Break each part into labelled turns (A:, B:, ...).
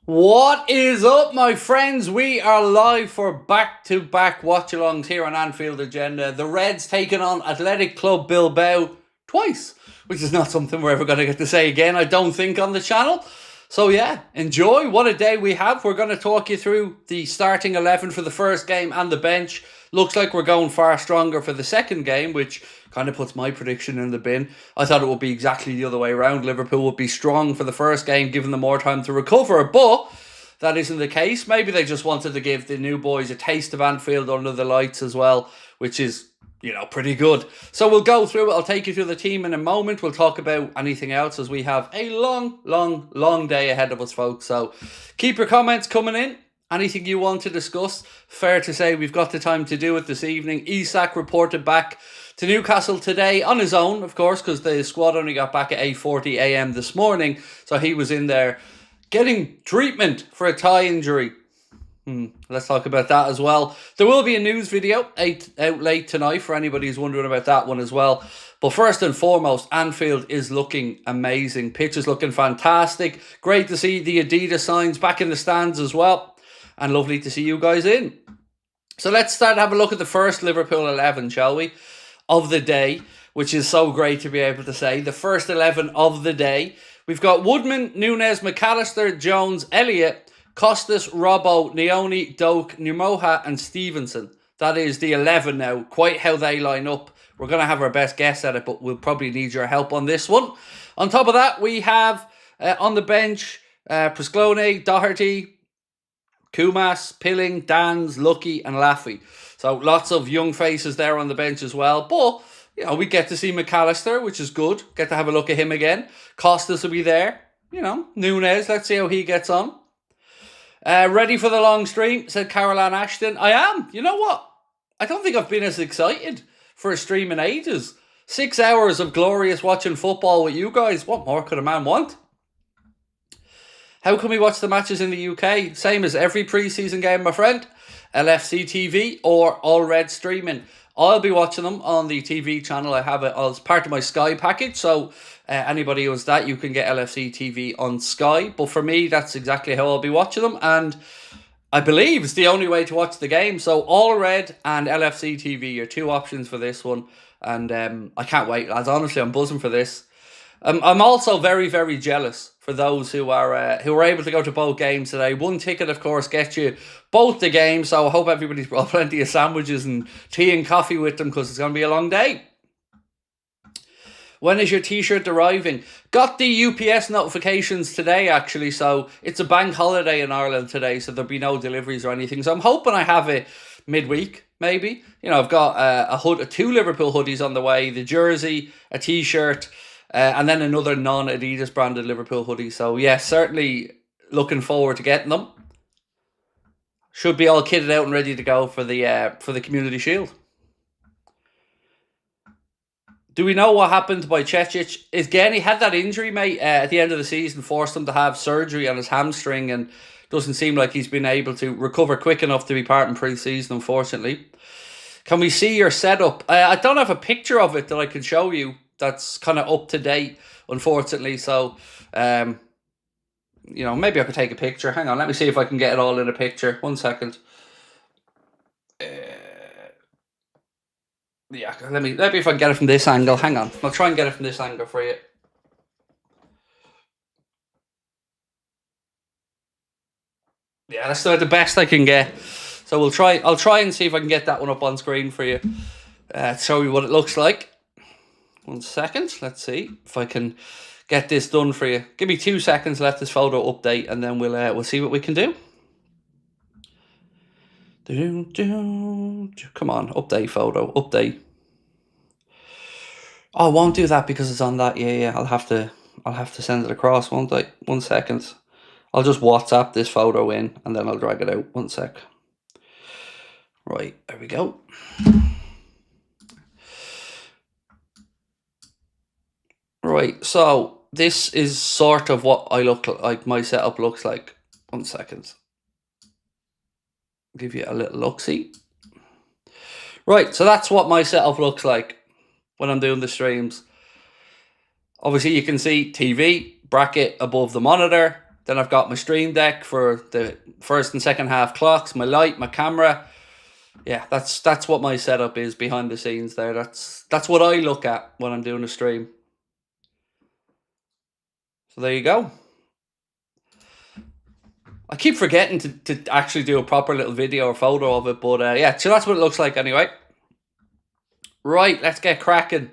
A: What is up, my friends? We are live for back-to-back watch-alongs here on Anfield Agenda. The Reds taking on Athletic Club Bilbao twice, which is not something we're ever going to get to say again, I don't think, on the channel. So yeah, enjoy. What a day we have. We're going to talk you through the starting 11 for the first game and the bench. Looks like we're going far stronger for the second game, which kind of puts my prediction in the bin. I thought it would be exactly the other way around. Liverpool would be strong for the first game, giving them more time to recover, but that isn't the case. Maybe they just wanted to give the new boys a taste of Anfield under the lights as well, which is, you know, pretty good. So we'll go through it. I'll take you through the team in a moment. We'll talk about anything else as we have a long day ahead of us, folks. So keep your comments coming in. Anything you want to discuss? Fair to say we've got the time to do it this evening. Isak reported back to Newcastle today on his own, of course, because the squad only got back at 8:40 a.m. this morning. So he was in there getting treatment for a thigh injury. Let's talk about that as well. There will be a news video out late tonight for anybody who's wondering about that one as well. But first and foremost, Anfield is looking amazing. Pitch is looking fantastic. Great to see the Adidas signs back in the stands as well. And lovely to see you guys in. So let's start to have a look at the first Liverpool 11, shall we? Of the day, which is so great to be able to say. The first 11 of the day. We've got Woodman, Nunes, McAllister, Jones, Elliott, Costas, Robbo, Neoni, Doak, Numoha and Stevenson. That is the 11 now. Quite how they line up. We're going to have our best guess at it, but we'll probably need your help on this one. On top of that, we have on the bench, Presclone, Doherty, Kumas, Pilling, Dans, Lucky and Laffy. So lots of young faces there on the bench as well. But, you know, we get to see McAllister, which is good. Get to have a look at him again. Costas will be there. You know, Nunes, let's see how he gets on. Ready for the long stream, said Caroline Ashton. I am. You know what? I don't think I've been as excited for a stream in ages. 6 hours of glorious watching football with you guys. What more could a man want? How can we watch the matches in the UK? Same as every pre-season game, my friend. LFC TV or All Red streaming. I'll be watching them on the TV channel. I have it as part of my Sky package. So anybody who has that, you can get LFC TV on Sky. But for me, that's exactly how I'll be watching them. And I believe it's the only way to watch the game. So All Red and LFC TV are two options for this one. And I can't wait, lads. Honestly, I'm buzzing for this. I'm also very, very jealous for those who are able to go to both games today. One ticket, of course, gets you both the games. So I hope everybody's brought plenty of sandwiches and tea and coffee with them because it's going to be a long day. When is your t-shirt arriving? Got the UPS notifications today, actually. So it's a bank holiday in Ireland today. So there'll be no deliveries or anything. So I'm hoping I have it midweek, maybe. You know, I've got two Liverpool hoodies on the way. The jersey, a t-shirt. And then another non-Adidas branded Liverpool hoodie. So, yeah, certainly looking forward to getting them. Should be all kitted out and ready to go for the Community Shield. Do we know what happened by Cecic? Again, he had that injury, mate, at the end of the season. Forced him to have surgery on his hamstring. And doesn't seem like he's been able to recover quick enough to be part in pre-season, unfortunately. Can we see your setup? I don't have a picture of it that I can show you. That's kind of up to date, unfortunately. So, you know, maybe I could take a picture. Hang on, let me see if I can get it all in a picture. 1 second. Yeah, let me if I can get it from this angle. Hang on, I'll try and get it from this angle for you. Yeah, that's the best I can get. So I'll try and see if I can get that one up on screen for you. Show you what it looks like. 1 second. Let's see if I can get this done for you. Give me 2 seconds. Let this photo update, and then we'll see what we can do. Come on, update photo. Update. Oh, I won't do that because it's on that. Yeah. I'll have to send it across, won't I? 1 second. I'll just WhatsApp this photo in, and then I'll drag it out. 1 sec. Right, there we go. Right, so this is sort of what I look like, my setup looks like. 1 second. Give you a little look-see. Right, so that's what my setup looks like when I'm doing the streams. Obviously, you can see TV, bracket above the monitor, Then I've got my stream deck for the first and second half clocks, my light, my camera. Yeah, that's what my setup is behind the scenes there. That's what I look at when I'm doing a stream. So there you go. I keep forgetting to actually do a proper little video or photo of it, but yeah, so that's what it looks like anyway. Right, let's get cracking.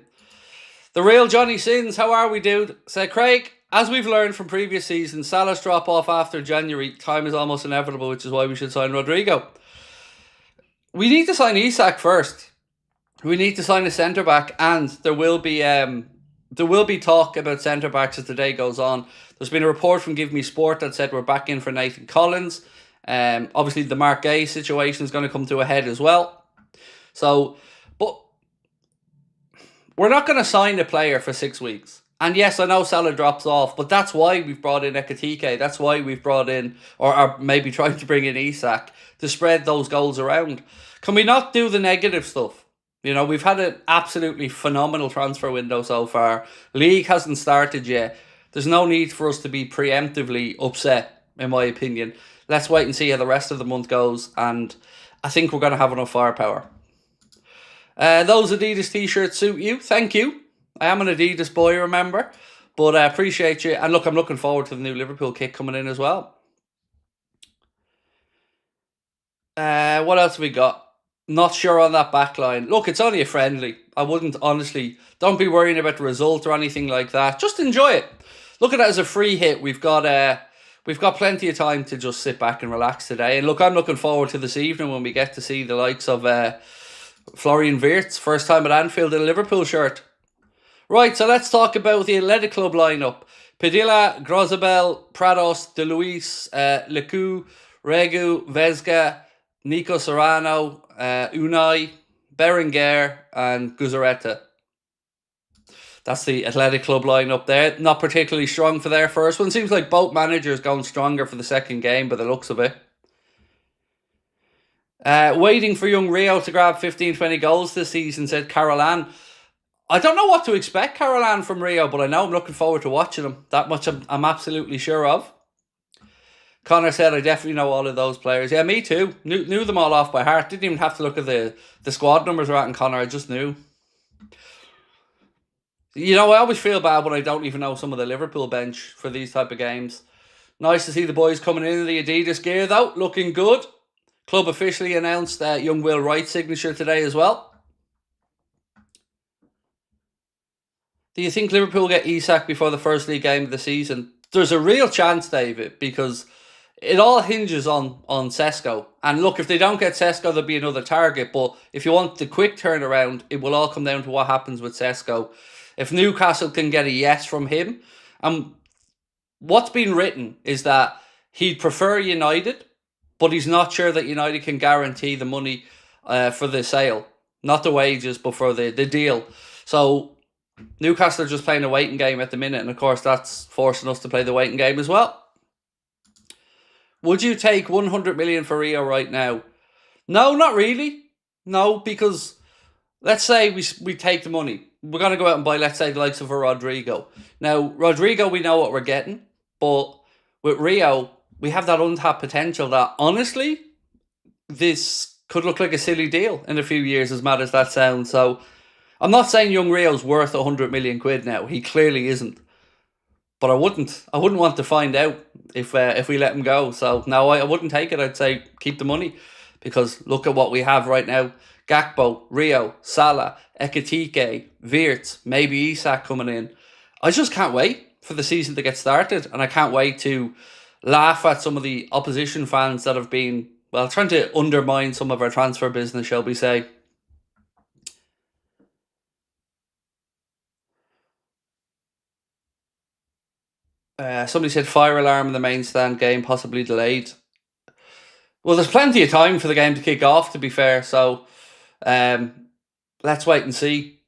A: The real Johnny Sins, how are we, dude? Said Craig, as we've learned from previous seasons, Salah's drop off after January. Time is almost inevitable, which is why we should sign Rodrigo. We need to sign Isak first. We need to sign a centre back, and there will be talk about centre backs as the day goes on. There's been a report from Give Me Sport that said we're back in for Nathan Collins. Obviously the Mark Gay situation is going to come to a head as well. So, but we're not going to sign a player for 6 weeks. And yes, I know Salah drops off, but that's why we've brought in Ekitike. That's why we've brought in, or maybe trying to bring in Isak, to spread those goals around. Can we not do the negative stuff? You know, we've had an absolutely phenomenal transfer window so far. League hasn't started yet. There's no need for us to be preemptively upset, in my opinion. Let's wait and see how the rest of the month goes, and I think we're going to have enough firepower. Those Adidas t-shirts suit you. Thank you. I am an Adidas boy, remember. But I appreciate you. And look, I'm looking forward to the new Liverpool kit coming in as well. What else have we got? Not sure on that back line. Look, it's only a friendly. I wouldn't, honestly, don't be worrying about the result or anything like that. Just enjoy it. Look at it as a free hit. We've got plenty of time to just sit back and relax today. And look, I'm looking forward to this evening when we get to see the likes of Florian Wirtz, first time at Anfield in a Liverpool shirt. Right, so let's talk about the Athletic Club lineup. Padilla, Grozabel, Prados, De Luis, Lecu, Regu, Vesga, Nico Serrano, Unai, Berenguer, and Guzareta. That's the Athletic Club lineup there. Not particularly strong for their first one. Seems like both managers going stronger for the second game by the looks of it. Waiting for young Rio to grab 15-20 goals this season, said Carolan. I don't know what to expect, Carolan, from Rio, but I know I'm looking forward to watching him. That much I'm absolutely sure of. Connor said, I definitely know all of those players. Yeah, me too. Knew them all off by heart. Didn't even have to look at the squad numbers right in Connor. I just knew. You know, I always feel bad when I don't even know some of the Liverpool bench for these type of games. Nice to see the boys coming in the Adidas gear, though. Looking good. Club officially announced young Will Wright's signature today as well. Do you think Liverpool get Isak before the first league game of the season? There's a real chance, David, because it all hinges on Sesko. And look, if they don't get Sesko, there'll be another target. But if you want the quick turnaround, it will all come down to what happens with Sesko. If Newcastle can get a yes from him, what's been written is that he'd prefer United, but he's not sure that United can guarantee the money for the sale. Not the wages, but for the deal. So Newcastle are just playing a waiting game at the minute, and of course that's forcing us to play the waiting game as well. Would you take 100 million for Rio right now? No, not really. No, because let's say we take the money. We're going to go out and buy, let's say, the likes of a Rodrigo. Now, Rodrigo, we know what we're getting, but with Rio, we have that untapped potential that, honestly, this could look like a silly deal in a few years, as mad as that sounds. So I'm not saying young Rio's worth 100 million quid now. He clearly isn't. But I wouldn't want to find out if we let him go. So no, I wouldn't take it. I'd say keep the money, because look at what we have right now. Gakpo, Rio, Salah, Ekitike, Wirtz, maybe Isak coming in. I just can't wait for the season to get started, and I can't wait to laugh at some of the opposition fans that have been, well, trying to undermine some of our transfer business, shall we say. Somebody said fire alarm in the main stand, game possibly delayed. Well, there's plenty of time for the game to kick off, to be fair, so let's wait and see.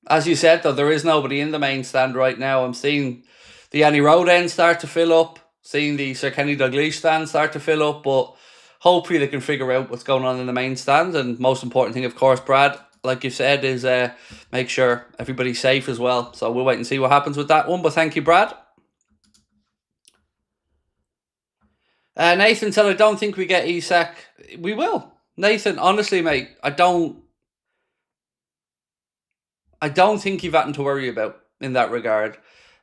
A: As you said, though, there is nobody in the main stand right now. I'm seeing the Annie Road end start to fill up, seeing the Sir Kenny Dalglish stand start to fill up, but hopefully they can figure out what's going on in the main stand. And most important thing, of course, Brad, like you said, is make sure everybody's safe as well. So we'll wait and see what happens with that one, but thank you, Brad. Nathan said, I don't think we get Isak. We will. Nathan, honestly, mate, I don't think you've nothing to worry about in that regard.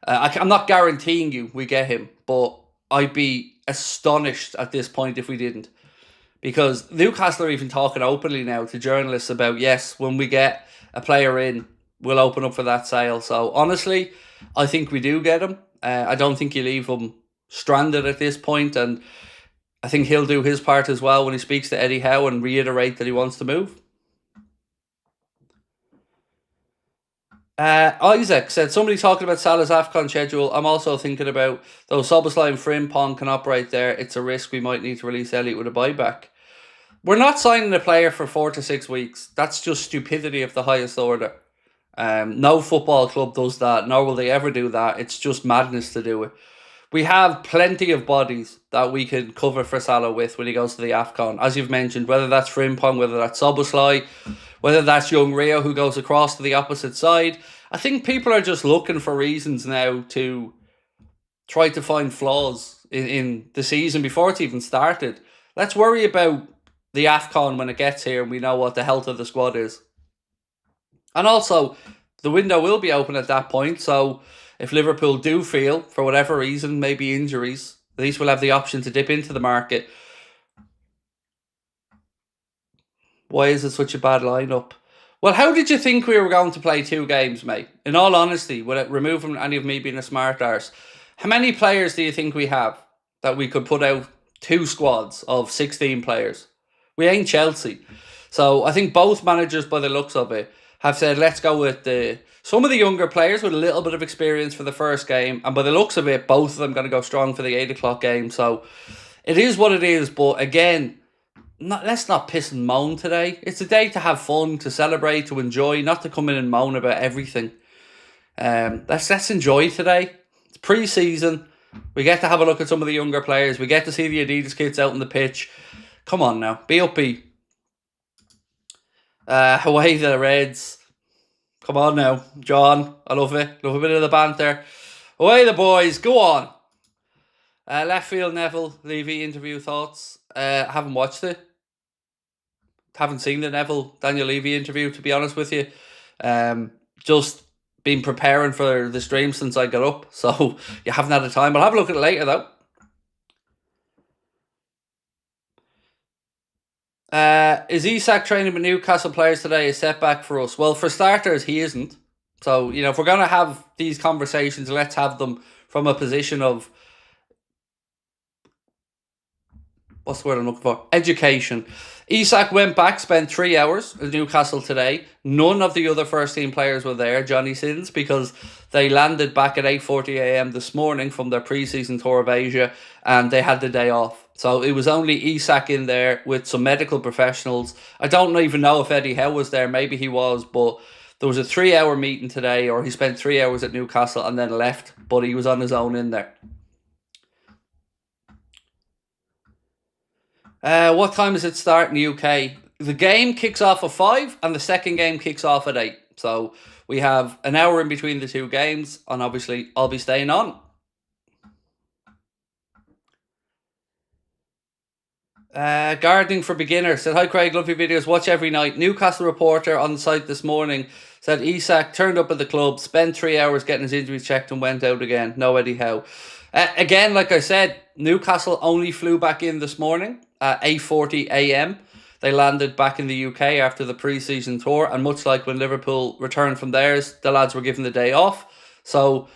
A: I'm not guaranteeing you we get him, but I'd be astonished at this point if we didn't. Because Newcastle are even talking openly now to journalists about, yes, when we get a player in, we'll open up for that sale. So honestly, I think we do get him. I don't think you leave him stranded at this point, and I think he'll do his part as well when he speaks to Eddie Howe and reiterate that he wants to move. Isaac said, somebody talking about Salah's AFCON schedule. I'm also thinking about, though Szoboszlai and Frimpong can operate there, it's a risk we might need to release Elliott with a buyback. We're not signing a player for 4 to 6 weeks. That's just stupidity of the highest order. No football club does that, nor will they ever do that. It's just madness to do it. We have plenty of bodies that we can cover for Salah with when he goes to the AFCON. As you've mentioned, whether that's Frimpong, whether that's Szoboszlai, whether that's young Rio who goes across to the opposite side. I think people are just looking for reasons now to try to find flaws in the season before it's even started. Let's worry about the AFCON when it gets here and we know what the health of the squad is. And also, the window will be open at that point, so if Liverpool do feel, for whatever reason, maybe injuries, at least we'll have the option to dip into the market. Why is it such a bad lineup? Well, how did you think we were going to play 2 games, mate? In all honesty, without removing any of me being a smart arse, how many players do you think we have that we could put out 2 squads of 16 players? We ain't Chelsea. So I think both managers, by the looks of it, have said, let's go with some of the younger players with a little bit of experience for the first game. And by the looks of it, both of them going to go strong for the 8 o'clock game. So it is what it is. But again, let's not piss and moan today. It's a day to have fun, to celebrate, to enjoy, not to come in and moan about everything. Let's enjoy today. It's pre-season. We get to have a look at some of the younger players. We get to see the Adidas kids out on the pitch. Come on now, be upbeat. Away the Reds. Come on now, John. I love it. Love a bit of the banter. Away the boys. Go on. Left field Neville Levy interview thoughts. Haven't watched it. Haven't seen the Neville Daniel Levy interview, to be honest with you. Just been preparing for the stream since I got up, so you haven't had the time. I'll have a look at it later though. Is Isak training with Newcastle players today a setback for us? Well, for starters, he isn't. So, if we're going to have these conversations, let's have them from a position of, what's the word I'm looking for? Education. Isak went back, spent 3 hours in Newcastle today. None of the other first team players were there, Johnny Sins, because they landed back at 8:40 a.m. this morning from their pre-season tour of Asia, and they had the day off. So it was only Isak in there with some medical professionals. I don't even know if Eddie Howe was there. Maybe he was, but there was a 3-hour meeting today, or he spent 3 hours at Newcastle and then left, but he was on his own in there. What time does it start in the UK? The game kicks off at 5 and the second game kicks off at 8. So we have an hour in between the 2 games, and obviously I'll be staying on. Gardening for beginners said, hi Craig, love your videos, watch every night. Newcastle reporter on the site this morning said Isak turned up at the club, spent 3 hours getting his injuries checked and went out again. No Eddie Howe. Again, like I said, Newcastle only flew back in this morning at 8:40 a.m. They landed back in the UK after the pre-season tour, and much like when Liverpool returned from theirs, the lads were given the day off. So,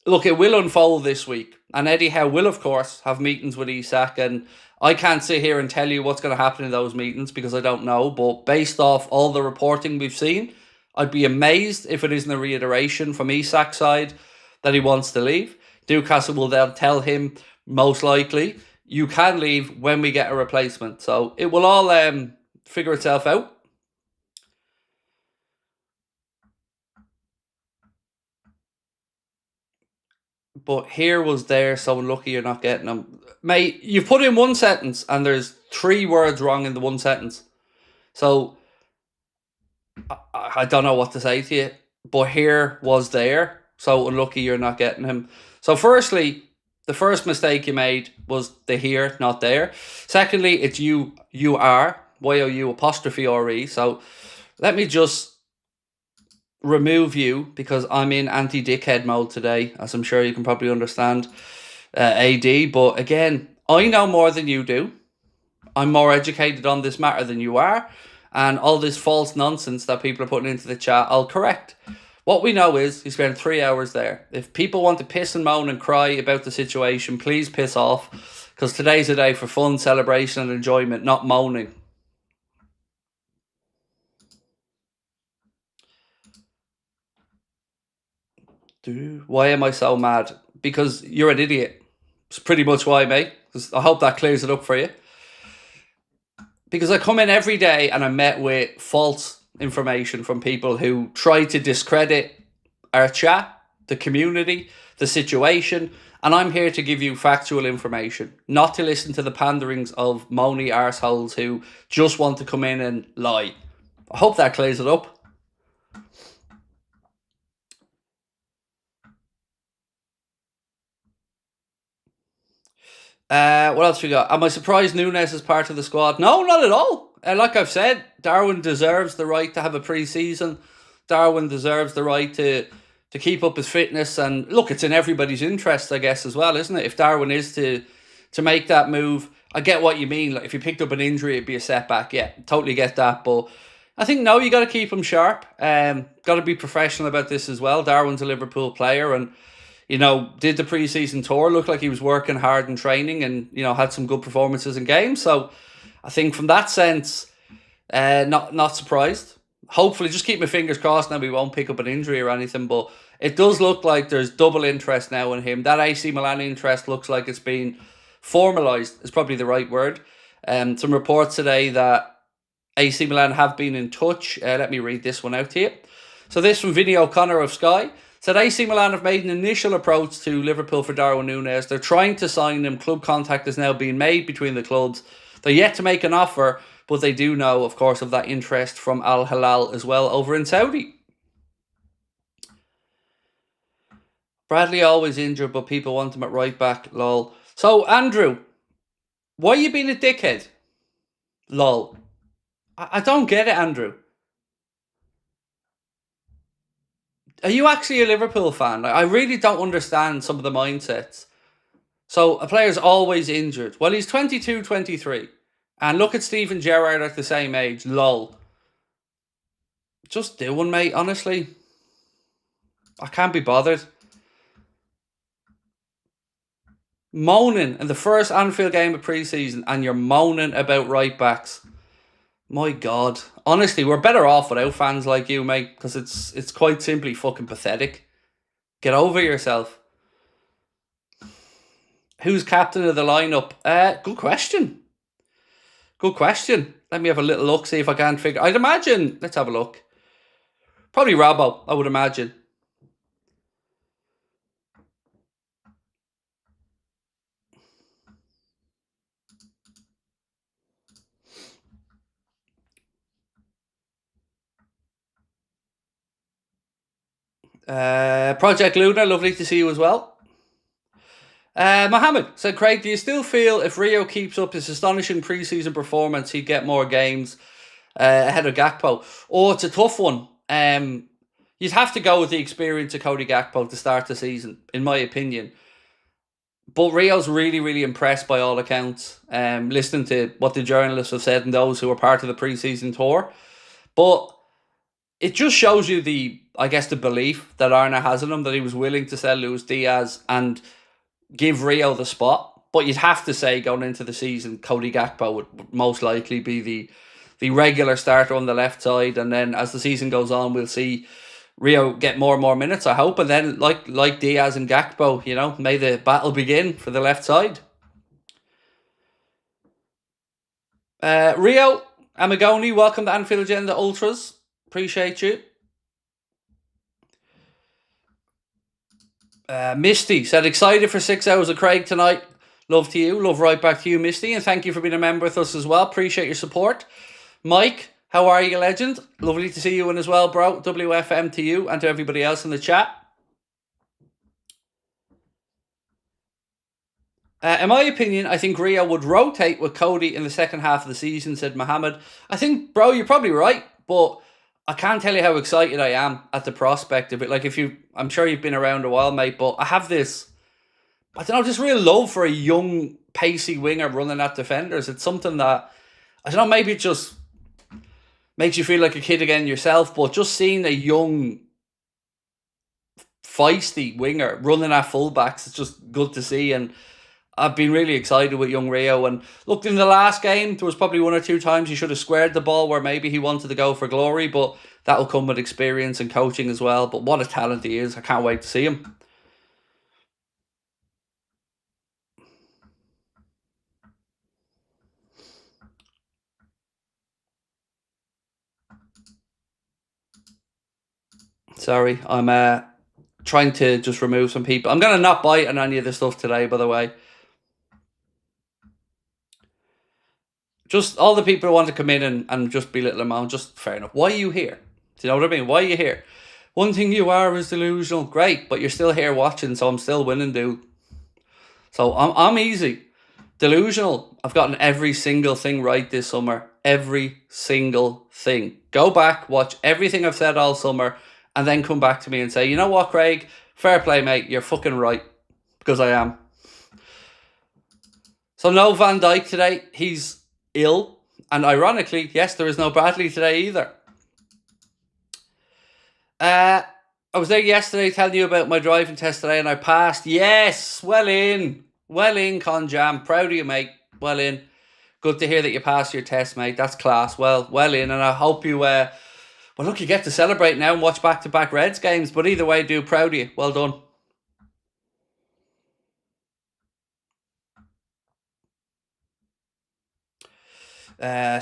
A: look, it will unfold this week, and Eddie Howe will, of course, have meetings with Isak, and I can't sit here and tell you what's going to happen in those meetings because I don't know, but based off all the reporting we've seen, I'd be amazed if it isn't a reiteration from Isak's side that he wants to leave. Newcastle will then tell him, most likely, you can leave when we get a replacement. So it will all figure itself out. But here was there, so lucky you're not getting them. Mate, you've put in one sentence and there's 3 words wrong in the one sentence. So I don't know what to say to you. But here was there, so unlucky you're not getting him. So firstly, The first mistake you made was the here, not there. Secondly, it's you are, Y-O-U apostrophe R-E. So let me just remove you because I'm in anti-dickhead mode today, as I'm sure you can probably understand, AD. But again, I know more than you do. I'm more educated on this matter than you are. And all this false nonsense that people are putting into the chat, I'll correct. What we know is he spent 3 hours there. If people want to piss and moan and cry about the situation, please piss off. Because today's a day for fun, celebration and enjoyment, not moaning. Why am I so mad? Because you're an idiot. It's pretty much why, mate. I hope that clears it up for you. Because I come in every day and I'm met with false information from people who try to discredit our chat, the community, the situation, and I'm here to give you factual information, not to listen to the panderings of moany arseholes who just want to come in and lie. I hope that clears it up. What else we got? Am I surprised Nunes is part of the squad? No, not at all. Like I've said, Darwin deserves the right to have a pre-season. Darwin deserves the right to keep up his fitness. And look, it's in everybody's interest, I guess, as well, isn't it? If Darwin is to make that move, I get what you mean. Like if you picked up an injury, it'd be a setback. Yeah, totally get that. But I think, no, you got to keep him sharp. Got to be professional about this as well. Darwin's a Liverpool player and did the pre-season tour, looked like he was working hard in training and, had some good performances in games. So I think from that sense, not surprised. Hopefully, just keep my fingers crossed now we won't pick up an injury or anything. But it does look like there's double interest now in him. That AC Milan interest looks like it's been formalised, is probably the right word. Some reports today that AC Milan have been in touch. Let me read this one out to you. So this from Vinny O'Connor of Sky. Said AC Milan have made an initial approach to Liverpool for Darwin Nunes. They're trying to sign him. Club contact is now being made between the clubs. They're yet to make an offer, but they do know, of course, of that interest from Al Hilal as well over in Saudi. Bradley always injured, but people want him at right back, lol. So, Andrew, why are you being a dickhead? Lol. I don't get it, Andrew. Are you actually a Liverpool fan? I really don't understand some of the mindsets. So a player's always injured. Well, he's 22, 23. And look at Steven Gerrard at the same age. Lol. Just do one, mate, honestly. I can't be bothered. Moaning in the first Anfield game of pre-season and you're moaning about right backs. My God. Honestly, we're better off without fans like you, mate, because it's quite simply fucking pathetic. Get over yourself. Who's captain of the lineup? Good question. Good question. Let me have a little look, see if I can figure. I'd imagine. Let's have a look. Probably Robbo, I would imagine. Project Luna, lovely to see you as well. Mohammed said, Craig, do you still feel if Rio keeps up his astonishing pre-season performance, he'd get more games ahead of Gakpo? Oh, it's a tough one. You'd have to go with the experience of Cody Gakpo to start the season, in my opinion. But Rio's really, really impressed by all accounts, listening to what the journalists have said and those who were part of the pre-season tour. But it just shows you the belief that Arne has in him, that he was willing to sell Luis Diaz and give Rio the spot. But you'd have to say, going into the season, Cody Gakpo would most likely be the regular starter on the left side. And then as the season goes on, we'll see Rio get more and more minutes, I hope. And then, like Diaz and Gakpo, may the battle begin for the left side. Rio Amagoni, welcome to Anfield Agenda Ultras. Appreciate you. Misty said, excited for 6 hours of Craig tonight. Love to you. Love right back to you, Misty. And thank you for being a member with us as well. Appreciate your support. Mike, how are you, legend? Lovely to see you in as well, bro. WFM to you and to everybody else in the chat. In my opinion, I think Rio would rotate with Cody in the second half of the season, said Mohammed. I think, bro, you're probably right, but I can't tell you how excited I am at the prospect of it. Like, I'm sure you've been around a while, mate, but I have this, I don't know, just real love for a young, pacey winger running at defenders. It's something that, I don't know, maybe it just makes you feel like a kid again yourself, but just seeing a young, feisty winger running at fullbacks, it's just good to see. And I've been really excited with young Rio. And look, in the last game, there was probably one or two times he should have squared the ball where maybe he wanted to go for glory, but that'll come with experience and coaching as well. But what a talent he is. I can't wait to see him. Sorry, I'm trying to just remove some people. I'm going to not bite on any of this stuff today, by the way. Just all the people who want to come in and just belittle him on, just fair enough. Why are you here? Do you know what I mean? Why are you here? One thing you are is delusional. Great, but you're still here watching, so I'm still winning, dude. So I'm easy. Delusional. I've gotten every single thing right this summer. Every single thing. Go back, watch everything I've said all summer, and then come back to me and say, you know what, Craig? Fair play, mate. You're fucking right. Because I am. So no Van Dijk today. He's ill. And ironically, yes, there is no Bradley today either. I was there yesterday telling you about my driving test today and I passed. Yes, well in. Well in, Conjam. Proud of you, mate. Well in. Good to hear that you passed your test, mate. That's class. Well in. And I hope you, well, look, you get to celebrate now and watch back-to-back Reds games. But either way, dude, proud of you. Well done.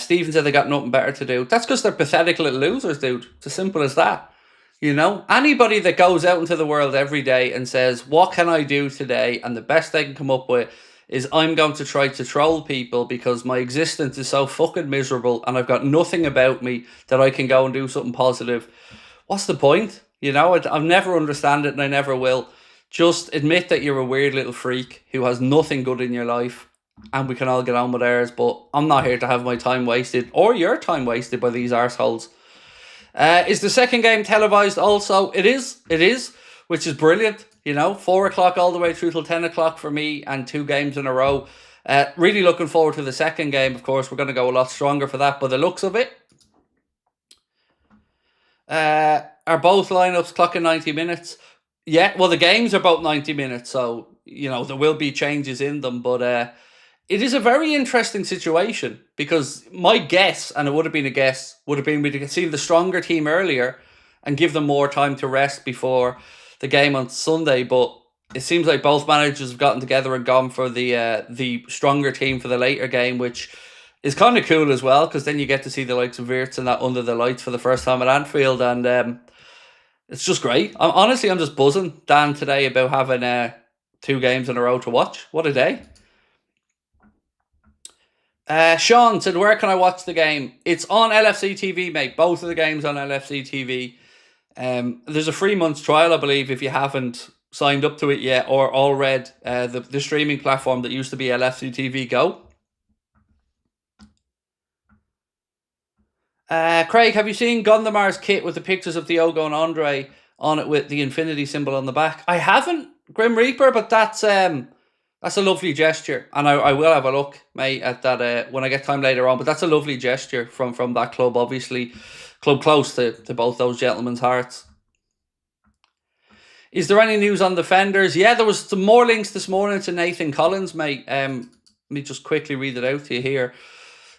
A: Stephen said they got nothing better to do. That's because they're pathetic little losers, dude. It's as simple as that. You know, anybody that goes out into the world every day and says, what can I do today? And the best they can come up with is I'm going to try to troll people because my existence is so fucking miserable and I've got nothing about me that I can go and do something positive. What's the point? You know, I've never understand it and I never will. Just admit that you're a weird little freak who has nothing good in your life and we can all get on with ours. But I'm not here to have my time wasted or your time wasted by these arseholes. Is the second game televised also? It is, which is brilliant. You know, 4 o'clock all the way through till 10 o'clock for me and 2 games in a row. Really looking forward to the second game. Of course, we're going to go a lot stronger for that by the looks of it. Are both lineups clocking 90 minutes? Yeah, well, the games are about 90 minutes, so, you know, there will be changes in them, but it is a very interesting situation because my guess, and it would have been a guess, would have been we'd have seen the stronger team earlier and give them more time to rest before the game on Sunday. But it seems like both managers have gotten together and gone for the stronger team for the later game, which is kind of cool as well because then you get to see the likes of Wirtz and that under the lights for the first time at Anfield, and it's just great. Honestly, I'm just buzzing, Dan, today about having 2 games in a row to watch. What a day. Sean said, where can I watch the game? It's on LFC TV, mate. Both of the games on LFC TV. There's a 3 month trial, I believe, if you haven't signed up to it yet or all read the streaming platform that used to be LFC TV Go. Craig, have you seen Gondomar's kit with the pictures of Diogo and Andre on it with the infinity symbol on the back? I haven't, Grim Reaper, but that's a lovely gesture, and I will have a look, mate, at that when I get time later on. But that's a lovely gesture from that club, obviously, club close to both those gentlemen's hearts. Is there any news on defenders? Yeah, there was some more links this morning to Nathan Collins, mate. Let me just quickly read it out to you here.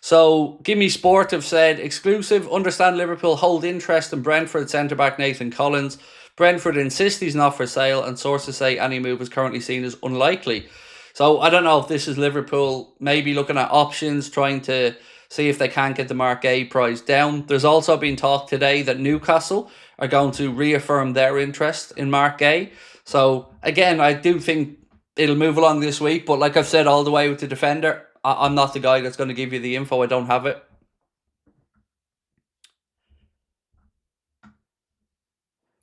A: So, Gimme Sport have said, exclusive, understand Liverpool hold interest in Brentford centre-back Nathan Collins. Brentford insist he's not for sale, and sources say any move is currently seen as unlikely. So, I don't know if this is Liverpool maybe looking at options, trying to see if they can't get the Mark Gay price down. There's also been talk today that Newcastle are going to reaffirm their interest in Mark Gay. So, again, I do think it'll move along this week, but like I've said all the way with the defender, I'm not the guy that's going to give you the info. I don't have it.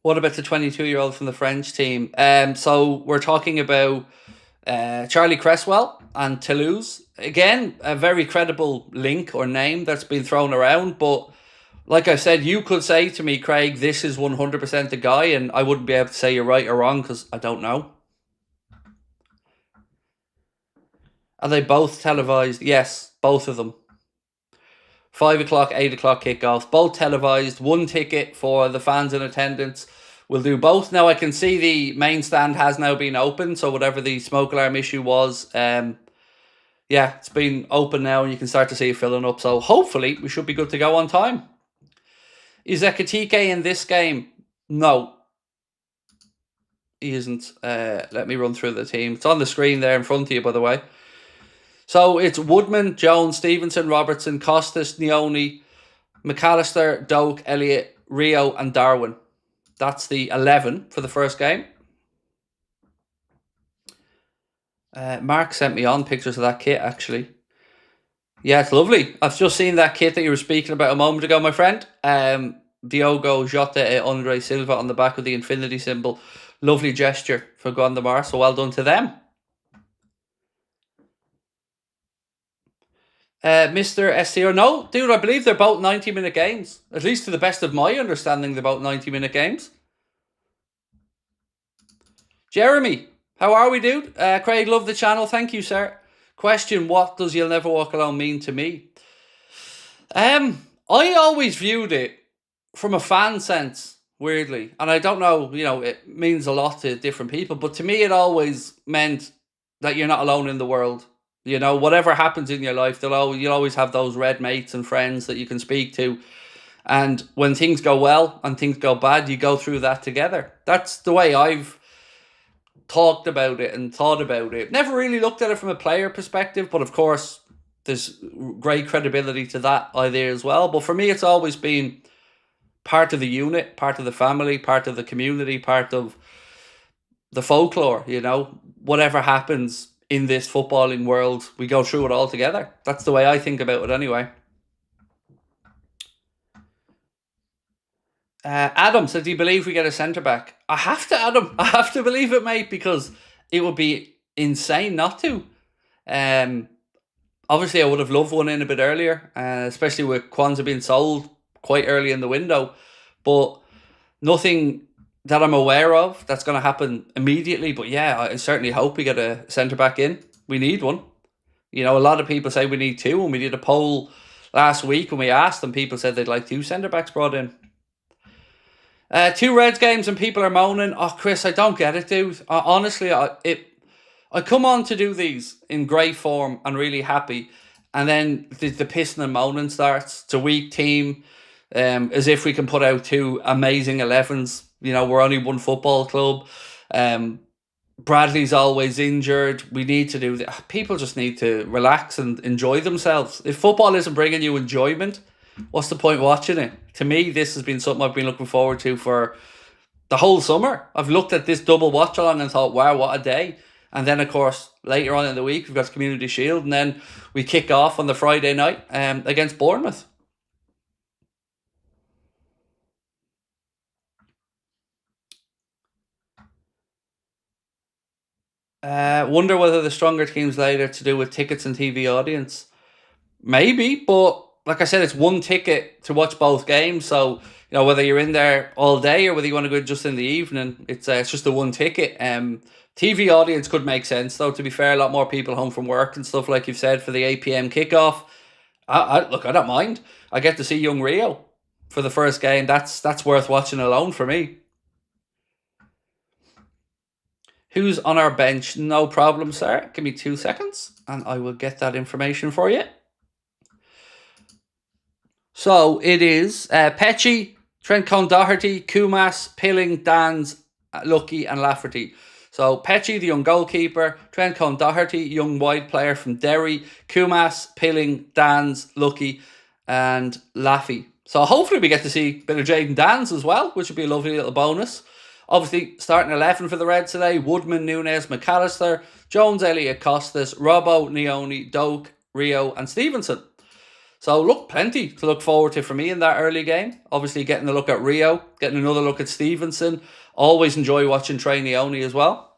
A: What about the 22-year-old from the French team? So we're talking about Charlie Cresswell and Toulouse. Again, a very credible link or name that's been thrown around. But like I said, you could say to me, Craig, this is 100% the guy, and I wouldn't be able to say you're right or wrong because I don't know. Are they both televised? Yes, both of them. 5 o'clock, 8 o'clock kickoffs, both televised. One ticket for the fans in attendance. We'll do both. Now I can see the main stand has now been open, so whatever the smoke alarm issue was, yeah, it's been open now, and you can start to see it filling up. So hopefully we should be good to go on time. Is Ekatike in this game? No, he isn't. Let me run through the team. It's on the screen there in front of you, by the way. So it's Woodman, Jones, Stevenson, Robertson, Costas, Nioni, McAllister, Doak, Elliott, Rio, and Darwin. That's the 11 for the first game. Mark sent me on pictures of that kit, actually. Yeah, it's lovely. I've just seen that kit that you were speaking about a moment ago, my friend. Diogo Jota Andre Silva on the back of the infinity symbol. Lovely gesture for Gondomar, so well done to them. Mr. STR, no, dude, I believe they're both 90-minute games. At least to the best of my understanding, they're both 90-minute games. Jeremy, how are we, dude? Craig, love the channel. Thank you, sir. Question, what does You'll Never Walk Alone mean to me? I always viewed it from a fan sense, weirdly. And I don't know, it means a lot to different people. But to me, it always meant that you're not alone in the world. Whatever happens in your life, you'll always have those red mates and friends that you can speak to. And when things go well and things go bad, you go through that together. That's the way I've talked about it and thought about it. Never really looked at it from a player perspective, but of course, there's great credibility to that idea as well. But for me, it's always been part of the unit, part of the family, part of the community, part of the folklore, whatever happens in this footballing world, we go through it all together. That's the way I think about it anyway. Adam said, do you believe we get a centre-back? I have to, Adam. I have to believe it, mate, because it would be insane not to. Obviously, I would have loved one in a bit earlier, especially with Kwanzaa being sold quite early in the window. But nothing that I'm aware of that's going to happen immediately. But yeah, I certainly hope we get a centre-back in. We need one. A lot of people say we need two, and we did a poll last week when we asked them. People said they'd like 2 centre-backs brought in. 2 Reds games and people are moaning. Oh, Chris, I don't get it, dude. Honestly, I come on to do these in great form and really happy, and then the pissing and moaning starts. It's a weak team, as if we can put out 2 amazing 11s. We're only one football club. Bradley's always injured. We need to do that. People just need to relax and enjoy themselves. If football isn't bringing you enjoyment, what's the point watching it? To me, this has been something I've been looking forward to for the whole summer. I've looked at this double watch along and thought, wow, what a day. And then, of course, later on in the week, we've got Community Shield, and then we kick off on the Friday night against Bournemouth. Wonder whether the stronger teams later to do with tickets and TV audience. Maybe, but like I said, it's one ticket to watch both games. So, whether you're in there all day or whether you want to go just in the evening, it's just the one ticket. TV audience could make sense, though, to be fair. A lot more people home from work and stuff, like you've said, for the 8 p.m. kickoff. Look, I don't mind. I get to see young Rio for the first game. That's worth watching alone for me. Who's on our bench? No problem, sir. Give me 2 seconds and I will get that information for you. So it is Pecci, Trent Cone-Doherty, Kumas, Pilling, Dans, Lucky and Lafferty. So Pecci, the young goalkeeper, Trent Cone-Doherty, young wide player from Derry, Kumas, Pilling, Dans, Lucky and Laffy. So hopefully we get to see a bit of Jayden Dans as well, which would be a lovely little bonus. Obviously, starting 11 for the Reds today, Woodman, Nunes, McAllister, Jones, Elliott, Costas, Robbo, Nioni, Doak, Rio and Stevenson. So look, plenty to look forward to for me in that early game. Obviously getting a look at Rio, getting another look at Stevenson. Always enjoy watching Trey Nioni as well.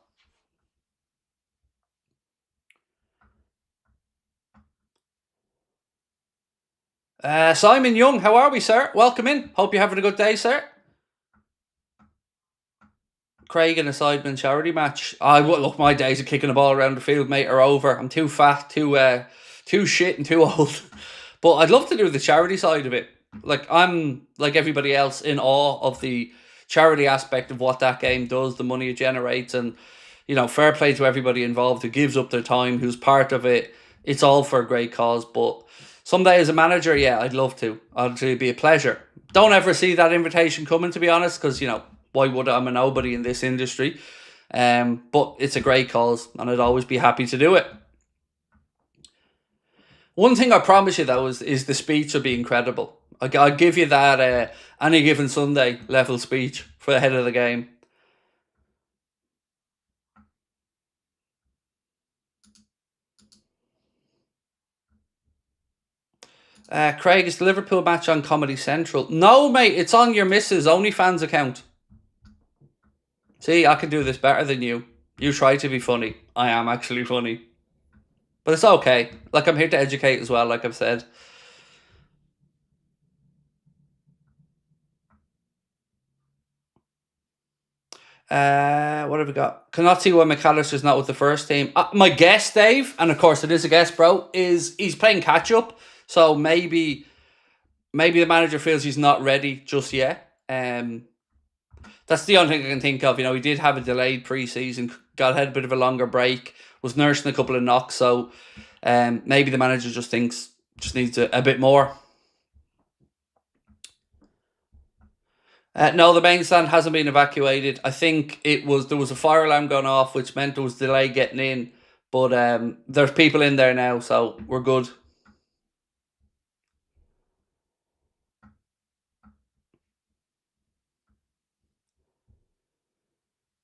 A: Simon Young, how are we, sir? Welcome in. Hope you're having a good day, sir. Craig in a Sidemen charity match. Look, my days of kicking the ball around the field, mate, are over. I'm too fat, too shit, and too old. But I'd love to do the charity side of it. Like, I'm like everybody else in awe of the charity aspect of what that game does, the money it generates, and fair play to everybody involved who gives up their time, who's part of it. It's all for a great cause. But someday as a manager, yeah, I'd love to. It'd be a pleasure. Don't ever see that invitation coming, to be honest, because why would I? I'm a nobody in this industry. But it's a great cause, and I'd always be happy to do it. One thing I promise you, though, is the speech will be incredible. I'll give you that any given Sunday level speech for the head of the game. Craig, is the Liverpool match on Comedy Central? No, mate, it's on your missus' OnlyFans account. See, I can do this better than you. You try to be funny. I am actually funny. But it's okay. Like, I'm here to educate as well, like I've said. What have we got? Cannot see why McAllister's not with the first team. My guess, Dave, and of course it is a guess, bro, is he's playing catch up. So maybe the manager feels he's not ready just yet. That's the only thing I can think of. He did have a delayed pre-season, had a bit of a longer break, was nursing a couple of knocks. So maybe the manager just needs a bit more. No, the main stand hasn't been evacuated. I think there was a fire alarm going off, which meant there was delay getting in. But there's people in there now, so we're good.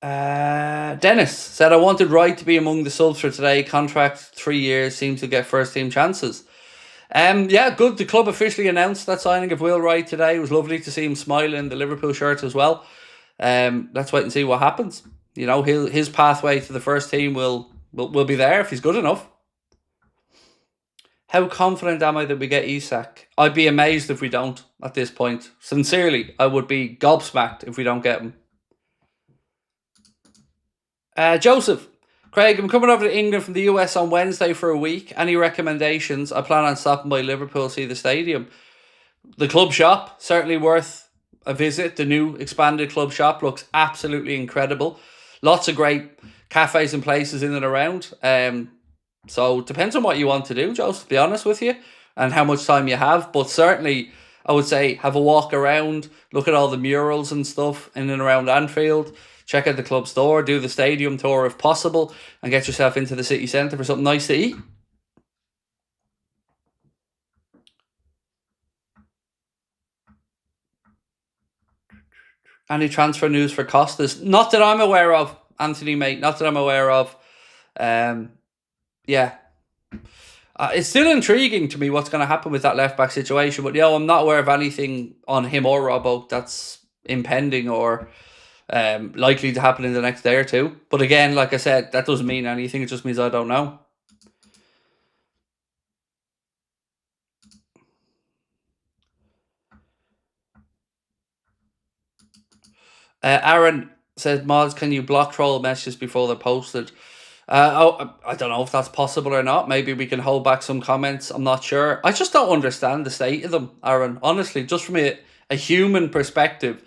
A: Dennis said, I wanted Wright to be among the subs for today. Contract 3 years, seems to get first team chances. Yeah, good. The club officially announced that signing of Will Wright today. It was lovely to see him smiling in the Liverpool shirt as well. Let's wait and see what happens. His pathway to the first team will be there if he's good enough. How confident am I that we get Isak? I'd be amazed if we don't at this point. Sincerely, I would be gobsmacked if we don't get him. Joseph, Craig, I'm coming over to England from the US on Wednesday for a week. Any recommendations? I plan on stopping by Liverpool to see the stadium. The club shop, certainly worth a visit. The new expanded club shop looks absolutely incredible. Lots of great cafes and places in and around. So it depends on what you want to do, Joseph, to be honest with you, and how much time you have. But certainly, I would say have a walk around, look at all the murals and stuff in and around Anfield. Check out the club store, do the stadium tour if possible, and get yourself into the city centre for something nice to eat. Any transfer news for Costas? Not that I'm aware of, Anthony, mate. Not that I'm aware of. Yeah. It's still intriguing to me what's going to happen with that left-back situation, but I'm not aware of anything on him or Robbo that's impending or likely to happen in the next day or two. But again, like I said, that doesn't mean anything. It just means I don't know. Aaron says, Mods, can you block troll messages before they're posted? I don't know if that's possible or not. Maybe we can hold back some comments. I'm not sure. I just don't understand the state of them, Aaron. Honestly, just from a human perspective.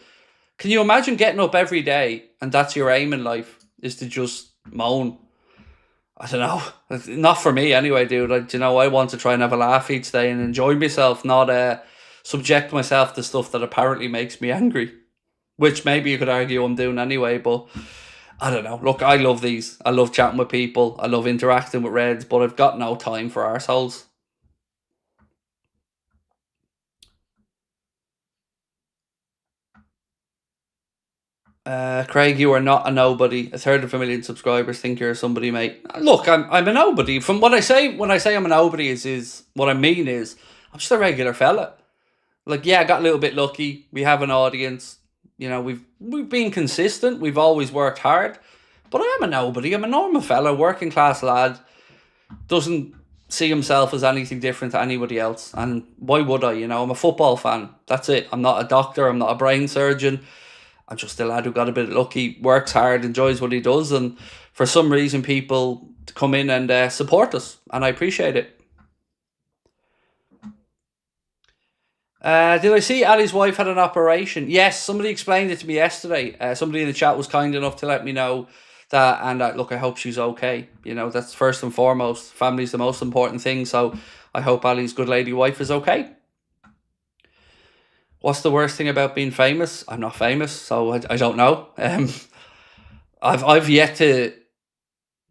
A: Can you imagine getting up every day and that's your aim in life, is to just moan? I don't know. Not for me anyway, dude. I want to try and have a laugh each day and enjoy myself, not subject myself to stuff that apparently makes me angry. Which maybe you could argue I'm doing anyway, but I don't know. Look, I love these. I love chatting with people. I love interacting with Reds, but I've got no time for arseholes. Craig, you are not a nobody. A third of a million subscribers think you're somebody, mate. Look, I'm a nobody. From what I say when I say I'm a nobody is what I mean is I'm just a regular fella. Like, yeah, I got a little bit lucky. We have an audience. We've been consistent. We've always worked hard. But I am a nobody. I'm a normal fella, working class lad. Doesn't see himself as anything different to anybody else. And why would I? I'm a football fan. That's it. I'm not a doctor. I'm not a brain surgeon. I'm just a lad who got a bit lucky, works hard, enjoys what he does. And for some reason, people come in and support us. And I appreciate it. Did I see Ali's wife had an operation? Yes, somebody explained it to me yesterday. Somebody in the chat was kind enough to let me know that. And look, I hope she's okay. That's first and foremost. Family's the most important thing. So I hope Ali's good lady wife is okay. What's the worst thing about being famous? I'm not famous, so I don't know. I've yet to,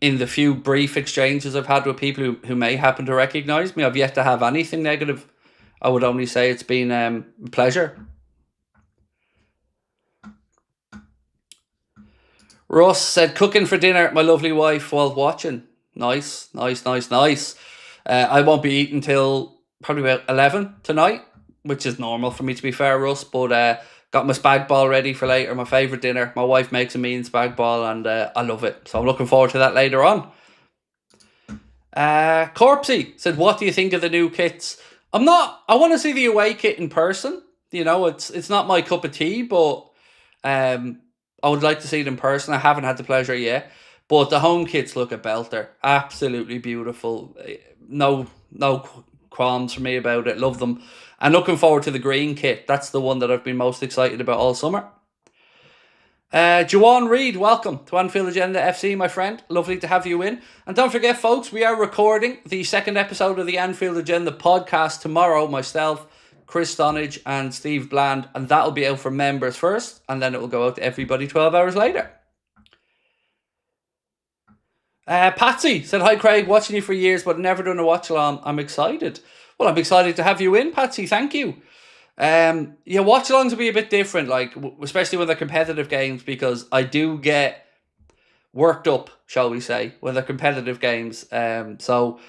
A: in the few brief exchanges I've had with people who may happen to recognise me, I've yet to have anything negative. I would only say it's been a pleasure. Russ said, cooking for dinner, my lovely wife, while watching. Nice. I won't be eating till probably about 11 tonight, which is normal for me, to be fair, Russ. But got my spag ball ready for later, my favourite dinner. My wife makes a mean spag ball and I love it. So I'm looking forward to that later on. Corpsey said, what do you think of the new kits? I want to see the away kit in person. It's not my cup of tea, but I would like to see it in person. I haven't had the pleasure yet. But the home kits look a belter. Absolutely beautiful. No qualms for me about it. Love them. And looking forward to the green kit. That's the one that I've been most excited about all summer. Juwan Reid, welcome to Anfield Agenda FC, my friend. Lovely to have you in. And don't forget, folks, we are recording the second episode of the Anfield Agenda podcast tomorrow. Myself, Chris Stonage and Steve Bland. And that'll be out for members first. And then it will go out to everybody 12 hours later. Patsy said, hi Craig, watching you for years but never done a watch along. I'm excited. Well, I'm excited to have you in, Patsy. Thank you. Watch alongs will be a bit different, like especially when they're competitive games, because I do get worked up, shall we say, when they're competitive games. So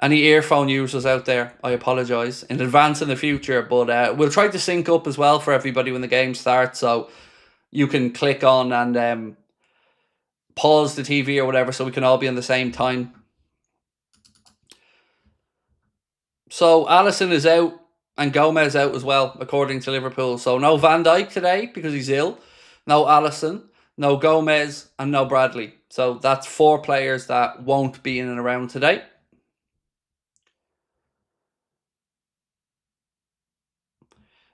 A: any earphone users out there, I apologise in advance in the future, but we'll try to sync up as well for everybody when the game starts, so you can click on and pause the TV or whatever, so we can all be on the same time. So Alisson is out and Gomez out as well, according to Liverpool. So no Van Dijk today because he's ill. No Alisson, no Gomez, and no Bradley. So that's 4 players that won't be in and around today.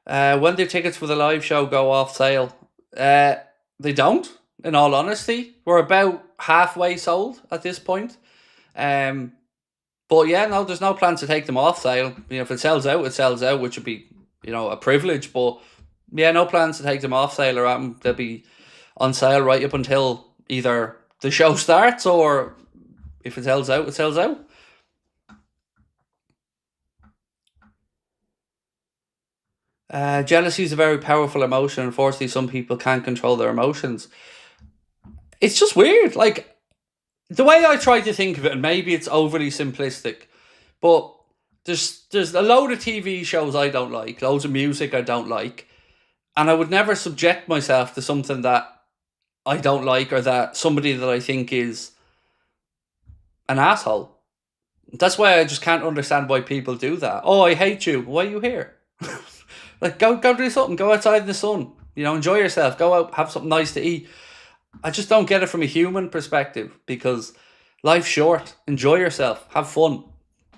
A: When do tickets for the live show go off sale? They don't, in all honesty. We're about halfway sold at this point. But yeah, no, there's no plan to take them off sale. If it sells out, it sells out, which would be, a privilege. But yeah, no plans to take them off sale or they'll be on sale right up until either the show starts or if it sells out, it sells out. Jealousy is a very powerful emotion. Unfortunately, some people can't control their emotions. It's just weird. Like, the way I try to think of it, and maybe it's overly simplistic, but there's a load of TV shows I don't like, loads of music I don't like, and I would never subject myself to something that I don't like or that somebody that I think is an asshole. That's why I just can't understand why people do that. Oh, I hate you. Why are you here? Like, go do something. Go outside in the sun. Enjoy yourself. Go out, have something nice to eat. I just don't get it from a human perspective, because life's short. Enjoy yourself. Have fun.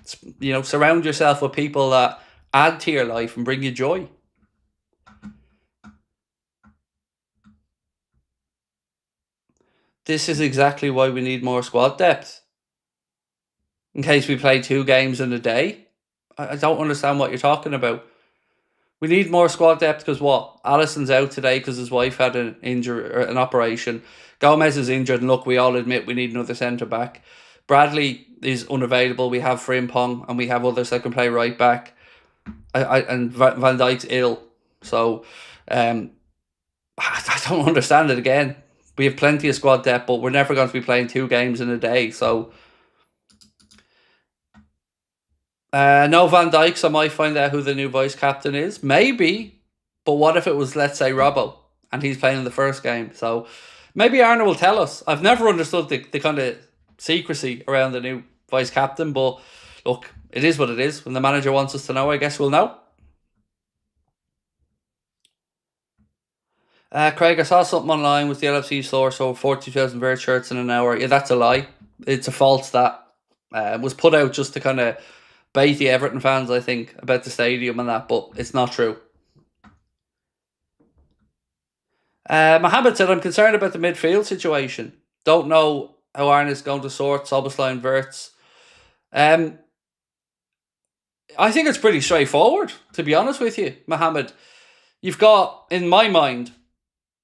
A: Surround yourself with people that add to your life and bring you joy. This is exactly why we need more squad depth. In case we play 2 games in a day. I don't understand what you're talking about. We need more squad depth because what? Alisson's out today because his wife had an injury or an operation. Gomez is injured, and look, we all admit we need another centre back. Bradley is unavailable. We have Frimpong and we have others that can play right back. And Van Dijk's ill, so I don't understand it. Again, we have plenty of squad depth, but we're never going to be playing 2 games in a day. So no Van Dijk, so I might find out who the new vice captain is. Maybe, but what if it was, let's say, Robbo, and he's playing in the first game? So maybe Arne will tell us. I've never understood the kind of secrecy around the new vice captain, but look, it is what it is. When the manager wants us to know, I guess we'll know. Craig, I saw something online with the LFC store, so 40,000 Vert shirts in an hour. Yeah, that's a lie. It's a false stat. It was put out just to kind of bait the Everton fans, I think, about the stadium and that, but it's not true. Mohammed said, I'm concerned about the midfield situation. Don't know how Arne is going to sort Szoboszlai and Wirtz. I think it's pretty straightforward, to be honest with you, Mohammed. You've got, in my mind,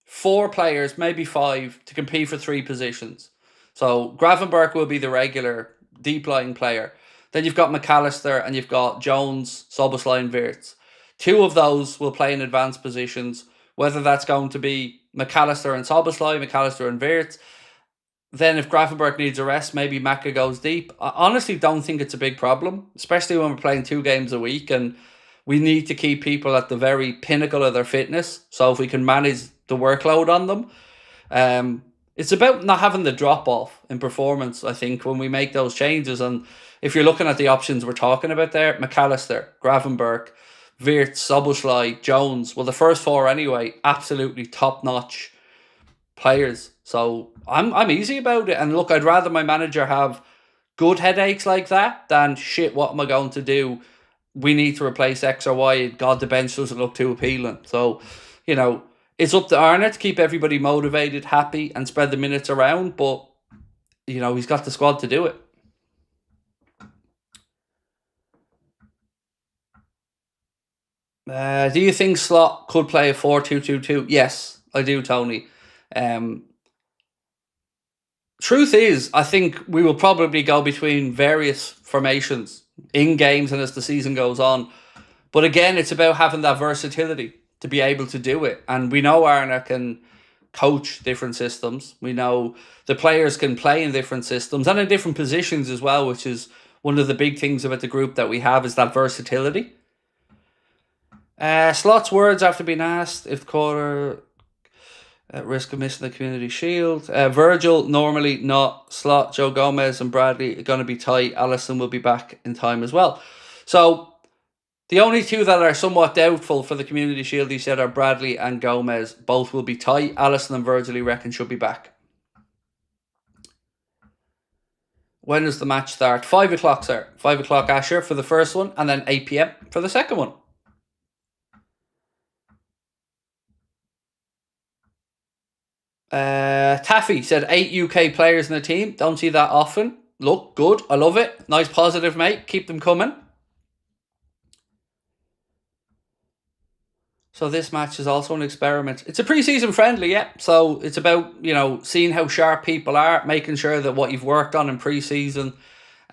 A: 4 players, maybe 5, to compete for 3 positions. So Gravenberch will be the regular deep line player. Then you've got McAllister and you've got Jones, Szoboszlai and Wirtz. 2 of those will play in advanced positions, whether that's going to be McAllister and Szoboszlai, McAllister and Wirtz. Then if Gravenberch needs a rest, maybe Maka goes deep. I honestly don't think it's a big problem, especially when we're playing 2 games a week and we need to keep people at the very pinnacle of their fitness. So if we can manage the workload on them, it's about not having the drop off in performance, I think, when we make those changes. And if you're looking at the options we're talking about there, McAllister, Gravenberch, Wirtz, Szoboszlai, Jones, well, the first 4 anyway, absolutely top-notch players. So I'm easy about it. And look, I'd rather my manager have good headaches like that than, shit, what am I going to do? We need to replace X or Y. God, the bench doesn't look too appealing. So, it's up to Arne to keep everybody motivated, happy, and spread the minutes around. But, he's got the squad to do it. Do you think Slot could play a 4-2-2-2? Yes, I do, Tony. Truth is, I think we will probably go between various formations in games and as the season goes on. But again, it's about having that versatility to be able to do it. And we know Arne can coach different systems. We know the players can play in different systems and in different positions as well, which is one of the big things about the group that we have, is that versatility. Slot's words after being asked if quarter at risk of missing the Community Shield. Virgil, normally not. Slot, Joe Gomez and Bradley are going to be tight. Alisson will be back in time as well. So the only 2 that are somewhat doubtful for the Community Shield, he said, are Bradley and Gomez. Both will be tight. Alisson and Virgil, he reckon, should be back. When does the match start? 5 o'clock, sir. 5 o'clock, Asher, for the first one, and then 8 p.m. for the second one. Taffy said 8 UK players in the team. Don't see that often. Look, good. I love it. Nice positive, mate. Keep them coming. So this match is also an experiment. It's a pre-season friendly, yeah. So it's about, seeing how sharp people are, making sure that what you've worked on in pre-season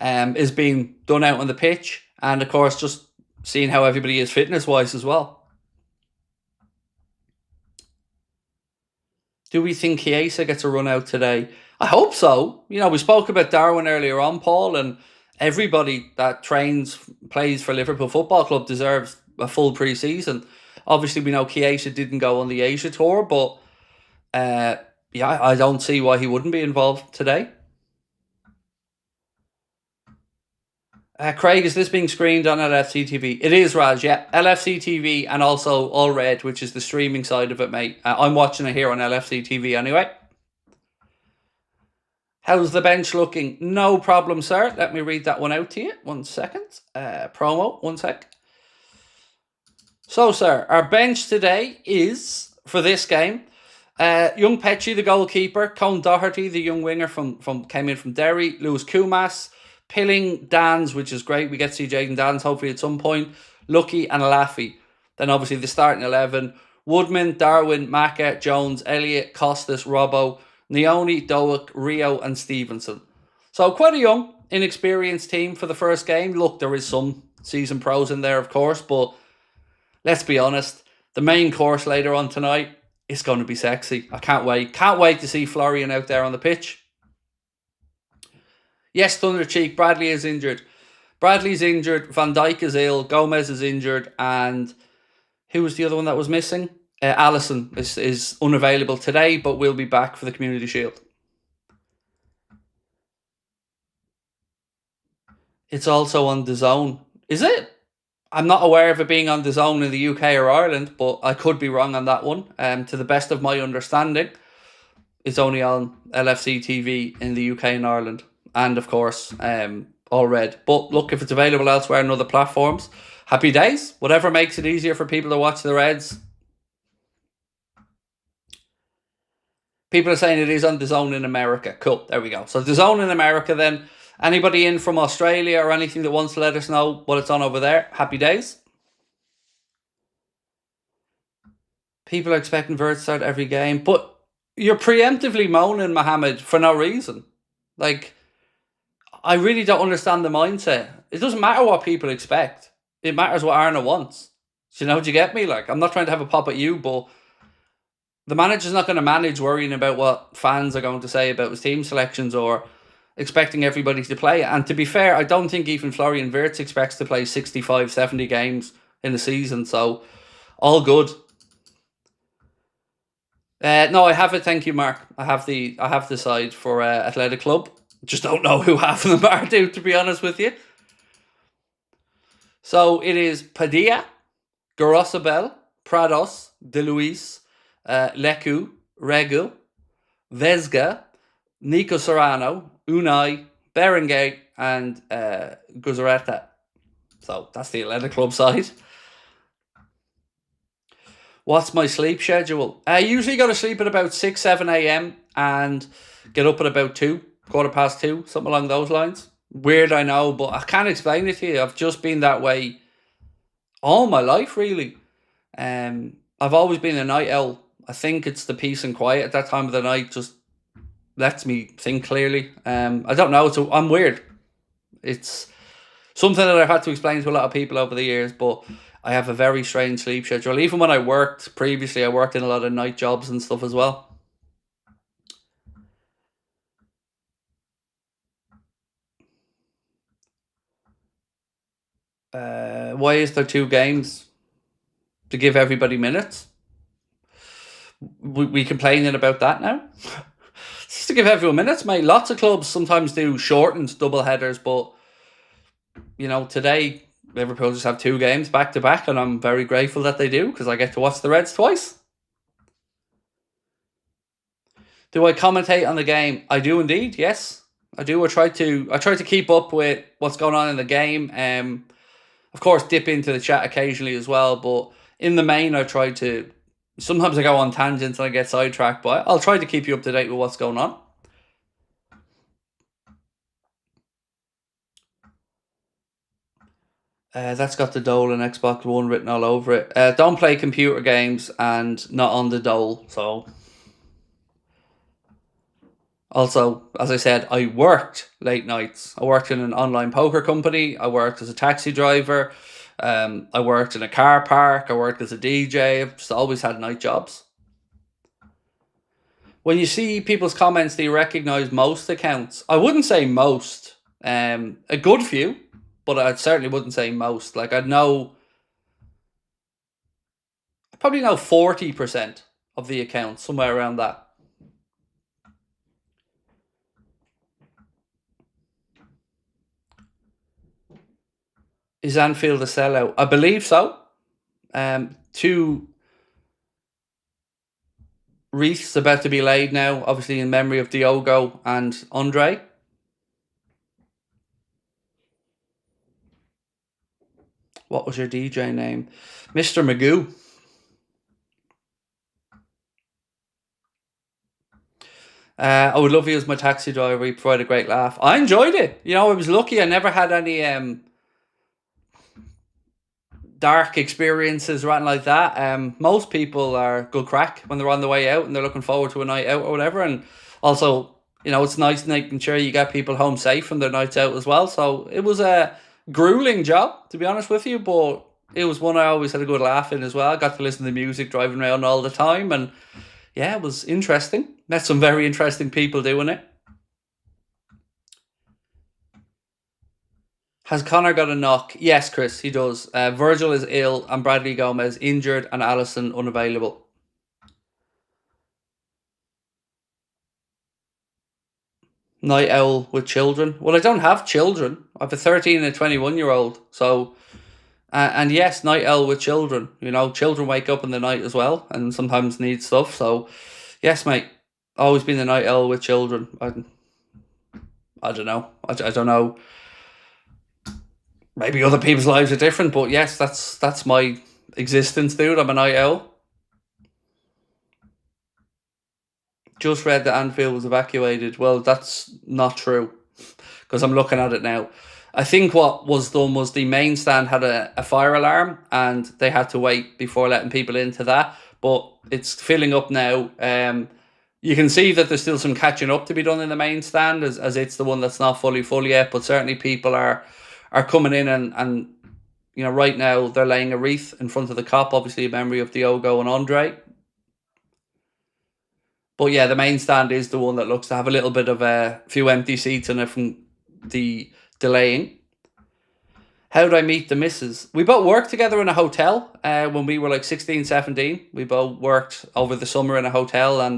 A: is being done out on the pitch. And of course, just seeing how everybody is fitness-wise as well. Do we think Chiesa gets a run out today? I hope so. We spoke about Darwin earlier on, Paul, and everybody that plays for Liverpool Football Club deserves a full pre-season. Obviously, we know Chiesa didn't go on the Asia tour, but I don't see why he wouldn't be involved today. Craig, is this being screened on LFC TV? It is, Raj, yeah. LFC TV and also All Red, which is the streaming side of it, mate. I'm watching it here on LFC TV anyway. How's the bench looking? No problem, sir. Let me read that one out to you. 1 second. Promo, 1 sec. So, sir, our bench today is, for this game, young Petchy, the goalkeeper, Cone Doherty, the young winger came in from Derry, Lewis Kumas, Pilling, Dans, which is great. We get to see Jayden Dans hopefully at some point. Lucky and Laffy. Then obviously the starting 11. Woodman, Darwin, Maka, Jones, Elliott, Costas, Robbo, Neone, Doak, Rio and Stevenson. So quite a young, inexperienced team for the first game. Look, there is some season pros in there, of course, but let's be honest. The main course later on tonight is going to be sexy. I can't wait. Can't wait to see Florian out there on the pitch. Yes, Thundercheek, Bradley is injured. Bradley's injured, Van Dijk is ill, Gomez is injured, and who was the other one that was missing? Alisson is unavailable today, but will be back for the Community Shield. It's also on the Zone. Is it? I'm not aware of it being on the Zone in the UK or Ireland, but I could be wrong on that one. To the best of my understanding, it's only on LFC TV in the UK and Ireland, and of course, all red. But look, if it's available elsewhere on other platforms, happy days. Whatever makes it easier for people to watch the Reds. People are saying it is on the Zone in America. Cool, there we go. So the Zone in America then. Anybody in from Australia or anything that wants to let us know what it's on over there, happy days. People are expecting Vert to start every game, but you're preemptively moaning, Mohammed, for no reason. Like, I really don't understand the mindset. It doesn't matter what people expect. It matters what Arne wants. Do you get me? Like, I'm not trying to have a pop at you, but the manager's not going to manage worrying about what fans are going to say about his team selections or expecting everybody to play. And to be fair, I don't think even Florian Wirtz expects to play 65, 70 games in a season. So, all good. No, I have it. Thank you, Mark. I have the side for Athletic Club. Just don't know who half of them are, to be honest with you. So it is Padilla, Garosabel, Prados, De Luis, Leku, Regu, Vesga, Nico Serrano, Unai, Berengate, and Guzareta. So that's the Athletic Club side. What's my sleep schedule? I usually go to sleep at about 6, 7 a.m. and get up at about 2, 2:15, something along those lines. Weird, I know, but I can't explain it to you. I've just been that way all my life, really. I've always been a night owl. I think it's the peace and quiet at that time of the night just lets me think clearly. I don't know. I'm weird. It's something that I've had to explain to a lot of people over the years, but I have a very strange sleep schedule. Even when I worked previously, I worked in a lot of night jobs and stuff as well. Why is there 2 games? To give everybody minutes? We complaining about that now? Just to give everyone minutes, mate. Lots of clubs sometimes do shortened double headers, but today Liverpool just have 2 games back to back, and I'm very grateful that they do because I get to watch the Reds twice. Do I commentate on the game? I do indeed. Yes, I do. I try to keep up with what's going on in the game. Of course, dip into the chat occasionally as well, but in the main, I try to. Sometimes I go on tangents and I get sidetracked, but I'll try to keep you up to date with what's going on. That's got the Dole and Xbox One written all over it. Don't play computer games and not on the Dole. So, also, as I said, I worked late nights. I worked in an online poker company. I worked as a taxi driver. I worked in a car park. I worked as a DJ. I've just always had night jobs. When you see people's comments, do you recognize most accounts? I wouldn't say most. A good few, but I certainly wouldn't say most. Like I probably know 40% of the accounts, somewhere around that. Is Anfield a sellout? I believe so. 2 wreaths about to be laid now, obviously in memory of Diogo and Andre. What was your DJ name? Mr. Magoo. I would love you as my taxi driver. You provide a great laugh. I enjoyed it. I was lucky. I never had any dark experiences or anything like that. Most people are good crack when they're on the way out and they're looking forward to a night out or whatever. And also, it's nice making sure you get people home safe from their nights out as well. So it was a grueling job, to be honest with you, but it was one I always had a good laugh in as well. I got to listen to music driving around all the time, and yeah, it was interesting. Met some very interesting people doing it. Has Connor got a knock? Yes, Chris, he does. Virgil is ill and Bradley Gomez injured and Allison unavailable. Night owl with children. Well, I don't have children. I have a 13 and a 21-year-old. So, and yes, night owl with children. You know, children wake up in the night as well and sometimes need stuff. So, yes, mate. Always been the night owl with children. I don't know. I don't know. Maybe other people's lives are different, but yes, that's my existence, dude. I'm a night owl. Just read that Anfield was evacuated. Well, that's not true because I'm looking at it now. I think what was done was the main stand had a fire alarm and they had to wait before letting people into that. But it's filling up now. You can see that there's still some catching up to be done in the main stand as it's the one that's not fully full yet. But certainly people are coming in and you know, right now they're laying a wreath in front of the cop, obviously in memory of Diogo and Andre. But yeah, the main stand is the one that looks to have a little bit of a few empty seats in it from the delaying. How did I meet the missus? We both worked together in a hotel when we were like 16, 17. We both worked over the summer in a hotel and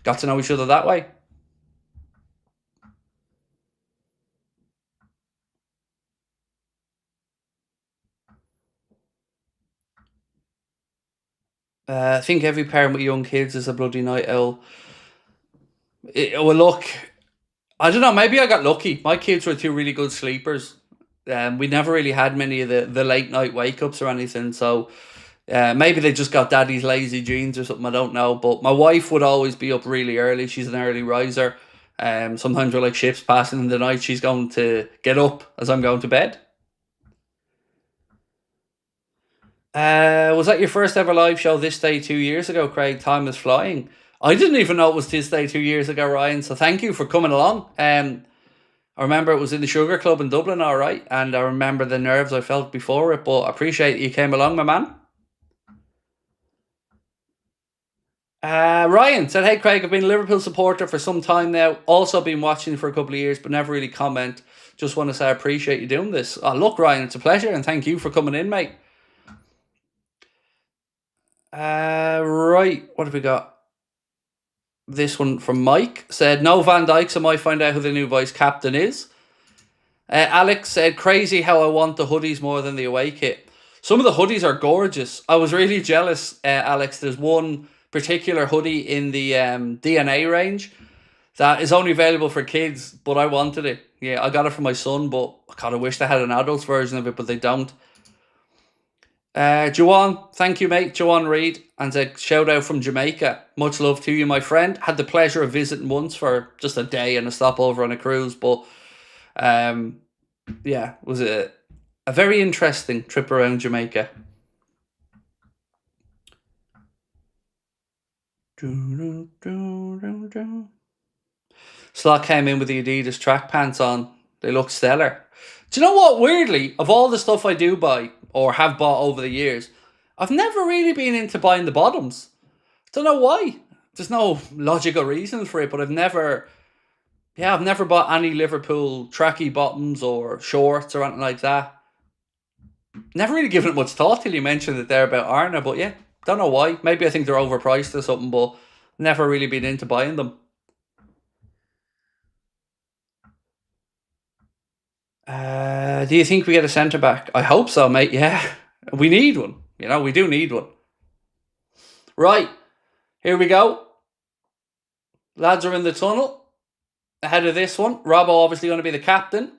A: got to know each other that way. I think every parent with young kids is a bloody night owl. Well, look, I don't know. Maybe I got lucky. My kids were two really good sleepers. We never really had many of the late night wake ups or anything. So maybe they just got daddy's lazy genes or something. I don't know. But my wife would always be up really early. She's an early riser. Sometimes we're like ships passing in the night. She's going to get up as I'm going to bed. Was that your first ever live show this day 2 years ago, Craig? Time is flying. I didn't even know it was this day 2 years ago, Ryan. So thank you for coming along. I remember it was in the Sugar Club in Dublin, all right, and I remember the nerves I felt before it, but I appreciate you came along, my man. Ryan said, hey, Craig, I've been a Liverpool supporter for some time now. Also been watching for a couple of years, but never really comment. Just want to say I appreciate you doing this. Oh, look, Ryan, it's a pleasure, and thank you for coming in, mate. Right, what have we got? This one from Mike said, no Van Dijk, so I might find out who the new vice captain is. Alex said, crazy how I want the hoodies more than the away kit. Some of the hoodies are gorgeous. I was really jealous, Alex. There's one particular hoodie in the DNA range that is only available for kids, but I wanted it. Yeah, I got it for my son, but I kind of wish they had an adult's version of it, but they don't. Joanne, thank you, mate. Joanne Reid, and a shout out from Jamaica. Much love to you, my friend. Had the pleasure of visiting once for just a day and a stopover on a cruise, but yeah, it was a very interesting trip around Jamaica. Slot came in with the Adidas track pants on. They look stellar. Do you know what? Weirdly, of all the stuff I do buy or have bought over the years, I've never really been into buying the bottoms. Don't know why. There's no logical reason for it, but I've never bought any Liverpool tracky bottoms or shorts or anything like that. Never really given it much thought till you mentioned it there about Arne, but yeah, don't know why. Maybe I think they're overpriced or something, but never really been into buying them. Do you think we get a centre back? I hope so, mate. Yeah, we need one. You know, we do need one. Right, here we go. Lads are in the tunnel. Ahead of this one, Robbo obviously going to be the captain.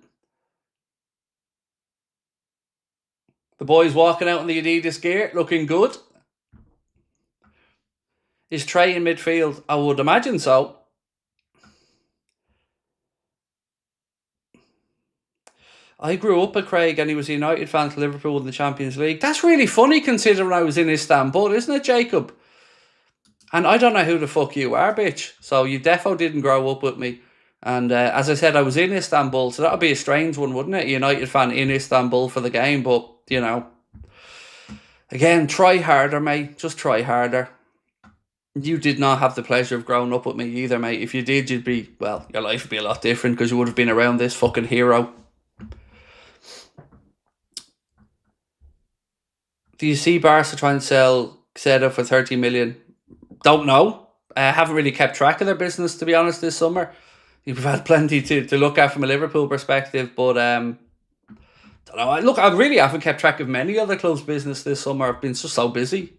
A: The boys walking out in the Adidas gear, looking good. Is Trey in midfield? I would imagine so. I grew up at Craig and he was a United fan to Liverpool in the Champions League. That's really funny considering I was in Istanbul, isn't it, Jacob? And I don't know who the fuck you are, bitch. So you defo didn't grow up with me. And as I said, I was in Istanbul, so that would be a strange one, wouldn't it? A United fan in Istanbul for the game, but, you know. Again, try harder, mate. Just try harder. You did not have the pleasure of growing up with me either, mate. If you did, you'd be, well, your life would be a lot different because you would have been around this fucking hero. Do you see Barca trying to sell Ceda for 30 million? Don't know. I haven't really kept track of their business, to be honest, this summer. You've had plenty to look at from a Liverpool perspective, but don't know. Look, I really haven't kept track of many other clubs' business this summer. I've been so busy.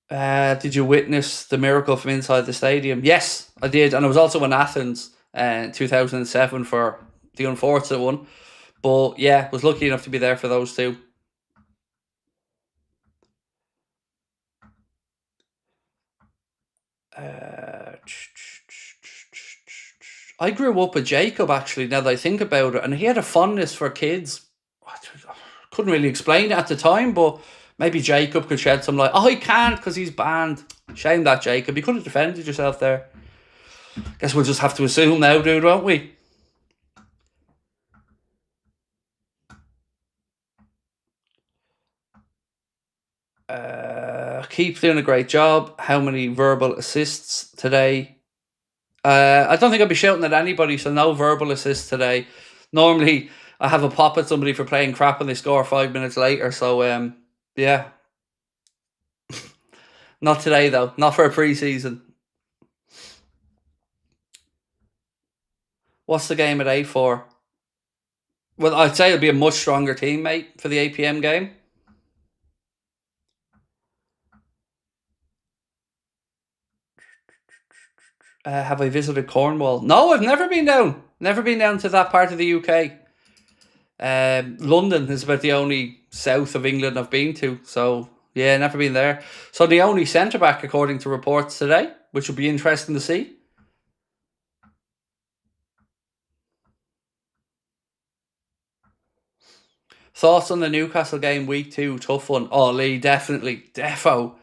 A: Did you witness the miracle from inside the stadium? Yes, I did, and I was also in Athens in 2007 for the unfortunate one. But yeah, was lucky enough to be there for those two. I grew up with Jacob, actually, now that I think about it, and he had a fondness for kids. Couldn't really explain it at the time, but maybe Jacob could shed some light. Oh, he can't because he's banned. Shame that, Jacob. You could have defended yourself there. Guess we'll just have to assume now, dude, won't we? Keep doing a great job. How many verbal assists today? I don't think I'll be shouting at anybody, so no verbal assists today. Normally, I have a pop at somebody for playing crap and they score 5 minutes later. So, yeah. Not today, though. Not for a pre-season. What's the game at 8 for? Well, I'd say it'll be a much stronger team, mate, for the 8 p.m. game. Have I visited Cornwall? No, I've never been down. Never been down to that part of the UK. London is about the only south of England I've been to. So, yeah, never been there. So the only centre-back, according to reports today, which will be interesting to see. Thoughts on the Newcastle game, week 2, tough one. Oh, Lee, definitely, defo.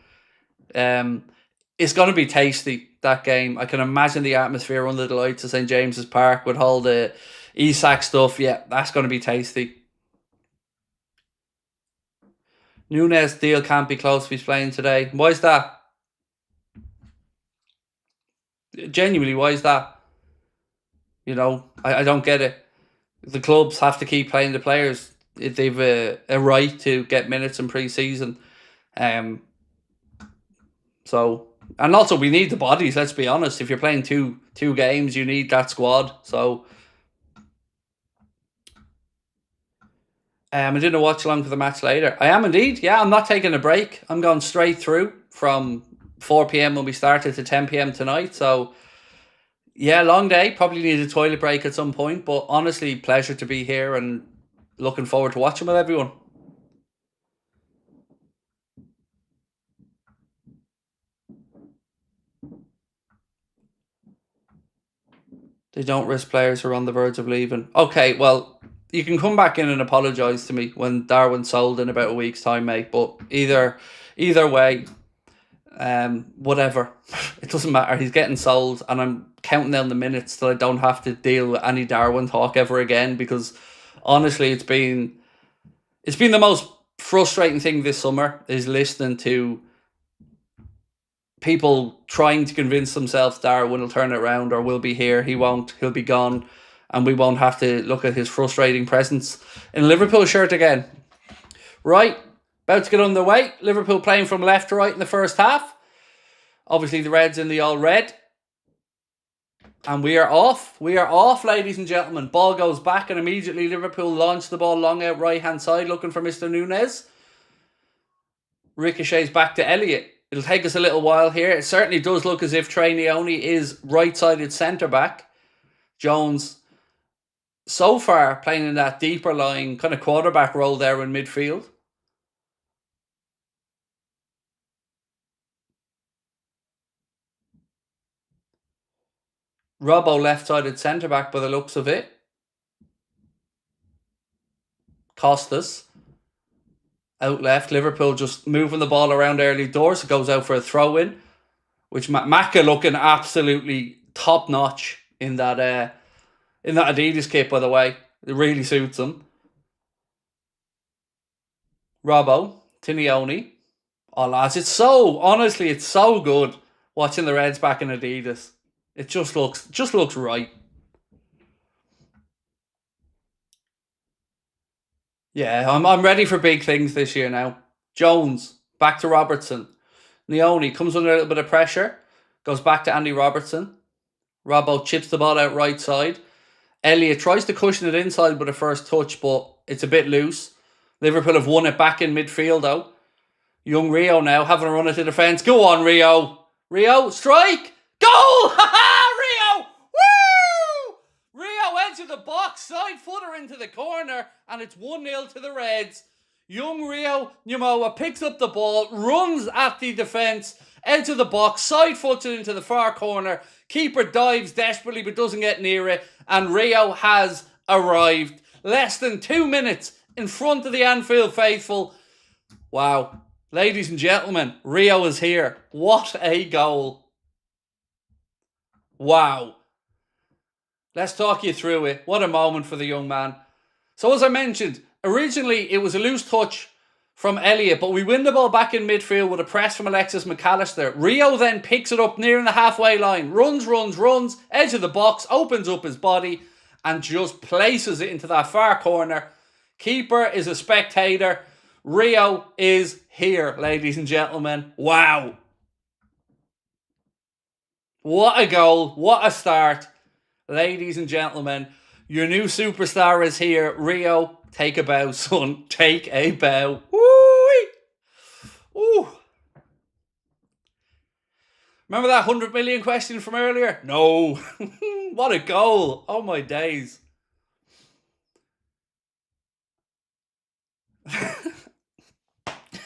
A: It's going to be tasty, that game. I can imagine the atmosphere under the lights of St. James's Park with all the Isak stuff. Yeah, that's going to be tasty. Nunes deal can't be close if he's playing today. Why is that? Genuinely, why is that? You know, I don't get it. The clubs have to keep playing the players. They've a right to get minutes in pre-season. So, and also we need the bodies, let's be honest. If you're playing two games, you need that squad. So, I didn't watch along for the match later. I am indeed. Yeah, I'm not taking a break. I'm going straight through from 4 p.m. when we started to 10 p.m. tonight. So, yeah, long day. Probably need a toilet break at some point. But honestly, pleasure to be here and looking forward to watching with everyone. They don't risk players who are on the verge of leaving. Okay, well, you can come back in and apologise to me when Darwin's sold in about a week's time, mate. But either way, whatever. It doesn't matter. He's getting sold, and I'm counting down the minutes till I don't have to deal with any Darwin talk ever again. Because honestly, it's been the most frustrating thing this summer is listening to people trying to convince themselves Darwin will turn it around or will be here. He won't. He'll be gone, and we won't have to look at his frustrating presence in a Liverpool shirt again. Right, about to get underway. Liverpool playing from left to right in the first half. Obviously, the Reds in the all red. And we are off. We are off, ladies and gentlemen. Ball goes back, and immediately Liverpool launch the ball long out right-hand side, looking for Mr. Nunes. Ricochets back to Elliott. It'll take us a little while here. It certainly does look as if Trey Neone is right-sided centre-back. Jones, so far, playing in that deeper line, kind of quarterback role there in midfield. Robbo left-sided centre-back by the looks of it. Costas out left. Liverpool just moving the ball around early doors. It goes out for a throw-in, which Macca looking absolutely top-notch in that Adidas kit, by the way. It really suits him. Robbo, Tinione. Oh, lads, it's so good watching the Reds back in Adidas. It just looks right. Yeah, I'm ready for big things this year now. Jones, back to Robertson. Neone comes under a little bit of pressure. Goes back to Andy Robertson. Robbo chips the ball out right side. Elliott tries to cushion it inside with a first touch, but it's a bit loose. Liverpool have won it back in midfield, though. Young Rio now having a run at the defence. Go on, Rio. Rio, strike. Goal! Rio! Woo! Rio edge of the box, side footer into the corner, and it's 1-0 to the Reds. Young Rio Nyamoa picks up the ball, runs at the defence, edge of the box, side foots it into the far corner. Keeper dives desperately but doesn't get near it, and Rio has arrived. Less than 2 minutes in front of the Anfield faithful. Wow. Ladies and gentlemen, Rio is here. What a goal. Wow. Let's talk you through it. What a moment for the young man. So as I mentioned, originally it was a loose touch from Elliott, but we win the ball back in midfield with a press from Alexis McAllister. Rio then picks it up near the halfway line. Runs, edge of the box, opens up his body and just places it into that far corner. Keeper is a spectator. Rio is here, ladies and gentlemen. Wow. What a goal. What a start. Ladies and gentlemen, your new superstar is here. Rio, take a bow, son. Take a bow. Woo-wee. Ooh. Remember that 100 million question from earlier? No. What a goal. Oh my days.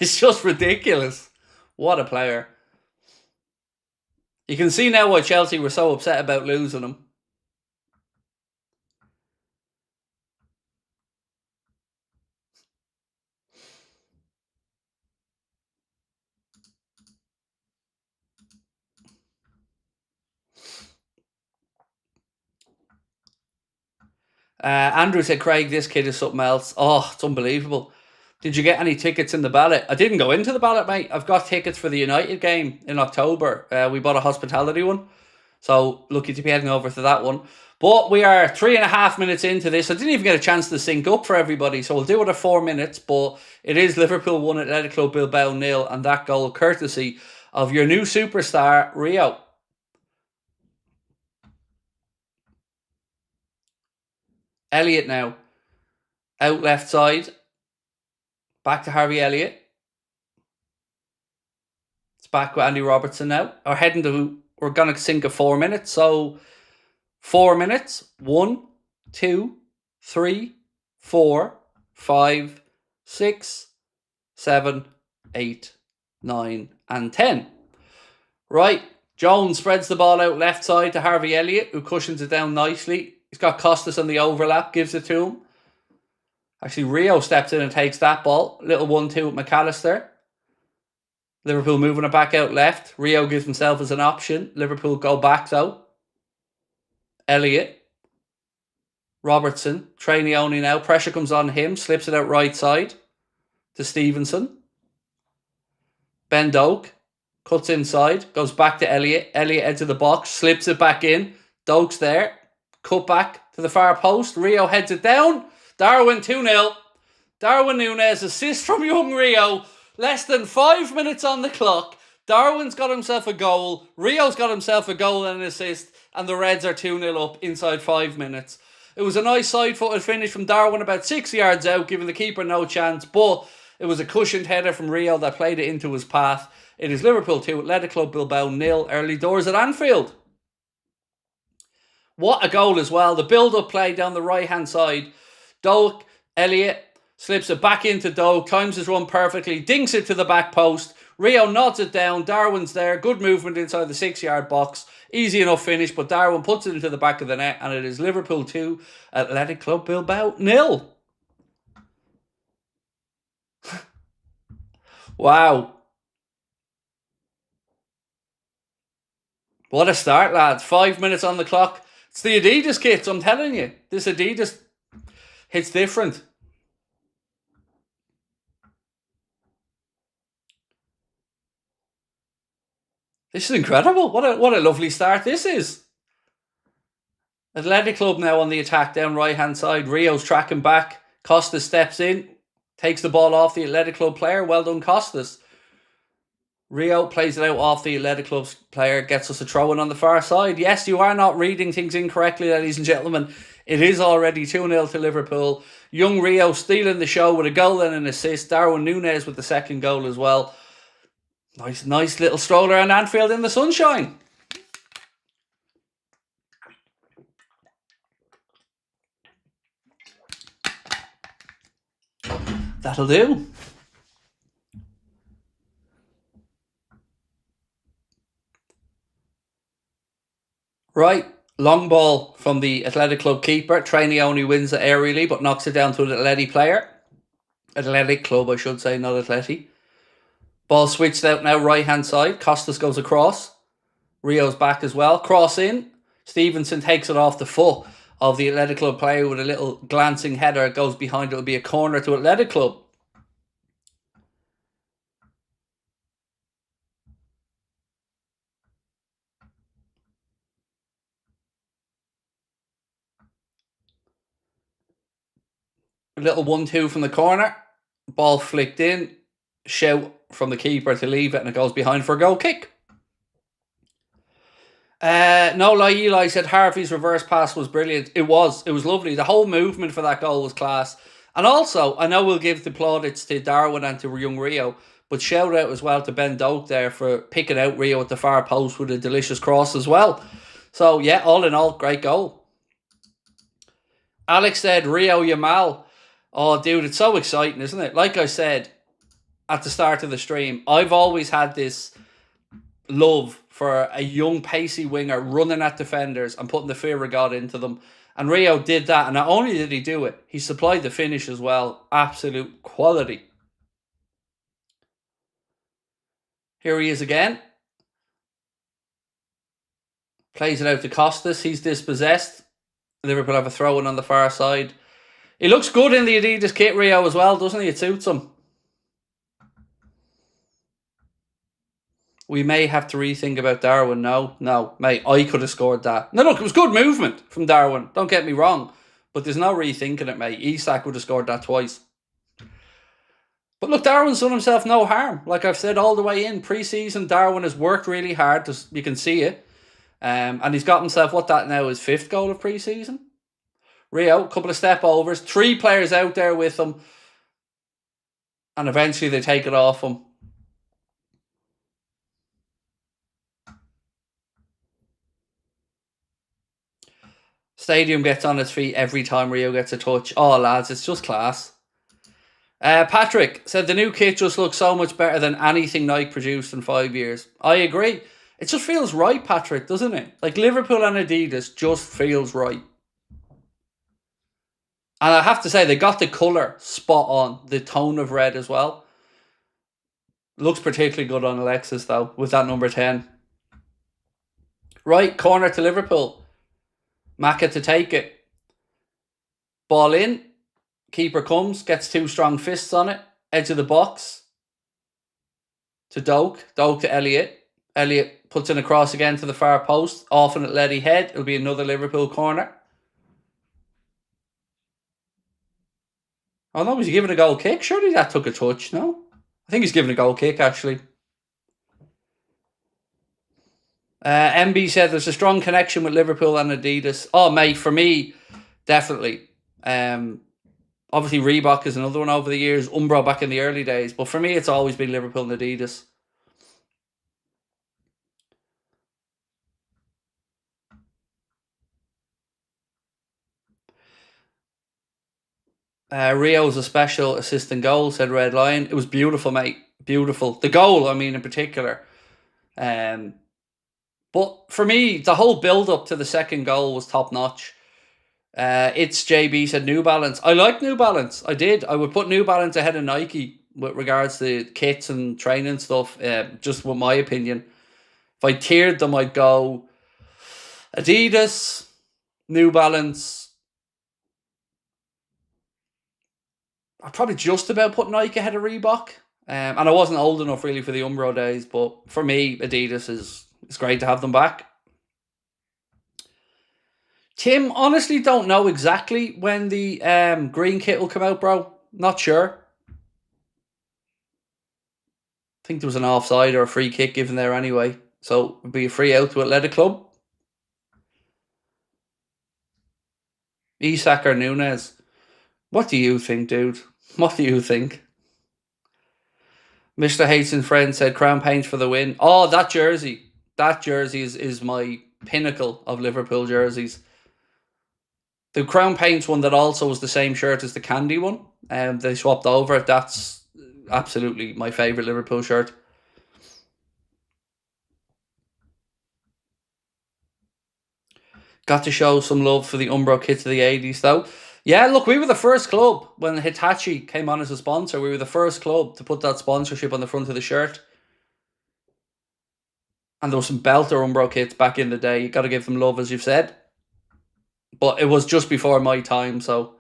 A: It's just ridiculous. What a player. You can see now why Chelsea were so upset about losing him. Andrew said, Craig, this kid is something else. Oh, it's unbelievable. Did you get any tickets in the ballot? I didn't go into the ballot, mate. I've got tickets for the United game in October. We bought a hospitality one. So, lucky to be heading over to that one. But we are 3.5 minutes into this. I didn't even get a chance to sync up for everybody. So, we'll do it at 4 minutes. But it is Liverpool 1, Athletic Club Bilbao 0. And that goal courtesy of your new superstar, Rio. Elliott now. Out left side. Back to Harvey Elliott. It's back with Andy Robertson now. We're going to sync at 4 minutes. So 4 minutes. 1, 2, 3, 4, 5, 6, 7, 8, 9, and 10. Right. Jones spreads the ball out left side to Harvey Elliott, who cushions it down nicely. He's got Costas on the overlap, gives it to him. Actually, Rio steps in and takes that ball. Little 1-2 with McAllister. Liverpool moving it back out left. Rio gives himself as an option. Liverpool go back though. Elliott. Robertson. Trainee only now. Pressure comes on him. Slips it out right side to Stevenson. Ben Doak. Cuts inside. Goes back to Elliott. Elliott edge of the box. Slips it back in. Doak's there. Cut back to the far post. Rio heads it down. Darwin 2-0. Darwin Núñez assist from young Rio. Less than 5 minutes on the clock. Darwin's got himself a goal. Rio's got himself a goal and an assist. And the Reds are 2-0 up inside 5 minutes. It was a nice side-footed finish from Darwin about 6 yards out, giving the keeper no chance. But it was a cushioned header from Rio that played it into his path. It is Liverpool 2, Athletic Club Bilbao 0. Early doors at Anfield. What a goal as well. The build-up play down the right-hand side. Doak, Elliott, slips it back into Doak, times his run perfectly, dinks it to the back post. Rio nods it down. Darwin's there. Good movement inside the 6-yard box. Easy enough finish, but Darwin puts it into the back of the net, and it is Liverpool 2, Athletic Club Bilbao 0. Wow. What a start, lads. 5 minutes on the clock. It's the Adidas kits, I'm telling you. This Adidas hits different. This is incredible. What a lovely start this is. Athletic Club now on the attack down right-hand side. Rio's tracking back. Costas steps in. Takes the ball off the Athletic Club player. Well done, Costas. Rio plays it out off the Athletic Club player, gets us a throw-in on the far side. Yes, you are not reading things incorrectly, ladies and gentlemen. It is already 2-0 to Liverpool. Young Rio stealing the show with a goal and an assist. Darwin Núñez with the second goal as well. Nice little stroll around Anfield in the sunshine. That'll do. Right, long ball from the Athletic Club keeper. Trainee only wins it aerially, but knocks it down to an Athletic player. Athletic Club, I should say, not Athletic. Ball switched out now, right-hand side. Costas goes across. Rio's back as well. Cross in. Stevenson takes it off the foot of the Athletic Club player with a little glancing header. It goes behind. It'll be a corner to Athletic Club. A little 1-2 from the corner. Ball flicked in. Shout from the keeper to leave it, and it goes behind for a goal kick. No lie, Eli said Harvey's reverse pass was brilliant. It was lovely. The whole movement for that goal was class. And also, I know we'll give the plaudits to Darwin and to young Rio, but shout out as well to Ben Doak there for picking out Rio at the far post with a delicious cross as well. So yeah, all in all, great goal. Alex said Rio Yamal. Oh dude, it's so exciting, isn't it? Like I said at the start of the stream, I've always had this love for a young pacey winger running at defenders and putting the fear of God into them. And Rio did that, and not only did he do it, he supplied the finish as well. Absolute quality. Here he is again. Plays it out to Costas. He's dispossessed. Liverpool have a throw-in on the far side. He looks good in the Adidas kit, Rio, as well, doesn't he? It suits him. We may have to rethink about Darwin. No, mate, I could have scored that. Now, look, it was good movement from Darwin. Don't get me wrong. But there's no rethinking it, mate. Isak would have scored that twice. But look, Darwin's done himself no harm. Like I've said all the way in, pre-season, Darwin has worked really hard. You can see it. And he's got himself, what that now is, 5th goal of pre-season. Rio, couple of step overs. 3 players out there with him. And eventually they take it off him. Stadium gets on its feet every time Rio gets a touch. Oh, lads, it's just class. Patrick said the new kit just looks so much better than anything Nike produced in 5 years. I agree. It just feels right, Patrick, doesn't it? Like Liverpool and Adidas just feels right. And I have to say, they got the colour spot on. The tone of red as well. Looks particularly good on Alexis, though, with that number 10. Right, corner to Liverpool. Maka to take it. Ball in. Keeper comes, gets 2 strong fists on it. Edge of the box. To Doak. Doak to Elliott. Elliott puts in a cross again to the far post. Off an Atleti head. It'll be another Liverpool corner. Oh no, was he giving a goal kick? Surely that took a touch, no? I think he's giving a goal kick, actually. MB said there's a strong connection with Liverpool and Adidas. Oh, mate, for me, definitely. Obviously, Reebok is another one over the years. Umbro back in the early days. But for me, it's always been Liverpool and Adidas. Rio's a special assistant goal, said Red Lion. It was beautiful, mate. Beautiful. The goal, I mean, in particular. But for me, the whole build-up to the second goal was top-notch. It's JB said New Balance. I like New Balance. I did. I would put New Balance ahead of Nike with regards to kits and training stuff, just with my opinion. If I tiered them, I'd go Adidas, New Balance. I'd probably just about put Nike ahead of Reebok. And I wasn't old enough really for the Umbro days, but for me, Adidas it's great to have them back. Tim, honestly don't know exactly when the green kit will come out, bro. Not sure. think there was an offside or a free kick given there anyway. So it'd be a free out to Athletic Club. Isak or Nunes? What do you think, dude? What do you think? Mr. Hates Friend said Crown Paints for the win. Oh, that jersey. That jersey is my pinnacle of Liverpool jerseys. The Crown Paints one that also was the same shirt as the Candy one. They swapped over. That's absolutely my favourite Liverpool shirt. Got to show some love for the Umbro kits of the 80s, though. Yeah, look, we were the first club when Hitachi came on as a sponsor. We were the first club to put that sponsorship on the front of the shirt. And there was some belter Umbro kits back in the day. You got to give them love, as you've said. But it was just before my time, so.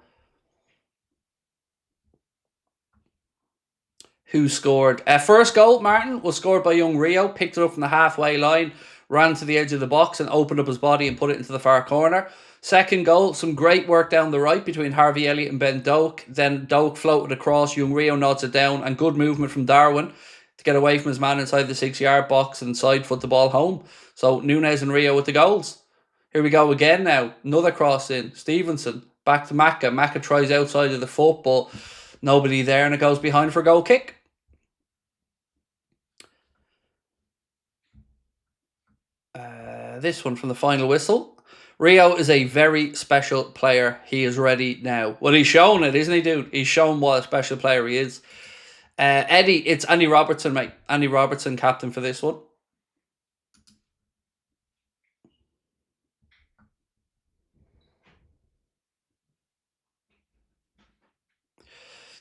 A: Who scored? First goal, Martin, was scored by young Rio. Picked it up from the halfway line, ran to the edge of the box and opened up his body and put it into the far corner. Second goal, some great work down the right between Harvey Elliott and Ben Doak. Then Doak floated across, young Rio nods it down, and good movement from Darwin to get away from his man inside the 6-yard box and side foot the ball home. So Nunes and Rio with the goals. Here we go again now. Another cross in. Stevenson, back to Macca. Macca tries outside of the foot, but nobody there, and it goes behind for a goal kick. This one from the final whistle. Rio is a very special player. He is ready now. Well, he's shown it, isn't he, dude? He's shown what a special player he is. Eddie, it's Andy Robertson, mate. Andy Robertson, captain for this one.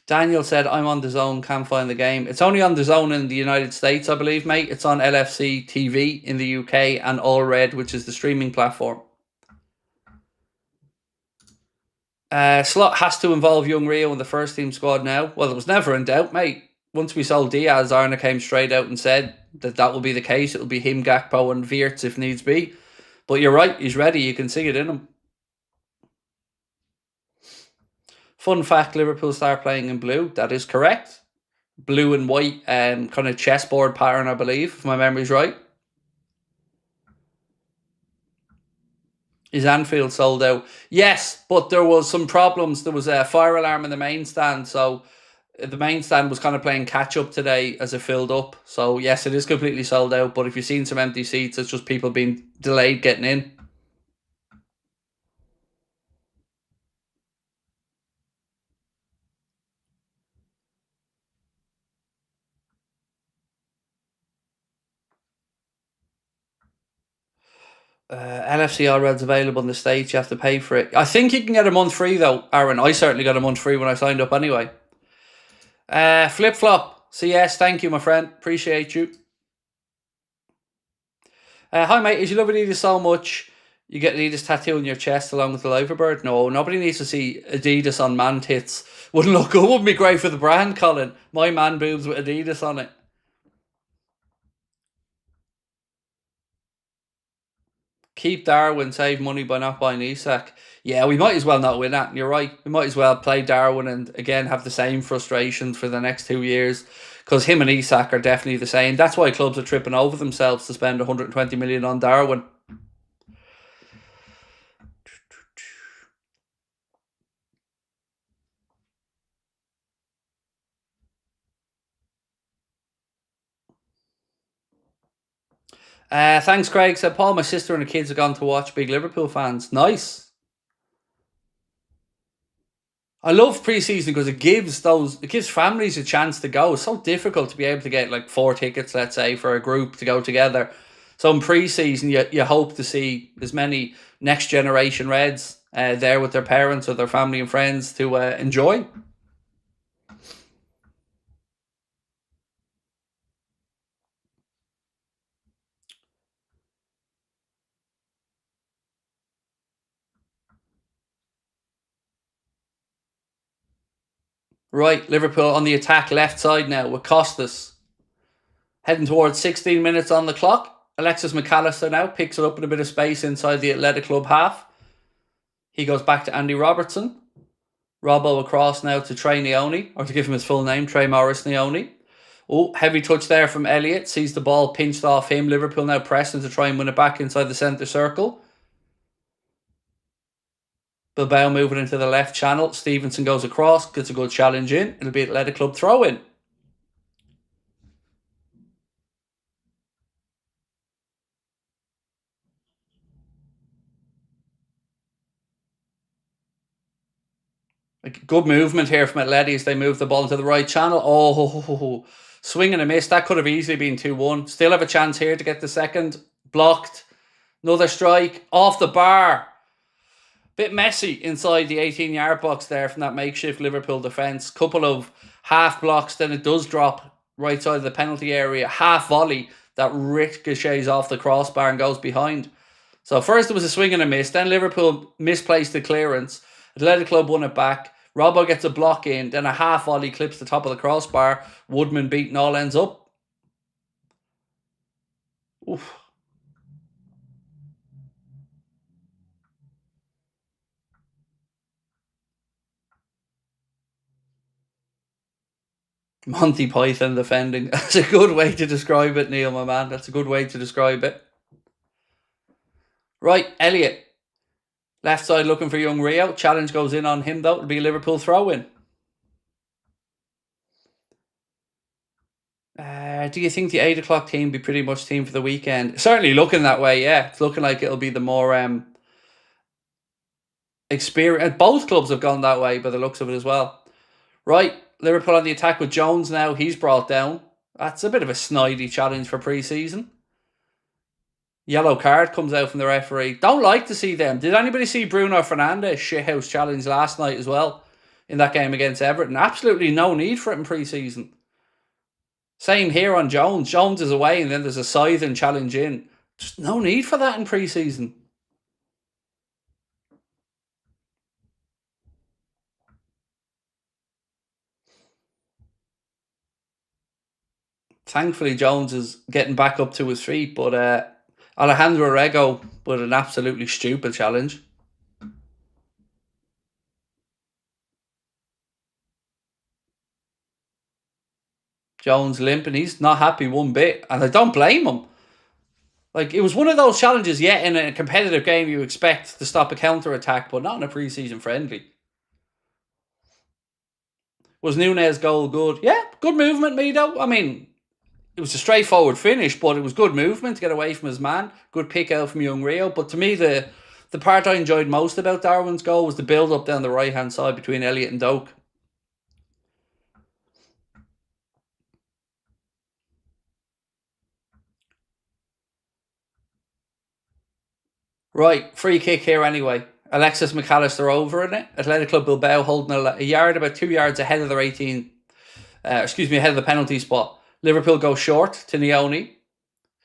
A: Daniel said, I'm on the zone, can't find the game. It's only on the zone in the United States, I believe, mate. It's on LFC TV in the UK and All Red, which is the streaming platform. Slot has to involve young Rio in the first team squad now. Well, it was never in doubt, mate. Once we sold Diaz, Arne came straight out and said that will be the case. It'll be him, Gakpo and Wirtz if needs be. But you're right, he's ready. You can see it in him. Fun fact, Liverpool start playing in blue. That is correct. Blue and white kind of chessboard pattern, I believe, if my memory's right. Is Anfield sold out? Yes, but there was some problems. There was a fire alarm in the main stand, so the main stand was kind of playing catch-up today as it filled up. So, yes, it is completely sold out, but if you've seen some empty seats, it's just people being delayed getting in. LFC All Red's available in the States. You have to pay for it. I think you can get a month free, though, Aaron. I certainly got a month free when I signed up anyway. Flip-flop. CS, thank you, my friend. Appreciate you. Hi, mate. Is you love Adidas so much, you get Adidas tattoo on your chest along with the Liverbird? No, nobody needs to see Adidas on man tits. Wouldn't look good. Wouldn't be great for the brand, Colin. My man boobs with Adidas on it. Keep Darwin, save money by not buying Isak. Yeah, we might as well not win that. You're right. We might as well play Darwin and again have the same frustrations for the next 2 years, because him and Isak are definitely the same. That's why clubs are tripping over themselves to spend 120 million on Darwin. Thanks, Craig. Said Paul, my sister and the kids have gone to watch. Big Liverpool fans. Nice. I love pre-season because it gives families a chance to go. It's so difficult to be able to get like 4 tickets, let's say, for a group to go together. So in pre-season, you hope to see as many next generation Reds there with their parents or their family and friends to enjoy. Right, Liverpool on the attack left side now with Costas. Heading towards 16 minutes on the clock. Alexis McAllister now picks it up in a bit of space inside the Athletic Club half. He goes back to Andy Robertson. Robbo across now to Trey Neone, or to give him his full name, Trey Morris Neone. Oh, heavy touch there from Elliott. Sees the ball pinched off him. Liverpool now pressing to try and win it back inside the centre circle. Bilbao moving into the left channel. Stevenson goes across, gets a good challenge in. It'll be Athletic Club throw in. Good movement here from Atleti as they move the ball into the right channel. Oh, swing and a miss. That could have easily been 2-1. Still have a chance here to get the second. Blocked. Another strike. Off the bar. Bit messy inside the 18-yard box there from that makeshift Liverpool defence. Couple of half blocks. Then it does drop right side of the penalty area. Half volley that ricochets off the crossbar and goes behind. So first it was a swing and a miss. Then Liverpool misplaced the clearance. Athletic Club won it back. Robbo gets a block in. Then a half volley clips the top of the crossbar. Woodman beating all ends up. Oof. Monty Python defending. That's a good way to describe it, Neil, my man. That's a good way to describe it. Right, Elliott. Left side looking for young Rio. Challenge goes in on him, though. It'll be a Liverpool throw-in. Do you think the 8 o'clock team be pretty much team for the weekend? Certainly looking that way, yeah. It's looking like it'll be the more experience. Both clubs have gone that way by the looks of it as well. Right, Liverpool on the attack with Jones now. He's brought down. That's a bit of a snidey challenge for pre-season. Yellow card comes out from the referee. Don't like to see them. Did anybody see Bruno Fernandes shithouse challenge last night as well in that game against Everton? Absolutely no need for it in pre-season. Same here on Jones. Jones is away and then there's a scything challenge in. Just no need for that in pre-season. Thankfully, Jones is getting back up to his feet, but Alejandro Rego with an absolutely stupid challenge. Jones limping. He's not happy one bit, and I don't blame him. Like, it was one of those challenges, yet in a competitive game you expect to stop a counter-attack, but not in a pre-season friendly. Was Nunez' goal good? Yeah, good movement, Mido. I mean, it was a straightforward finish, but it was good movement to get away from his man. Good pick out from young Rio. But to me, the part I enjoyed most about Darwin's goal was the build-up down the right-hand side between Elliott and Doak. Right, free kick here anyway. Alexis McAllister over in it. Athletic Club Bilbao holding a yard, about 2 yards ahead of their ahead of the penalty spot. Liverpool go short to Nioni.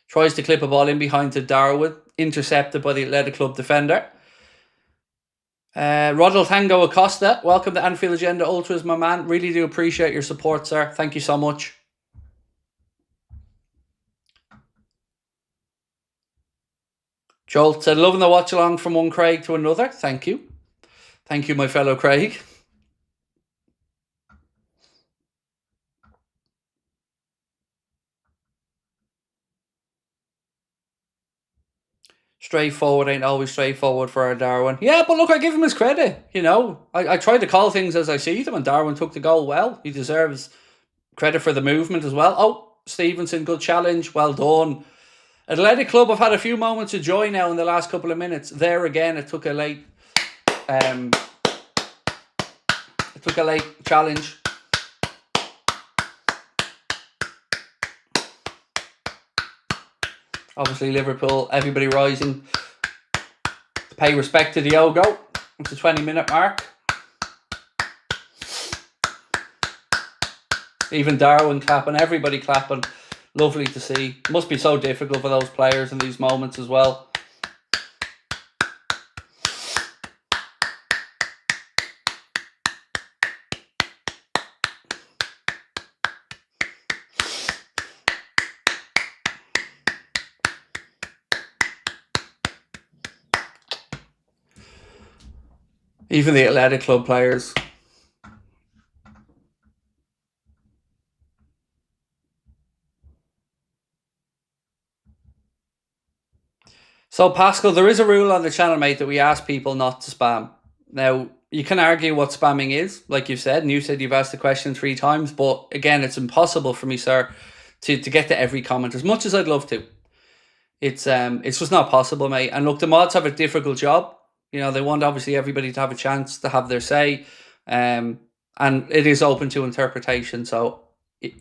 A: Tries to clip a ball in behind to Darwin. Intercepted by the Athletic Club defender. Rodel Tango Acosta, welcome to Anfield Agenda Ultras, my man. Really do appreciate your support, sir. Thank you so much. Joel said, loving the watch along from one Craig to another. Thank you. Thank you, my fellow Craig. Straightforward ain't always straightforward for our Darwin. Yeah, but look, I give him his credit. You know, I try to call things as I see them, and Darwin took the goal well. He deserves credit for the movement as well. Oh, Stevenson, good challenge. Well done. Athletic Club have had a few moments of joy now in the last couple of minutes. There again, it took a late challenge. Obviously, Liverpool, everybody rising to pay respect to Diogo. It's the 20-minute mark. Even Darwin clapping, everybody clapping. Lovely to see. Must be so difficult for those players in these moments as well. Even the Athletic Club players. So, Pascal, there is a rule on the channel, mate, that we ask people not to spam. Now, you can argue what spamming is, like you've said, and you said you've asked the question 3 times, but again, it's impossible for me, sir, to get to every comment as much as I'd love to. It's just not possible, mate. And look, the mods have a difficult job. You know, they want obviously everybody to have a chance to have their say, and it is open to interpretation. So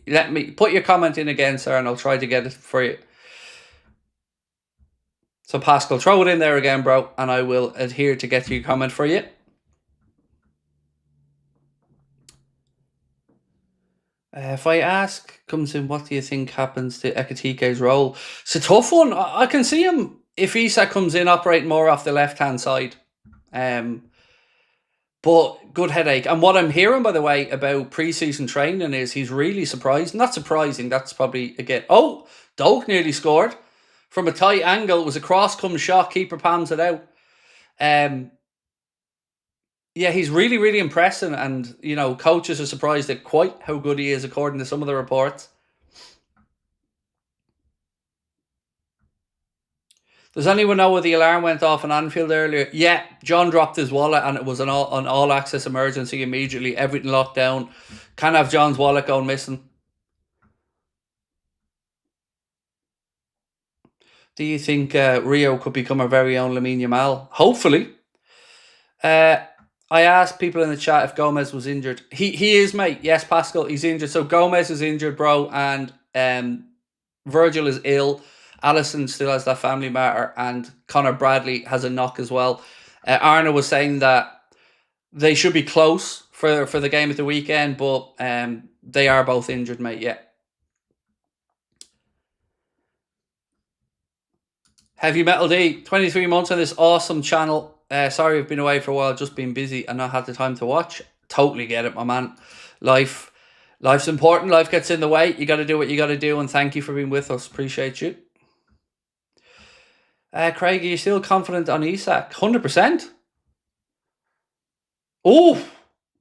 A: let me put your comment in again, sir, and I'll try to get it for you. So Pascal, throw it in there again, bro, and I will adhere to get your comment for you. If I ask, comes in, what do you think happens to Ekatike's role? It's a tough one. I can see him, if Isak comes in, operating more off the left-hand side. But good headache. And what I'm hearing, by the way, about pre-season training is he's really surprised. Not surprising, that's probably, again... Oh, Doak nearly scored. From a tight angle, it was a cross-come shot, keeper palms it out. Yeah, he's really, really impressive, and, you know, coaches are surprised at quite how good he is, according to some of the reports. Does anyone know where the alarm went off in Anfield earlier? Yeah, John dropped his wallet, and it was an all-access emergency immediately. Everything locked down. Can't have John's wallet going missing. Do you think Rio could become our very own Lamine Yamal? Hopefully. I asked people in the chat if Gomez was injured. He is, mate. Yes, Pascal, he's injured. So Gomez is injured, bro, and Virgil is ill. Alisson still has that family matter, and Connor Bradley has a knock as well. Arne was saying that they should be close for the game at the weekend, but they are both injured, mate, yeah. Heavy Metal D, 23 months on this awesome channel. Sorry I've been away for a while, just been busy and not had the time to watch. Totally get it, my man. Life's important. Life gets in the way. You got to do what you got to do, and thank you for being with us. Appreciate you. Craig, are you still confident on Isak? 100%. Oh,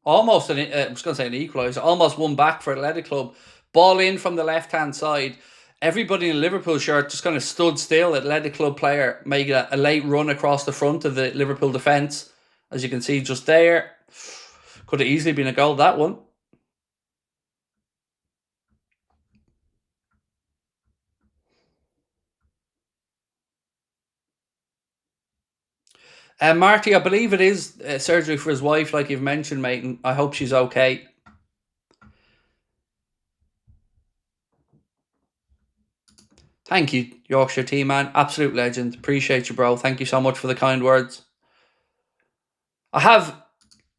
A: almost I was going to say an equaliser. Almost one back for Athletic Club. Ball in from the left-hand side. Everybody in the Liverpool shirt just kind of stood still. Athletic Club player making a late run across the front of the Liverpool defence. As you can see just there. Could have easily been a goal, that one. Marty, I believe it is surgery for his wife, like you've mentioned, mate, and I hope she's okay. Thank you, Yorkshire team, man. Absolute legend. Appreciate you, bro. Thank you so much for the kind words. I have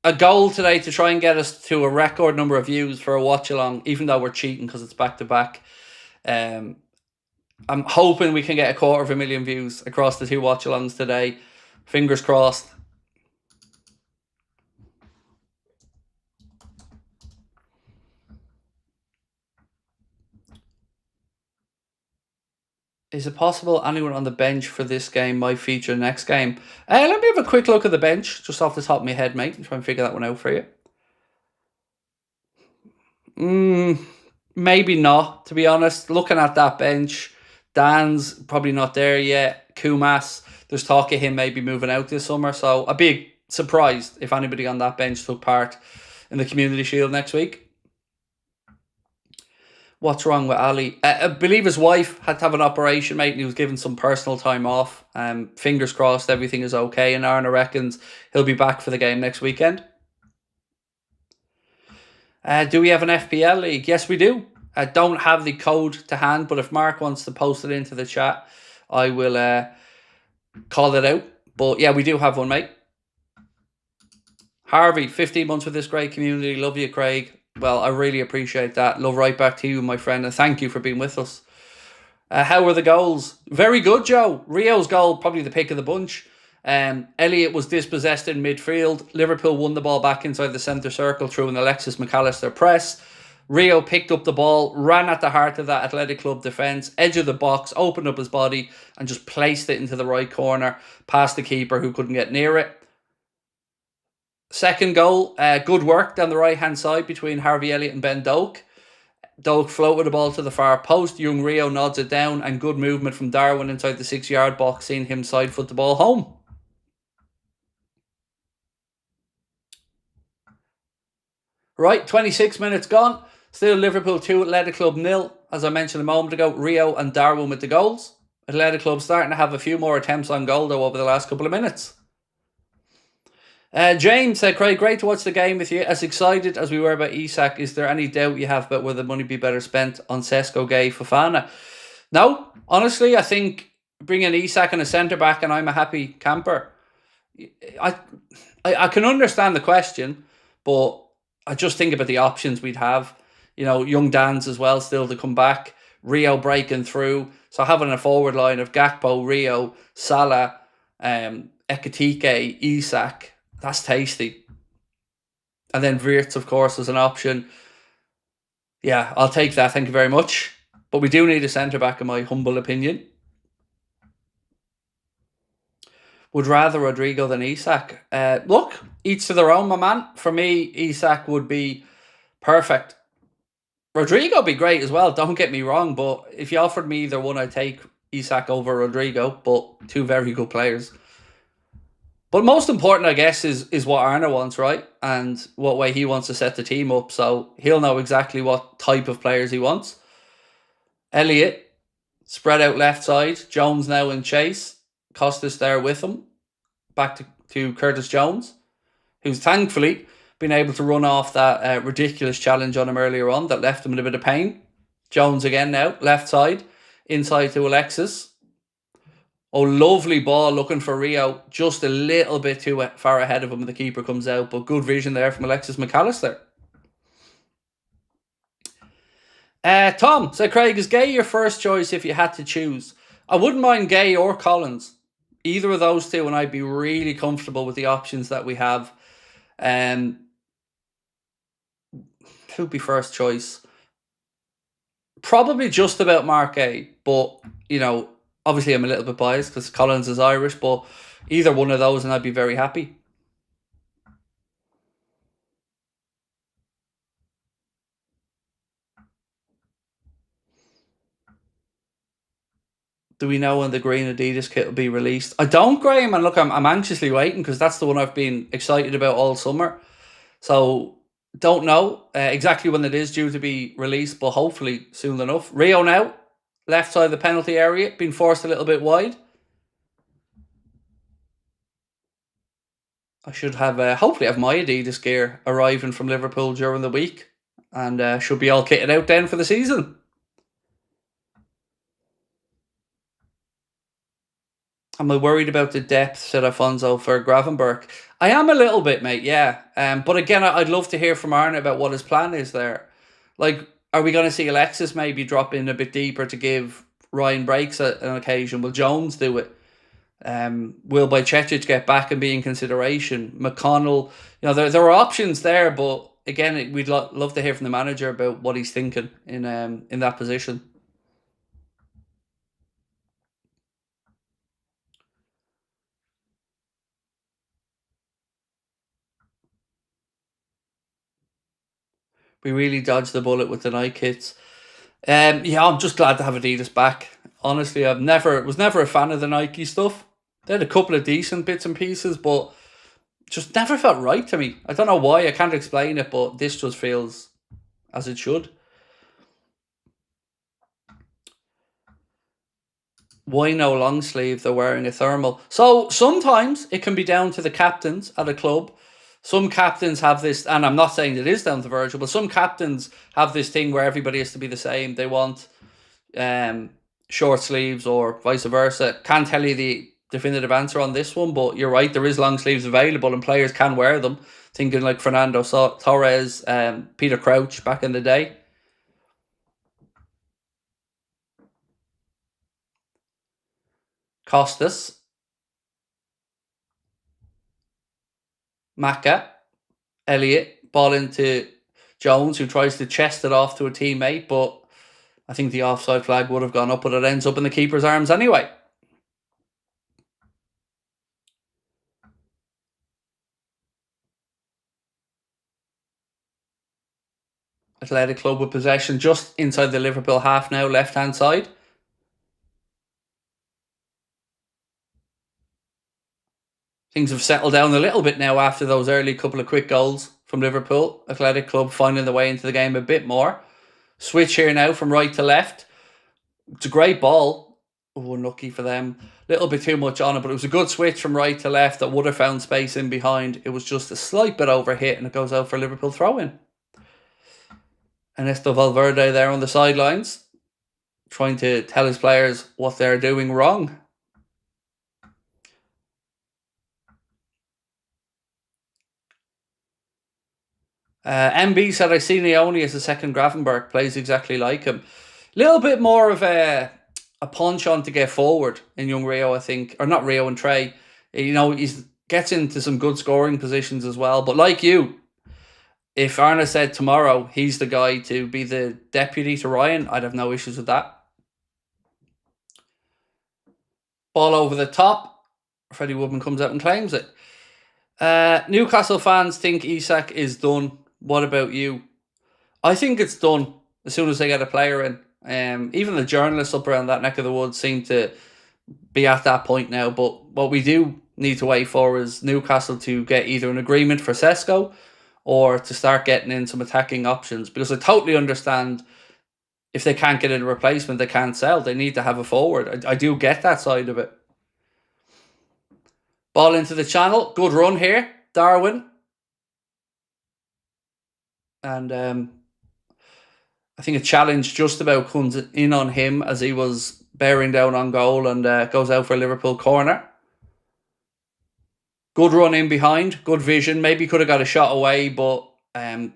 A: a goal today to try and get us to a record number of views for a watch-along, even though we're cheating because it's back-to-back. I'm hoping we can get 250,000 views across the 2 watch-alongs today. Fingers crossed. Is it possible anyone on the bench for this game might feature next game? Let me have a quick look at the bench, just off the top of my head, mate, and try and figure that one out for you. Maybe not, to be honest. Looking at that bench, Dan's probably not there yet. Kumas, there's talk of him maybe moving out this summer, so I'd be surprised if anybody on that bench took part in the Community Shield next week. What's wrong with Ali? I believe his wife had to have an operation, mate, and he was given some personal time off. Fingers crossed everything is okay, and Arne reckons he'll be back for the game next weekend. Do we have an FPL league? Yes, we do. I don't have the code to hand, but if Mark wants to post it into the chat, I will call it out. But yeah, we do have one, mate. Harvey, 15 months with this great community. Love you, Craig. Well, I really appreciate that. Love right back to you, my friend, and thank you for being with us. How were the goals? Very good, Joe. Rio's goal, probably the pick of the bunch. Elliott was dispossessed in midfield. Liverpool won the ball back inside the centre circle through an Alexis McAllister press. Rio picked up the ball, ran at the heart of that Athletic Club defence, edge of the box, opened up his body, and just placed it into the right corner, past the keeper who couldn't get near it. Second goal, good work down the right-hand side between Harvey Elliott and Ben Doak. Doak floated the ball to the far post. Young Rio nods it down, and good movement from Darwin inside the 6-yard box, seeing him side foot the ball home. Right, 26 minutes gone. Still Liverpool 2, Athletic Club 0. As I mentioned a moment ago, Rio and Darwin with the goals. Athletic Club starting to have a few more attempts on goal though over the last couple of minutes. James said, Craig, great to watch the game with you. As excited as we were about Isak, is there any doubt you have about whether money be better spent on Sesko, Gay, Fofana? No, honestly, I think bringing Isak and a centre back, and I'm a happy camper. I can understand the question, but I just think about the options we'd have. You know, young Dan's as well still to come back. Rio breaking through. So having a forward line of Gakpo, Rio, Salah, Ekitike, Isak, that's tasty. And then Wirtz, of course, as an option. Yeah, I'll take that. Thank you very much. But we do need a centre-back, in my humble opinion. Would rather Rodrigo than Isak. Look, each to their own, my man. For me, Isak would be perfect. Rodrigo would be great as well, don't get me wrong. But if you offered me either one, I'd take Isak over Rodrigo. But two very good players. But most important, I guess, is what Arne wants, right? And what way he wants to set the team up. So he'll know exactly what type of players he wants. Elliott, spread out left side. Jones now in chase. Costas there with him. Back to Curtis Jones, who's thankfully been able to run off that ridiculous challenge on him earlier on that left him in a bit of pain. Jones again now, left side. Inside to Alexis. Oh, lovely ball looking for Rio. Just a little bit too far ahead of him when the keeper comes out. But good vision there from Alexis McAllister. Tom said, Craig, is Gay your first choice if you had to choose? I wouldn't mind Gay or Collins. Either of those two, and I'd be really comfortable with the options that we have. Who'd be first choice? Probably just about Mark A. But, you know, obviously I'm a little bit biased because Collins is Irish, but either one of those and I'd be very happy. Do we know when the green Adidas kit will be released? I don't, Graham, and look, I'm anxiously waiting because that's the one I've been excited about all summer. So, don't know exactly when it is due to be released, but hopefully soon enough. Rio now, left side of the penalty area, been forced a little bit wide. I should have, hopefully have my Adidas gear arriving from Liverpool during the week. And should be all kitted out then for the season. Am I worried about the depth, said Afonso, for Gravenberch? I am a little bit, mate, yeah. But again, I'd love to hear from Arne about what his plan is there. Like, are we going to see Alexis maybe drop in a bit deeper to give Ryan breaks at an occasion? Will Jones do it? Will Bajcetic get back and be in consideration? McConnell, you know, there are options there, but again, we'd love to hear from the manager about what he's thinking in that position. We really dodged the bullet with the Nike kits. Yeah, I'm just glad to have Adidas back. Honestly, was never a fan of the Nike stuff. They had a couple of decent bits and pieces, but just never felt right to me. I don't know why. I can't explain it, but this just feels as it should. Why no long sleeve? They're wearing a thermal. So sometimes it can be down to the captains at a club. Some captains have this, and I'm not saying it is down to Virgil, but some captains have this thing where everybody has to be the same. They want short sleeves or vice versa. Can't tell you the definitive answer on this one, but you're right. There is long sleeves available, and players can wear them. Thinking like Fernando Torres, Peter Crouch back in the day. Costas, Maka, Elliott, ball into Jones, who tries to chest it off to a teammate, but I think the offside flag would have gone up, but it ends up in the keeper's arms anyway. Athletic Club with possession just inside the Liverpool half now, left-hand side. Things have settled down a little bit now after those early couple of quick goals from Liverpool. Athletic Club finding the way into the game a bit more. Switch here now from right to left. It's a great ball. Oh, unlucky for them. A little bit too much on it, but it was a good switch from right to left that would have found space in behind. It was just a slight bit overhit and it goes out for a Liverpool throw-in. Ernesto Valverde there on the sidelines, trying to tell his players what they're doing wrong. MB said, I see Leone as a second Gravenberch, plays exactly like him. A little bit more of a punch on to get forward in young Rio, I think. Or not Rio and Trey. You know, he gets into some good scoring positions as well. But like you, if Arne said tomorrow he's the guy to be the deputy to Ryan, I'd have no issues with that. Ball over the top. Freddie Woodman comes out and claims it. Newcastle fans think Isak is done. What about you? I think it's done as soon as they get a player in. Even the journalists up around that neck of the woods seem to be at that point now. But what we do need to wait for is Newcastle to get either an agreement for Sesko or to start getting in some attacking options. Because I totally understand if they can't get in a replacement, they can't sell. They need to have a forward. I do get that side of it. Ball into the channel. Good run here. Darwin. And I think a challenge just about comes in on him as he was bearing down on goal and goes out for a Liverpool corner. Good run in behind. Good vision. Maybe could have got a shot away, but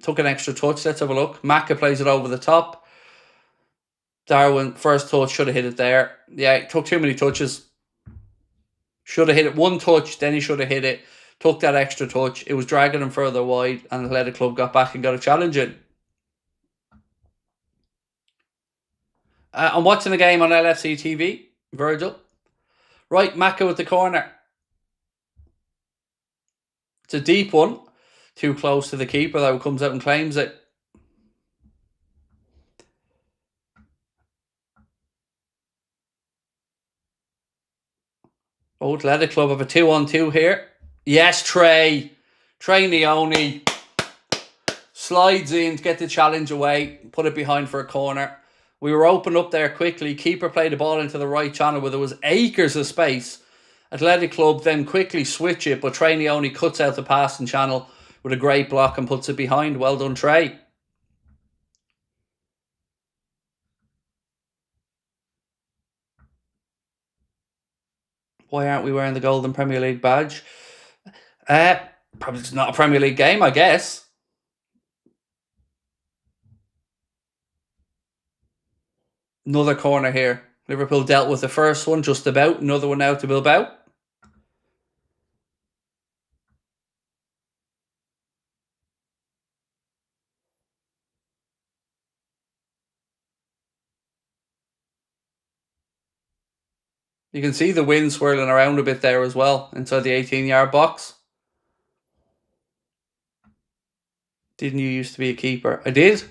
A: took an extra touch. Let's have a look. Maka plays it over the top. Darwin, first touch, should have hit it there. Yeah, it took too many touches. Should have hit it one touch, then he should have hit it. Took that extra touch. It was dragging him further wide, and the Athletic Club got back and got a challenge in. I'm watching the game on LFC TV. Virgil. Right, Maka with the corner. It's a deep one. Too close to the keeper, though. Comes out and claims it. Oh, Athletic Club have a 2-on-2 here. Yes, Trey Leone slides in to get the challenge away, put it behind for a corner. We were opened up there quickly. Keeper played the ball into the right channel where there was acres of space. Athletic Club then quickly switch it, but Trey Leone cuts out the passing channel with a great block and puts it behind. Well done, Trey. Why aren't we wearing the Golden Premier League badge? Probably it's not a Premier League game, I guess. Another corner here. Liverpool dealt with the first one just about. Another one now to Bilbao. You can see the wind swirling around a bit there as well inside the 18-yard box. Didn't you used to be a keeper? I did.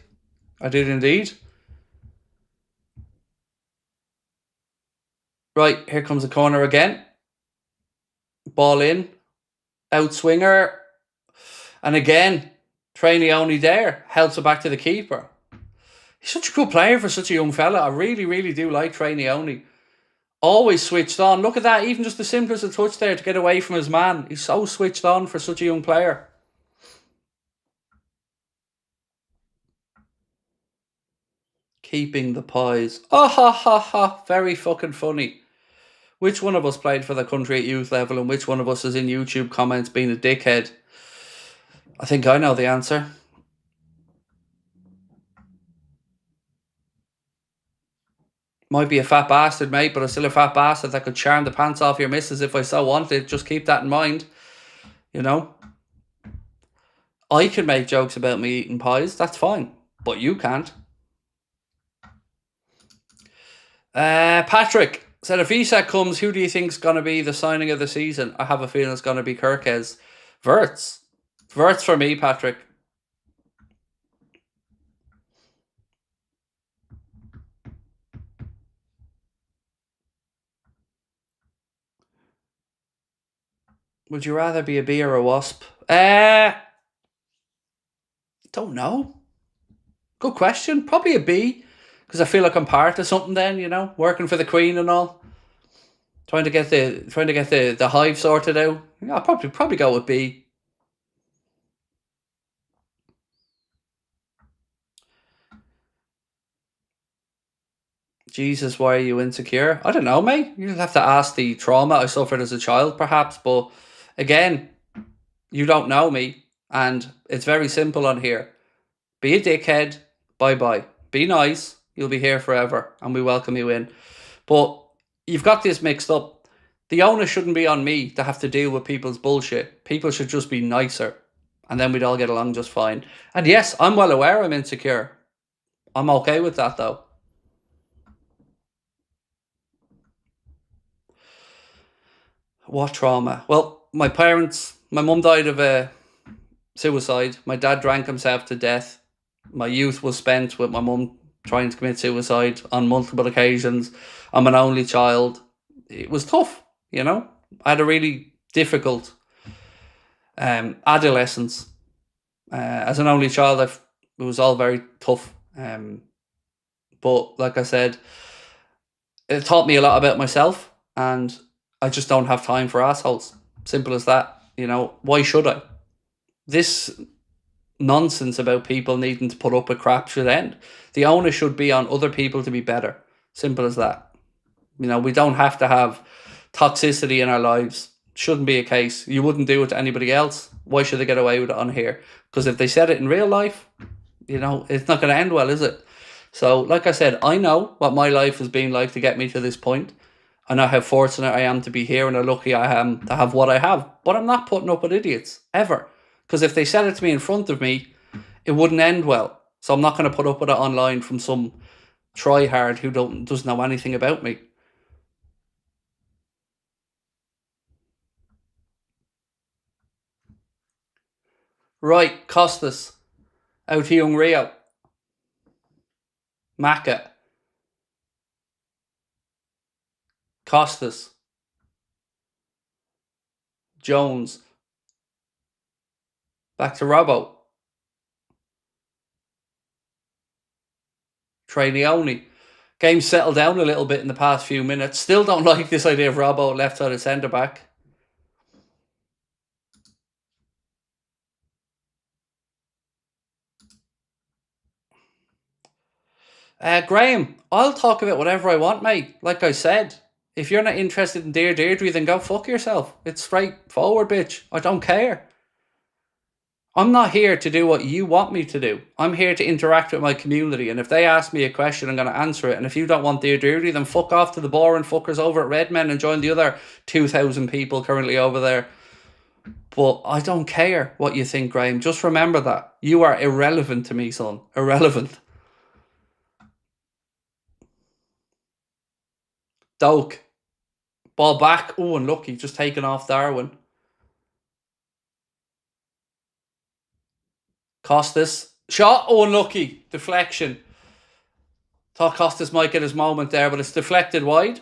A: I did indeed. Right, here comes the corner again. Ball in. Outswinger. And again, Trey Leone there. Helps it back to the keeper. He's such a good player for such a young fella. I really, really do like Trey Leone. Always switched on. Look at that. Even just the simplest of touch there to get away from his man. He's so switched on for such a young player. Keeping the pies. Oh, ha, ha, ha. Very fucking funny. Which one of us played for the country at youth level and which one of us is in YouTube comments being a dickhead? I think I know the answer. Might be a fat bastard, mate, but I'm still a fat bastard that could charm the pants off your missus if I so wanted. Just keep that in mind. You know? I can make jokes about me eating pies. That's fine. But you can't. Patrick said, if Isak comes, who do you think's going to be the signing of the season? I have a feeling it's going to be Kirkes. Wirtz for me, Patrick. Would you rather be a bee or a wasp? Don't know. Good question. Probably a bee, because I feel like I'm part of something. Then working for the queen and all, trying to get the hive sorted out. Yeah, I'll probably go with bee. Jesus, why are you insecure? I don't know, mate. You'll have to ask the trauma I suffered as a child, perhaps. But again, you don't know me, and it's very simple on here. Be a dickhead. Bye bye. Be nice. You'll be here forever, and we welcome you in. But you've got this mixed up. The onus shouldn't be on me to have to deal with people's bullshit. People should just be nicer, and then we'd all get along just fine. And yes, I'm well aware I'm insecure. I'm okay with that, though. What trauma? Well, my mum died of a suicide. My dad drank himself to death. My youth was spent with my mum trying to commit suicide on multiple occasions. I'm an only child. It was tough, I had a really difficult adolescence. As an only child, it was all very tough. But like I said, it taught me a lot about myself, and I just don't have time for assholes. Simple as that. Why should I? This nonsense about people needing to put up with crap should end. The onus should be on other people to be better. Simple as that. We don't have to have toxicity in our lives. Shouldn't be a case. You wouldn't do it to anybody else. Why should they get away with it on here? Because if they said it in real life, it's not going to end well, is it? So, like I said, I know what my life has been like to get me to this point. I know how fortunate I am to be here and how lucky I am to have what I have. But I'm not putting up with idiots, ever. Because if they said it to me in front of me, it wouldn't end well. So I'm not going to put up with it online from some tryhard who doesn't know anything about me. Right, Costas, out to young Rio. Maka, Costas, Jones, back to Robbo, Trey Leone. Game settled down a little bit in the past few minutes. Still don't like this idea of Robbo left side of centre back. Graham, I'll talk about whatever I want, mate. Like I said, if you're not interested in Dear Deirdre, then go fuck yourself. It's straightforward, bitch. I don't care. I'm not here to do what you want me to do. I'm here to interact with my community. And if they ask me a question, I'm going to answer it. And if you don't want Dear Deirdre, then fuck off to the boring fuckers over at Redmen and join the other 2,000 people currently over there. But I don't care what you think, Graham. Just remember that. You are irrelevant to me, son. Irrelevant. Doak. Ball back. Oh, unlucky. Just taken off Darwin. Costas. Shot. Oh, unlucky. Deflection. Thought Costas might get his moment there, but it's deflected wide.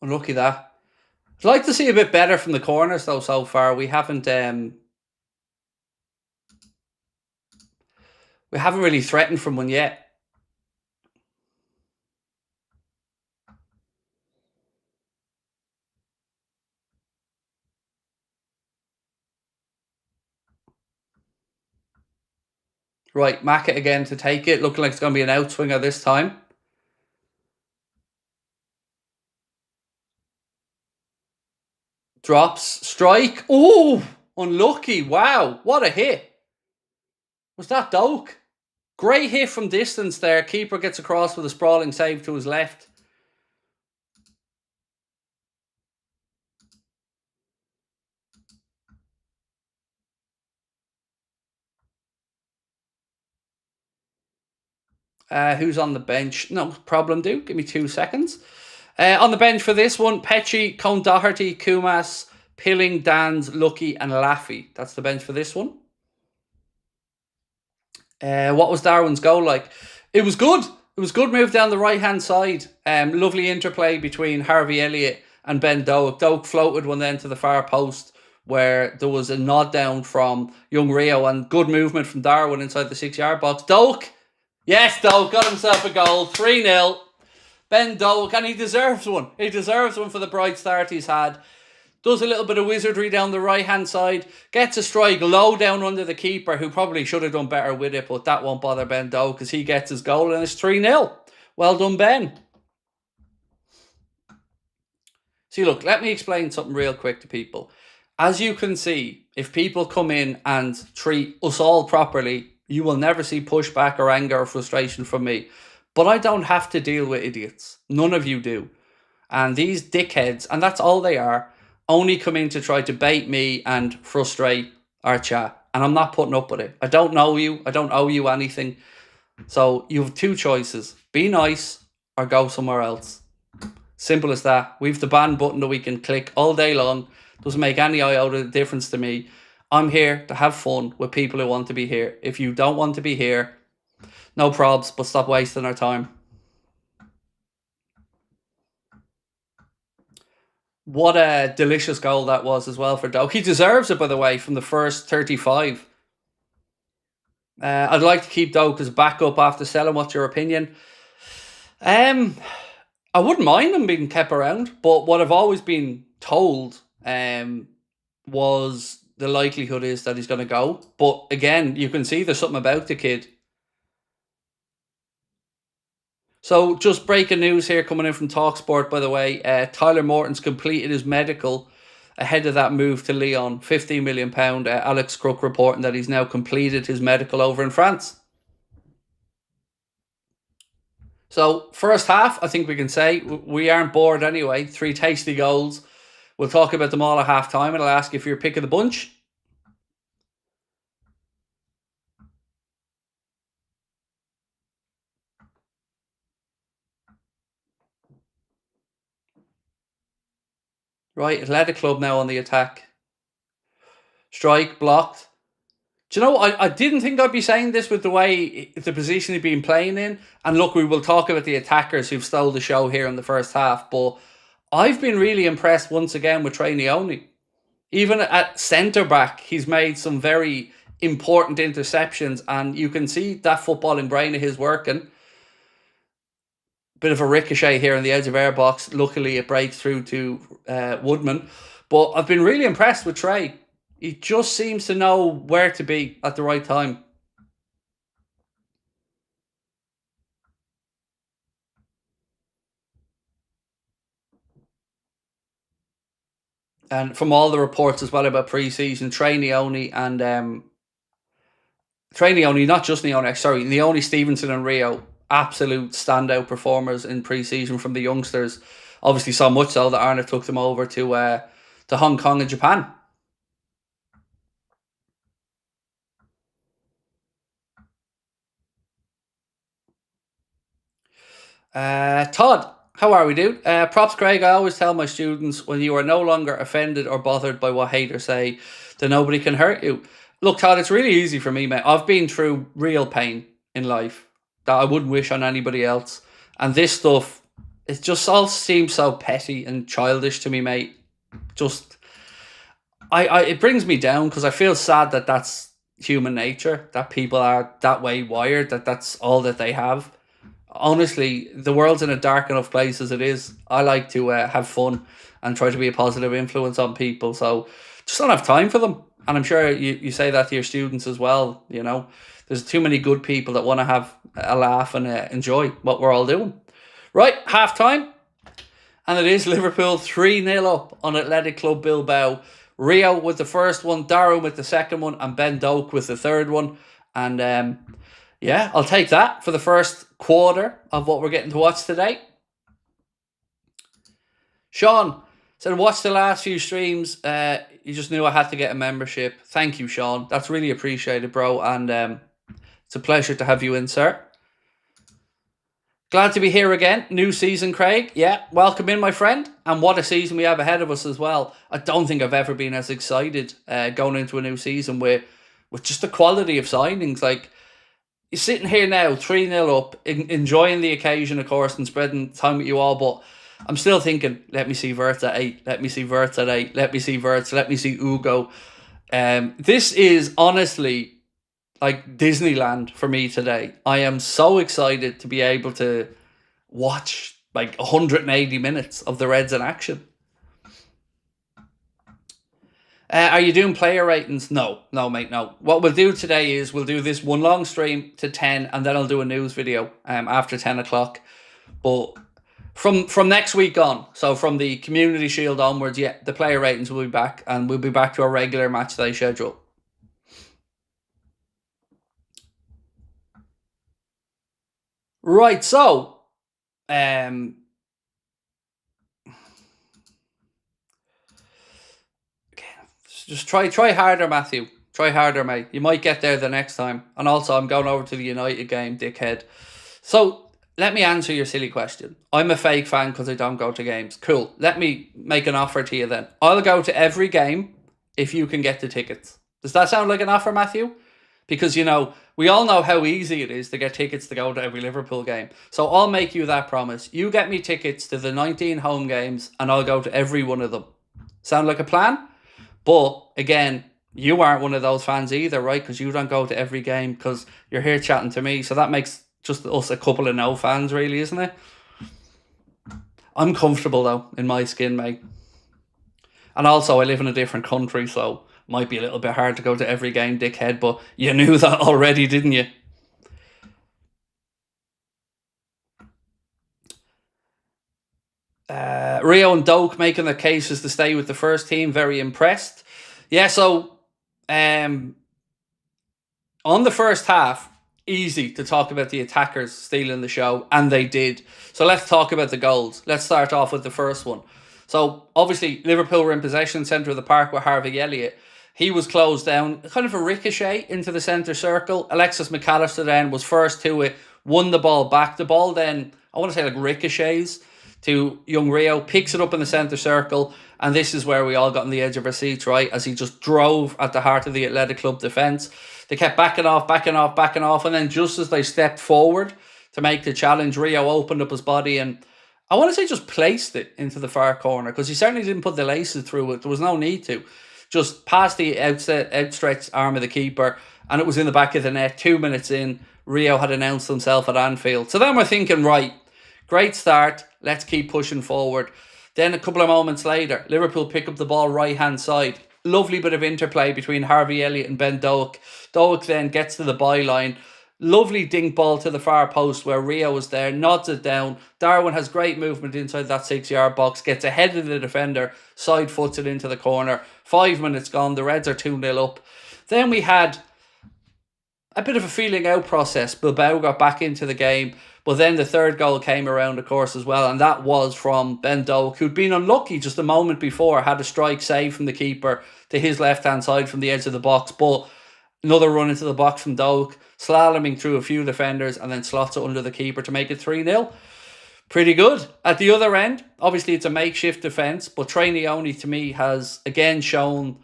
A: Unlucky that. I'd like to see a bit better from the corners though so far. We haven't really threatened from one yet. Right, Maka again to take it. Looking like it's going to be an outswinger this time. Drops. Strike. Oh, unlucky. Wow, what a hit. Was that Doak? Great hit from distance there. Keeper gets across with a sprawling save to his left. Who's on the bench? No problem, Duke. Give me 2 seconds. On the bench for this one, Petchy, Cone Doherty, Kumas, Pilling, Dans, Lucky, and Laffy. That's the bench for this one. What was Darwin's goal like? It was good. It was good move down the right hand side. Lovely interplay between Harvey Elliott and Ben Doak. Doak floated one then to the far post where there was a nod down from young Rio and good movement from Darwin inside the 6-yard box. Doak, yes, Doak got himself a goal. 3-0. Ben Doak, and he deserves one. He deserves one for the bright start he's had. Does a little bit of wizardry down the right-hand side. Gets a strike low down under the keeper, who probably should have done better with it, but that won't bother Ben Doe because he gets his goal and it's 3-0. Well done, Ben. See, look, let me explain something real quick to people. As you can see, if people come in and treat us all properly, you will never see pushback or anger or frustration from me. But I don't have to deal with idiots. None of you do. And these dickheads, and that's all they are, only come in to try to bait me and frustrate our chat. And I'm not putting up with it. I don't know you. I don't owe you anything. So you have two choices. Be nice or go somewhere else. Simple as that. We've the ban button that we can click all day long. Doesn't make any iota difference to me. I'm here to have fun with people who want to be here. If you don't want to be here, no probs, but stop wasting our time. What a delicious goal that was as well for Doak. He deserves it, by the way, from the first 35. I'd like to keep Doak as backup after selling. What's your opinion? I wouldn't mind him being kept around, but what I've always been told was the likelihood is that he's going to go. But again, you can see there's something about the kid. So just breaking news here coming in from TalkSport, by the way. Tyler Morton's completed his medical ahead of that move to Lyon. £15 million. Alex Crook reporting that he's now completed his medical over in France. So first half, I think we can say we aren't bored anyway. 3 tasty goals. We'll talk about them all at half time and I'll ask if you're pick of the bunch. Right, Athletic Club now on the attack. Strike, blocked. Do you know, I didn't think I'd be saying this with the way, the position he'd been playing in. And look, we will talk about the attackers who've stole the show here in the first half. But I've been really impressed once again with Trey Neone. Even at centre-back, he's made some very important interceptions. And you can see that footballing brain of his working. Bit of a ricochet here on the edge of our box. Luckily, it breaks through to Woodman. But I've been really impressed with Trey. He just seems to know where to be at the right time. And from all the reports as well about pre-season, Trey Neone and Trey Neone, not just Neone, sorry, Neone, Stevenson and Rio, absolute standout performers in pre-season from the youngsters. Obviously so much so that Arne took them over to Hong Kong and Japan. Todd, how are we, dude? Props, Craig. I always tell my students, when you are no longer offended or bothered by what haters say, then nobody can hurt you. Look, Todd, it's really easy for me, mate. I've been through real pain in life that I wouldn't wish on anybody else. And this stuff, it just all seems so petty and childish to me, mate. Just, it brings me down because I feel sad that that's human nature, that people are that way wired, that that's all that they have. Honestly, the world's in a dark enough place as it is. I like to have fun and try to be a positive influence on people. So just don't have time for them. And I'm sure you say that to your students as well. You know, there's too many good people that want to have a laugh and enjoy what we're all doing. Right, half time. And it is Liverpool 3-0 up on Athletic Club Bilbao. Rio with the first one, Darwin with the second one, and Ben Doak with the third one. And yeah, I'll take that for the first quarter of what we're getting to watch today. Sean said, watch the last few streams. You just knew I had to get a membership. Thank you, Sean. That's really appreciated, bro. And it's a pleasure to have you in, sir. Glad to be here again. New season, Craig. Yeah, welcome in, my friend. And what a season we have ahead of us as well. I don't think I've ever been as excited going into a new season with just the quality of signings. Like, sitting here now, 3-0 up, enjoying the occasion, of course, and spreading time with you all, but I'm still thinking, let me see Wirtz at 8, let me see Wirtz at 8, let me see Wirtz, let me see Ugo. This is honestly like Disneyland for me today. I am so excited to be able to watch like 180 minutes of the Reds in action. Are you doing player ratings? No, mate, no. What we'll do today is we'll do this one long stream to 10, and then I'll do a news video after 10 o'clock. But from next week on, so from the Community Shield onwards, yeah, the player ratings will be back, and we'll be back to our regular match day schedule. Right, so just try harder, Matthew. Try harder, mate. You might get there the next time. And also, I'm going over to the United game, dickhead. So, let me answer your silly question. I'm a fake fan because I don't go to games. Cool. Let me make an offer to you then. I'll go to every game if you can get the tickets. Does that sound like an offer, Matthew? Because, you know, we all know how easy it is to get tickets to go to every Liverpool game. So I'll make you that promise. You get me tickets to the 19 home games and I'll go to every one of them. Sound like a plan? But, again, you aren't one of those fans either, right? Because you don't go to every game because you're here chatting to me. So that makes just us a couple of no fans, really, isn't it? I'm comfortable, though, in my skin, mate. And also, I live in a different country, so it might be a little bit hard to go to every game, dickhead. But you knew that already, didn't you? Rio and Doak making their cases to stay with the first team. Very impressed. Yeah, so on the first half, easy to talk about the attackers stealing the show, and they did. So let's talk about the goals. Let's start off with the first one. So obviously Liverpool were in possession, centre of the park with Harvey Elliott. He was closed down, kind of a ricochet into the centre circle. Alexis McAllister then was first to it, won the ball back. The ball then, I want to say like ricochets to young Rio, picks it up in the centre circle, and this is where we all got on the edge of our seats, right? As he just drove at the heart of the Athletic Club defence. They kept backing off, and then just as they stepped forward to make the challenge, Rio opened up his body and I want to say just placed it into the far corner, because he certainly didn't put the laces through it. There was no need to. Just past the outstretched arm of the keeper, and it was in the back of the net. 2 minutes in, Rio had announced himself at Anfield. So then we're thinking, right, great start, let's keep pushing forward. Then a couple of moments later, Liverpool pick up the ball right-hand side. Lovely bit of interplay between Harvey Elliott and Ben Doak. Doak then gets to the byline. Lovely dink ball to the far post where Rio was there, nods it down. Darwin has great movement inside that 6-yard box, gets ahead of the defender, side foots it into the corner. 5 minutes gone, the Reds are 2-0 up. Then we had a bit of a feeling out process. Bilbao got back into the game, but then the third goal came around, of course, as well, and that was from Ben Doak, who'd been unlucky just a moment before, had a strike save from the keeper to his left-hand side from the edge of the box, but another run into the box from Doak, slaloming through a few defenders, and then slots it under the keeper to make it 3-0. Pretty good. At the other end, obviously it's a makeshift defence, but Trey Leone, to me, has again shown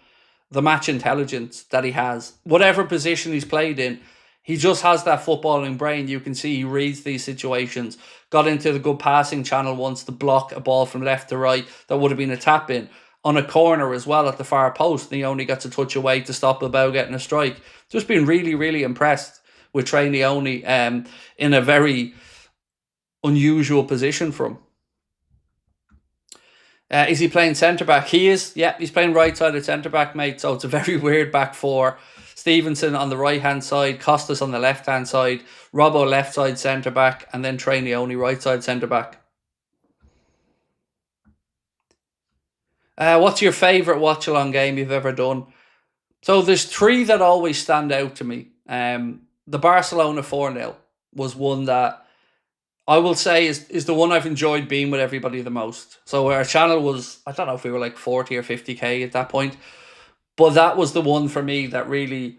A: the match intelligence that he has. Whatever position he's played in, he just has that footballing brain. You can see he reads these situations. Got into the good passing channel once to block a ball from left to right that would have been a tap-in. On a corner as well at the far post, and he only got to touch away to stop Bilbao getting a strike. Just been really, really impressed with Trey Leone in a very unusual position for him. Is he playing centre-back? He is. Yeah, he's playing right-sided centre-back, mate. So it's a very weird back four. Stevenson on the right-hand side, Costas on the left-hand side, Robbo left-side centre-back, and then Trey Leone right-side centre-back. What's your favourite watch-along game you've ever done? So there's 3 that always stand out to me. The Barcelona 4-0 was one that I will say is the one I've enjoyed being with everybody the most. So our channel was, I don't know if we were like 40 or 50k at that point, but that was the one for me that really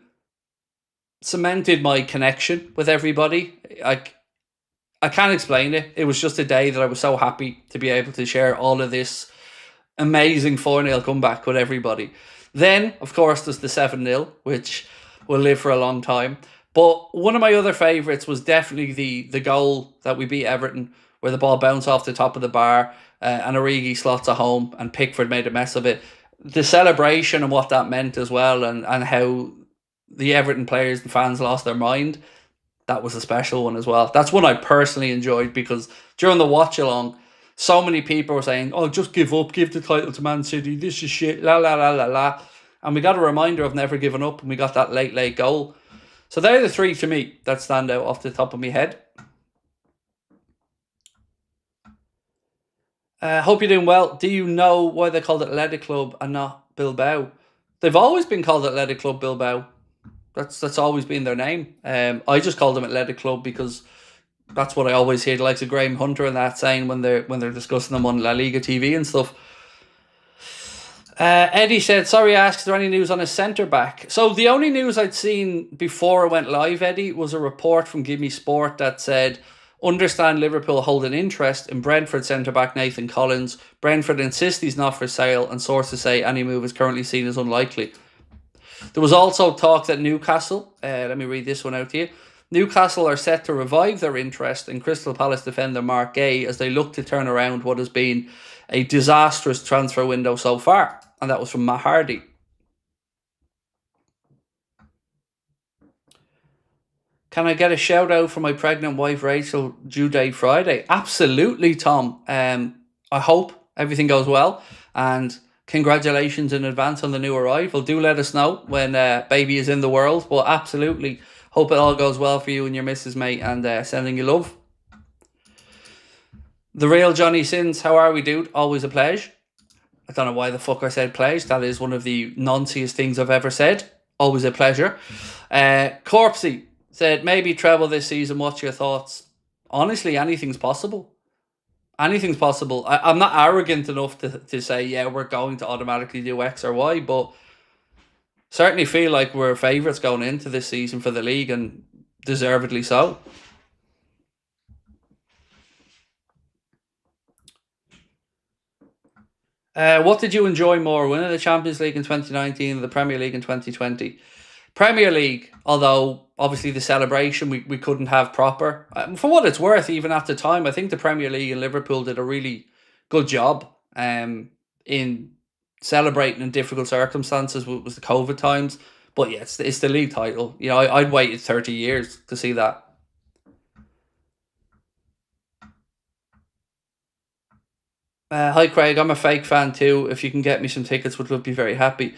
A: cemented my connection with everybody. I can't explain it. It was just a day that I was so happy to be able to share all of this amazing 4-0 comeback with everybody. Then, of course, there's the 7-0, which will live for a long time. But one of my other favourites was definitely the goal that we beat Everton, where the ball bounced off the top of the bar, and Origi slots a home, and Pickford made a mess of it. The celebration and what that meant as well, and how the Everton players and fans lost their mind, that was a special one as well. That's one I personally enjoyed because during the watch along, so many people were saying, "Oh, just give up, give the title to Man City. This is shit." La la la la la, and we got a reminder of never giving up, and we got that late goal. So they're the three to me that stand out off the top of my head. Hope you're doing well. Do you know why they called it Athletic Club and not Bilbao? They've always been called Athletic Club Bilbao. That's always been their name. I just called them Athletic Club because that's what I always hear the likes of Graham Hunter and that saying when they're discussing them on La Liga TV and stuff. Eddie said, sorry, is there any news on a centre back? So the only news I'd seen before I went live, Eddie, was a report from Gimme Sport that said, understand Liverpool hold an interest in Brentford centre back Nathan Collins. Brentford insist he's not for sale, and sources say any move is currently seen as unlikely. There was also talk that Newcastle, let me read this one out to you. Newcastle are set to revive their interest in Crystal Palace defender Mark Gay as they look to turn around what has been a disastrous transfer window so far. And that was from Matt Hardy. Can I get a shout out for my pregnant wife Rachel, due date Friday? Absolutely, Tom. I hope everything goes well, and congratulations in advance on the new arrival. Do let us know when baby is in the world. But absolutely, hope it all goes well for you and your missus, mate, and sending you love. The real Johnny Sins, how are we, dude? Always a pleasure. I don't know why the fuck I said pleasure. That is one of the nonciest things I've ever said. Always a pleasure. Corpsey said, maybe treble this season. What's your thoughts? Honestly, anything's possible. Anything's possible. I'm not arrogant enough to say, yeah, we're going to automatically do X or Y, but certainly feel like we're favourites going into this season for the league, and deservedly so. What did you enjoy more, winning the Champions League in 2019 or the Premier League in 2020? Premier League, although obviously the celebration we couldn't have proper. For what it's worth, even at the time, I think the Premier League and Liverpool did a really good job in celebrating in difficult circumstances. Was the COVID times. But yeah, it's the league title. You know, I'd waited 30 years to see that. Hi Craig, I'm a fake fan too. If you can get me some tickets, would be very happy.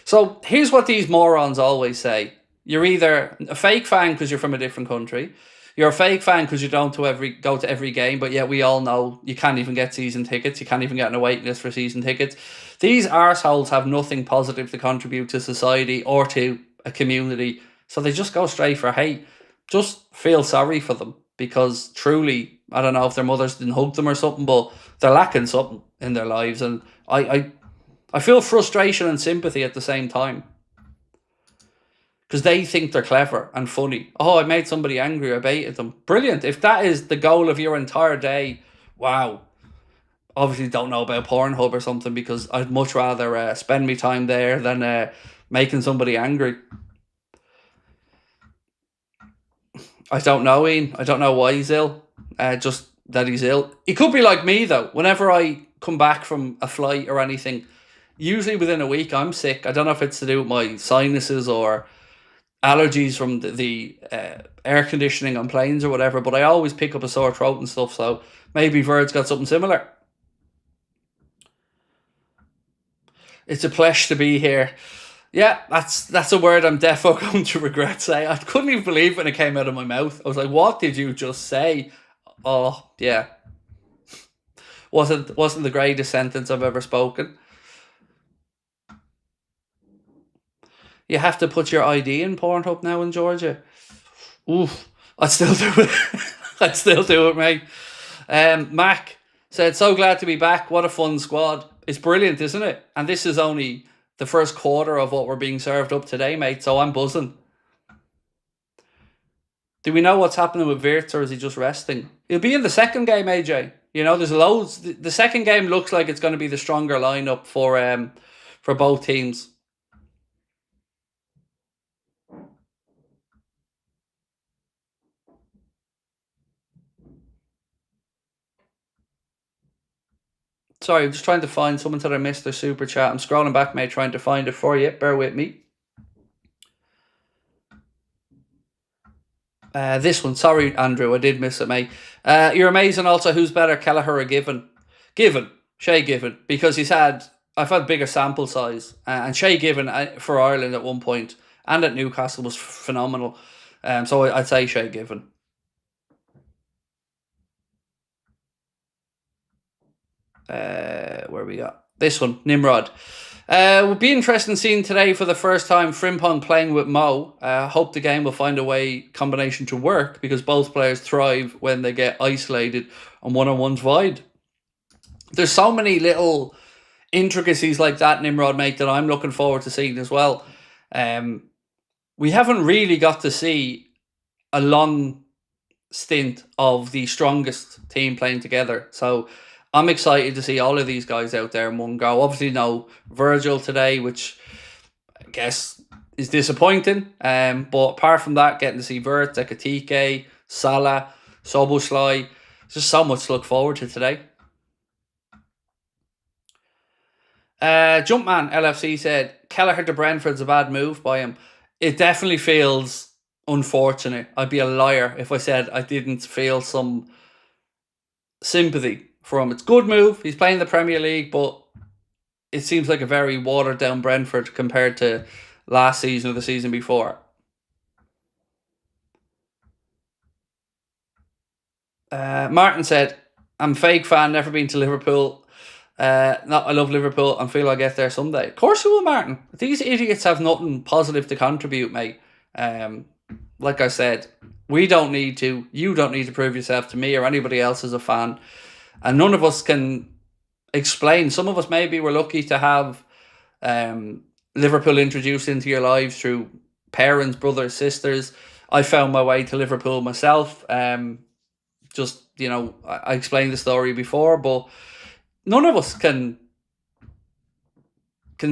A: So here's what these morons always say. You're either a fake fan because you're from a different country. You're a fake fan because you don't go to every game, but yet we all know you can't even get season tickets. You can't even get on a waiting list for season tickets. These arseholes have nothing positive to contribute to society or to a community. So they just go straight for hate. Just feel sorry for them because truly, I don't know if their mothers didn't hug them or something, but they're lacking something in their lives. And I feel frustration and sympathy at the same time. Because they think they're clever and funny. Oh, I made somebody angry, I baited them. Brilliant. If that is the goal of your entire day, wow. Obviously don't know about Pornhub or something, because I'd much rather spend my time there than making somebody angry. I don't know, Ian. I don't know why he's ill. Just that he's ill. He could be like me, though. Whenever I come back from a flight or anything, usually within a week, I'm sick. I don't know if it's to do with my sinuses or allergies from the air conditioning on planes or whatever, but I always pick up a sore throat and stuff, so maybe Verd's got something similar. It's a pleasure to be here. Yeah, that's a word I'm defo going to regret saying. I couldn't even believe when it came out of my mouth. I was like, what did you just say? Oh, yeah. Wasn't the greatest sentence I've ever spoken. You have to put your ID in Pornhub now in Georgia. Oof, I'd still do it. I'd still do it, mate. Mac said, so glad to be back. What a fun squad. It's brilliant, isn't it? And this is only the first quarter of what we're being served up today, mate, so I'm buzzing. Do we know what's happening with Wirtz, or is he just resting? He'll be in the second game, AJ. You know, there's loads. The second game looks like it's going to be the stronger lineup for both teams. Sorry, I'm just trying to find someone that I missed their super chat. I'm scrolling back, mate, trying to find it for you. Bear with me. This one. Sorry, Andrew, I did miss it, mate. You're amazing. Also, who's better, Kelleher or Given? Given. Shay Given. Because I've had bigger sample size. And Shay Given for Ireland at one point and at Newcastle was phenomenal. So I'd say Shay Given. Where we got? This one, Nimrod. Will be interesting seeing today for the first time Frimpong playing with Mo. Hope the game will find a way combination to work because both players thrive when they get isolated and one-on-ones wide. There's so many little intricacies like that, Nimrod, mate, that I'm looking forward to seeing as well. We haven't really got to see a long stint of the strongest team playing together. So I'm excited to see all of these guys out there in one go. Obviously, no Virgil today, which I guess is disappointing. But apart from that, getting to see Vert, Ekatike, Salah, Soboslai, just so much to look forward to today. Jumpman LFC said, Kelleher to Brentford's a bad move by him. It definitely feels unfortunate. I'd be a liar if I said I didn't feel some sympathy for him. It's a good move. He's playing the Premier League, but it seems like a very watered down Brentford compared to last season or the season before. Martin said, I'm a fake fan, never been to Liverpool. I love Liverpool and feel I'll get there someday. Of course you will, Martin. These idiots have nothing positive to contribute, mate. Like I said, we don't need to. You don't need to prove yourself to me or anybody else as a fan. And none of us can explain. Some of us maybe were lucky to have Liverpool introduced into your lives through parents, brothers, sisters. I found my way to Liverpool myself. I explained the story before, but none of us can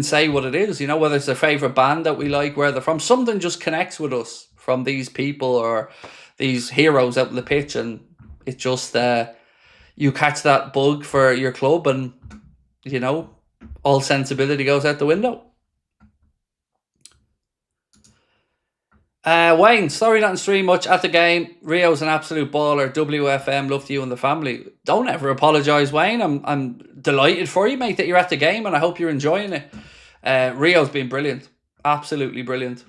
A: say what it is, whether it's a favourite band that we like, where they're from. Something just connects with us from these people or these heroes out on the pitch, and it just, you catch that bug for your club and, all sensibility goes out the window. Wayne, sorry not to stream much at the game. Rio's an absolute baller. WFM, love to you and the family. Don't ever apologise, Wayne. I'm delighted for you, mate, that you're at the game, and I hope you're enjoying it. Rio's been brilliant. Absolutely brilliant.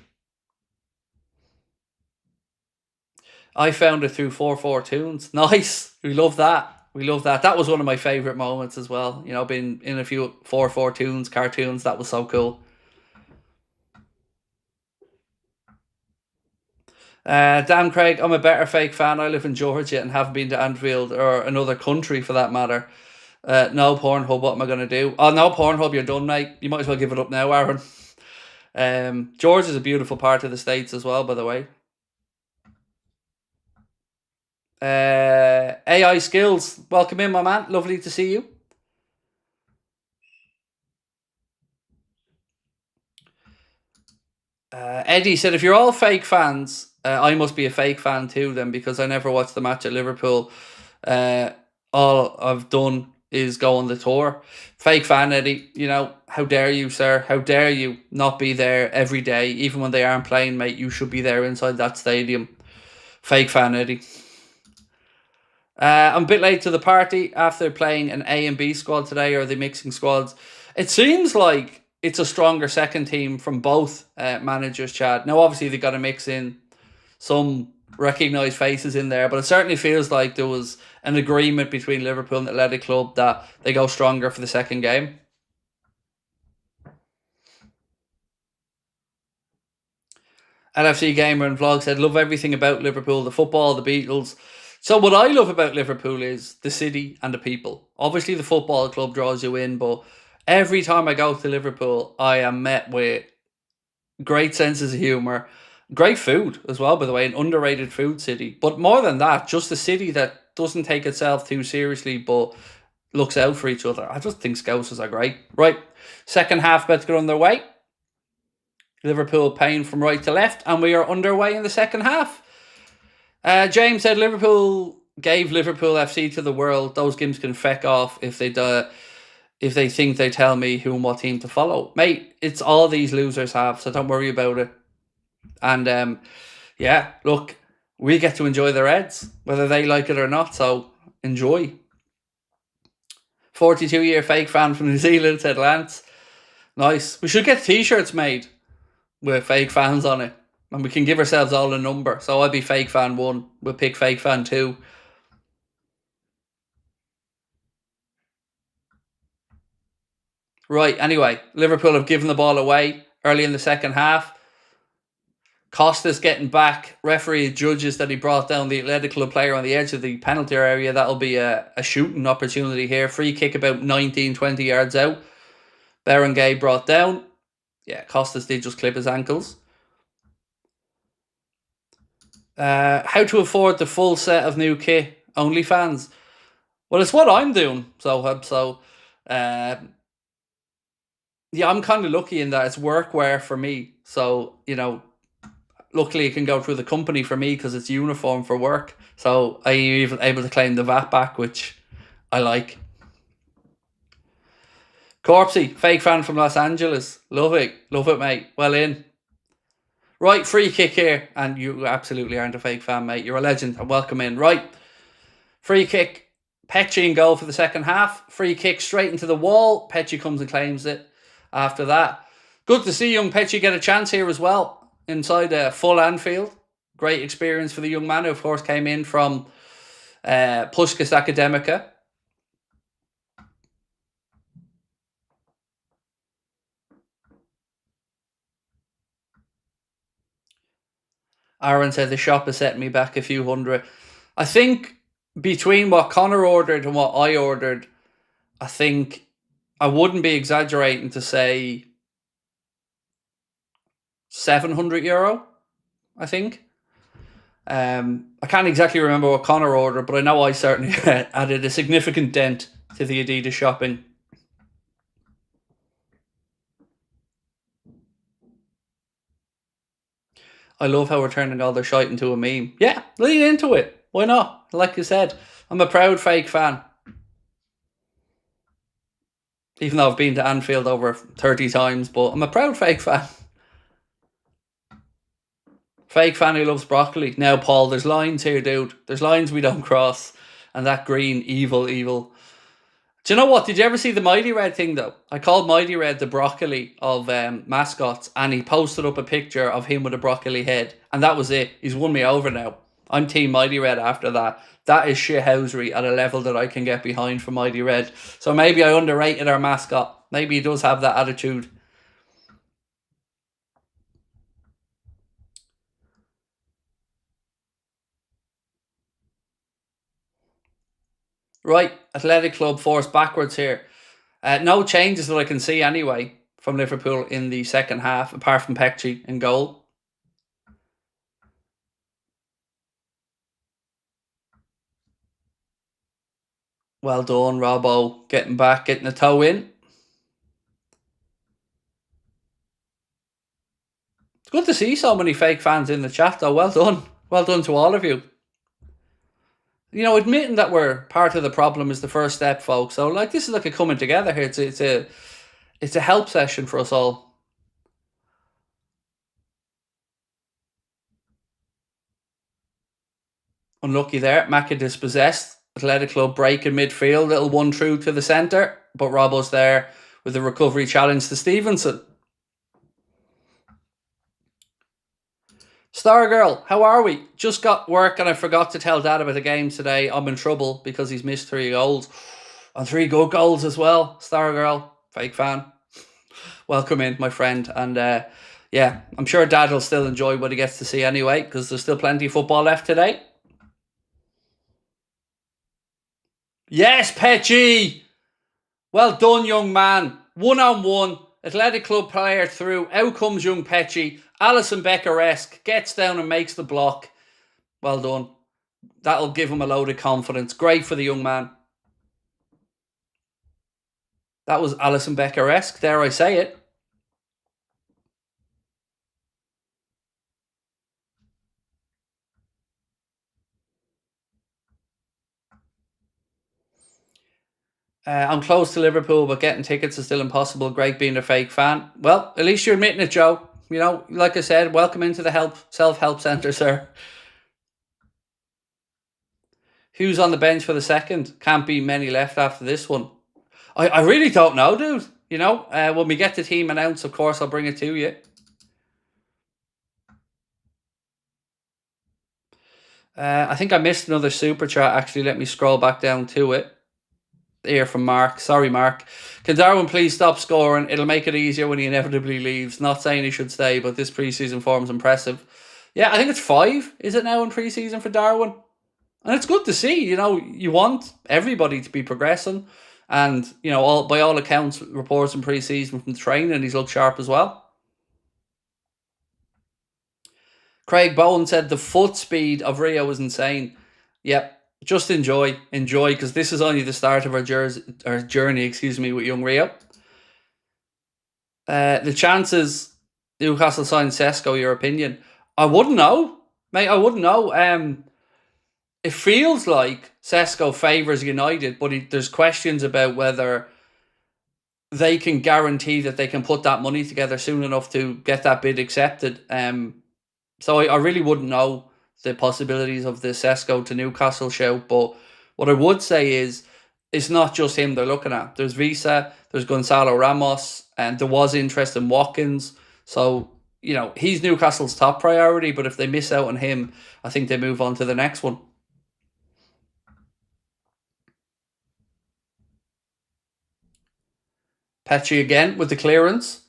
A: I found it through 4-4 tunes. Nice. We love that. That was one of my favourite moments as well. Being in a few 4-4 tunes, cartoons. That was so cool. Damn, Craig, I'm a better fake fan. I live in Georgia and haven't been to Anfield or another country for that matter. No Pornhub, what am I going to do? Oh, no Pornhub, you're done, mate. You might as well give it up now, Aaron. Georgia's a beautiful part of the States as well, by the way. AI Skills, welcome in, my man. Lovely to see you. Eddie said, if you're all fake fans, I must be a fake fan too then, because I never watched the match at Liverpool. All I've done is go on the tour. Fake fan, Eddie. How dare you, sir? How dare you not be there every day, even when they aren't playing, mate? You should be there inside that stadium. Fake fan, Eddie. I'm a bit late to the party after playing an A and B squad today, or are they mixing squads? It seems like it's a stronger second team from both managers, Chad. Now, obviously, they got to mix in some recognised faces in there, but it certainly feels like there was an agreement between Liverpool and Athletic Club that they go stronger for the second game. LFC Gamer and Vlog said, love everything about Liverpool, the football, the Beatles. So what I love about Liverpool is the city and the people. Obviously, the football club draws you in, but every time I go to Liverpool, I am met with great senses of humour, great food as well, by the way, an underrated food city. But more than that, just a city that doesn't take itself too seriously, but looks out for each other. I just think Scousers are great. Right, second half about to get underway. Liverpool paying from right to left, and we are underway in the second half. James said Liverpool gave Liverpool FC to the world. Those games can feck off if they if they think they tell me who and what team to follow. Mate, it's all these losers have, so don't worry about it. And yeah, look, we get to enjoy the Reds, whether they like it or not, so enjoy. 42-year fake fan from New Zealand, said Lance. Nice. We should get t-shirts made with fake fans on it. And we can give ourselves all a number. So I'll be fake fan 1. We'll pick fake fan 2. Right, anyway, Liverpool have given the ball away early in the second half. Costa's getting back. Referee judges that he brought down the Athletic Club player on the edge of the penalty area. That'll be a shooting opportunity here. Free kick about 19, 20 yards out. Berengay brought down. Yeah, Costas did just clip his ankles. How to afford the full set of new kit? OnlyFans. Well, it's what I'm doing. Yeah, I'm kind of lucky in that it's workwear for me. So, luckily it can go through the company for me because it's uniform for work. So I'm even able to claim the VAT back, which I like. Corpsey, fake fan from Los Angeles. Love it, mate. Well in. Right, free kick here. And you absolutely aren't a fake fan, mate. You're a legend. And welcome in. Right, free kick. Petchy in goal for the second half. Free kick straight into the wall. Petchy comes and claims it after that. Good to see young Petchy get a chance here as well. Inside a full Anfield. Great experience for the young man who, of course, came in from Puskas Academica. Aaron said the shop has set me back a few hundred. I think between what Connor ordered and what I ordered, I think I wouldn't be exaggerating to say €700, I think. I can't exactly remember what Connor ordered, but I know I certainly added a significant dent to the Adidas shopping. I love how we're turning all their shite into a meme. Yeah, lean into it. Why not? Like you said, I'm a proud fake fan. Even though I've been to Anfield over 30 times, but I'm a proud fake fan. Fake fan who loves broccoli. Now, Paul, there's lines here, dude. There's lines we don't cross. And that green, evil. Do you know what? Did you ever see the Mighty Red thing, though? I called Mighty Red the broccoli of mascots, and he posted up a picture of him with a broccoli head. And that was it. He's won me over now. I'm Team Mighty Red after that. That is shithousery at a level that I can get behind for Mighty Red. So maybe I underrated our mascot. Maybe he does have that attitude. Right, Athletic Club forced backwards here. No changes that I can see anyway from Liverpool in the second half, apart from Petchy in goal. Well done, Robbo. Getting back, getting a toe in. It's good to see so many fake fans in the chat, though. Well done. Well done to all of you. Admitting that we're part of the problem is the first step, folks. So, this is like a coming together here. It's a help session for us all. Unlucky there. Maka dispossessed. Athletic Club break in midfield. Little one through to the centre. But Robbo's there with a recovery challenge to Stevenson. Stargirl, how are we? Just got work and I forgot to tell Dad about the game today. I'm in trouble because he's missed 3 goals. And 3 good goals as well. Stargirl, fake fan. Welcome in, my friend. And yeah, I'm sure Dad will still enjoy what he gets to see anyway, because there's still plenty of football left today. Yes, Petchy! Well done, young man. 1-on-1. Athletic Club player through. Out comes young Petchy. Alisson Becker-esque. Gets down and makes the block. Well done. That'll give him a load of confidence. Great for the young man. That was Alisson Becker-esque, dare I say it. I'm close to Liverpool, but getting tickets is still impossible. Greg being a fake fan. Well, at least you're admitting it, Joe. You know, like I said, welcome into the self-help centre, sir. Who's on the bench for the second? Can't be many left after this one. I really don't know, dude. You know, when we get the team announced, of course, I'll bring it to you. I think I missed another super chat, actually. Let me scroll back down to it. Here from Mark. Sorry, Mark. Can Darwin please stop scoring? It'll make it easier when he inevitably leaves. Not saying he should stay, but this preseason form's impressive. Yeah, I think it's 5, is it now in preseason for Darwin? And it's good to see, you know, you want everybody to be progressing. And, you know, by all accounts, reports in preseason from training, he's looked sharp as well. Craig Bowen said the foot speed of Rio was insane. Yep, just enjoy, because this is only the start of our journey, with young Rio. The chances Newcastle signed Sesko, your opinion? I wouldn't know, mate. I wouldn't know. It feels like Sesko favours United, but there's questions about whether they can guarantee that they can put that money together soon enough to get that bid accepted. So I really wouldn't know the possibilities of the Sesko to Newcastle shout, but what I would say is it's not just him they're looking at. There's Visa, there's Gonzalo Ramos, and there was interest in Watkins. So, you know, he's Newcastle's top priority, but if they miss out on him, I think they move on to the next one. Petri again with the clearance.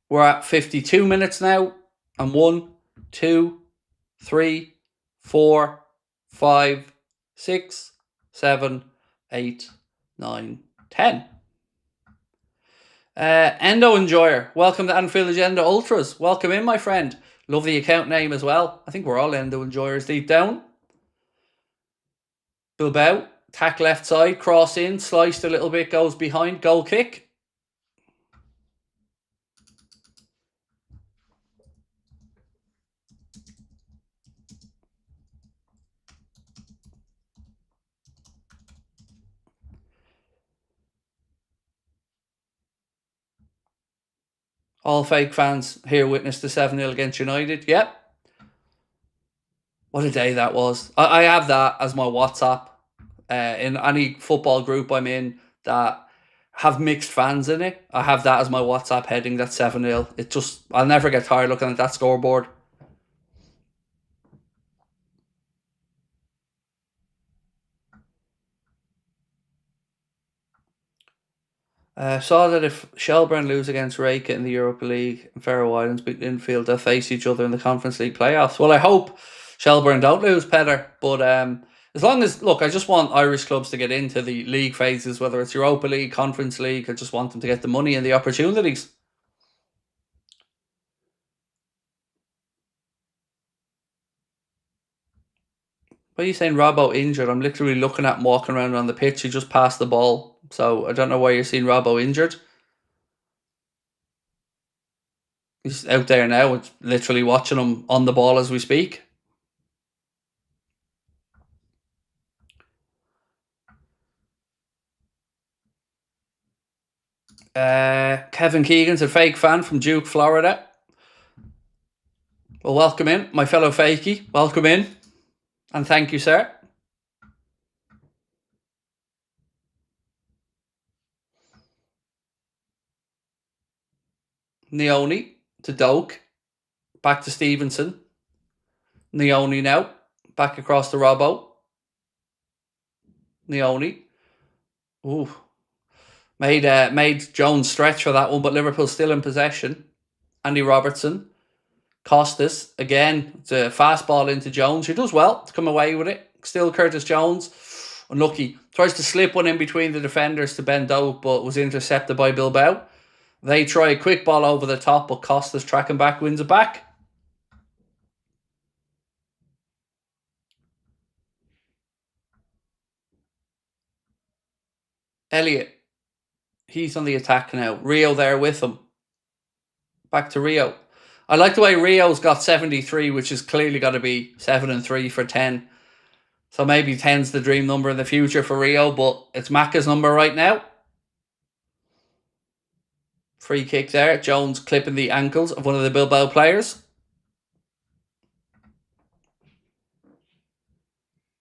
A: We're at 52 minutes now. And 1, 2, 3, 4, 5, 6, 7, 8, 9, 10. Endo Enjoyer, welcome to Anfield Agenda Ultras. Welcome in, my friend. Love the account name as well. I think we're all Endo Enjoyers deep down. Bilbao, tack left side, cross in, sliced a little bit, goes behind, goal kick. All fake fans here witnessed the 7-0 against United. Yep. What a day that was. I have that as my WhatsApp. In any football group I'm in that have mixed fans in it, I have that as my WhatsApp heading, that 7-0. It just, I'll never get tired looking at that scoreboard. Saw that if Shelbourne lose against Reka in the Europa League and Faroe Islands beat Linfield, they'll face each other in the Conference League playoffs. Well, I hope Shelbourne don't lose, Petter. But as long as, look, I just want Irish clubs to get into the league phases, whether it's Europa League, Conference League. I just want them to get the money and the opportunities. Why are you saying Robbo injured? I'm literally looking at him walking around on the pitch. He just passed the ball. So I don't know why you're seeing Robbo injured. He's out there now. It's literally watching him on the ball as we speak. Kevin Keegan's a fake fan from Duke, Florida. Well, welcome in, my fellow fakey. Welcome in. And thank you, sir. Neoni to Doak. Back to Stevenson. Neoni now. Back across to Robbo. Neoni. Ooh. Made Jones stretch for that one, but Liverpool still in possession. Andy Robertson. Costas. Again, it's a fastball into Jones, who does well to come away with it. Still Curtis Jones. Unlucky. Tries to slip one in between the defenders to Ben Doak, but was intercepted by Bilbao. They try a quick ball over the top, but Costas tracking back, wins it back. Elliott. He's on the attack now. Rio there with him. Back to Rio. I like the way Rio's got 73, which has clearly got to be 7 and 3 for 10. So maybe 10's the dream number in the future for Rio, but it's Macca's number right now. Free kick there. Jones clipping the ankles of one of the Bilbao players.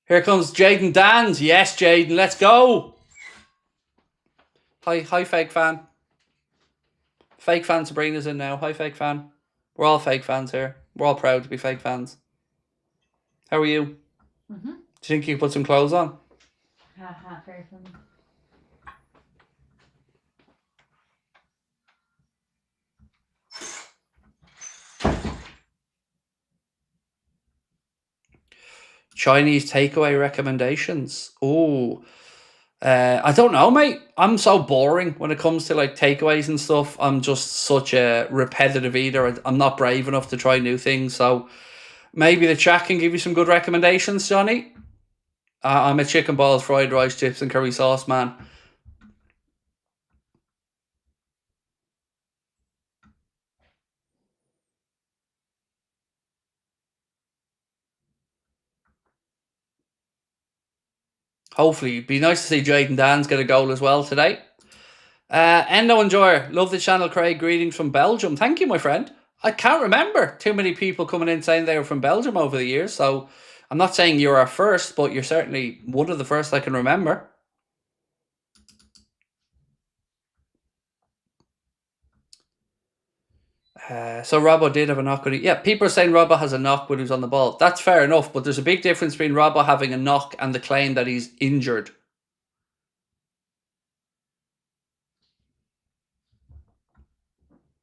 A: Here comes Jaden Dans. Yes, Jaden, let's go. Hi, fake fan. Fake fan Sabrina's in now. Hi, fake fan. We're all fake fans here. We're all proud to be fake fans. How are you? Mm-hmm. Do you think you can put some clothes on?
B: Fair for me.
A: Chinese takeaway recommendations. Oh, I don't know, mate. I'm so boring when it comes to like takeaways and stuff. I'm just such a repetitive eater. I'm not brave enough to try new things. So maybe the chat can give you some good recommendations, Johnny. I'm a chicken balls, fried rice, chips, and curry sauce man. Hopefully, it'd be nice to see Jaden Dans get a goal as well today. Endo Enjoyer, love the channel, Craig. Greetings from Belgium. Thank you, my friend. I can't remember too many people coming in saying they were from Belgium over the years, so I'm not saying you're our first, but you're certainly one of the first I can remember. So Robbo did have a knock. Yeah, people are saying Robbo has a knock when he's on the ball. That's fair enough, but there's a big difference between Robbo having a knock and the claim that he's injured.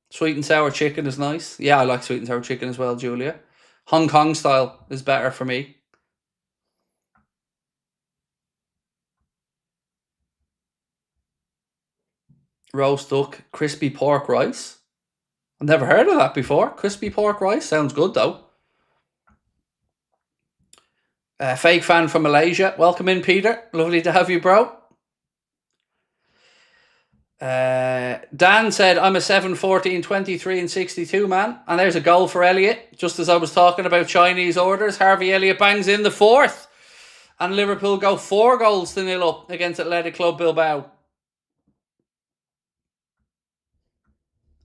A: Sweet and sour chicken is nice. Yeah, I like sweet and sour chicken as well, Julia. Hong Kong style is better for me. Roast duck, crispy pork rice. I've never heard of that before. Crispy pork rice sounds good though. Fake fan from Malaysia. Welcome in, Peter. Lovely to have you, bro. Dan said, I'm a 7, 14, 23 and 62 man. And there's a goal for Elliott. Just as I was talking about Chinese orders, Harvey Elliott bangs in the 4th. And Liverpool go 4 goals to 0 up against Athletic Club Bilbao.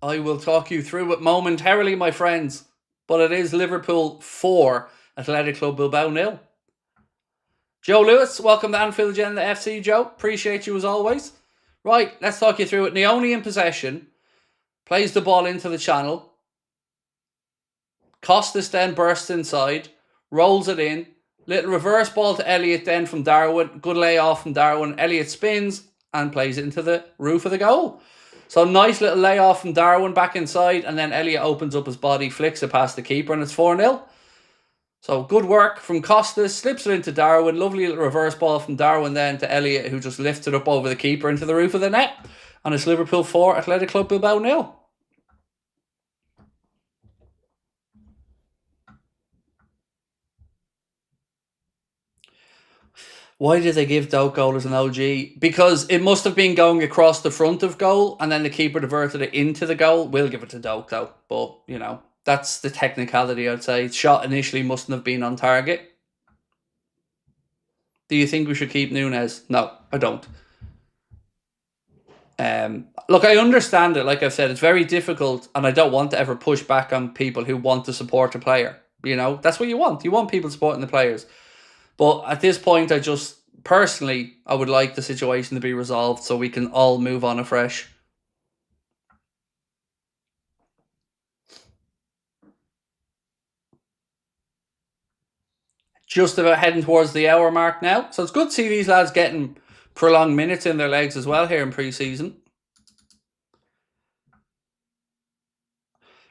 A: I will talk you through it momentarily, my friends. But it is Liverpool 4, Athletic Club Bilbao 0. Joe Lewis, welcome to Anfield Agenda FC, Joe. Appreciate you as always. Right, let's talk you through it. Neoni in possession. Plays the ball into the channel. Costas then bursts inside. Rolls it in. Little reverse ball to Elliott then from Darwin. Good layoff from Darwin. Elliott spins and plays it into the roof of the goal. So nice little layoff from Darwin back inside. And then Elliott opens up his body, flicks it past the keeper, and it's 4-0. So good work from Costas, slips it into Darwin. Lovely little reverse ball from Darwin then to Elliott, who just lifts it up over the keeper into the roof of the net. And it's Liverpool 4, Athletic Club Bilbao 0. Why did they give Doak goal as an OG? Because it must have been going across the front of goal and then the keeper diverted it into the goal. We'll give it to Doak though. But, you know, that's the technicality, I'd say. Shot initially mustn't have been on target. Do you think we should keep Núñez? No, I don't. Look, I understand it. Like I've said, it's very difficult, and I don't want to ever push back on people who want to support a player. You know, that's what you want. You want people supporting the players. But at this point, I just, personally, I would like the situation to be resolved so we can all move on afresh. Just about heading towards the hour mark now. So it's good to see these lads getting prolonged minutes in their legs as well here in pre-season.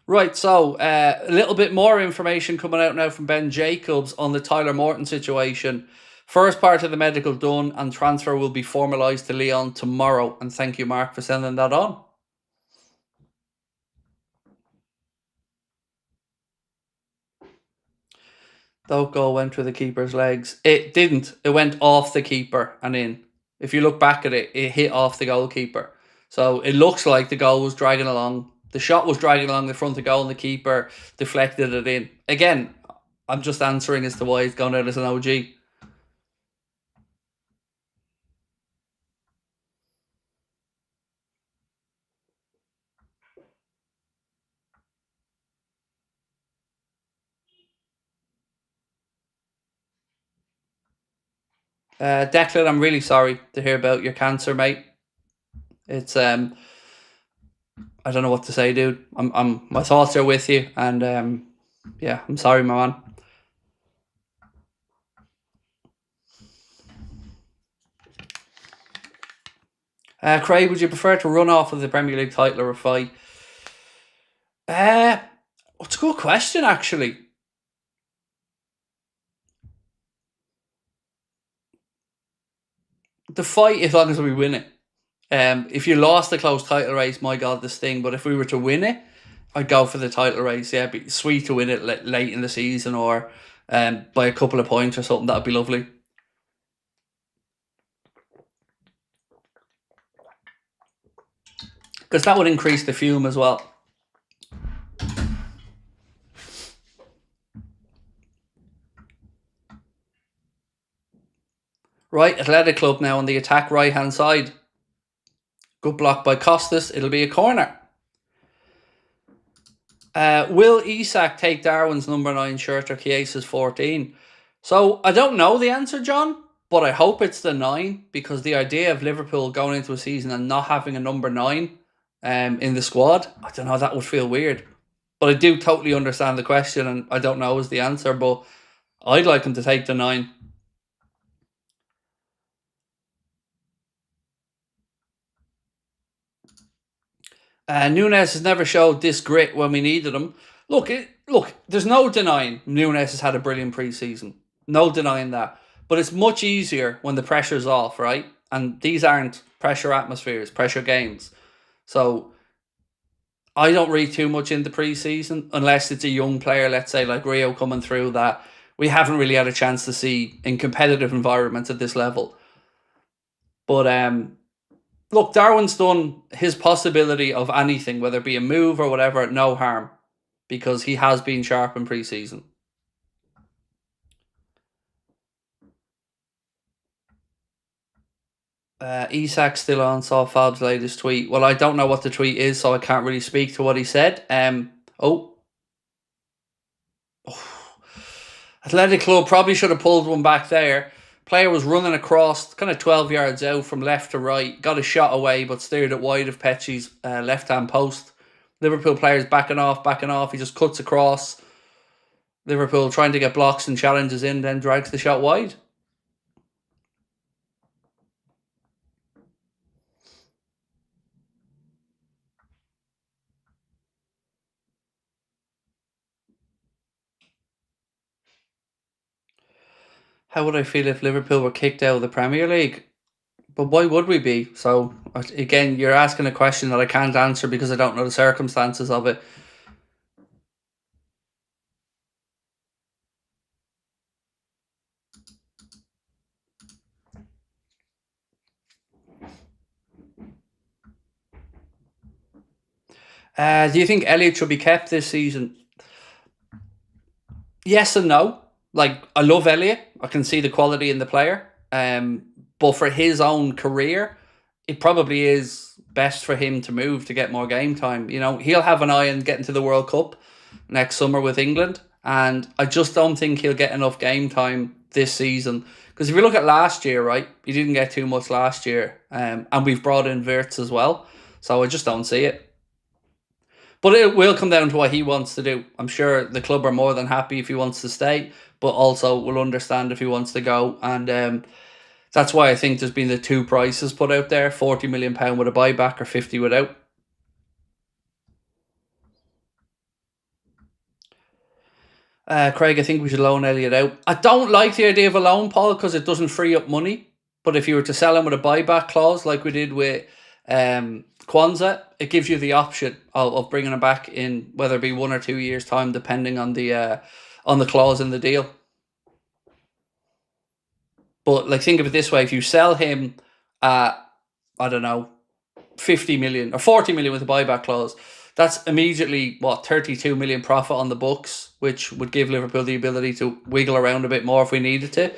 A: Right, so a little bit more information coming out now from Ben Jacobs on the Tyler Morton situation. First part of the medical done and transfer will be formalised to Lyon tomorrow. And thank you, Mark, for sending that on. That goal went through the keeper's legs. It didn't. It went off the keeper and in. If you look back at it, it hit off the goalkeeper. So it looks like the goal was dragging along. The shot was dragging along the front of goal and the keeper deflected it in. Again, I'm just answering as to why it's gone out as an OG. Declan, I'm really sorry to hear about your cancer, mate. It's I don't know what to say, dude. My thoughts are with you, and yeah, I'm sorry, my man. Craig, would you prefer to run off with the Premier League title or a fight? It's a good question, actually. The fight, as long as we win it. If you lost the close title race, my God, this thing. But if we were to win it, I'd go for the title race. Yeah, it'd be sweet to win it late in the season or by a couple of points or something. That'd be lovely. Because that would increase the fume as well. Right, Athletic Club now on the attack right-hand side. Good block by Costas. It'll be a corner. Will Isak take Darwin's number 9 shirt or Chiesa's 14? So, I don't know the answer, John, but I hope it's the 9, because the idea of Liverpool going into a season and not having a number 9 in the squad, I don't know, that would feel weird. But I do totally understand the question, and I don't know is the answer, but I'd like him to take the 9. Nunes has never showed this grit when we needed him. Look, there's no denying Nunes has had a brilliant pre-season. No denying that. But it's much easier when the pressure's off, right? And these aren't pressure atmospheres, pressure games. So I don't read too much into pre-season unless it's a young player, let's say like Rio coming through, that we haven't really had a chance to see in competitive environments at this level. But look, Darwin's done his possibility of anything, whether it be a move or whatever, no harm, because he has been sharp in pre-season. Isak's still on, saw Fab's latest tweet. Well, I don't know what the tweet is, so I can't really speak to what he said. Athletic Club probably should have pulled one back there. Player was running across, kind of 12 yards out from left to right. Got a shot away, but steered it wide of Pecci's left-hand post. Liverpool players backing off. He just cuts across. Liverpool trying to get blocks and challenges in, then drags the shot wide. How would I feel if Liverpool were kicked out of the Premier League? But why would we be? So, again, you're asking a question that I can't answer because I don't know the circumstances of it. Do you think Elliott should be kept this season? Yes and no. Like, I love Elliott. I can see the quality in the player. But for his own career, it probably is best for him to move to get more game time. You know, he'll have an eye on getting to the World Cup next summer with England, and I just don't think he'll get enough game time this season. Because if you look at last year, right, he didn't get too much last year, and we've brought in Wirtz as well, so I just don't see it. But it will come down to what he wants to do. I'm sure the club are more than happy if he wants to stay, but also will understand if he wants to go. And that's why I think there's been the two prices put out there, £40 million with a buyback or 50 without. Craig, I think we should loan Elliott out. I don't like the idea of a loan, Paul, because it doesn't free up money. But if you were to sell him with a buyback clause like we did with Kwanzaa, it gives you the option of bringing him back in, whether it be 1 or 2 years' time, depending on the clause in the deal. But like, think of it this way: if you sell him at, I don't know, 50 million or 40 million with a buyback clause, that's immediately 32 million profit on the books, which would give Liverpool the ability to wiggle around a bit more if we needed to.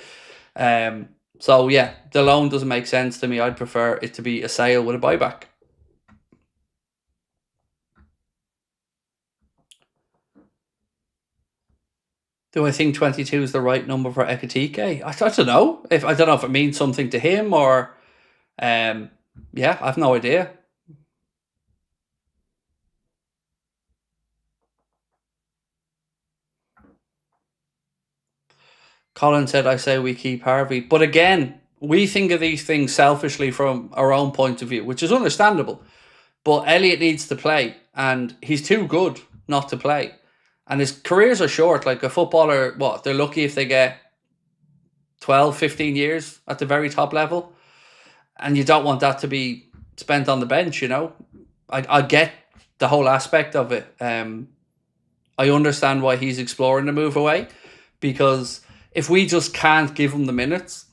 A: So yeah, the loan doesn't make sense to me. I'd prefer it to be a sale with a buyback. Do I think 22 is the right number for Ekitike? I don't know. I don't know if it means something to him or... yeah, I've no idea. Colin said, I say we keep Harvey. But again, we think of these things selfishly from our own point of view, which is understandable. But Elliot needs to play, and he's too good not to play. And his careers are short. Like a footballer, they're lucky if they get 12, 15 years at the very top level. And you don't want that to be spent on the bench, you know. I get the whole aspect of it. I understand why he's exploring the move away, because if we just can't give him the minutes,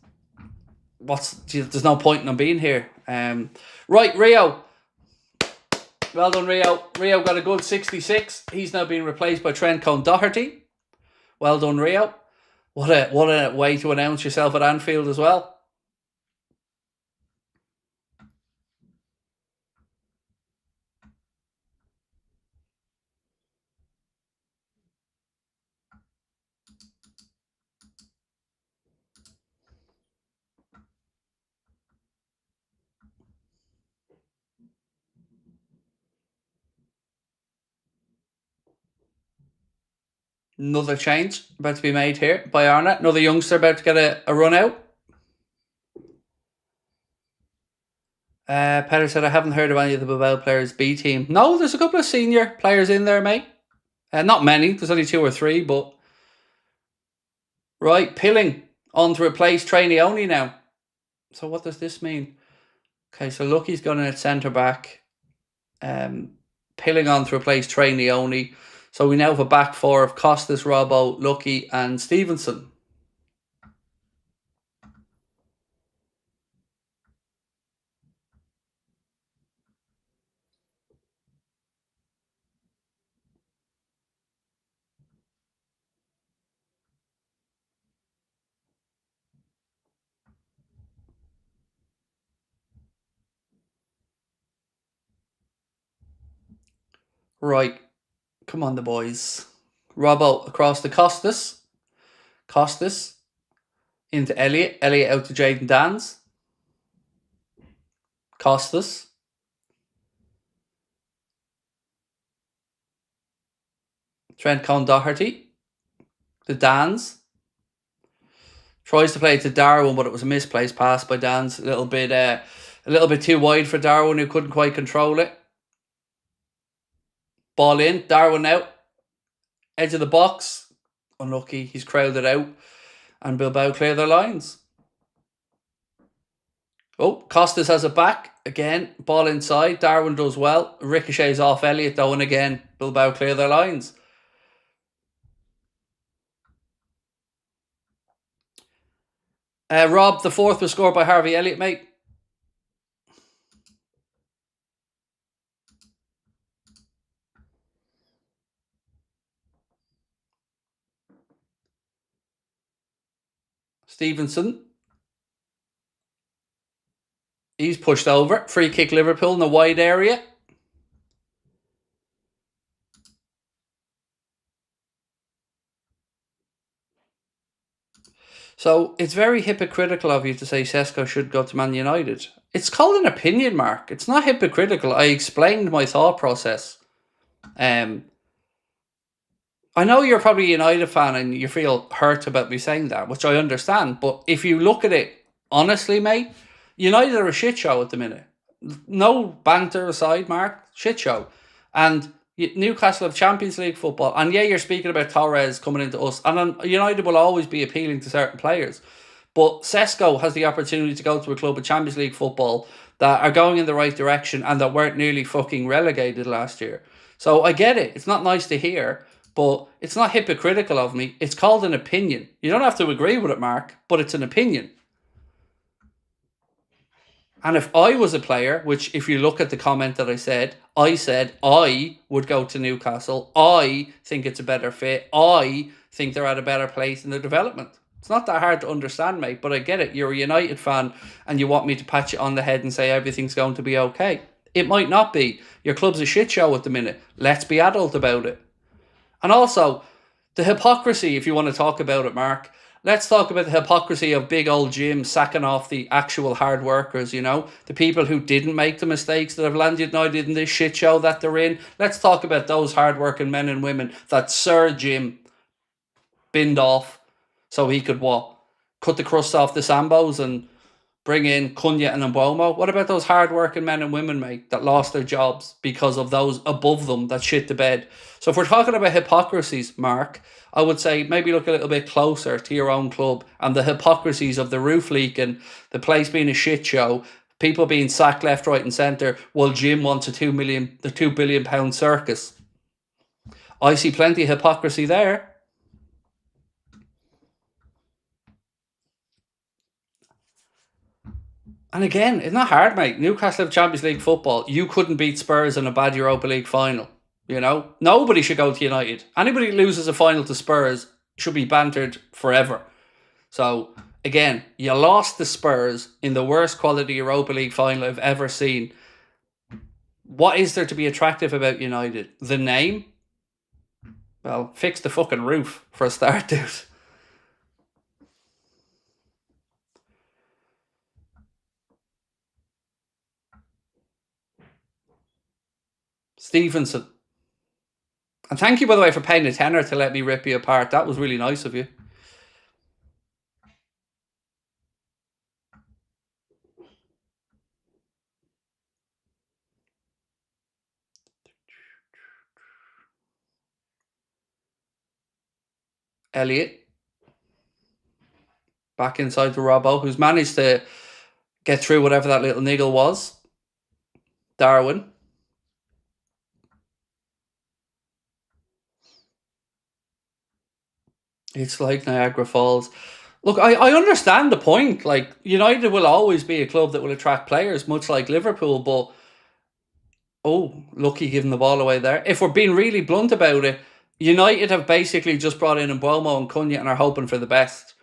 A: there's no point in him being here. Right, Rio. Well done, Rio. Rio got a good 66. He's now being replaced by Trent Cone-Doherty. Well done, Rio. What a way to announce yourself at Anfield as well. Another change about to be made here by Arne. Another youngster about to get a run out. Peter said, I haven't heard of any of the Bilbao players' B team. No, there's a couple of senior players in there, mate. Not many. There's only 2 or 3, but... Right, Pilling on to replace Trainee only now. So what does this mean? Okay, so Lucky's gone in at centre-back. Pilling on to replace Trainee only. So we now have a back 4 of Costas, Robbo, Lucky and Stevenson. Right. Come on, the boys. Robbo across to Costas. Costas into Elliot. Elliot out to Jaden Dans. Costas. Trent Cone-Doherty. The Dans. Tries to play it to Darwin, but it was a misplaced pass by Dans. A little bit too wide for Darwin, who couldn't quite control it. Ball in. Darwin out. Edge of the box. Unlucky. He's crowded out. And Bilbao clear their lines. Oh, Costas has it back. Again, ball inside. Darwin does well. Ricochets off Elliot though, and again, Bilbao clear their lines. Rob, the 4th was scored by Harvey Elliott, mate. Stevenson. He's pushed over. Free kick Liverpool in the wide area. So it's very hypocritical of you to say Sesko should go to Man United. It's called an opinion, Mark. It's not hypocritical. I explained my thought process. I know you're probably a United fan and you feel hurt about me saying that, which I understand. But if you look at it honestly, mate, United are a shit show at the minute. No banter aside, Mark. Shit show. And Newcastle have Champions League football. And yeah, you're speaking about Torres coming into us. And United will always be appealing to certain players. But Sesko has the opportunity to go to a club of Champions League football that are going in the right direction and that weren't nearly fucking relegated last year. So I get it. It's not nice to hear, but it's not hypocritical of me. It's called an opinion. You don't have to agree with it, Mark, but it's an opinion. And if I was a player, which if you look at the comment that I said I would go to Newcastle. I think it's a better fit. I think they're at a better place in their development. It's not that hard to understand, mate, but I get it. You're a United fan and you want me to pat you on the head and say everything's going to be okay. It might not be. Your club's a shit show at the minute. Let's be adult about it. And also, The hypocrisy, if you want to talk about it, Mark. Let's talk about the hypocrisy of big old Jim sacking off the actual hard workers, the people who didn't make the mistakes that have landed United in this shit show that they're in. Let's talk about those hard-working men and women that Sir Jim binned off so he could what? Cut the crust off the Sambos and bring in Cunha and Mbomo. What about those hard-working men and women, mate, that lost their jobs because of those above them that shit the bed? So if we're talking about hypocrisies, Mark, I would say maybe look a little bit closer to your own club and the hypocrisies of the roof leaking, the place being a shit show, people being sacked left, right and centre, while Jim wants the £2 billion circus. I see plenty of hypocrisy there. And again, it's not hard, mate. Newcastle have Champions League football. You couldn't beat Spurs in a bad Europa League final. Nobody should go to United. Anybody who loses a final to Spurs should be bantered forever. So, again, you lost the Spurs in the worst quality Europa League final I've ever seen. What is there to be attractive about United? The name? Well, fix the fucking roof for a start, dude. Stevenson. And thank you, by the way, for paying a tenner to let me rip you apart. That was really nice of you. Elliot. Back inside to Robbo, who's managed to get through whatever that little niggle was. Darwin. It's like Niagara Falls. Look, I understand the point. Like, United will always be a club that will attract players, much like Liverpool, but lucky giving the ball away there. If we're being really blunt about it, United have basically just brought in Mbomo and Cunha and are hoping for the best.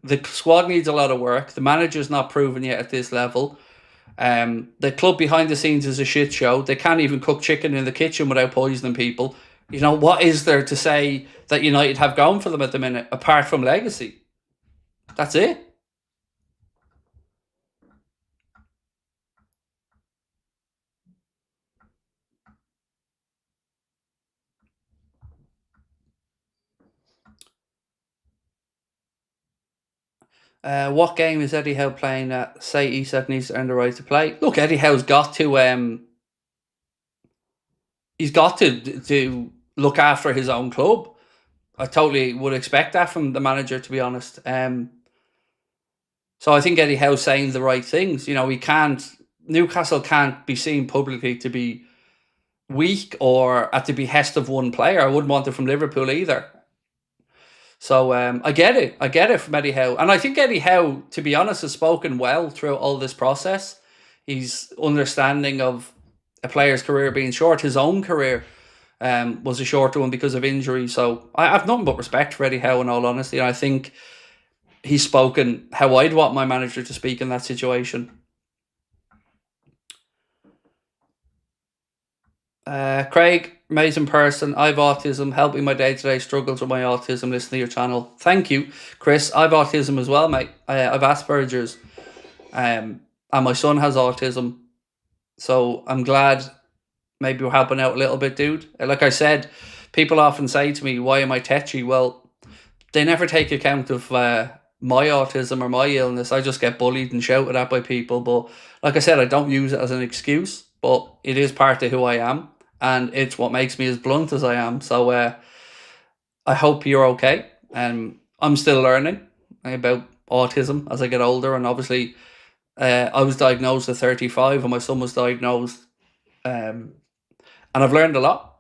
A: The squad needs a lot of work. The manager's not proven yet at this level. The club behind the scenes is a shit show. They can't even cook chicken in the kitchen without poisoning people. What is there to say that United have going for them at the minute, apart from legacy? That's it. What game is Eddie Howe playing at? Say Isak needs to earn the right to play. Look, Eddie Howe's got to he's got to look after his own club. I totally would expect that from the manager, to be honest. So I think Eddie Howe's saying the right things. Newcastle can't be seen publicly to be weak or at the behest of one player. I wouldn't want it from Liverpool either. So I get it from Eddie Howe. And I think Eddie Howe, to be honest, has spoken well through all this process. He's understanding of a player's career being short. His own career was a shorter one because of injury. So I have nothing but respect for Eddie Howe, in all honesty. And I think he's spoken how I'd want my manager to speak in that situation. Craig, amazing person. I've autism, helping my day-to-day struggles with my autism, listening to your channel. Thank you, Chris. I've autism as well, mate. I've Asperger's. And my son has autism. So I'm glad maybe we're helping out a little bit, dude. Like I said, people often say to me, why am I tetchy? Well, they never take account of my autism or my illness. I just get bullied and shouted at by people. But like I said, I don't use it as an excuse, but it is part of who I am. And it's what makes me as blunt as I am. So I hope you're okay. I'm still learning about autism as I get older. And obviously, I was diagnosed at 35 and my son was diagnosed. And I've learned a lot.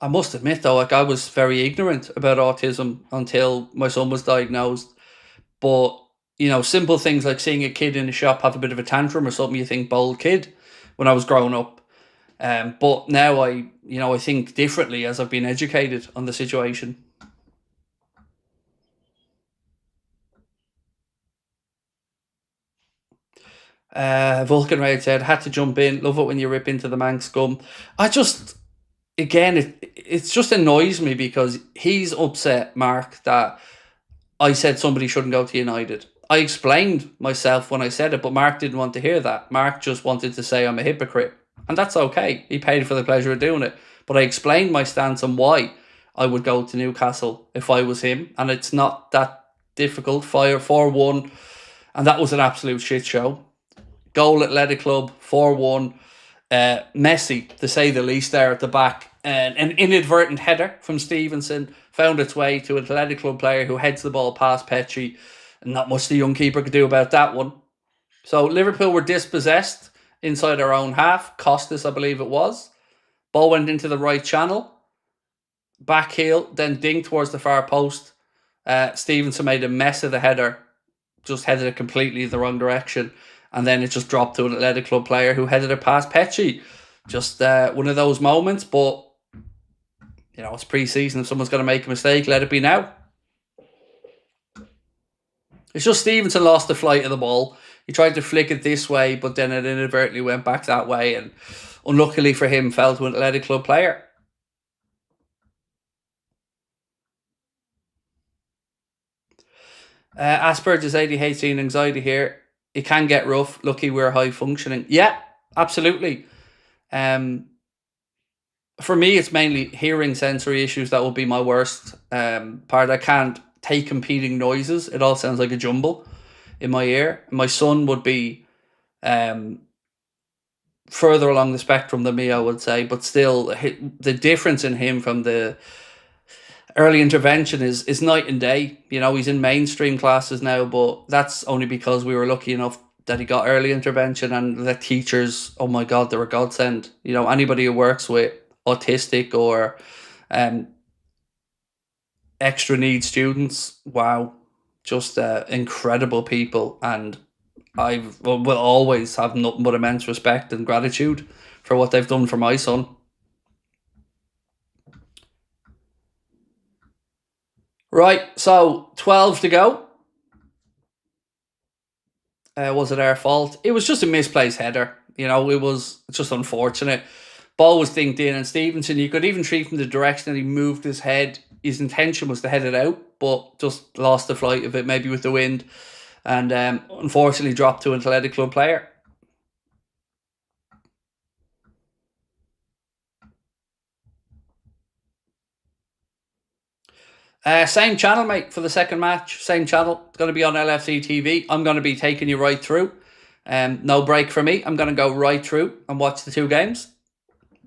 A: I must admit, though, like I was very ignorant about autism until my son was diagnosed. But, simple things like seeing a kid in the shop have a bit of a tantrum or something, you think, bold kid, when I was growing up. But now I think differently as I've been educated on the situation. Vulcan Raid said, had to jump in. Love it when you rip into the Manx scum. I just, again, it just annoys me because he's upset, Mark, that I said somebody shouldn't go to United. I explained myself when I said it, but Mark didn't want to hear that. Mark just wanted to say I'm a hypocrite. And that's okay. He paid for the pleasure of doing it. But I explained my stance on why I would go to Newcastle if I was him. And it's not that difficult. Fire 4-1. And that was an absolute shit show. Goal Athletic Club, 4-1. Messy, to say the least, there at the back. And an inadvertent header from Stevenson found its way to an Athletic Club player who heads the ball past Petri. And not much the young keeper could do about that one. So Liverpool were dispossessed inside their own half. Costas, I believe it was. Ball went into the right channel. Back heel, then dinged towards the far post. Stevenson made a mess of the header. Just headed it completely the wrong direction. And then it just dropped to an Athletic Club player who headed it past Petri. Just one of those moments, but you know, it's pre-season. If someone's going to make a mistake, let it be now. It's just Stevenson lost the flight of the ball. He tried to flick it this way, but then it inadvertently went back that way, and unluckily for him, fell to an Athletic Club player. Asperger's, ADHD and anxiety here. It can get rough. Lucky we're high functioning. Yeah, absolutely. For me, it's mainly hearing sensory issues that will be my worst part. I can't take competing noises. It all sounds like a jumble in my ear. My son would be further along the spectrum than me, I would say, but still the difference in him from the early intervention is night and day. You know, he's in mainstream classes now, but that's only because we were lucky enough that he got early intervention, and the teachers, oh my God, they're a godsend. You know, anybody who works with autistic or extra needs students, wow, just incredible people. And I will always have nothing but immense respect and gratitude for what they've done for my son. Right, so 12 to go. Was it our fault? It was just a misplaced header. You know, it was just unfortunate. Ball was dinked in, and Stevenson, you could even see from the direction that he moved his head, his intention was to head it out, but just lost the flight of it, maybe with the wind, and unfortunately dropped to an Athletic Club player. Same channel, mate, for the second match. Same channel. It's going to be on LFC TV. I'm going to be taking you right through. No break for me. I'm going to go right through and watch the two games.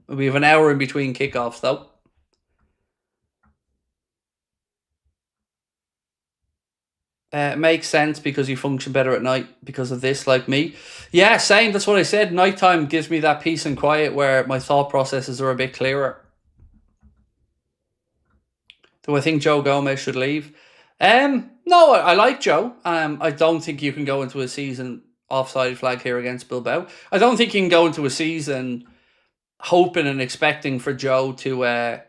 A: We have an hour in between kickoffs, though. It makes sense because you function better at night because of this, like me. Yeah, same. That's what I said. Nighttime gives me that peace and quiet where my thought processes are a bit clearer. Do I think Joe Gomez should leave? No, I like Joe. I don't think you can go into a season offside flag here against Bilbao. I don't think you can go into a season hoping and expecting for Joe to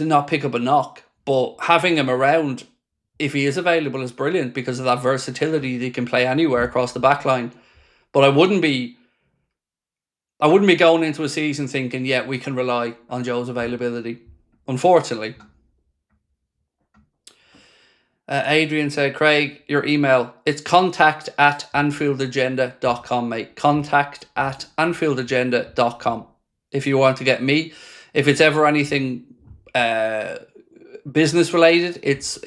A: not pick up a knock. But having him around, if he is available, is brilliant because of that versatility. He can play anywhere across the back line. But I wouldn't be going into a season thinking, yeah, we can rely on Joe's availability. Unfortunately. Adrian said, Craig, your email, it's contact@AnfieldAgenda.com, mate. Contact@AnfieldAgenda.com. If you want to get me, if it's ever anything business related, it's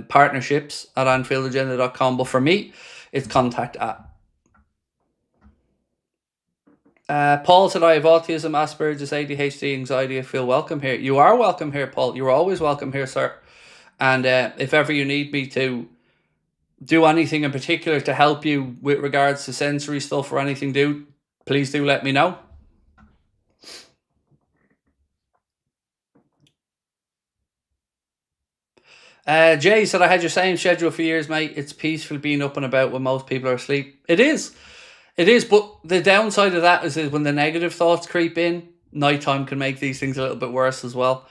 A: partnerships at AnfieldAgenda.com. But for me, it's contact@. Paul said, I have autism, Asperger's, ADHD, anxiety. I feel welcome here. You are welcome here, Paul. You're always welcome here, sir. And if ever you need me to do anything in particular to help you with regards to sensory stuff or anything, please do let me know. Jay said, I had your same schedule for years, mate. It's peaceful being up and about when most people are asleep. It is. But the downside of that is when the negative thoughts creep in, nighttime can make these things a little bit worse as well.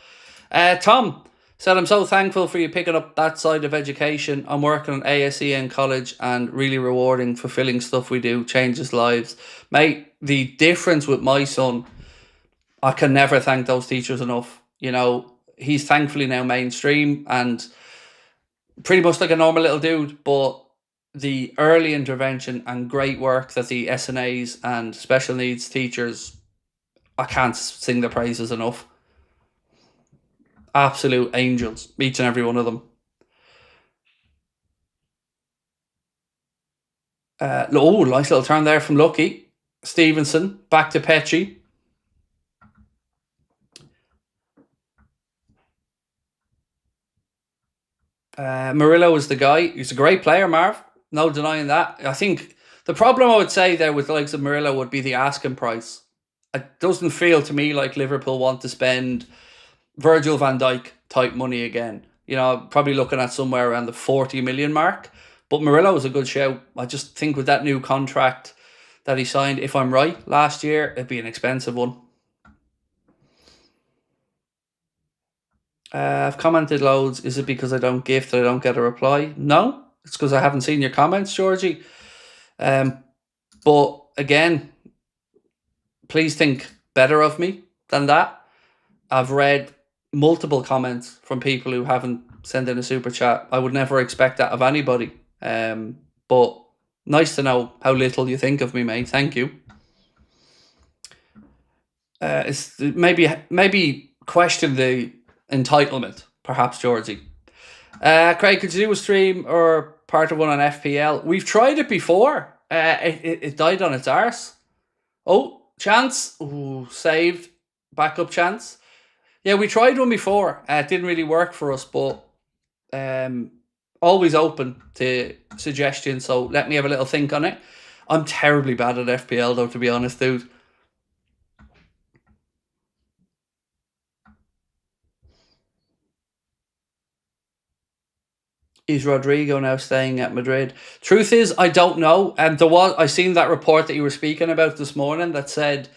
A: Tom Said, I'm so thankful for you picking up that side of education. I'm working on ASE in college and really rewarding, fulfilling stuff we do, changes lives. Mate, the difference with my son, I can never thank those teachers enough. You know, he's thankfully now mainstream and pretty much like a normal little dude, but the early intervention and great work that the SNAs and special needs teachers, I can't sing the praises enough. Absolute angels, each and every one of them. Nice little turn there from Lucky. Stevenson, back to Petchy. Murillo is the guy. He's a great player, Marv. No denying that. I think the problem I would say there with the likes of Murillo would be the asking price. It doesn't feel to me like Liverpool want to spend Virgil van Dijk type money again. You know, probably looking at somewhere around the 40 million mark. But Murillo is a good shout. I just think with that new contract that he signed, if I'm right, last year, it'd be an expensive one. I've commented loads. Is it because I don't gift that I don't get a reply? No, it's because I haven't seen your comments, Georgie. But again, please think better of me than that. I've read multiple comments from people who haven't sent in a super chat. I would never expect that of anybody. But nice to know how little you think of me, mate. Thank you. It's maybe question the entitlement, perhaps, Georgie. Craig, could you do a stream or part of one on FPL? We've tried it before. It died on its arse. Oh, chance. Ooh, saved. Backup chance. Yeah, we tried one before. It didn't really work for us, but always open to suggestions. So let me have a little think on it. I'm terribly bad at FPL, though, to be honest, dude. Is Rodrigo now staying at Madrid? Truth is, I don't know. And I seen that report that you were speaking about this morning that said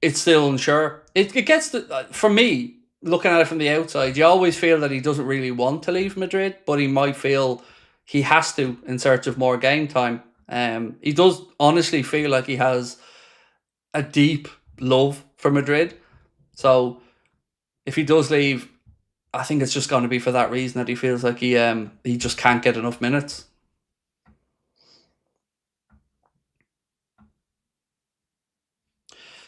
A: it's still unsure. It gets for me, looking at it from the outside, you always feel that he doesn't really want to leave Madrid, but he might feel he has to in search of more game time. He does honestly feel like he has a deep love for Madrid. So if he does leave, I think it's just going to be for that reason that he feels like he just can't get enough minutes.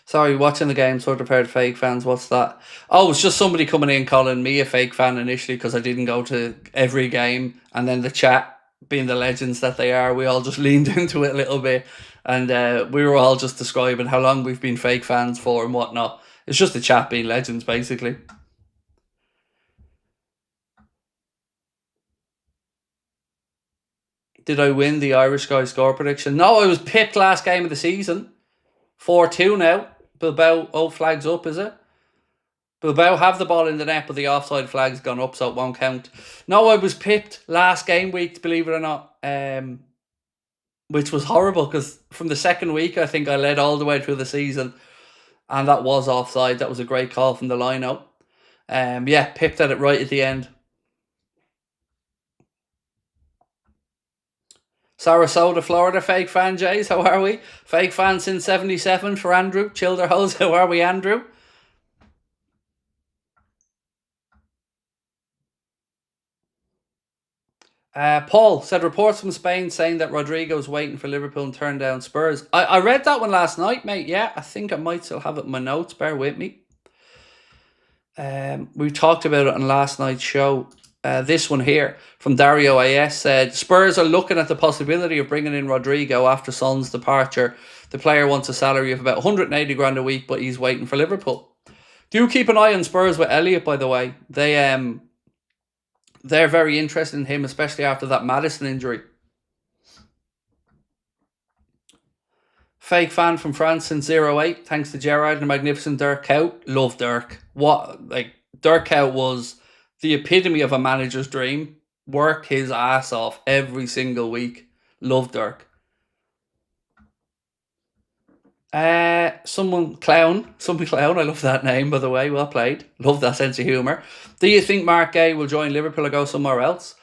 A: Sorry, watching the game sort of heard fake fans. What's that? Oh, it's just somebody coming in calling me a fake fan initially because I didn't go to every game, and then the chat, being the legends that they are, we all just leaned into it a little bit, and we were all just describing how long we've been fake fans for and whatnot. It's just the chat being legends, basically. Did I win the Irish guy score prediction? No, I was pipped last game of the season. 4-2 now. Bilbao, flags up, is it? Bilbao have the ball in the net, but the offside flag's gone up, so it won't count. No, I was pipped last game week, believe it or not, which was horrible because from the second week, I think I led all the way through the season, and that was offside. That was a great call from the lineup. Pipped at it right at the end. Sarasota, Florida, fake fan, Jays. How are we? Fake fan since 77 for Andrew. Childerhose, how are we, Andrew? Paul said reports from Spain saying that Rodrigo's waiting for Liverpool and turn down Spurs. I read that one last night, mate. Yeah, I think I might still have it in my notes. Bear with me. We talked about it on last night's show. This one here from Dario AS said Spurs are looking at the possibility of bringing in Rodrigo after Son's departure. The player wants a salary of about 180 grand a week, but he's waiting for Liverpool. Do keep an eye on Spurs with Elliott, by the way. They're very interested in him, especially after that Maddison injury. Fake fan from France since 08. Thanks to Gerrard and the magnificent Dirk Kuyt. Love Dirk. Dirk Kuyt was the epitome of a manager's dream. Worked his ass off every single week. Love Dirk. Someone clown. I love that name, by the way. Well played. Love that sense of humour. Do you think Mark Gay will join Liverpool or go somewhere else?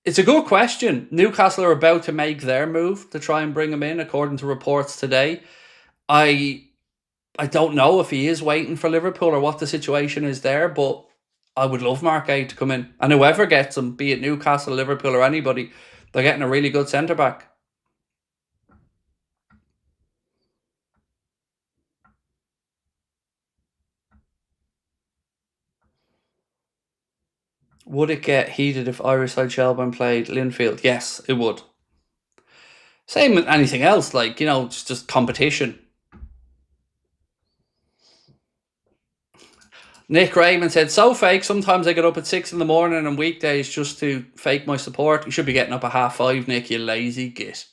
A: It's a good question. Newcastle are about to make their move to try and bring him in, according to reports today. I don't know if he is waiting for Liverpool or what the situation is there, but I would love Mark Gay to come in. And whoever gets him, be it Newcastle, Liverpool or anybody, they're getting a really good centre-back. Would it get heated if Irish side Shelbourne played Linfield? Yes, it would. Same with anything else, like, it's just competition. Nick Raymond said, so fake, sometimes I get up at 6 in the morning on weekdays just to fake my support. You should be getting up at 5:30, Nick, you lazy git.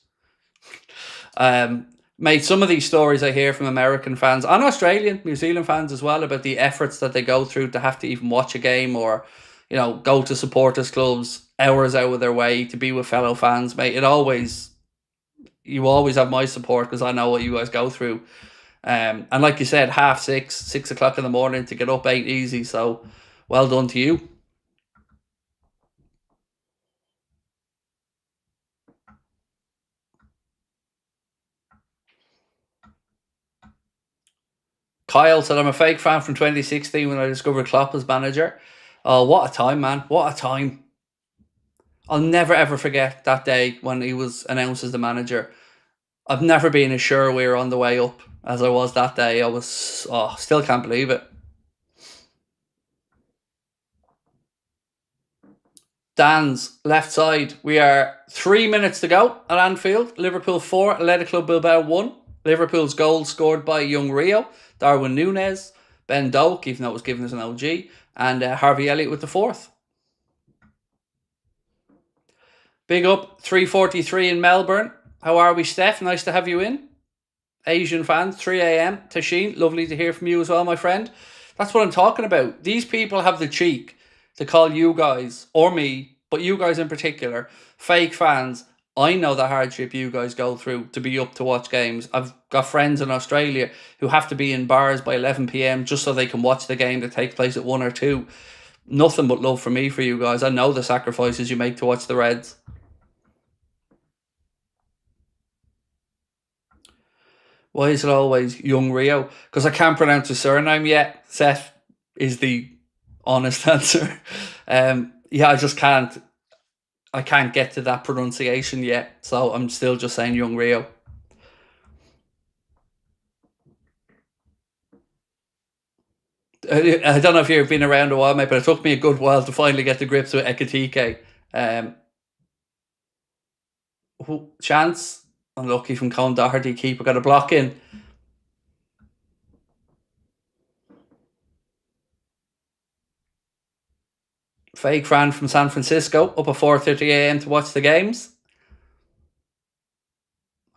A: Mate, some of these stories I hear from American fans and Australian, New Zealand fans as well about the efforts that they go through to have to even watch a game or, go to supporters clubs hours out of their way to be with fellow fans, mate. You always have my support because I know what you guys go through. And like you said, 6:30, 6 o'clock in the morning to get up ain't easy. So well done to you. Kyle said, I'm a fake fan from 2016 when I discovered Klopp as manager. Oh, what a time, man. What a time. I'll never, ever forget that day when he was announced as the manager. I've never been as sure we were on the way up as I was that day. Still can't believe it. Dan's left side. We are 3 minutes to go at Anfield. Liverpool 4, Athletic Club Bilbao 1. Liverpool's goal scored by young Rio, Darwin Núñez, Ben Doak, even though it was given as an OG, and Harvey Elliott with the fourth. Big up, 3:43 in Melbourne. How are we, Steph? Nice to have you in. Asian fans, 3 a.m. Tashin, lovely to hear from you as well, my friend. That's what I'm talking about. These people have the cheek to call you guys, or me, but you guys in particular, fake fans. I know the hardship you guys go through to be up to watch games. I've got friends in Australia who have to be in bars by 11 p.m. just so they can watch the game that takes place at 1 or 2. Nothing but love for me for you guys. I know the sacrifices you make to watch the Reds. Why is it always young Rio? Because I can't pronounce his surname yet. Seth is the honest answer. I just can't. I can't get to that pronunciation yet, so I'm still just saying young Rio. I don't know if you've been around a while, mate, but it took me a good while to finally get to grips with Ekatike. Chance, unlucky from Colin Doherty, keeper got a block in. Fake fan from San Francisco, up at 4:30 a.m. to watch the games.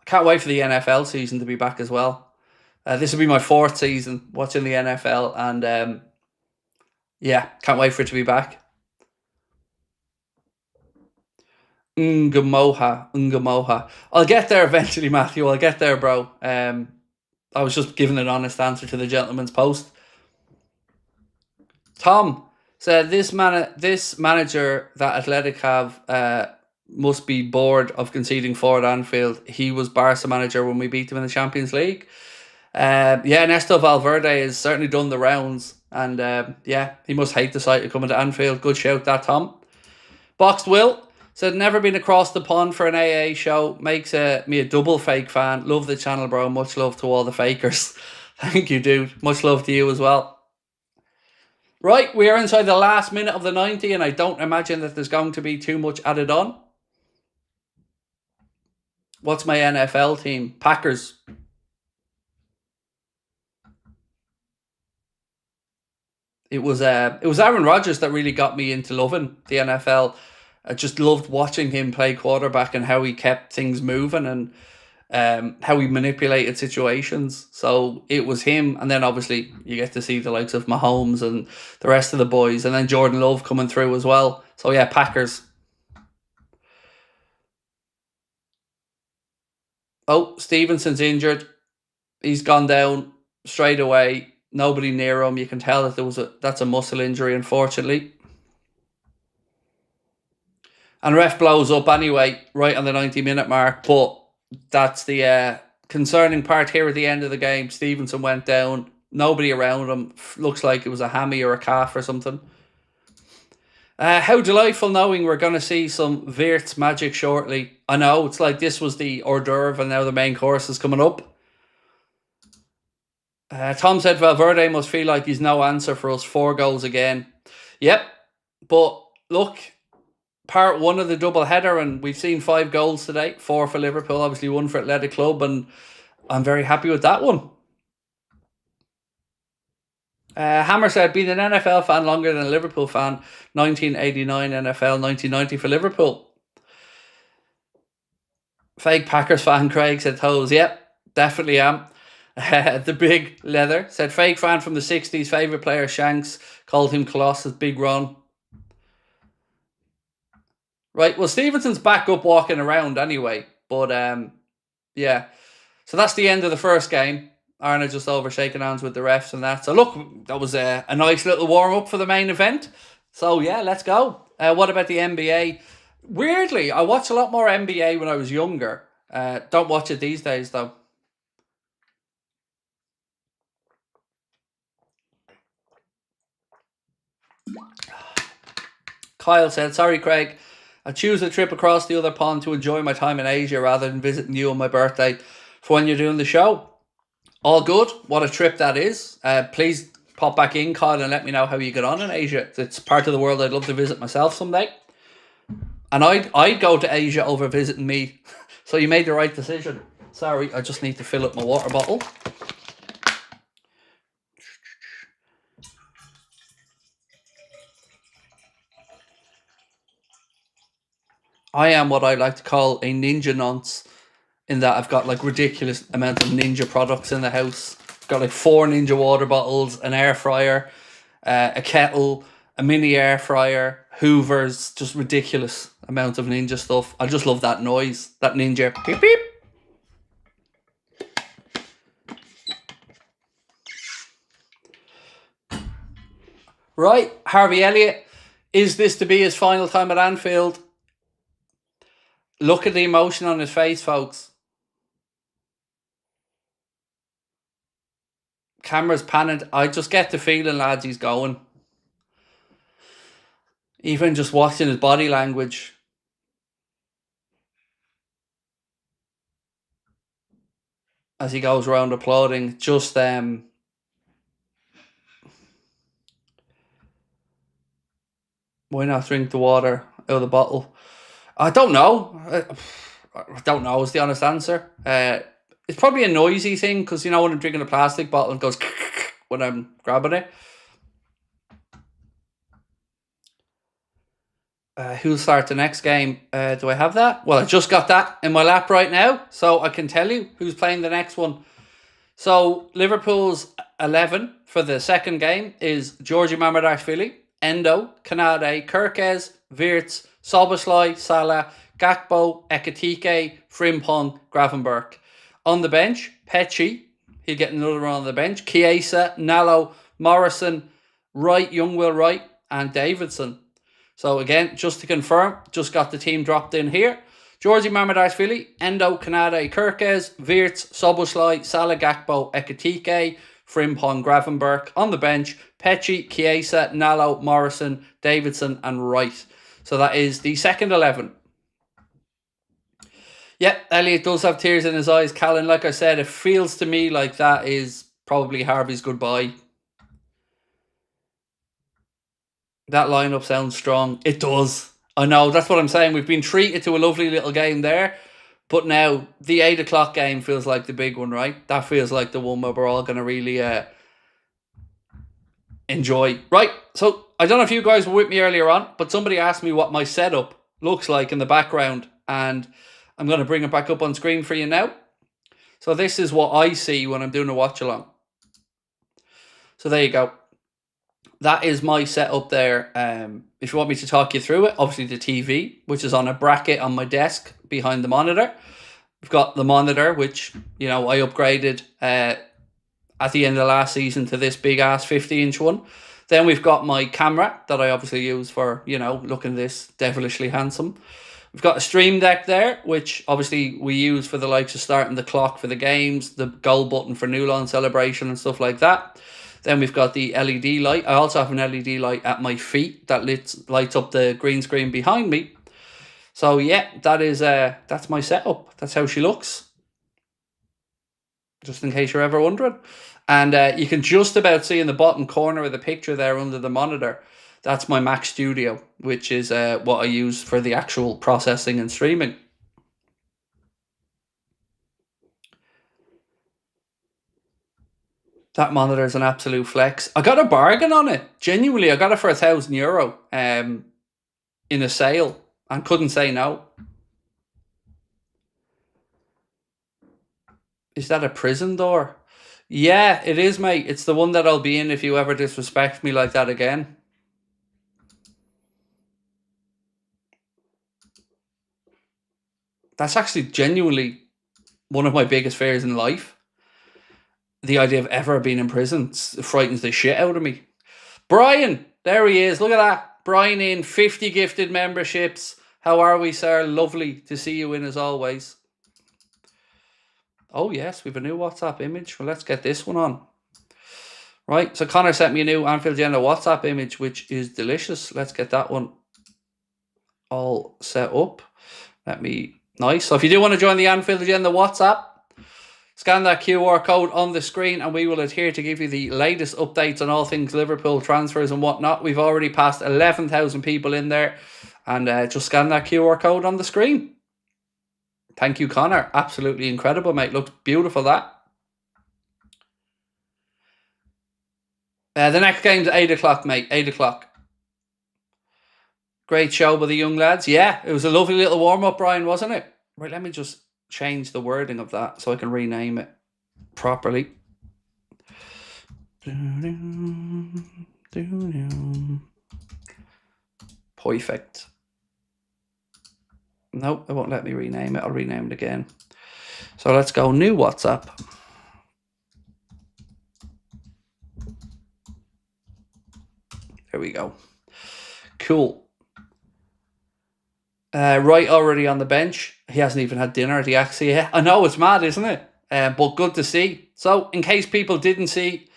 A: I can't wait for the NFL season to be back as well. This will be my 4th season watching the NFL, and can't wait for it to be back. Ungamoha. I'll get there eventually, Matthew. I'll get there, bro. I was just giving an honest answer to the gentleman's post. Tom said this manager that Athletic have must be bored of conceding 4 at Anfield. He was Barca manager when we beat them in the Champions League. Ernesto Valverde has certainly done the rounds, and he must hate the sight of coming to Anfield. Good shout, that Tom. Boxed Will said, never been across the pond for an AA show. Makes me a double fake fan. Love the channel, bro. Much love to all the fakers. Thank you, dude. Much love to you as well. Right, we are inside the last minute of the 90, and I don't imagine that there's going to be too much added on. What's my NFL team? Packers. It was Aaron Rodgers that really got me into loving the NFL. I just loved watching him play quarterback and how he kept things moving and how he manipulated situations. So it was him, and then obviously you get to see the likes of Mahomes and the rest of the boys, and then Jordan Love coming through as well. So yeah, Packers. Oh, Stevenson's injured. He's gone down straight away. Nobody near him. You can tell that that's a muscle injury, unfortunately. And ref blows up anyway, right on the 90-minute mark. But that's the concerning part here at the end of the game. Stevenson went down. Nobody around him. Looks like it was a hammy or a calf or something. How delightful knowing we're going to see some Wirtz magic shortly. I know, it's like this was the hors d'oeuvre and now the main course is coming up. Tom said Valverde must feel like he's no answer for us. 4 goals again. Yep, but look, part 1 of the double header, and we've seen 5 goals today. 4 for Liverpool, obviously 1 for Athletic Club, and I'm very happy with that one. Hammer said, being an NFL fan longer than a Liverpool fan, 1989 NFL, 1990 for Liverpool. Fake Packers fan, Craig said, Toes. Yep, definitely am. The Big Leather said, fake fan from the 60s, favourite player Shanks, called him Colossus, Big Ron. Right, well, Stevenson's back up walking around anyway, but yeah. So that's the end of the first game. Arne just over shaking hands with the refs and that. So look, that was a nice little warm-up for the main event. So yeah, let's go. What about the NBA? Weirdly, I watched a lot more NBA when I was younger. Don't watch it these days though. Kyle said, sorry Craig, I choose a trip across the other pond to enjoy my time in Asia rather than visiting you on my birthday for when you're doing the show. All good. What a trip that is. Please pop back in, Kyle, and let me know how you get on in Asia. It's part of the world I'd love to visit myself someday. And I'd go to Asia over visiting me. So you made the right decision. Sorry, I just need to fill up my water bottle. I am what I like to call a ninja nonce, in that I've got like ridiculous amount of ninja products in the house. I've got like 4 ninja water bottles, an air fryer, a kettle, a mini air fryer, hoovers, just ridiculous amount of ninja stuff. I just love that noise, that ninja beep beep. Right, Harvey Elliott, is this to be his final time at Anfield? Look at the emotion on his face, folks. Camera's panning. I just get the feeling, lads, he's going. Even just watching his body language. As he goes around applauding. Just, why not drink the water out of the bottle? I don't know. I don't know is the honest answer. It's probably a noisy thing, because, you know, when I'm drinking a plastic bottle, it goes when I'm grabbing it. Who'll start the next game? Do I have that? Well, I just got that in my lap right now, so I can tell you who's playing the next one. So Liverpool's 11 for the second game is Georgi Mamardashvili, Endo, Kanade, Kirkes, Wirtz, Soboslai, Salah, Gakpo, Ekitike, Frimpong, Gravenberch. On the bench, Pechi, he'll get another run on the bench, Chiesa, Nallo, Morrison, Wright, Youngwill Wright, and Davidson. So again, just to confirm, just got the team dropped in here. Georgi Mamardashvili, Endo, Kanade, Kirkes, Wirtz, Soboslai, Salah, Gakpo, Ekitike, Frimpong, Gravenberch. On the bench, Pechi, Chiesa, Nallo, Morrison, Davidson, and Wright. So that is the second 11. Yeah, Elliot does have tears in his eyes, Callan. Like I said, it feels to me like that is probably Harvey's goodbye. That lineup sounds strong. It does. I know, that's what I'm saying. We've been treated to a lovely little game there. But now, the 8 o'clock game feels like the big one, right? That feels like the one where we're all going to really enjoy. Right, so I don't know if you guys were with me earlier on, but somebody asked me what my setup looks like in the background. And I'm going to bring it back up on screen for you now. So this is what I see when I'm doing a watch along. So there you go. That is my setup there. If you want me to talk you through it, obviously the TV, which is on a bracket on my desk behind the monitor. We've got the monitor, which, you know, I upgraded at the end of last season to this big ass 50-inch one. Then we've got my camera that I obviously use for, you know, looking this devilishly handsome. We've got a stream deck there, which obviously we use for the likes of starting the clock for the games, the goal button for New Lawn celebration and stuff like that. Then we've got the LED light. I also have an LED light at my feet that lights up the green screen behind me. So yeah, that's my setup. That's how she looks. Just in case you're ever wondering. And you can just about see in the bottom corner of the picture there under the monitor, that's my Mac Studio, which is what I use for the actual processing and streaming. That monitor is an absolute flex. I got a bargain on it. Genuinely, I got it for €1,000 in a sale and couldn't say no. Is that a prison door? Yeah, it is, mate. It's the one that I'll be in if you ever disrespect me like that again. That's actually genuinely one of my biggest fears in life. The idea of ever being in prison frightens the shit out of me. Brian, there he is. Look at that. Brian in 50 gifted memberships. How are we, sir? Lovely to see you in as always. Oh, yes, we have a new WhatsApp image. Well, let's get this one on. Right, so Connor sent me a new Anfield Agenda WhatsApp image, which is delicious. Let's get that one all set up. Nice. So if you do want to join the Anfield Agenda WhatsApp, scan that QR code on the screen and we will adhere to give you the latest updates on all things Liverpool transfers and whatnot. We've already passed 11,000 people in there, and just scan that QR code on the screen. Thank you, Connor. Absolutely incredible, mate. Looks beautiful, that. The next game's at 8 o'clock, mate. 8 o'clock. Great show by the young lads. Yeah, it was a lovely little warm-up, Brian, wasn't it? Right, let me just change the wording of that so I can rename it properly. Perfect. Nope, it won't let me rename it. I'll rename it again. So let's go new WhatsApp. There we go. Cool. Right, already on the bench. He hasn't even had dinner at the Axie yet. I know, it's mad, isn't it? But good to see. So, in case people didn't see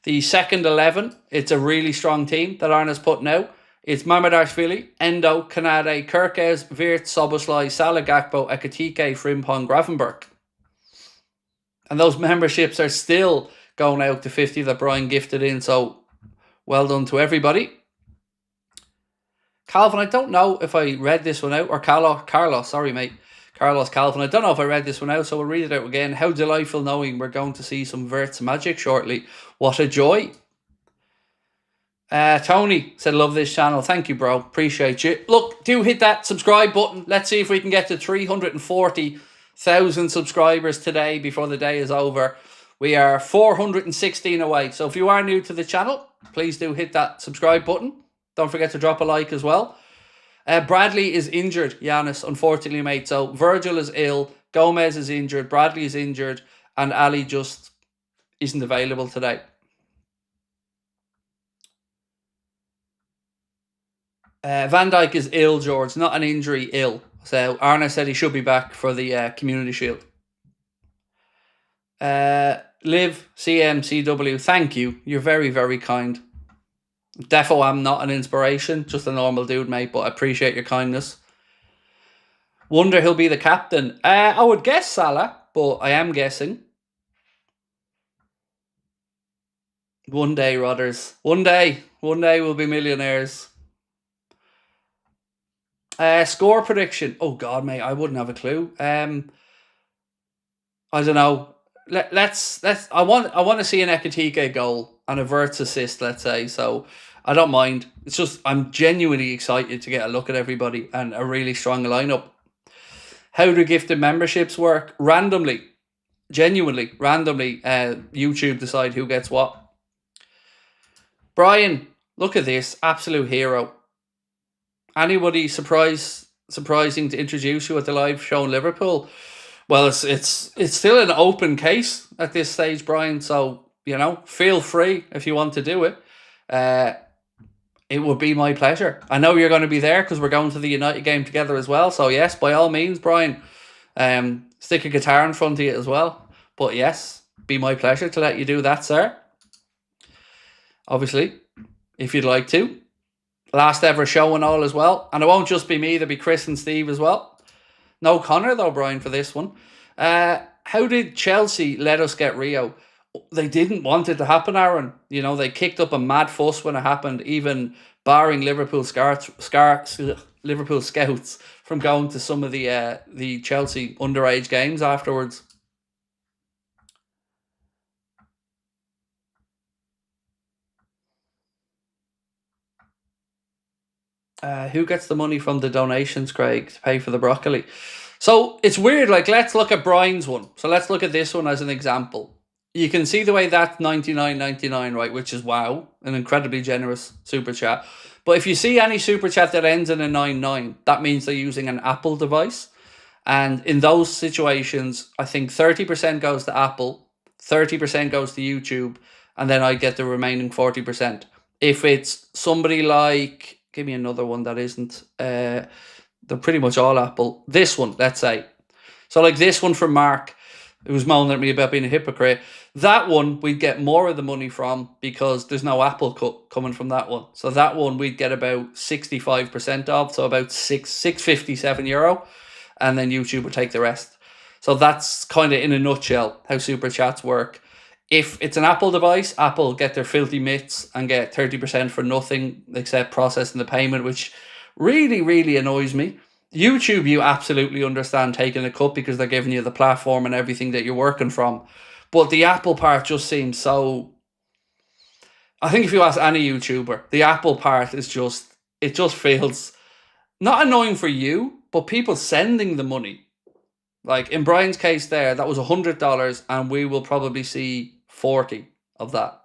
A: the second 11, it's a really strong team that Arne's putting out. It's Mamadashvili, Endo, Kanade, Kirkes, Wirtz, Soboslai, Salah, Gakpo, Ekatike, Frimpong, Gravenberg. And those memberships are still going out to 50 that Brian gifted in, so well done to everybody. Calvin, I don't know if I read this one out, or Carlos, sorry mate. Carlos Calvin, I don't know if I read this one out, so we'll read it out again. How delightful knowing we're going to see some Wirtz magic shortly. What a joy. Tony said, love this channel. Thank you, bro. Appreciate you. Look, do hit that subscribe button. Let's see if we can get to 340,000 subscribers today before the day is over. We are 416 away. So if you are new to the channel, please do hit that subscribe button. Don't forget to drop a like as well. Bradley is injured, Giannis, unfortunately, mate. So Virgil is ill, Gomez is injured, Bradley is injured, and Ali just isn't available today. Van Dijk is ill, George, not an injury, ill. So Arne said he should be back for the Community Shield. Liv, CMCW, thank you. You're very, very kind. Defo, I'm not an inspiration, just a normal dude, mate, but I appreciate your kindness. Wonder he'll be the captain. I would guess Salah, but I am guessing. One day, Rodders. One day we'll be millionaires. Score prediction. Oh God, mate, I wouldn't have a clue. I don't know. Let's. I want to see an Ekatike goal and a Wirtz assist. Let's say so. I don't mind. It's just I'm genuinely excited to get a look at everybody and a really strong lineup. How do gifted memberships work? Randomly, genuinely randomly. YouTube decide who gets what. Brian, look at this absolute hero. Anybody surprising to introduce you at the live show in Liverpool? Well, it's still an open case at this stage, Brian. So feel free if you want to do it. It would be my pleasure. I know you're going to be there because we're going to the United game together as well. So yes, by all means, Brian, stick a guitar in front of you as well. But yes, be my pleasure to let you do that, sir. Obviously, if you'd like to. Last ever show and all as well. And it won't just be me, there'll be Chris and Steve as well. No Connor though, Brian, for this one. How did Chelsea let us get Rio? They didn't want it to happen, Aaron. They kicked up a mad fuss when it happened, even barring Liverpool scouts from going to some of the Chelsea underage games afterwards. Who gets the money from the donations, Craig, to pay for the broccoli? So it's weird. Like, let's look at Brian's one. So let's look at this one as an example. You can see the way that's 99.99, right? Which is wow, an incredibly generous super chat. But if you see any super chat that ends in a 99, that means they're using an Apple device. And in those situations, I think 30% goes to Apple, 30% goes to YouTube, and then I get the remaining 40%. If it's somebody like, give me another one that isn't, they're pretty much all Apple. This one, let's say. So like this one from Mark, who was moaning at me about being a hypocrite. That one we'd get more of the money from because there's no Apple cut coming from that one. So that one we'd get about 65% of, so about €6.57. And then YouTube would take the rest. So that's kind of in a nutshell how super chats work. If it's an Apple device, Apple get their filthy mitts and get 30% for nothing except processing the payment, which really, really annoys me. YouTube, you absolutely understand taking a cut because they're giving you the platform and everything that you're working from. But the Apple part just seems so... I think if you ask any YouTuber, the Apple part is just... It just feels not annoying for you, but people sending the money. Like in Brian's case there, that was $100 and we will probably see 40 of that.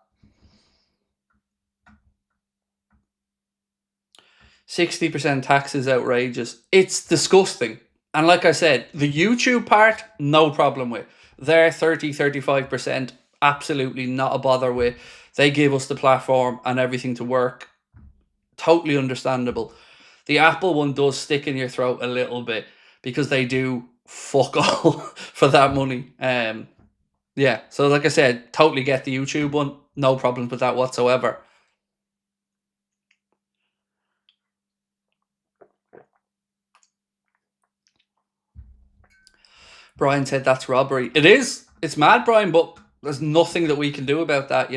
A: 60% tax is outrageous. It's disgusting. And like I said, the YouTube part, no problem with. They're 35%, absolutely not a bother with. They give us the platform and everything to work. Totally understandable. The Apple one does stick in your throat a little bit because they do fuck all for that money. Yeah, so like I said, totally get the YouTube one. No problems with that whatsoever. Brian said that's robbery. It is. It's mad, Brian, but there's nothing that we can do about that,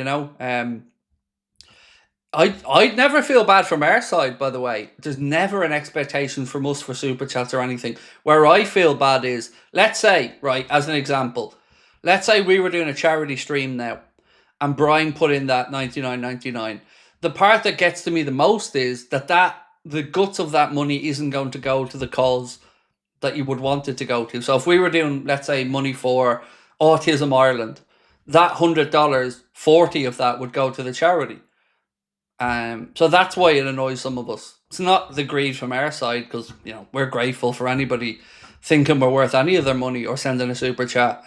A: I'd never feel bad from our side, by the way. There's never an expectation from us for super chats or anything. Where I feel bad is, let's say, right, as an example, let's say we were doing a charity stream now and Brian put in that 99.99. The part that gets to me the most is that the guts of that money isn't going to go to the cause that you would want it to go to. So if we were doing, let's say, money for Autism Ireland, that $100, 40 of that would go to the charity. So that's why it annoys some of us. It's not the greed from our side because we're grateful for anybody thinking we're worth any of their money or sending a super chat.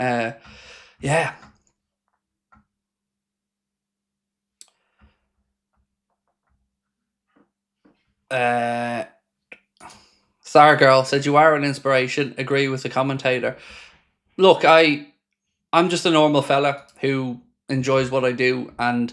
A: Yeah. Star Girl said you are an inspiration. Agree with the commentator. Look, I'm just a normal fella who enjoys what I do and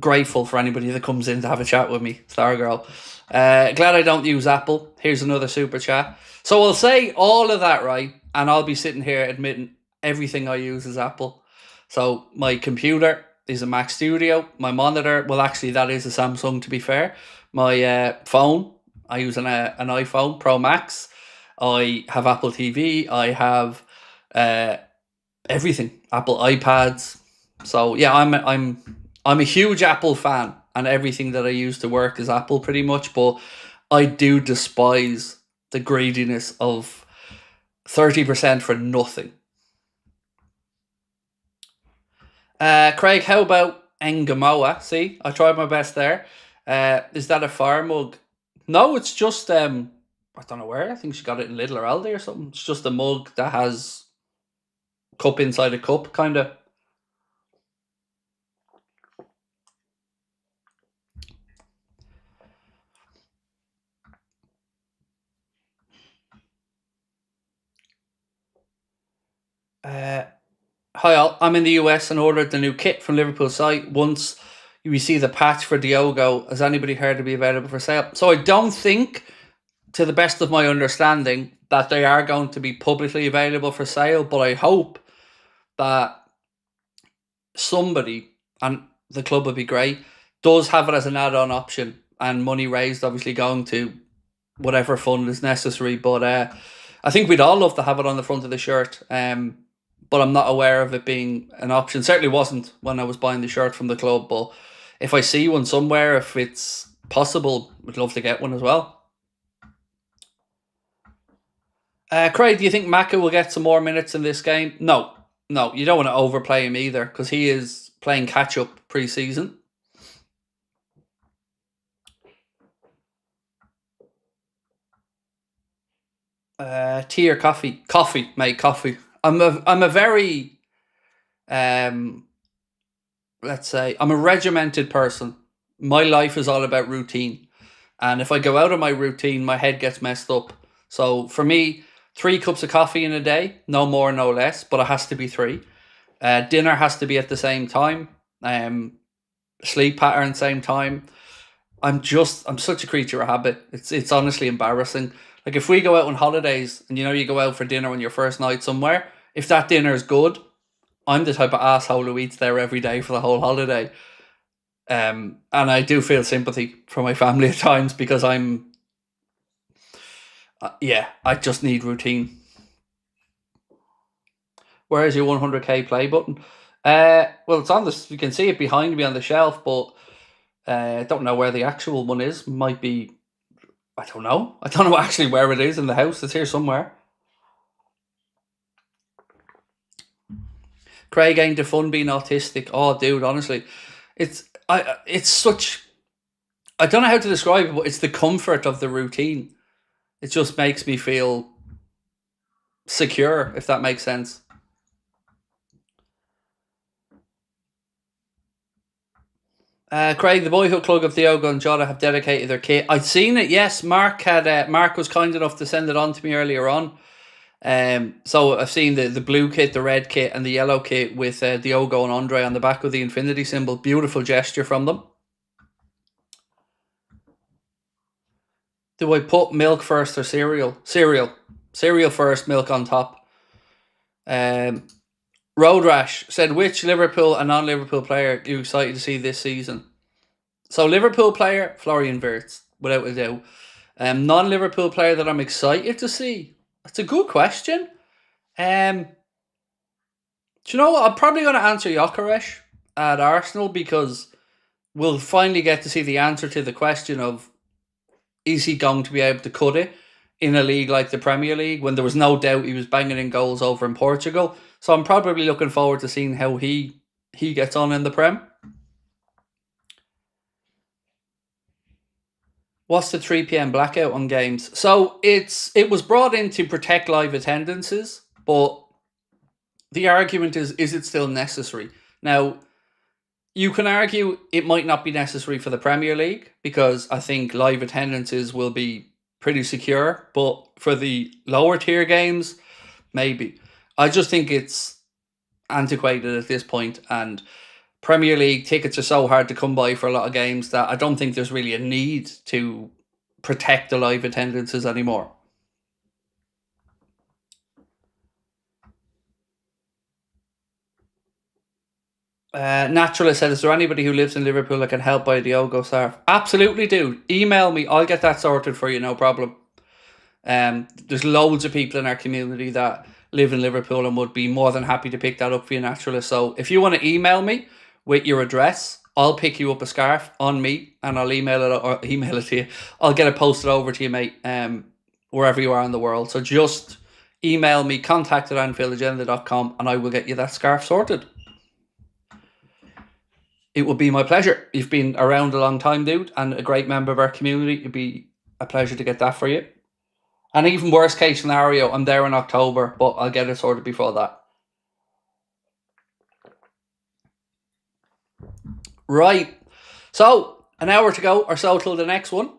A: grateful for anybody that comes in to have a chat with me, Star Girl. Glad I don't use Apple. Here's another super chat. So I'll say all of that, right? And I'll be sitting here admitting everything I use is Apple. So my computer is a Mac Studio. My monitor, well, actually, that is a Samsung, to be fair. My phone, I use an iPhone Pro Max. I have Apple TV. I have everything. Apple iPads. So yeah, I'm a huge Apple fan, and everything that I use to work is Apple pretty much, but I do despise the greediness of 30% for nothing. Craig, how about Engamoa? See, I tried my best there. Is that a fire mug? No, it's just I don't know where. I think she got it in Lidl or Aldi or something. It's just a mug that has cup inside a cup, kind of. Hi all, I'm in the US and ordered the new kit from Liverpool site. Once you see the patch for Diogo, has anybody heard to be available for sale? So I don't think, to the best of my understanding, that they are going to be publicly available for sale, but I hope that somebody, and the club would be great, does have it as an add-on option, and money raised obviously going to whatever fund is necessary. But I think we'd all love to have it on the front of the shirt, but I'm not aware of it being an option. Certainly wasn't when I was buying the shirt from the club, but if I see one somewhere, if it's possible, I'd love to get one as well. Craig, do you think Maka will get some more minutes in this game? No, you don't want to overplay him either, because he is playing catch-up pre-season. Tea or coffee? Coffee, mate, coffee. I'm a very, let's say, I'm a regimented person. My life is all about routine. And if I go out of my routine, my head gets messed up. So for me, 3 cups of coffee in a day, no more, no less, but it has to be 3. Dinner has to be at the same time. Sleep pattern, same time. I'm such a creature of habit. It's honestly embarrassing. Like, if we go out on holidays and you go out for dinner on your first night somewhere, if that dinner is good, I'm the type of asshole who eats there every day for the whole holiday. And I do feel sympathy for my family at times, because I'm, I just need routine. Where is your 100k play button? Well, it's on this. You can see it behind me on the shelf, but I don't know where the actual one is. Might be, I don't know. I don't know actually where it is in the house. It's here somewhere. Craig ain't the fun being autistic. Oh, dude, honestly, it's such. I don't know how to describe it, but it's the comfort of the routine. It just makes me feel secure, if that makes sense. Craig, the Boyhood Club of Diogo and Jota have dedicated their kit. I'd seen it, yes. Mark was kind enough to send it on to me earlier on. So I've seen the blue kit, the red kit, and the yellow kit with Diogo and Andre on the back with the infinity symbol. Beautiful gesture from them. Do I put milk first or cereal? Cereal first, milk on top. Road Rash said, which Liverpool and non-Liverpool player are you excited to see this season? So Liverpool player, Florian Wirtz, without a doubt. Non-Liverpool player that I'm excited to see? That's a good question. Do you know what? I'm probably going to answer Gyökeres at Arsenal, because we'll finally get to see the answer to the question of, is he going to be able to cut it in a league like the Premier League, when there was no doubt he was banging in goals over in Portugal. So I'm probably looking forward to seeing how he gets on in the Prem. What's the 3 p.m. blackout on games? So it was brought in to protect live attendances, but the argument is it still necessary? Now, you can argue it might not be necessary for the Premier League, because I think live attendances will be pretty secure, but for the lower tier games, maybe. I just think it's antiquated at this point, and Premier League tickets are so hard to come by for a lot of games that I don't think there's really a need to protect the live attendances anymore. Naturalist said, is there anybody who lives in Liverpool that can help buy Diogo scarf? Absolutely, dude. Email me. I'll get that sorted for you, no problem. There's loads of people in our community that live in Liverpool and would be more than happy to pick that up for you, Naturalist. So if you want to email me with your address, I'll pick you up a scarf on me and I'll email it to you. I'll get it posted over to you, mate, wherever you are in the world. So just email me, contact@anfieldagenda.com, and I will get you that scarf sorted. It would be my pleasure. You've been around a long time, dude, and a great member of our community. It'd be a pleasure to get that for you. And even worst case scenario, I'm there in October, but I'll get it sorted before that. Right. So, an hour to go or so till the next one.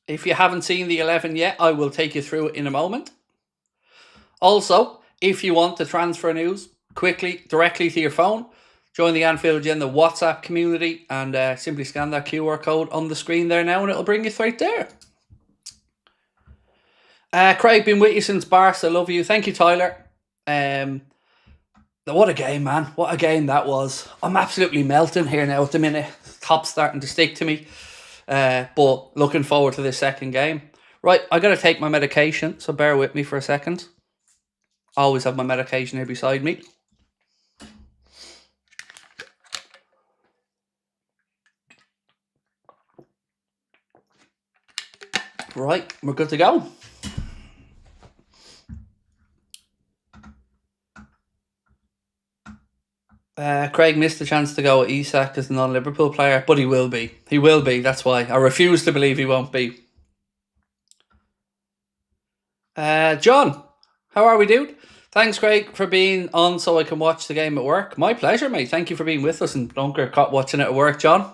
A: If you haven't seen the 11 yet, I will take you through it in a moment. Also, if you want the transfer news quickly, directly to your phone, join the Anfield Agenda WhatsApp community and simply scan that QR code on the screen there now and it'll bring you straight there. Craig, been with you since Barca. Love you. Thank you, Tyler. What a game, man. What a game that was. I'm absolutely melting here now at the minute. Top's starting to stick to me. But looking forward to this second game. Right, I got to take my medication, so bear with me for a second. I always have my medication here beside me. Right, we're good to go. Craig missed the chance to go at Isak as a non-Liverpool player, but he will be. He will be, that's why. I refuse to believe he won't be. John, how are we, dude? Thanks, Craig, for being on so I can watch the game at work. My pleasure, mate. Thank you for being with us and don't get caught watching it at work, John.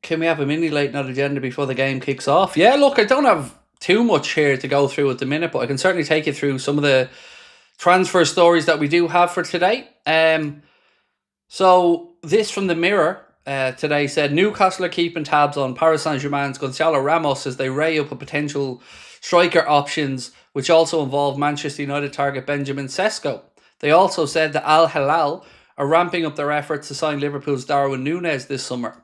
A: Can we have a mini late night agenda before the game kicks off? Yeah, look, I don't have too much here to go through at the minute, but I can certainly take you through some of the transfer stories that we do have for today. So this from the Mirror today said Newcastle are keeping tabs on Paris Saint-Germain's Gonzalo Ramos as they weigh up a potential striker options, which also involve Manchester United target Benjamin Sesko. They also said that Al Hilal are ramping up their efforts to sign Liverpool's Darwin Núñez this summer.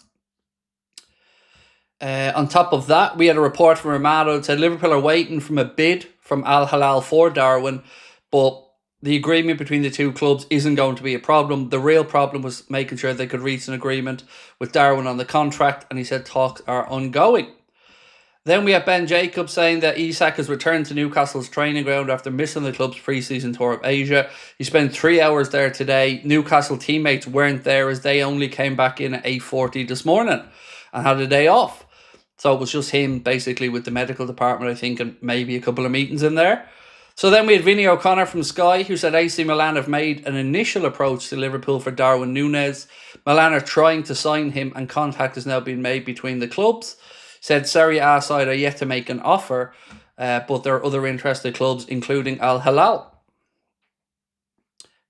A: On top of that, we had a report from Romano that said Liverpool are waiting from a bid from Al Hilal for Darwin, but the agreement between the two clubs isn't going to be a problem. The real problem was making sure they could reach an agreement with Darwin on the contract, and he said talks are ongoing. Then we have Ben Jacobs saying that Isak has returned to Newcastle's training ground after missing the club's pre-season tour of Asia. He spent 3 hours there today. Newcastle teammates weren't there as they only came back in at 8:40 this morning and had a day off. So it was just him basically with the medical department, I think, and maybe a couple of meetings in there. So then we had Vinny O'Connor from Sky, who said AC Milan have made an initial approach to Liverpool for Darwin Núñez. Milan are trying to sign him and contact has now been made between the clubs. Said Serie A side are yet to make an offer, but there are other interested clubs, including Al Hilal.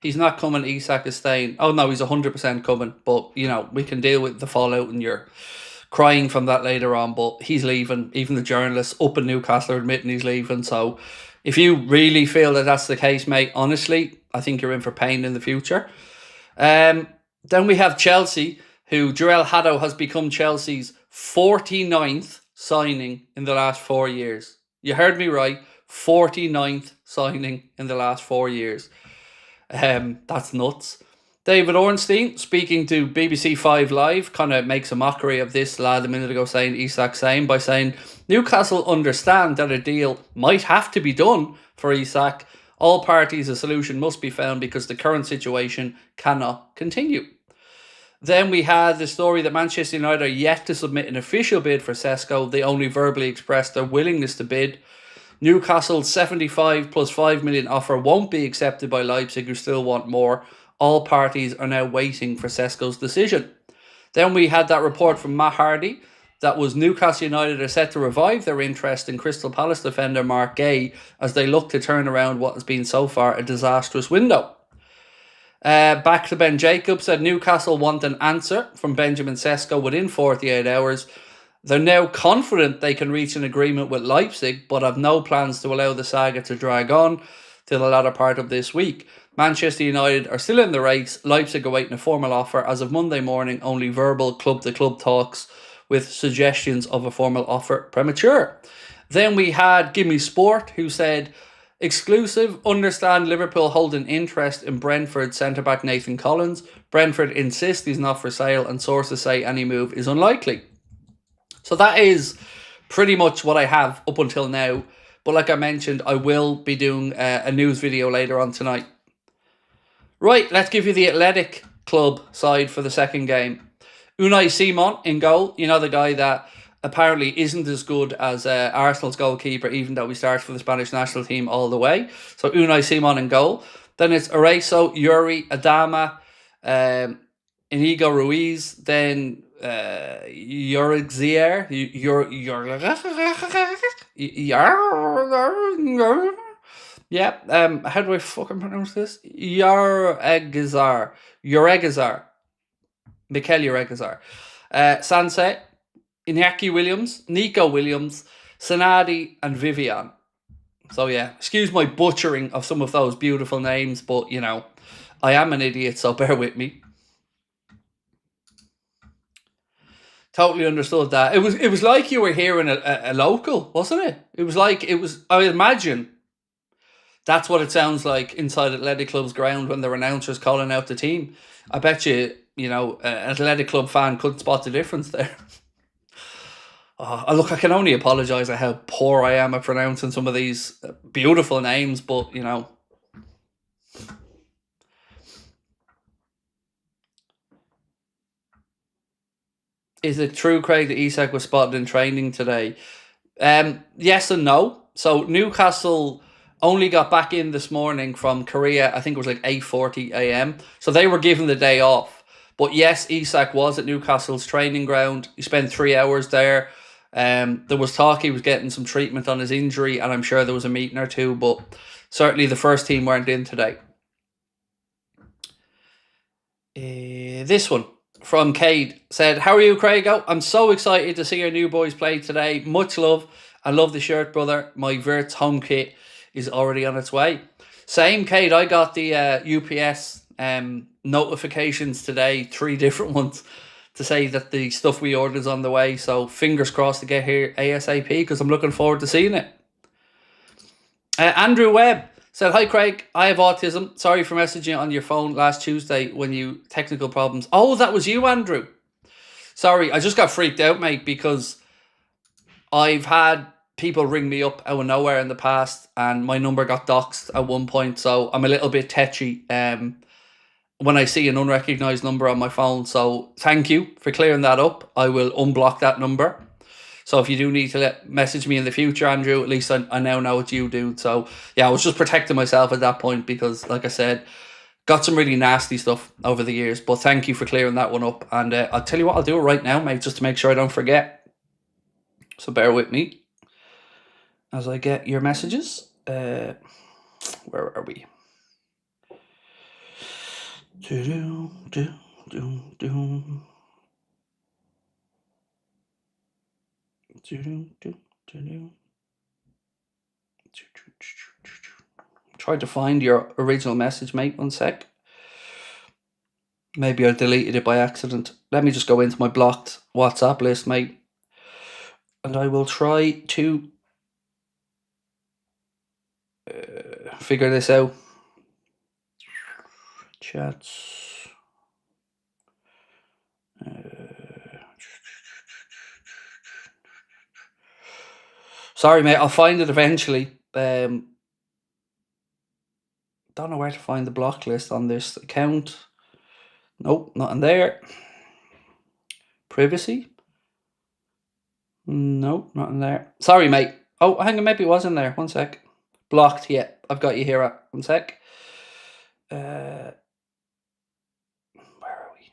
A: He's not coming, Isak is staying. Oh no, he's 100% coming, but you know, we can deal with the fallout and your crying from that later on, but he's leaving. Even the journalists up in Newcastle are admitting he's leaving. So if you really feel that that's the case, mate, honestly, I think you're in for pain in the future. Then we have Chelsea, who Jurel Haddo has become Chelsea's 49th signing in the last 4 years. You heard me right, 49th signing in the last 4 years. That's nuts. David Ornstein, speaking to BBC 5 Live, kind of makes a mockery of this lad a minute ago saying Isak's same by saying Newcastle understand that a deal might have to be done for Isak. All parties, a solution must be found because the current situation cannot continue. Then we had the story that Manchester United are yet to submit an official bid for Sesko. They only verbally expressed their willingness to bid. Newcastle's 75 plus 5 million offer won't be accepted by Leipzig, who still want more. All parties are now waiting for Sesko's decision. Then we had that report from Matt Hardy that was Newcastle United are set to revive their interest in Crystal Palace defender Mark Gay as they look to turn around what has been so far a disastrous window. Back to Ben Jacobs, said Newcastle want an answer from Benjamin Sesko within 48 hours. They're now confident they can reach an agreement with Leipzig, but have no plans to allow the saga to drag on till the latter part of this week. Manchester United are still in the race. Leipzig awaiting a formal offer. As of Monday morning, only verbal club-to-club talks with suggestions of a formal offer premature. Then we had Gimme Sport, who said, exclusive, understand Liverpool hold an interest in Brentford centre-back Nathan Collins. Brentford insist he's not for sale and sources say any move is unlikely. So that is pretty much what I have up until now. But like I mentioned, I will be doing a news video later on tonight. Right, let's give you the Athletic Club side for the second game. Unai Simon in goal. You know, the guy that apparently isn't as good as Arsenal's goalkeeper, even though he starts for the Spanish national team all the way. So Unai Simon in goal. Then it's Areso, Yuri, Adama, Inigo Ruiz, then Yorixier, yeah, how do I fucking pronounce this? Yoregizar, Mikel Yoregizar, Sanse, Iñaki Williams, Nico Williams, Sanadi, and Vivian. So yeah, excuse my butchering of some of those beautiful names, but you know, I am an idiot, so bear with me. Totally understood that. It was like you were hearing a local, wasn't it? It was like I imagine that's what it sounds like inside Athletic Club's ground when their announcer's calling out the team. I bet you, you know, an Athletic Club fan couldn't spot the difference there. Look, I can only apologise at how poor I am at pronouncing some of these beautiful names, but, you know. Is it true, Craig, that Isak was spotted in training today? Yes and no. So Newcastle only got back in this morning from Korea. I think it was like 8:40 a.m. So they were given the day off. But yes, Isak was at Newcastle's training ground. He spent 3 hours there. There was talk he was getting some treatment on his injury, and I'm sure there was a meeting or two, but certainly the first team weren't in today. This one from Cade said, "How are you, Craig? I'm so excited to see our new boys play today. Much love. I love the shirt, brother. My Verts home kit is already on its way." Same, Cade. I got the UPS notifications today, 3 different ones, to say that the stuff we ordered is on the way. So fingers crossed to get here ASAP, because I'm looking forward to seeing it. Andrew Webb said, "Hi Craig, I have autism. Sorry for messaging on your phone last Tuesday when you technical problems." Oh, that was you, Andrew. Sorry, I just got freaked out, mate, because I've had people ring me up out of nowhere in the past, and my number got doxed at one point, so I'm a little bit tetchy when I see an unrecognised number on my phone. So thank you for clearing that up. I will unblock that number. So if you do need to message me in the future, Andrew, at least I now know it's you, dude. So yeah, I was just protecting myself at that point because, like I said, got some really nasty stuff over the years. But thank you for clearing that one up. And I'll tell you what, I'll do it right now, mate, just to make sure I don't forget. So bear with me as I get your messages. Where are we? Tried to find your original message, mate. 1 sec. Maybe I deleted it by accident. Let me just go into my blocked WhatsApp list, mate. And I will try to figure this out. Chats. Sorry, mate. I'll find it eventually. Don't know where to find the block list on this account. Nope, not in there. Privacy? Nope, not in there. Sorry, mate. Oh, hang on, maybe it was in there. 1 sec. Blocked, yeah. I've got you here at 1 sec. Where are we?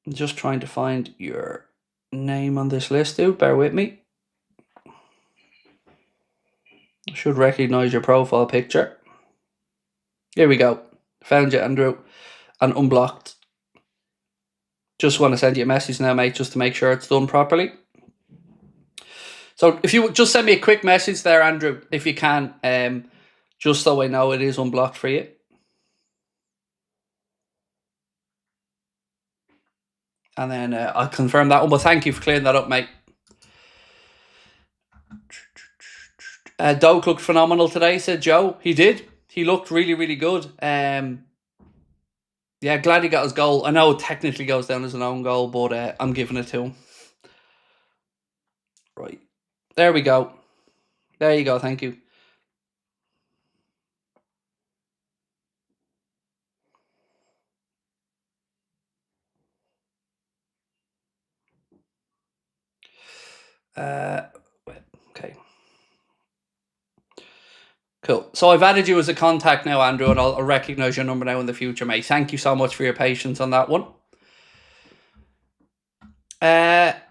A: I'm just trying to find your name on this list, dude. Bear with me. I should recognise your profile picture. Here we go. Found you, Andrew. And unblocked. Just want to send you a message now, mate, just to make sure it's done properly. So if you just send me a quick message there, Andrew, if you can, just so I know it is unblocked for you. And then I'll confirm that one. But thank you for clearing that up, mate. Doak looked phenomenal today, said Joe. He did. He looked really, really good. Yeah, glad he got his goal. I know it technically goes down as an own goal, but I'm giving it to him. Right. There we go. There you go. Thank you. Okay. Cool. So I've added you as a contact now, Andrew, and I'll recognise your number now in the future, mate. Thank you so much for your patience on that one.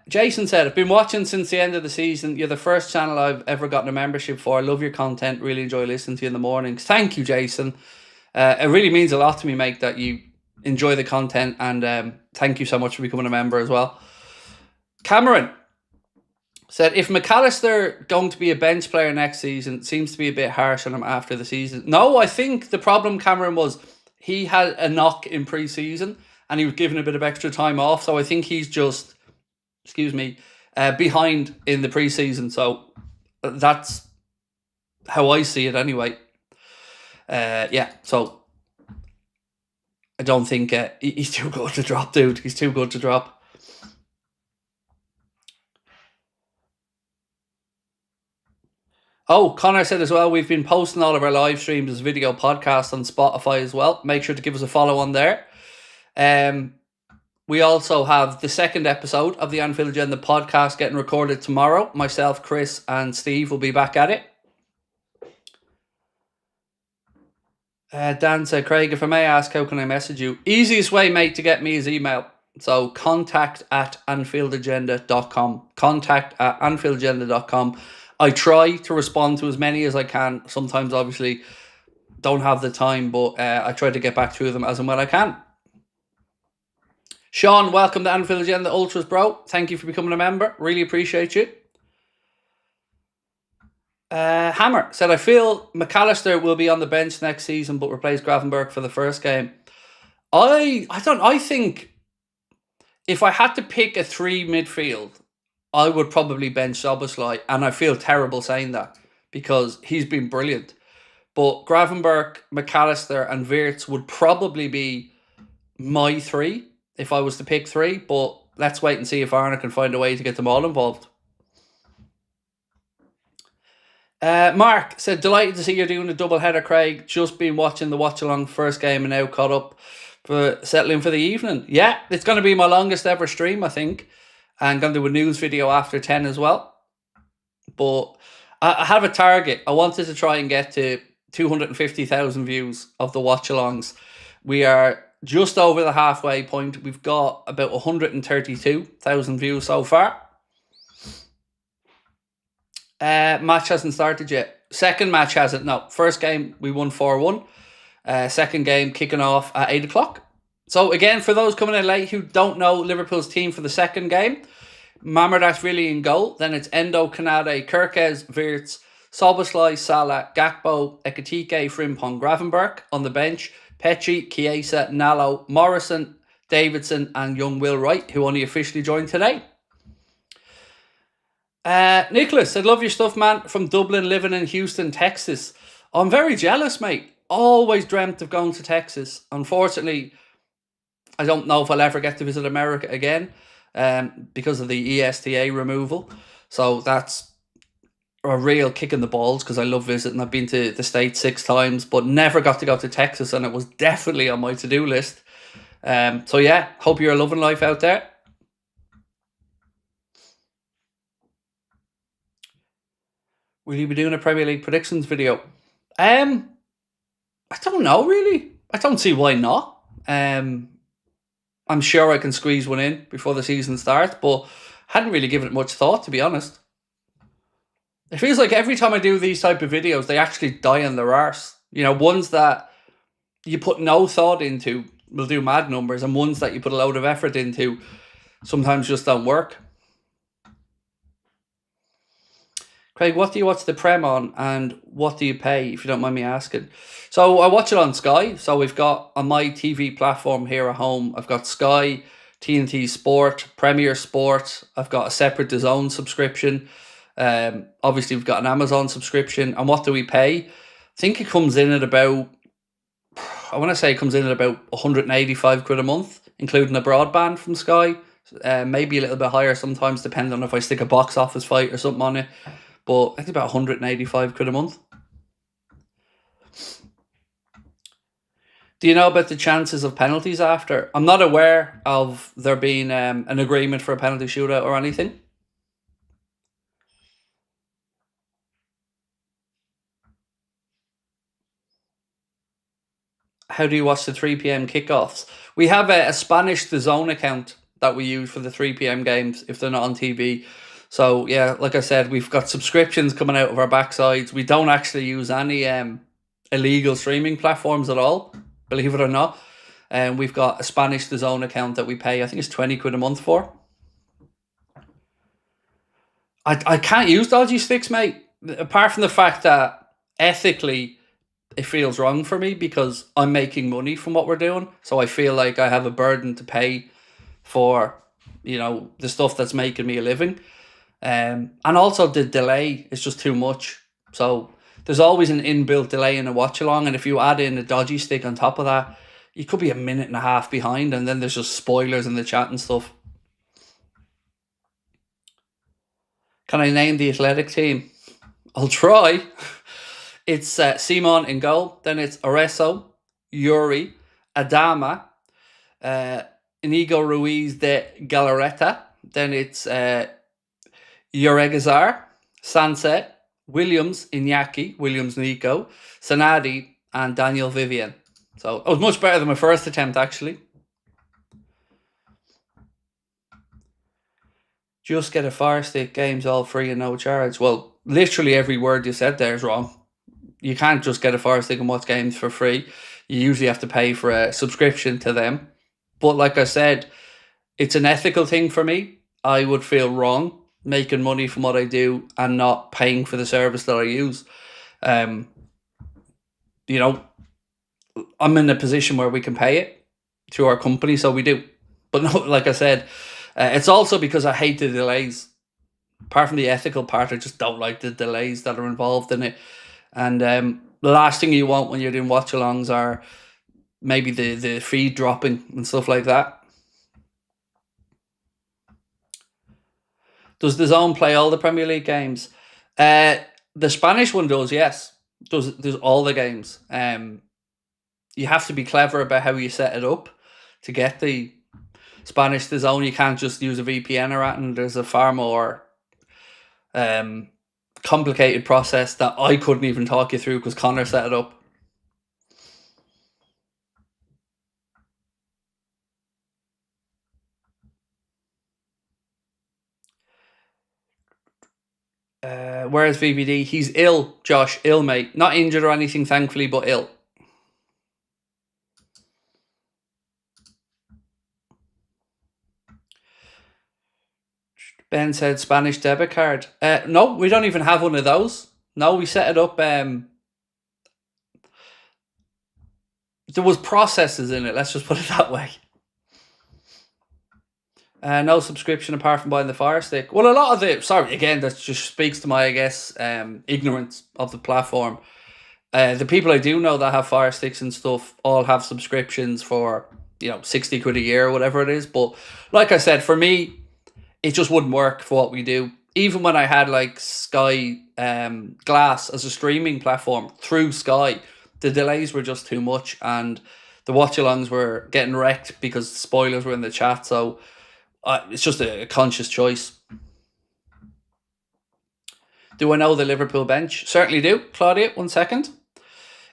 A: Jason said, I've been watching since the end of the season. You're the first channel I've ever gotten a membership for. I love your content. Really enjoy listening to you in the mornings. Thank you, Jason. It really means a lot to me, mate, that you enjoy the content, and thank you so much for becoming a member as well. Cameron said, if McAllister going to be a bench player next season, it seems to be a bit harsh on him after the season. No, I think the problem, Cameron, was he had a knock in pre-season and he was given a bit of extra time off. So I think he's just, behind in the pre-season. So that's how I see it anyway. Yeah, so I don't think he's too good to drop, dude. He's too good to drop. Oh, Connor said as well, we've been posting all of our live streams as video podcasts on Spotify as well. Make sure to give us a follow on there. We also have the second episode of the Anfield Agenda podcast getting recorded tomorrow. Myself, Chris, and Steve will be back at it. Dan said, Craig, if I may ask, how can I message you? Easiest way, mate, to get me is email. So contact@anfieldagenda.com. Contact@anfieldagenda.com. I try to respond to as many as I can. Sometimes, obviously, don't have the time, but I try to get back to them as and when I can. Sean, welcome to Anfield Agenda Ultras, bro. Thank you for becoming a member. Really appreciate you. Hammer said, I feel McAllister will be on the bench next season, but replace Gravenberch for the first game. I think if I had to pick a 3 midfield, I would probably bench Szoboszlai, and I feel terrible saying that because he's been brilliant. But Gravenberch, McAllister, and Wirtz would probably be my 3 if I was to pick 3. But let's wait and see if Arne can find a way to get them all involved. Mark said, delighted to see you're doing a double header, Craig. Just been watching the watch along first game and now caught up for settling for the evening. Yeah, it's going to be my longest ever stream, I think. And going to do a news video after 10 as well. But I have a target. I wanted to try and get to 250,000 views of the watch-alongs. We are just over the halfway point. We've got about 132,000 views so far. Match hasn't started yet. Second match hasn't. No, first game we won 4-1. Second game kicking off at 8 o'clock. So again, for those coming in late who don't know Liverpool's team for the second game, Mamardashvili in goal. Then it's Endo, Kanade, Kirkes, Wirtz, Szoboszlai, Salah, Gakpo, Ekitike, Frimpong, Gravenberch. On the bench, Petri, Chiesa, Nallo, Morrison, Davidson, and young Will Wright, who only officially joined today. Nicholas said, love your stuff, man. From Dublin, living in Houston, Texas. I'm very jealous, mate. Always dreamt of going to Texas. Unfortunately, I don't know if I'll ever get to visit America again because of the ESTA removal. So that's a real kick in the balls because I love visiting. I've been to the States 6 times, but never got to go to Texas, and it was definitely on my to-do list. So yeah, hope you're loving life out there. Will you be doing a Premier League predictions video? I don't know, really. I don't see why not. I'm sure I can squeeze one in before the season starts, but hadn't really given it much thought, to be honest. It feels like every time I do these type of videos, they actually die on their arse. You know, ones that you put no thought into will do mad numbers, and ones that you put a load of effort into sometimes just don't work. Craig, what do you watch the Prem on, and what do you pay, if you don't mind me asking? So I watch it on Sky. So we've got, on my TV platform here at home, I've got Sky, TNT Sport, Premier Sport. I've got a separate DAZN subscription. Obviously, we've got an Amazon subscription. And what do we pay? I think it comes in at about, I want to say it comes in at about 185 quid a month, including a broadband from Sky. Maybe a little bit higher sometimes, depending on if I stick a box office fight or something on it. But I think about 185 quid a month. Do you know about the chances of penalties after? I'm not aware of there being an agreement for a penalty shootout or anything. how do you watch the 3 p.m. kickoffs? We have a Spanish DAZN account that we use for the 3 p.m. games if they're not on TV. So, yeah, like I said, we've got subscriptions coming out of our backsides. We don't actually use any illegal streaming platforms at all, believe it or not. And we've got a Spanish DAZN account that we pay, I think it's 20 quid a month for. I can't use dodgy sticks, mate. Apart from the fact that ethically it feels wrong for me because I'm making money from what we're doing. So I feel like I have a burden to pay for, the stuff that's making me a living. And also the delay is just too much. So there's always an inbuilt delay in a watch along. And if you add in a dodgy stick on top of that, you could be a minute and a half behind. And then there's just spoilers in the chat and stuff. Can I name the Athletic team? I'll try. It's Simon in goal. Then it's Oreso, Yuri, Adama, Inigo Ruiz de Galarreta. Then it's Uregazar, Sanse, Williams, Iñaki, Williams Nico, Sanadi, and Daniel Vivian. So I was much better than my first attempt, actually. Just get a Fire Stick, games all free and no charge. Well, literally every word you said there is wrong. You can't just get a Fire Stick and watch games for free. You usually have to pay for a subscription to them. But like I said, it's an ethical thing for me. I would feel wrong making money from what I do and not paying for the service that I use. I'm in a position where we can pay it through our company, so we do. But no, like I said, it's also because I hate the delays. Apart from the ethical part, I just don't like the delays that are involved in it. And the last thing you want when you're doing watch-alongs are maybe the feed dropping and stuff like that. Does DAZN play all the Premier League games? The Spanish one does, yes. Does all the games. You have to be clever about how you set it up to get the Spanish DAZN. You can't just use a VPN or anything. There's a far more complicated process that I couldn't even talk you through because Connor set it up. Where's VVD? He's ill, Josh. Ill, mate. Not injured or anything, thankfully, but ill. Ben said Spanish debit card. No, we don't even have one of those. No, we set it up. There was processes in it. Let's just put it that way. No subscription apart from buying the Fire Stick. Well, a lot of the... Sorry, again, that just speaks to my, I guess, ignorance of the platform. The people I do know that have Fire Sticks and stuff all have subscriptions for, 60 quid a year or whatever it is. But like I said, for me, it just wouldn't work for what we do. Even when I had like Sky Glass as a streaming platform through Sky, the delays were just too much and the watch-alongs were getting wrecked because spoilers were in the chat. So it's just a conscious choice. Do I know the Liverpool bench? Certainly do. Claudia, 1 second.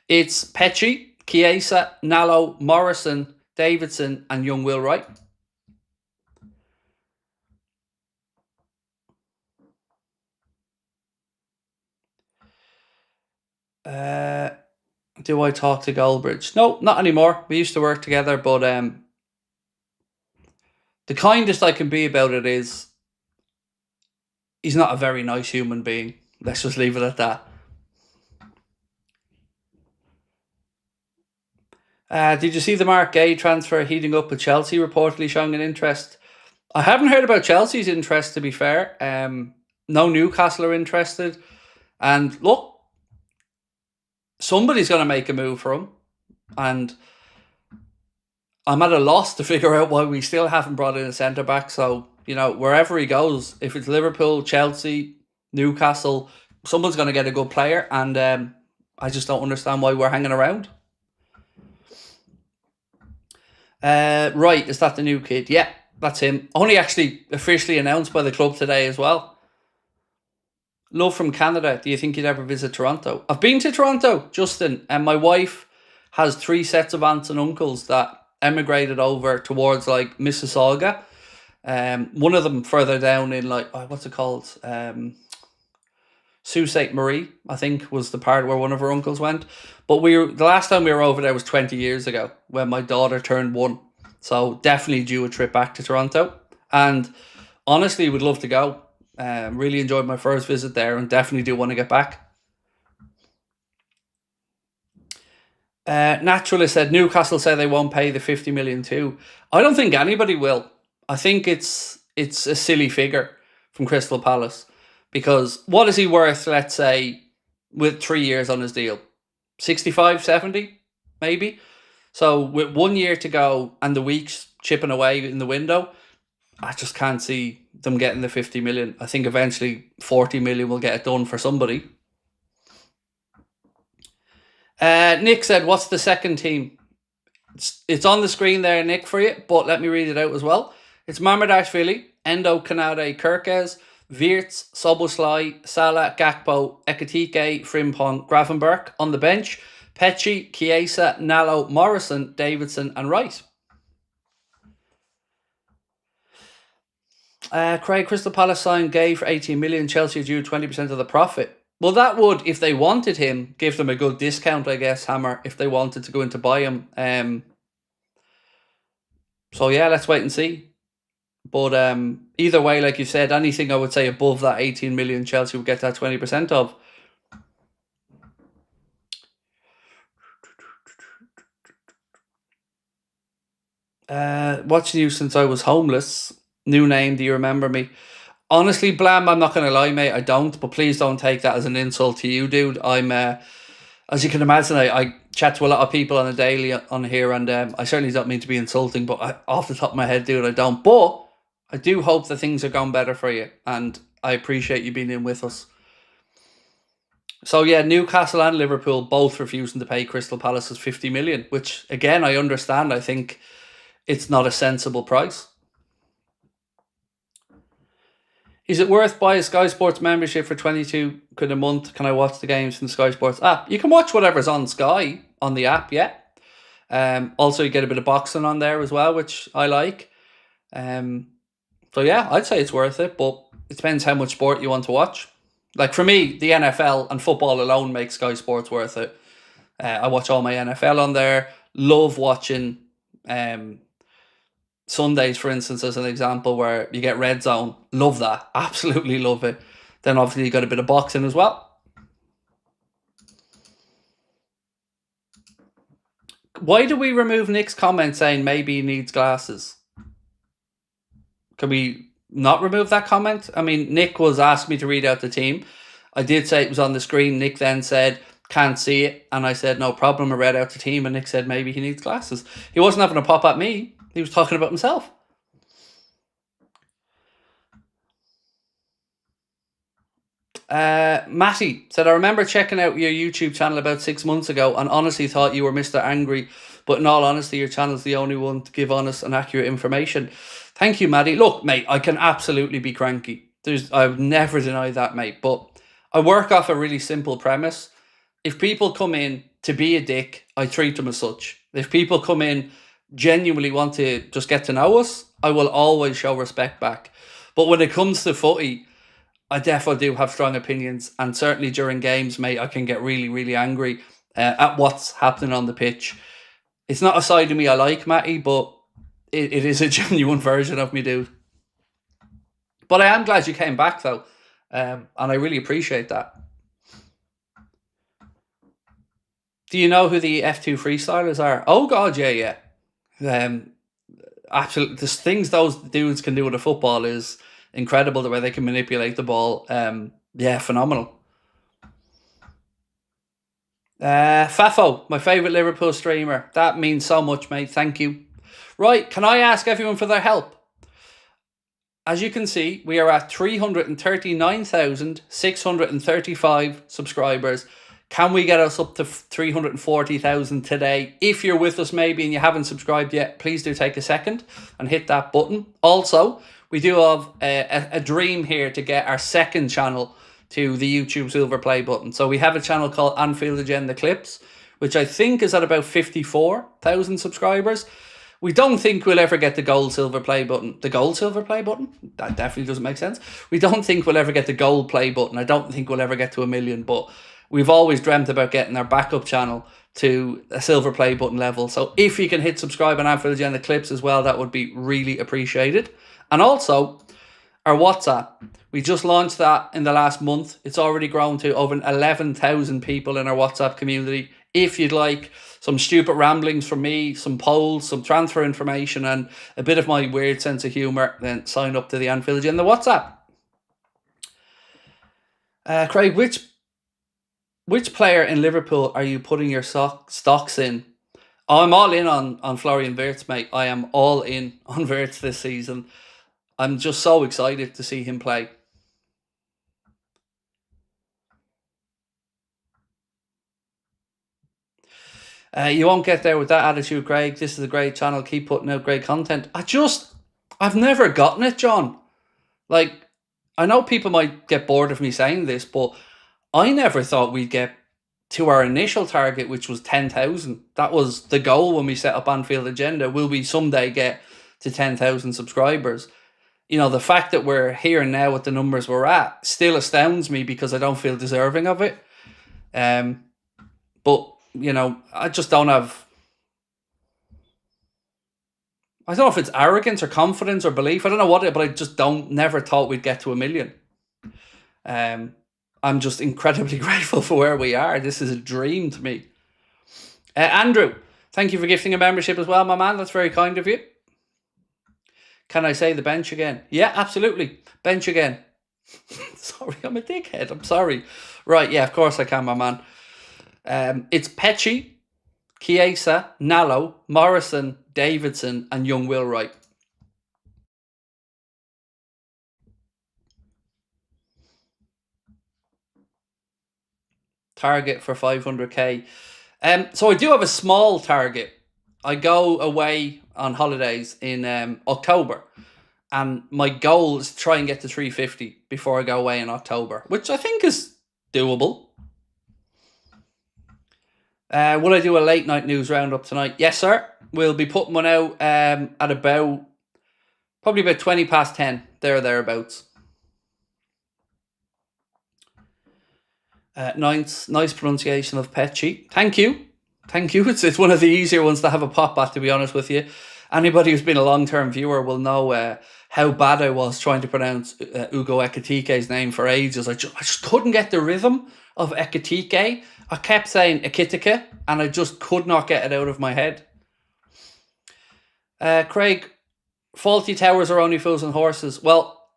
A: It's Pecci, Chiesa, Nallo, Morrison, Davidson, and young Will Wright. Do I talk to Goldbridge? No, not anymore. We used to work together, but the kindest I can be about it is he's not a very nice human being. Let's just leave it at that. Did you see the Mark Gay transfer heating up with Chelsea reportedly showing an interest? I haven't heard about Chelsea's interest, to be fair. No Newcastle are interested. And look, somebody's going to make a move for him. And I'm at a loss to figure out why we still haven't brought in a centre-back. So, wherever he goes, if it's Liverpool, Chelsea, Newcastle, someone's going to get a good player. And I just don't understand why we're hanging around. Right, is that the new kid? Yeah, that's him. Only actually officially announced by the club today as well. Love from Canada. Do you think you'd ever visit Toronto? I've been to Toronto, Justin, and my wife has 3 sets of aunts and uncles that emigrated over towards like Mississauga. One of them further down in like, what's it called? Sault Ste. Marie, I think, was the part where one of her uncles went. But the last time we were over there was 20 years ago when my daughter turned 1. So definitely due a trip back to Toronto. And honestly, would love to go. Really enjoyed my first visit there and definitely do want to get back. Naturalist said Newcastle say they won't pay the 50 million too. I don't think anybody will. I think it's a silly figure from Crystal Palace, because what is he worth, let's say, with 3 years on his deal? 65, 70, maybe? So with 1 year to go and the weeks chipping away in the window, I just can't see them getting the 50 million. I think eventually 40 million will get it done for somebody. Nick said, what's the second team? It's on the screen there, Nick, for you, but let me read it out as well. It's Marmadashvili, Endo, Kanade, Kirkes, Wirtz, Soboslai, Salah, Gakpo, Ekatike, Frimpong, Gravenberg. On the bench, Pecci, Chiesa, Nallo, Morrison, Davidson and Wright. Craig, Crystal Palace signed Gay for 18 million, Chelsea due 20% of the profit. Well, that would, if they wanted him, give them a good discount, I guess, Hammer, if they wanted to go in to buy him. So, yeah, let's wait and see. But either way, like you said, anything I would say above that 18 million, Chelsea would get that 20% of. What's new since I was homeless? New name, do you remember me? Honestly, Blam, I'm not going to lie, mate, I don't. But please don't take that as an insult to you, dude. I'm, as you can imagine, I chat to a lot of people on a daily on here. And I certainly don't mean to be insulting. But off the top of my head, dude, I don't. But I do hope that things are going better for you. And I appreciate you being in with us. So, yeah, Newcastle and Liverpool both refusing to pay Crystal Palace's 50 million. Which, again, I understand. I think it's not a sensible price. Is it worth buying a Sky Sports membership for 22 quid a month? Can I watch the games from the Sky Sports app? You can watch whatever's on Sky on the app, yeah. Also, you get a bit of boxing on there as well, which I like. So, yeah, I'd say it's worth it, but it depends how much sport you want to watch. Like, for me, the NFL and football alone makes Sky Sports worth it. I watch all my NFL on there. Love watching Sundays, for instance, as an example, where you get Red Zone. Love that. Absolutely love it. Then obviously you got a bit of boxing as well. Why do we remove Nick's comment saying maybe he needs glasses? Can we not remove that comment? I mean, Nick was asked me to read out the team. I did say it was on the screen. Nick then said, can't see it. And I said, no problem. I read out the team. And Nick said, maybe he needs glasses. He wasn't having a pop at me. He was talking about himself. Matty said, I remember checking out your YouTube channel about 6 months ago and honestly thought you were Mr. Angry. But in all honesty, your channel's the only one to give honest and accurate information. Thank you, Matty. Look, mate, I can absolutely be cranky. I would never deny that, mate. But I work off a really simple premise. If people come in to be a dick, I treat them as such. If people come in genuinely want to just get to know us, I will always show respect back. But when it comes to footy, I definitely do have strong opinions, and certainly during games, mate, I can get really, really angry at what's happening on the pitch. It's not a side of me I like, Matty, but it is a genuine version of me, dude. But I am glad you came back, though, and I really appreciate that. Do you know who the F2 freestylers are? Oh, God, yeah. Absolutely, the things those dudes can do with a football is incredible. The way they can manipulate the ball, yeah, phenomenal. Fafo, my favourite Liverpool streamer. That means so much, mate. Thank you. Right, can I ask everyone for their help? As you can see, we are at 339,635 subscribers. Can we get us up to 340,000 today? If you're with us maybe and you haven't subscribed yet, please do take a second and hit that button. Also, we do have a dream here to get our second channel to the YouTube Silver Play button. So we have a channel called Anfield Agenda Clips. which I think is at about 54,000 subscribers. We don't think we'll ever get the gold, silver play button. The gold, silver play button? That definitely doesn't make sense. We don't think we'll ever get the gold play button. I don't think we'll ever get to 1 million, but we've always dreamt about getting our backup channel to a silver play button level. So if you can hit subscribe on Anfield Agenda clips as well, that would be really appreciated. And also, our WhatsApp. We just launched that in the last month. It's already grown to over 11,000 people in our WhatsApp community. If you'd like some stupid ramblings from me, some polls, some transfer information, and a bit of my weird sense of humour, then sign up to the Anfield Agenda WhatsApp. Craig, which player in Liverpool are you putting your stocks in? I'm all in on Florian Wirtz, mate. I am all in on Wirtz this season. I'm just so excited to see him play. You won't get there with that attitude, Craig. This is a great channel. Keep putting out great content. I've never gotten it, John. Like, I know people might get bored of me saying this, but I never thought we'd get to our initial target, which was 10,000. That was the goal when we set up Anfield Agenda. Will we someday get to 10,000 subscribers? You know, the fact that we're here now with the numbers we're at still astounds me because I don't feel deserving of it. But, you know, I just don't have... I don't know if it's arrogance or confidence or belief. I don't know what it is, but I just never thought we'd get to 1 million. I'm just incredibly grateful for where we are. This is a dream to me. Andrew, thank you for gifting a membership as well, my man. That's very kind of you. Can I say the bench again? Yeah, absolutely. Bench again. Sorry, I'm a dickhead. I'm sorry. Right, yeah, of course I can, my man. It's Pecci, Chiesa, Nallo, Morrison, Davidson, and young Will Wright. Target for 500k. So I do have a small target. I go away on holidays in October, and my goal is to try and get to 350 before I go away in October, which I think is doable. Will I do a late night news roundup tonight? Yes, sir. We'll be putting one out at probably about 20 past 10, there or thereabouts. Nice pronunciation of Pecci. Thank you. It's one of the easier ones to have a pop at, to be honest with you. Anybody who's been a long-term viewer will know how bad I was trying to pronounce Ugo Ekitike's name for ages. I just couldn't get the rhythm of Ekitike. I kept saying Ekitike, and I just could not get it out of my head. Craig, Faulty Towers or Only Fools and Horses? Well,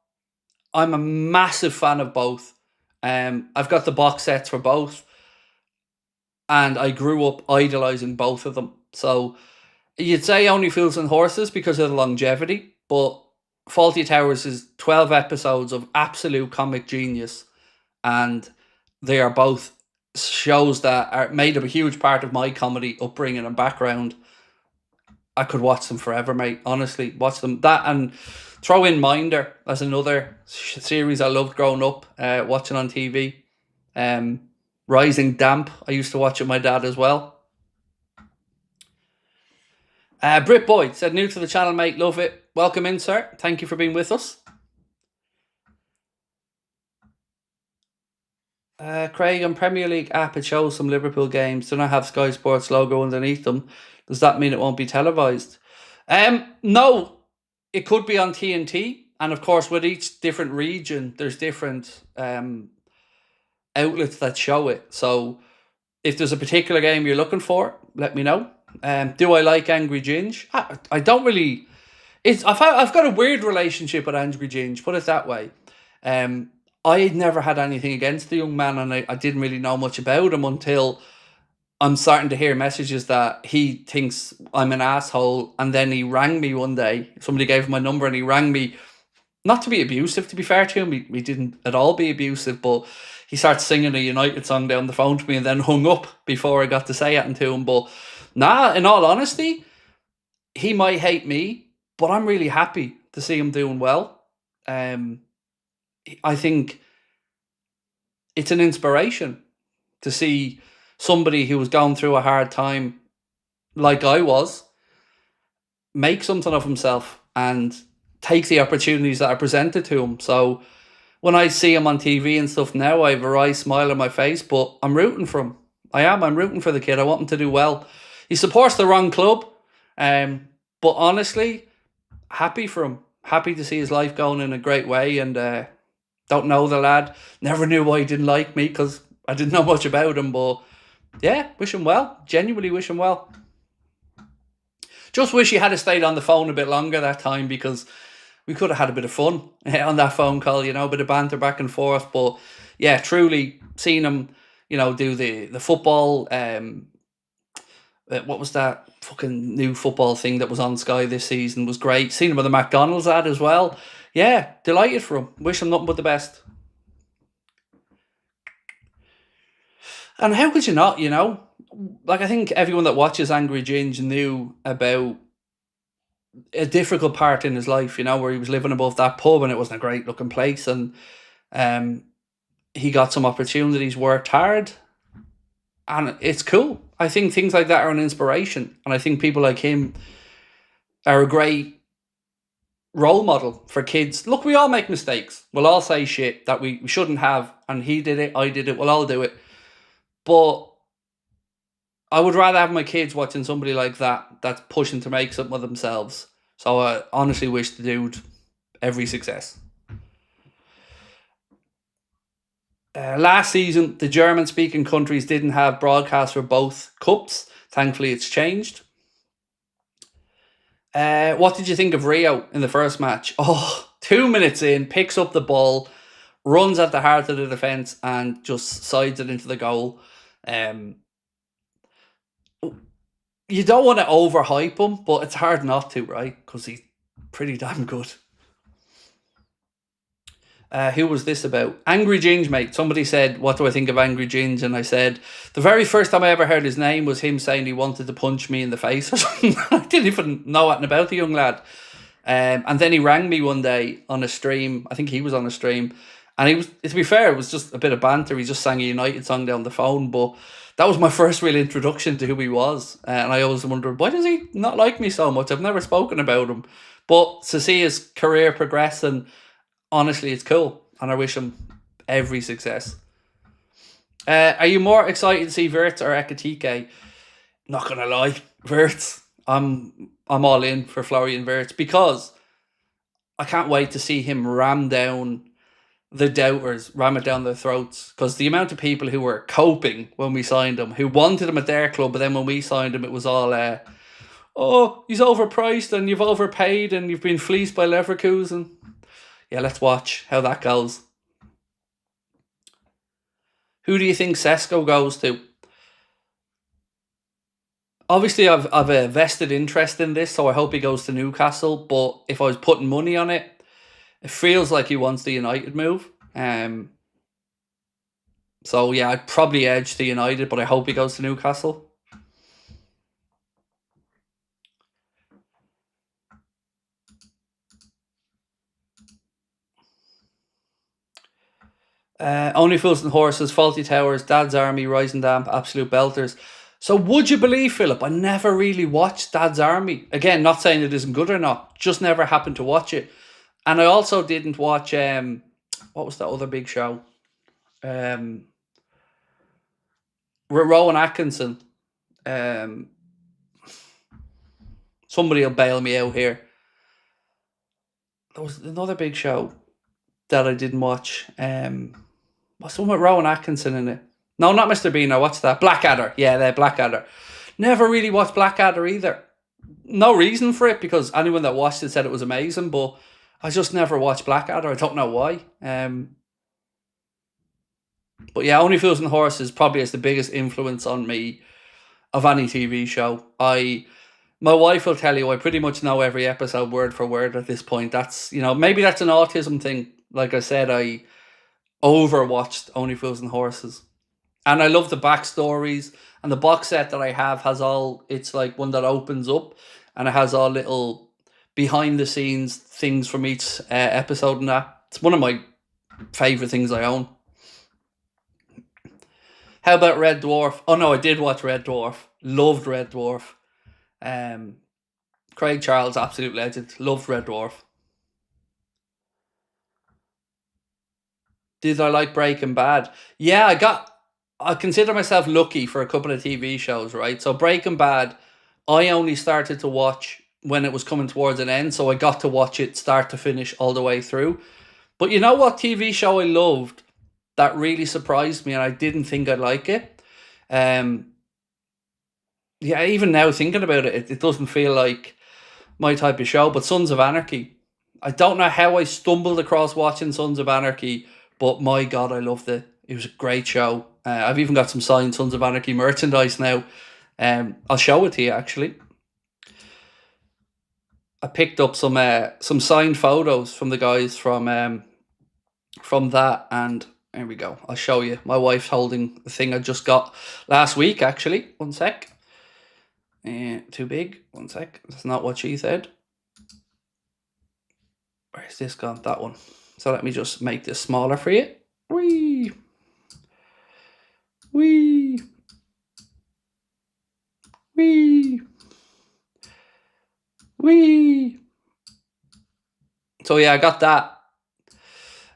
A: I'm a massive fan of both. I've got the box sets for both, and I grew up idolising both of them. So you'd say Only Fools and Horses because of the longevity, but Faulty Towers is 12 episodes of absolute comic genius, and they are both shows that are made up a huge part of my comedy upbringing and background. I could watch them forever, mate. Honestly, watch them. That and throw in Minder as another series I loved growing up, watching on TV. Rising Damp, I used to watch with my dad as well. Brit Boyd said, new to the channel, mate. Love it. Welcome in, sir. Thank you for being with us. Craig, on Premier League app, it shows some Liverpool games do not have Sky Sports logo underneath them. Does that mean it won't be televised? No, it could be on TNT. And of course, with each different region, there's different outlets that show it. So if there's a particular game you're looking for, let me know. Do I like Angry Ginge? I don't really... I've got a weird relationship with Angry Ginge, put it that way. I never had anything against the young man, and I didn't really know much about him until I'm starting to hear messages that he thinks I'm an asshole. And then he rang me one day. Somebody gave him my number and he rang me, not to be abusive, to be fair to him. He didn't at all be abusive, but he started singing a United song down the phone to me and then hung up before I got to say anything to him. But nah, in all honesty, he might hate me, but I'm really happy to see him doing well. I think it's an inspiration to see somebody who was going through a hard time, like I was, make something of himself and take the opportunities that are presented to him. So when I see him on TV and stuff now, I have a wry smile on my face, but I'm rooting for him. I'm rooting for the kid. I want him to do well. He supports the wrong club, but honestly, happy for him. Happy to see his life going in a great way, and don't know the lad. Never knew why he didn't like me because I didn't know much about him, but yeah, wish him well. Genuinely wish him well. Just wish he had stayed on the phone a bit longer that time, because we could have had a bit of fun on that phone call, a bit of banter back and forth. But yeah, truly seeing him, do the football, what was that fucking new football thing that was on Sky this season was great. Seeing him with the McDonald's ad as well. Yeah, delighted for him. Wish him nothing but the best. And how could you not, Like, I think everyone that watches Angry Ginge knew about a difficult part in his life, where he was living above that pub and it wasn't a great looking place. And he got some opportunities, worked hard. And it's cool. I think things like that are an inspiration. And I think people like him are a great role model for kids. Look, we all make mistakes. We'll all say shit that we shouldn't have. And he did it, I did it, we'll all do it. But I would rather have my kids watching somebody like that that's pushing to make something of themselves. So I honestly wish the dude every success. Last season, the German-speaking countries didn't have broadcasts for both cups. Thankfully, it's changed. What did you think of Rio in the first match? 2 minutes in, picks up the ball, runs at the heart of the defence and just sides it into the goal. You don't want to overhype him, but it's hard not to, right? Because he's pretty damn good. Who was this about? Angry Ginge, mate. Somebody said, what do I think of Angry Ginge? And I said, the very first time I ever heard his name was him saying he wanted to punch me in the face or something. I didn't even know anything about the young lad. And then he rang me one day on a stream. I think he was on a stream. And to be fair, it was just a bit of banter. He just sang a United song down the phone. But that was my first real introduction to who he was. And I always wondered, why does he not like me so much? I've never spoken about him. But to see his career progress, and honestly, it's cool. And I wish him every success. Are you more excited to see Wirtz or Ekitike? Not going to lie, Wirtz. I'm all in for Florian Wirtz, because I can't wait to see him ram it down their throats. Because the amount of people who were coping when we signed him, who wanted him at their club, but then when we signed him, it was all, he's overpriced and you've overpaid and you've been fleeced by Leverkusen. Yeah, let's watch how that goes. Who do you think Sesko goes to? Obviously, I've a vested interest in this, so I hope he goes to Newcastle. But if I was putting money on it, it feels like he wants the United move. So yeah, I'd probably edge the United, but I hope he goes to Newcastle. Only Fools and Horses, Faulty Towers, Dad's Army, Rising Damp, Absolute Belters. So would you believe, Philip, I never really watched Dad's Army. Again, not saying it isn't good or not, just never happened to watch it. And I also didn't watch, what was that other big show? Rowan Atkinson. Somebody will bail me out here. There was another big show that I didn't watch. What's the one with Rowan Atkinson in it? No, not Mr. Bean. I watched that. Blackadder. Yeah, they're Blackadder. Never really watched Blackadder either. No reason for it, because anyone that watched it said it was amazing, but I just never watched Blackadder. I don't know why. But yeah, Only Fools and Horses probably has the biggest influence on me of any TV show. My wife will tell you I pretty much know every episode word for word at this point. That's, maybe that's an autism thing. Like I said, I overwatched Only Fools and Horses. And I love the backstories. And the box set that I have has it's like one that opens up. And it has all little behind the scenes things from each episode and that. It's one of my favourite things I own. How about Red Dwarf? Oh no, I did watch Red Dwarf. Loved Red Dwarf. Craig Charles, absolute legend. Loved Red Dwarf. Did I like Breaking Bad? Yeah, I consider myself lucky for a couple of TV shows, right? So Breaking Bad, I only started to watch when it was coming towards an end, so I got to watch it start to finish all the way through. But you know what TV show I loved that really surprised me and I didn't think I'd like it? Yeah, even now thinking about it, it doesn't feel like my type of show, but Sons of Anarchy. I don't know how I stumbled across watching Sons of Anarchy, but my God, I loved it. It was a great show. I've even got some signed Sons of Anarchy merchandise now. I'll show it to you, actually. I picked up some signed photos from the guys from that, and here we go. I'll show you. My wife's holding the thing I just got last week, actually. One sec. Too big. One sec. That's not what she said. Where's this gone? That one. So let me just make this smaller for you. Whee! Whee! Whee! Whee! So yeah, I got that.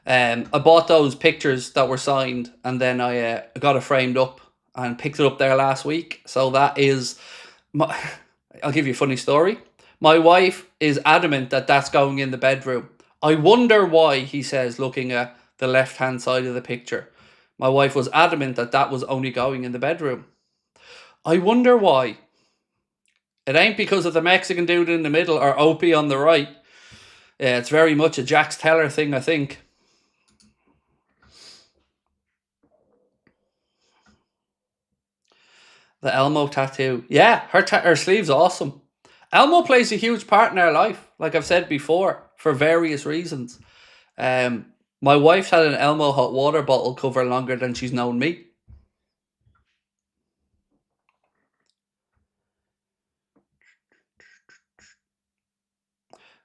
A: I bought those pictures that were signed, and then I got it framed up and picked it up there last week. So that is I'll give you a funny story. My wife is adamant that that's going in the bedroom. I wonder why, he says, looking at the left-hand side of the picture. My wife was adamant that that was only going in the bedroom. I wonder why. It ain't because of the Mexican dude in the middle or Opie on the right. Yeah, it's very much a Jax Teller thing, I think. The Elmo tattoo. Yeah, her sleeve's awesome. Elmo plays a huge part in our life, like I've said before, for various reasons. My wife's had an Elmo hot water bottle cover longer than she's known me.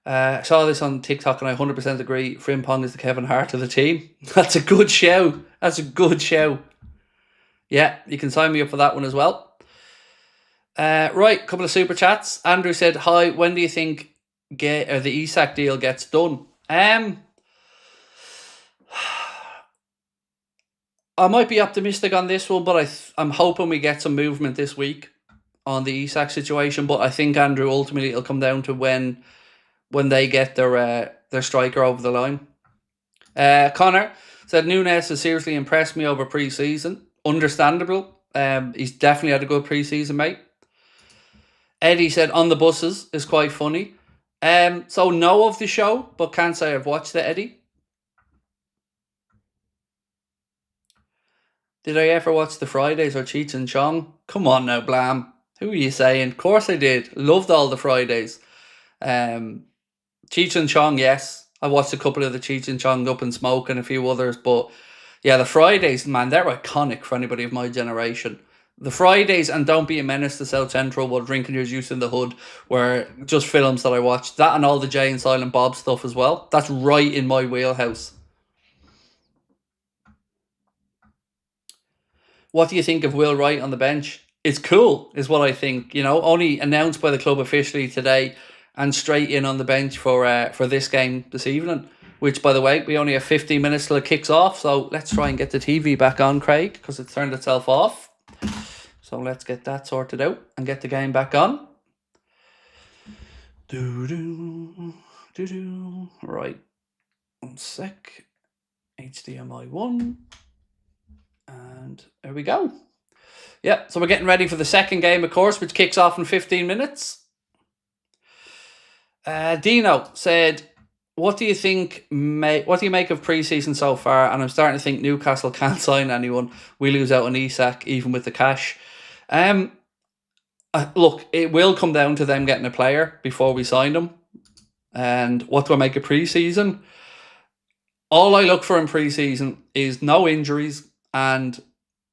A: I saw this on TikTok and I 100% agree. Frimpong is the Kevin Hart of the team. That's a good show. That's a good show. Yeah, you can sign me up for that one as well. Right, couple of super chats. Andrew said, "Hi, when do you think the Isak deal gets done?" I might be optimistic on this one, but I'm hoping we get some movement this week on the Isak situation. But I think, Andrew, ultimately it'll come down to when they get their striker over the line. Connor said, "Nunes has seriously impressed me over pre-season. Understandable. He's definitely had a good pre-season, mate." Eddie said, "On the buses" is quite funny. So know of the show, but can't say I've watched it, Eddie. Did I ever watch the Fridays or Cheech and Chong? Come on now, Blam. Who are you saying? Of course I did. Loved all the Fridays. Cheech and Chong, yes. I watched a couple of the Cheech and Chong, Up and Smoke, and a few others. But yeah, the Fridays, man, they're iconic for anybody of my generation. The Fridays and Don't Be a Menace to South Central while drinking your juice in the hood were just films that I watched. That and all the Jay and Silent Bob stuff as well. That's right in my wheelhouse. What do you think of Will Wright on the bench? It's cool, is what I think. You know, only announced by the club officially today and straight in on the bench for this game this evening. Which, by the way, we only have 15 minutes till it kicks off. So let's try and get the TV back on, Craig, because it's turned itself off. So let's get that sorted out and get the game back on. Right. One sec. HDMI 1. And there we go. Yeah, so we're getting ready for the second game, of course, which kicks off in 15 minutes. Dino said, what do you make of pre-season so far? And I'm starting to think Newcastle can't sign anyone. We lose out on Isak, even with the cash. Look, it will come down to them getting a player before we sign them. And what do I make of pre-season? All I look for in pre-season is no injuries and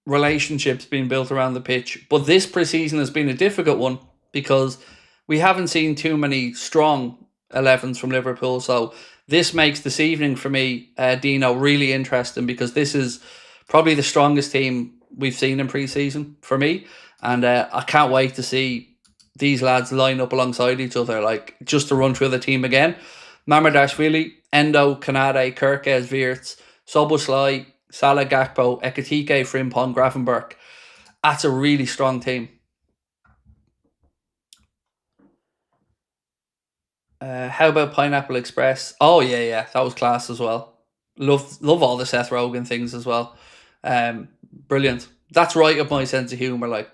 A: relationships being built around the pitch. But this pre-season has been a difficult one because we haven't seen too many strong 11s from Liverpool. So this makes this evening for me, Dino, really interesting because this is probably the strongest team we've seen in pre-season for me. And I can't wait to see these lads line up alongside each other, like just to run through the team again. Mamardashvili, Endo, Kanade, Kirkes, Wirtz, Soboslai, Salah, Gakpo, Ekatike, Frimpong, Gravenberg. That's a really strong team. How about Pineapple Express? Oh yeah, that was class as well. Love all the Seth Rogen things as well. Brilliant. That's right up my sense of humor. Like,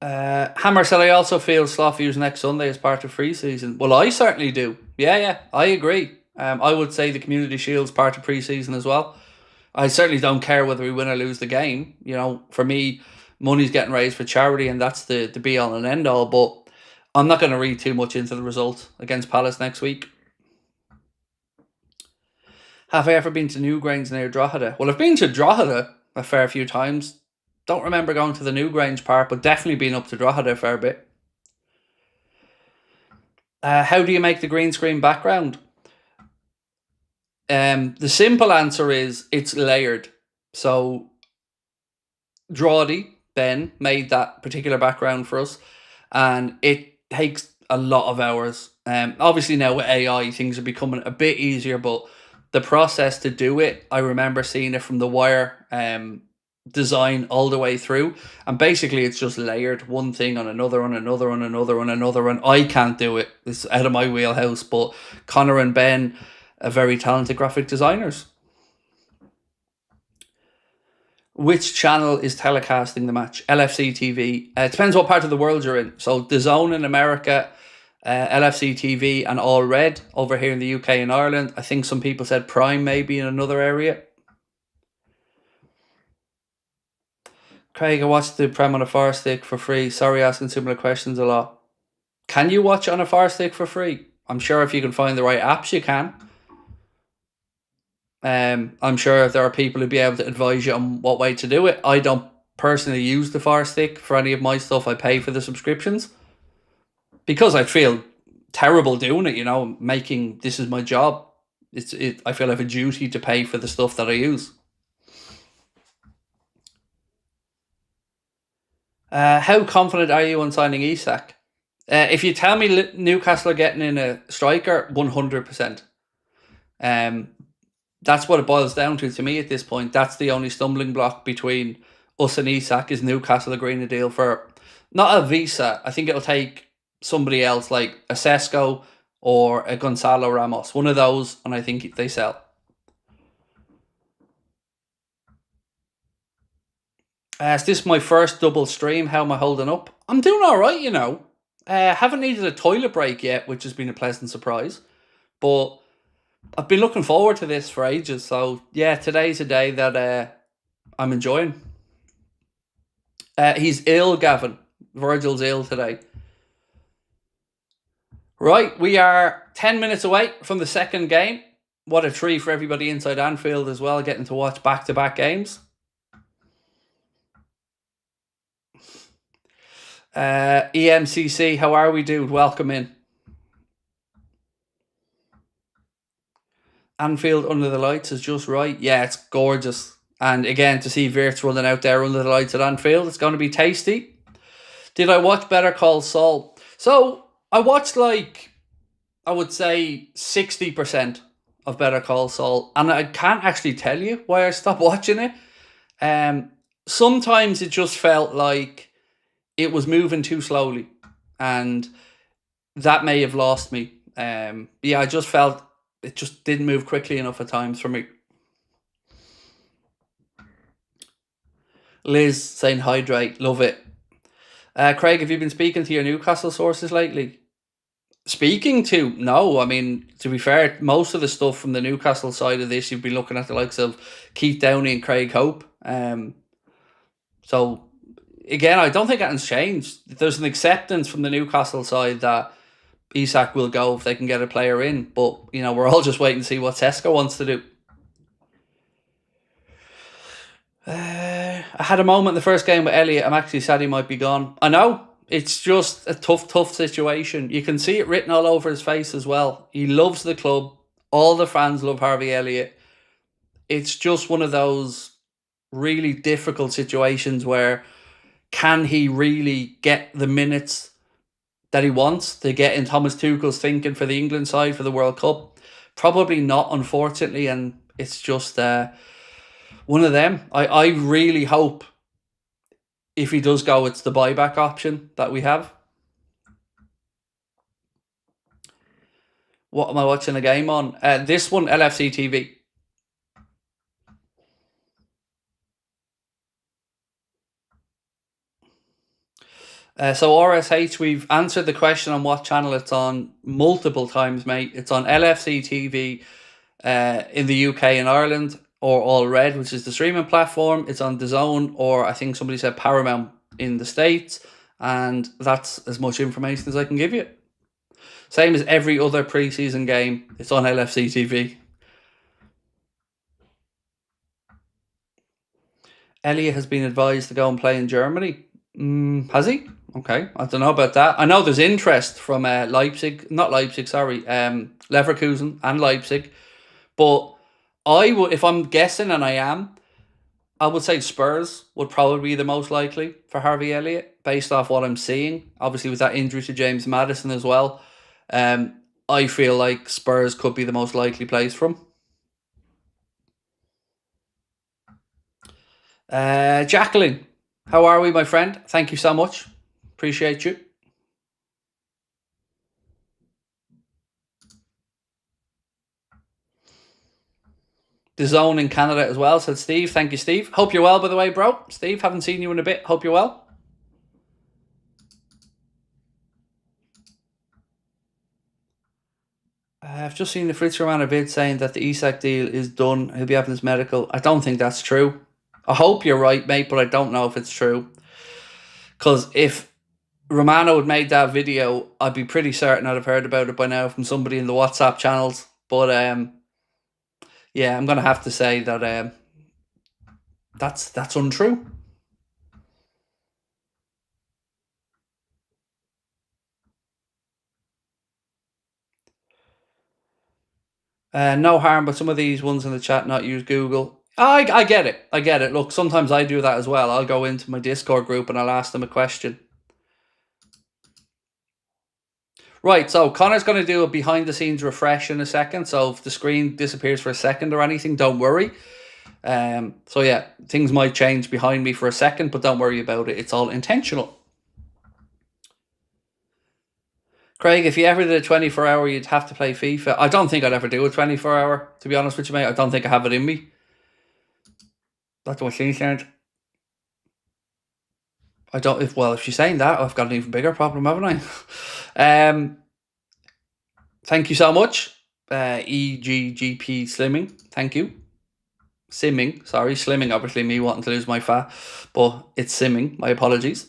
A: Hammer said, I also feel Slot views next Sunday as part of pre-season. Well, I certainly do. Yeah, I agree. I would say the Community Shield's part of pre-season as well. I certainly don't care whether we win or lose the game. You know, for me, money's getting raised for charity, and that's the be-all and end-all. But I'm not going to read too much into the result against Palace next week. Have I ever been to Newgrange near Drogheda? Well, I've been to Drogheda a fair few times. Don't remember going to the Newgrange part, but definitely been up to Drogheda a fair bit. How do you make the green screen background? The simple answer is it's layered. So Drawdy, Ben, made that particular background for us, and it takes a lot of hours. Obviously now with AI, things are becoming a bit easier, but the process to do it, I remember seeing it from the Wire design all the way through, and basically it's just layered one thing on another, on another, on another, on another, and I can't do it. It's out of my wheelhouse, but Connor and Ben are very talented graphic designers. Which channel is telecasting the match? LFC TV. It depends what part of the world you're in. So DAZN in America, LFC TV and All Red over here in the UK and Ireland. I think some people said Prime maybe in another area. Craig, I watched the Prem on a Fire Stick for free. Sorry, asking similar questions a lot. Can you watch on a Fire Stick for free? I'm sure if you can find the right apps, you can. I'm sure there are people who'd be able to advise you on what way to do it. I don't personally use the Fire Stick for any of my stuff. I pay for the subscriptions because I feel terrible doing it. You know, making this is my job. I feel I have a duty to pay for the stuff that I use. How confident are you on signing Isak? If you tell me Newcastle are getting in a striker, 100%. That's what it boils down to me at this point. That's the only stumbling block between us and Isak is Newcastle agreeing a deal for not a Visa. I think it'll take somebody else like a Sesko or a Gonzalo Ramos. One of those, and I think they sell. Is this my first double stream? How am I holding up? I'm doing all right, you know. Haven't needed a toilet break yet, which has been a pleasant surprise. But I've been looking forward to this for ages. So, yeah, today's a day that I'm enjoying. He's ill, Gavin. Virgil's ill today. Right, we are 10 minutes away from the second game. What a treat for everybody inside Anfield as well, getting to watch back-to-back games. EMCC, how are we, dude? Welcome in. Anfield under the lights is just right. Yeah, it's gorgeous. And again, to see Wirtz running out there under the lights at Anfield, it's going to be tasty. Did I watch Better Call Saul? So, I watched like, I would say 60% of Better Call Saul. And I can't actually tell you why I stopped watching it. Sometimes it just felt like it was moving too slowly, and that may have lost me. Yeah, I just felt it just didn't move quickly enough at times for me. Liz saying hydrate, love it. Craig, have you been speaking to your Newcastle sources lately? Speaking to? No, I mean, to be fair, most of the stuff from the Newcastle side of this, you've been looking at the likes of Keith Downey and Craig Hope. So, again, I don't think anything's changed. There's an acceptance from the Newcastle side that Isak will go if they can get a player in. But, you know, we're all just waiting to see what Sesko wants to do. I had a moment in the first game with Elliot. I'm actually sad he might be gone. I know. It's just a tough situation. You can see it written all over his face as well. He loves the club. All the fans love Harvey Elliott. It's just one of those really difficult situations where can he really get the minutes that he wants to get in Thomas Tuchel's thinking for the England side for the World Cup? Probably not, unfortunately, and it's just one of them. I really hope if he does go, it's the buyback option that we have. What am I watching a game on? This one, LFC TV. So RSH, we've answered the question on what channel it's on multiple times, mate. It's on LFC TV in the UK and Ireland, or All Red, which is the streaming platform. It's on DAZN, or I think somebody said Paramount in the States. And that's as much information as I can give you. Same as every other pre-season game. It's on LFC TV. Elliot has been advised to go and play in Germany. Has he? Okay, I don't know about that. I know there's interest from Leverkusen and Leipzig. But I would, if I'm guessing, and I would say Spurs would probably be the most likely for Harvey Elliott, based off what I'm seeing. Obviously, with that injury to James Maddison as well. I feel like Spurs could be the most likely place for him. Jacqueline, how are we, my friend? Thank you so much. Appreciate you. DAZN in Canada as well, said Steve. Thank you, Steve. Hope you're well, by the way, bro. Steve, haven't seen you in a bit. Hope you're well. I've just seen the Fritz Romano vid saying that the Isak deal is done. He'll be having his medical. I don't think that's true. I hope you're right, mate, but I don't know if it's true. Because if Romano had made that video, I'd be pretty certain I'd have heard about it by now from somebody in the WhatsApp channels. But yeah, I'm gonna have to say that that's untrue. No harm, but some of these ones in the chat not use Google. I get it. I get it. Look, sometimes I do that as well. I'll go into my Discord group and I'll ask them a question. Right, so Connor's going to do a behind-the-scenes refresh in a second. So if the screen disappears for a second or anything, don't worry. So yeah, things might change behind me for a second, but don't worry about it. It's all intentional. Craig, if you ever did a 24-hour, you'd have to play FIFA. I don't think I'd ever do a 24-hour, to be honest with you, mate. I don't think I have it in me. That's what she said. I don't. If she's saying that, I've got an even bigger problem, haven't I? Thank you so much, EGGP Slimming. Thank you. Simming, sorry, Slimming. Obviously, me wanting to lose my fat, but it's Simming. My apologies.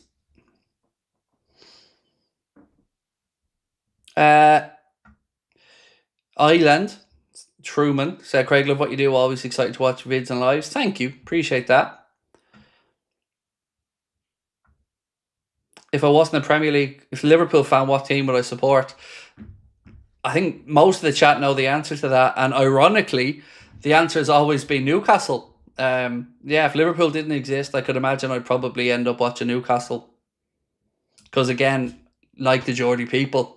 A: Island Truman said, Craig, love what you do. Always excited to watch vids and lives. Thank you. Appreciate that. If I wasn't a Premier League, if Liverpool fan, what team would I support? I think most of the chat know the answer to that. And ironically, the answer has always been Newcastle. Yeah, if Liverpool didn't exist, I could imagine I'd probably end up watching Newcastle. Because again, like the Geordie people.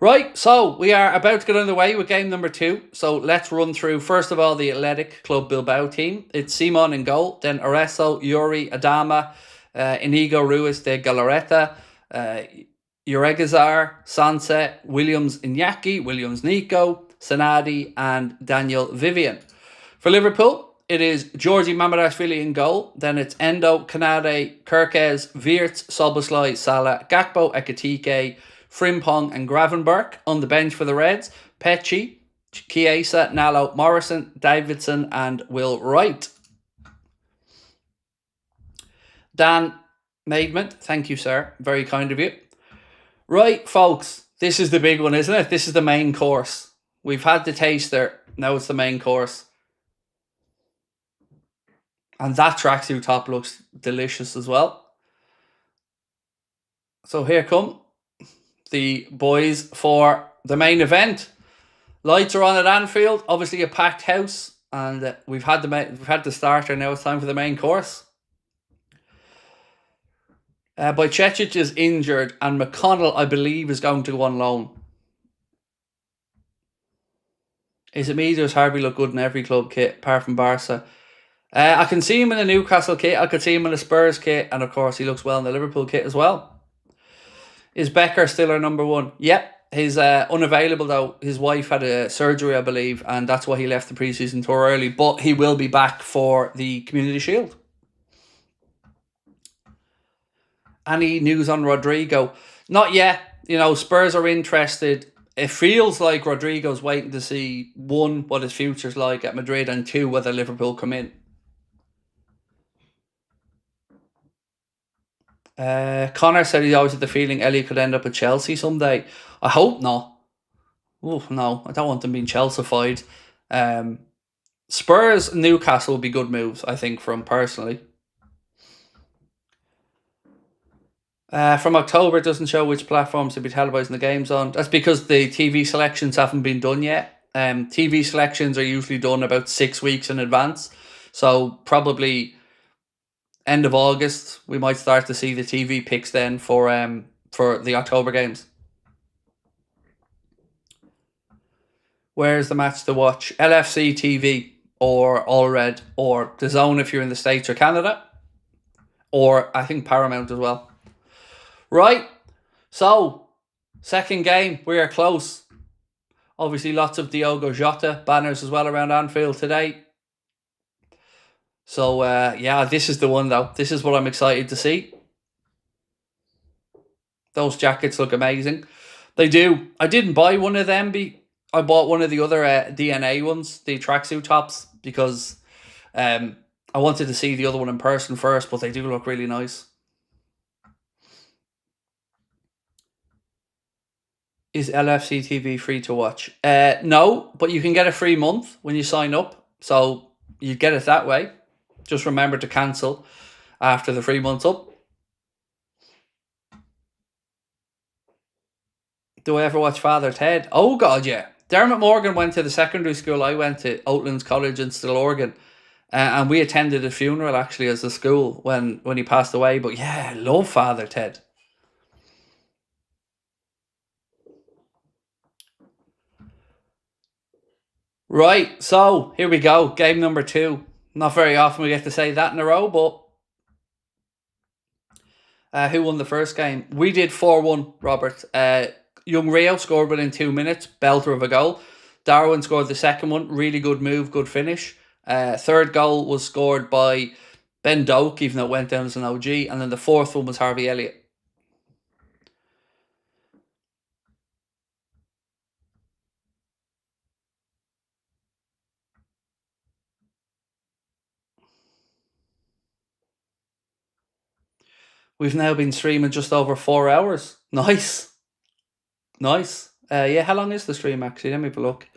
A: Right, so we are about to get underway with game number 2. So let's run through, first of all, the Athletic Club Bilbao team. It's Simon in goal, then Areso, Yuri, Adama, Inigo Ruiz de Galarreta, Uregazar, Sanse, Williams Iñaki, Williams Nico, Sanadi, and Daniel Vivian. For Liverpool, it is Georgi Mamadashvili in goal. Then it's Endo, Kanade, Kirkes, Wirtz, Soboslai, Salah, Gakpo, Ekatike, Frimpong and Gravenberg. On the bench for the Reds, Pecci, Chiesa, Nalo, Morrison, Davidson, and Will Wright. Dan Maidment, thank you, sir. Very kind of you. Right, folks, this is the big one, isn't it? This is the main course. We've had the taster, now it's the main course. And that tracksuit top looks delicious as well. So here come the boys for the main event. Lights are on at Anfield. Obviously a packed house, and we've had the starter. Now it's time for the main course. Bajcetic is injured, and McConnell, I believe, is going to go on loan. Is it me? Does Harvey look good in every club kit apart from Barca? I can see him in the Newcastle kit. I could see him in the Spurs kit, and of course he looks well in the Liverpool kit as well. Is Becker still our number one? Yep. He's unavailable though. His wife had a surgery, I believe, and that's why he left the preseason tour early. But he will be back for the Community Shield. Any news on Rodrigo? Not yet. You know, Spurs are interested. It feels like Rodrigo's waiting to see, one, what his future's like at Madrid, and two, whether Liverpool come in. Connor said he always had the feeling Elliot could end up at Chelsea someday. I hope not. Oh, no, I don't want them being Chelsea-fied. Spurs and Newcastle would be good moves, I think, for him personally. From October, it doesn't show which platforms to be televising the games on. That's because the TV selections haven't been done yet. TV selections are usually done about 6 weeks in advance. So probably end of August, we might start to see the TV picks then for the October games. Where's the match to watch? LFC TV or All Red or The Zone if you're in the States or Canada. Or I think Paramount as well. Right, so second game, we are close. Obviously, lots of Diogo Jota banners as well around Anfield today. So, yeah, this is the one though. This is what I'm excited to see. Those jackets look amazing. They do. I didn't buy one of them. I bought one of the other DNA ones, the tracksuit tops, because I wanted to see the other one in person first, but they do look really nice. Is LFC TV free to watch? No, but you can get a free month when you sign up. So you get it that way. Just remember to cancel after the 3 month's up. Do I ever watch Father Ted? Oh, God, yeah. Dermot Morgan went to the secondary school I went to, Oatlands College in Stillorgan. And we attended a funeral, actually, as a school when he passed away. But yeah, I love Father Ted. Right, so here we go. Game number 2. Not very often we get to say that in a row, but who won the first game? We did 4-1, Robert. Young Rio scored within 2 minutes. Belter of a goal. Darwin scored the second one. Really good move, good finish. Third goal was scored by Ben Doak, even though it went down as an OG. And then the fourth one was Harvey Elliott. We've now been streaming just over 4 hours. Nice. Nice. Yeah, how long is the stream actually? Let me have a look.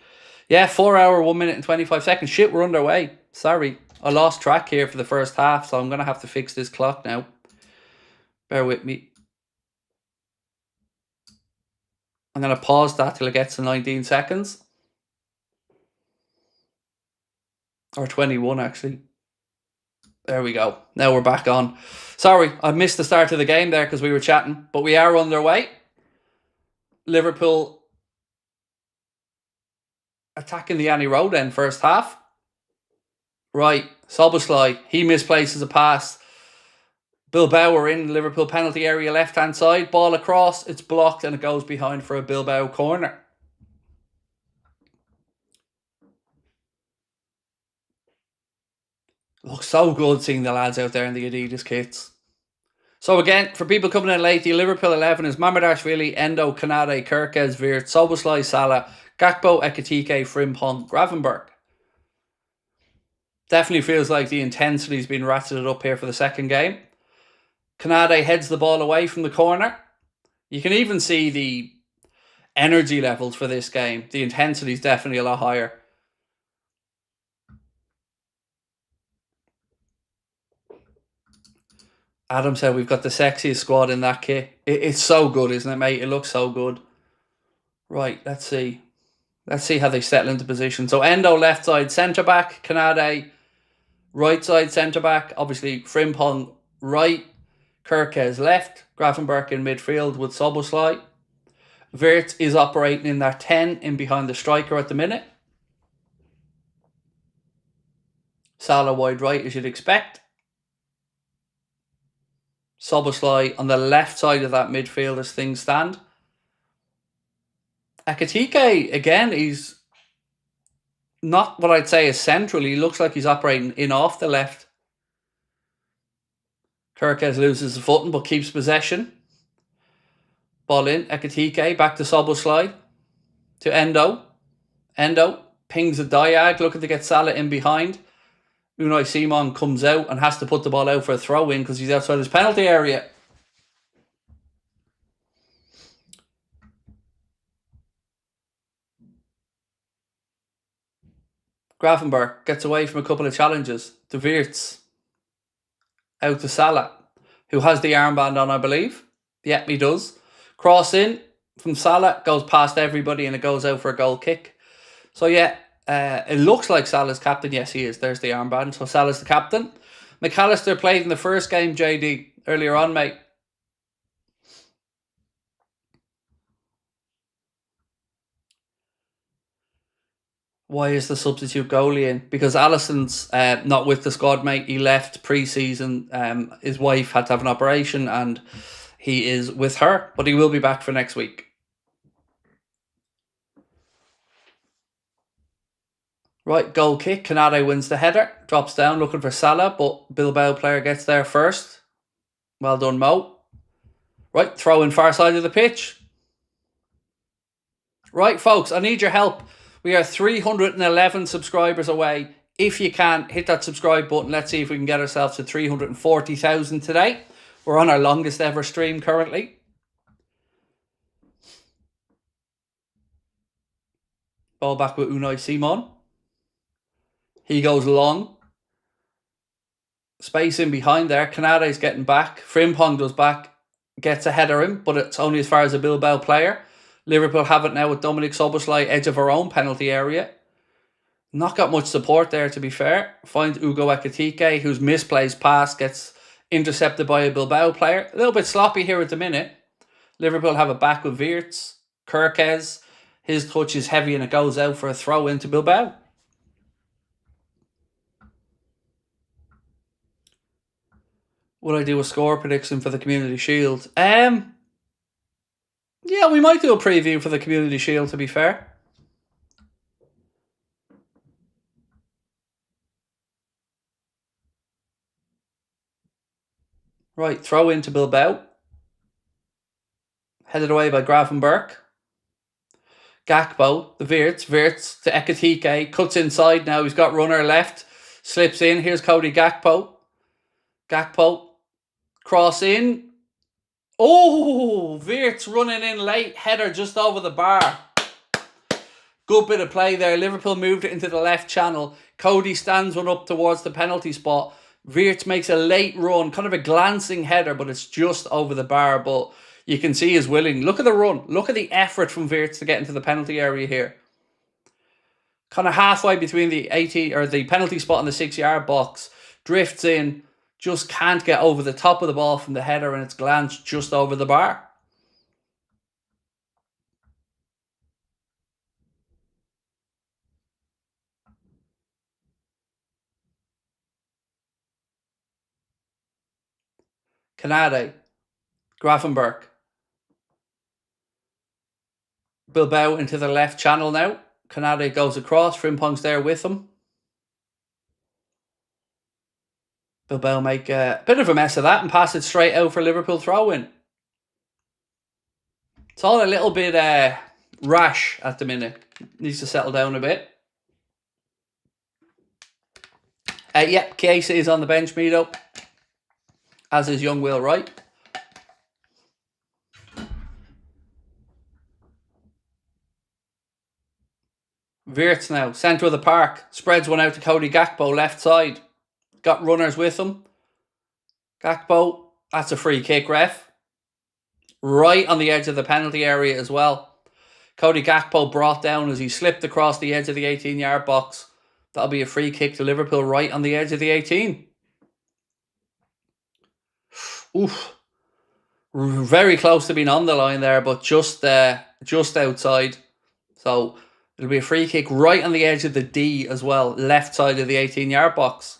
A: Yeah, 4 hour, 1 minute and 25 seconds. Shit, we're underway. Sorry. I lost track here for the first half, so I'm going to have to fix this clock now. Bear with me. I'm going to pause that till it gets to 19 seconds. Or 21, actually. There we go. Now we're back on. Sorry, I missed the start of the game there because we were chatting, but we are underway. Liverpool attacking the Annie Road end first half. Right, Szoboszlai, he misplaces a pass. Bilbao are in Liverpool penalty area left-hand side. Ball across, it's blocked and it goes behind for a Bilbao corner. Looks so good seeing the lads out there in the Adidas kits. So again, for people coming in late, the Liverpool 11 is Mamardashvili, Endo, Kanade, Kirkes, Virt, Szoboszlai, Salah, Gakpo, Ekitike, Frimpong, Gravenberg. Definitely feels like the intensity's been ratcheted up here for the second game. Kanade heads the ball away from the corner. You can even see the energy levels for this game. The intensity is definitely a lot higher. Adam said we've got the sexiest squad in that kit. It's so good, isn't it, mate? It looks so good. Right, let's see. Let's see how they settle into position. So Endo left side centre back, Kanade right side centre back. Obviously Frimpong right, Kirkes left, Grafenberg in midfield with Soboslai. Wirtz is operating in that 10 in behind the striker at the minute. Salah wide right as you'd expect. Soboslai on the left side of that midfield as things stand. Ekitike, again, he's not what I'd say is central. He looks like he's operating in off the left. Kirkes loses the footing but keeps possession. Ball in, Ekitike, back to Soboslai. To Endo. Endo pings a diag, looking to get Salah in behind. Unai Simon comes out and has to put the ball out for a throw in because he's outside his penalty area. Grafenberg gets away from a couple of challenges. De Wirtz out to Salah, who has the armband on, I believe. Yep, he does. Cross in from Salah, goes past everybody and it goes out for a goal kick. So yeah, it looks like Salah's captain. Yes, he is. There's the armband. So Salah's the captain. McAllister played in the first game, JD, earlier on, mate. Why is the substitute goalie in? Because Alisson's not with the squad, mate. He left pre-season. His wife had to have an operation and he is with her. But he will be back for next week. Right, goal kick. Kanade wins the header. Drops down looking for Salah, but Bilbao player gets there first. Well done, Mo. Right, throw in far side of the pitch. Right, folks, I need your help. We are 311 subscribers away. If you can, hit that subscribe button. Let's see if we can get ourselves to 340,000 today. We're on our longest ever stream currently. Ball back with Unai Simon. He goes long. Space in behind there. Kanade's getting back. Frimpong does back. Gets a header in, but it's only as far as a Bilbao player. Liverpool have it now with Dominic Soboslai, edge of our own penalty area. Not got much support there, to be fair. Finds Ugo Ekitike, whose misplaced pass gets intercepted by a Bilbao player. A little bit sloppy here at the minute. Liverpool have it back with Wirtz. Kirkes. His touch is heavy and it goes out for a throw into Bilbao. Would I do a score prediction for the Community Shield? Yeah, we might do a preview for the Community Shield, to be fair. Right, throw into Bilbao. Headed away by Grafenberg. Gakpo, the Wirtz to Ekitike. Cuts inside now. He's got runner left. Slips in. Here's Cody Gakpo. Cross in. Oh, Wirtz running in late. Header just over the bar. Good bit of play there. Liverpool moved it into the left channel. Cody stands one up towards the penalty spot. Wirtz makes a late run. Kind of a glancing header, but it's just over the bar. But you can see he's willing. Look at the run. Look at the effort from Wirtz to get into the penalty area here. Kind of halfway between the 80 or the penalty spot and the 6-yard box. Drifts in. Just can't get over the top of the ball from the header and it's glanced just over the bar. Kanade. Grafenberg. Bilbao into the left channel now. Kanade goes across. Frimpong's there with him. Bilbao make a bit of a mess of that and pass it straight out for Liverpool throw-in. It's all a little bit rash at the minute. Needs to settle down a bit. Yep, Chiesa is on the bench, Mido. As is young Will Wright. Wirtz now, centre of the park. Spreads one out to Cody Gakpo, left side. Got runners with him. Gakpo, that's a free kick, ref. Right on the edge of the penalty area as well. Cody Gakpo brought down as he slipped across the edge of the 18-yard box. That'll be a free kick to Liverpool right on the edge of the 18. Oof. Very close to being on the line there, but just outside. So it'll be a free kick right on the edge of the D as well, left side of the 18-yard box.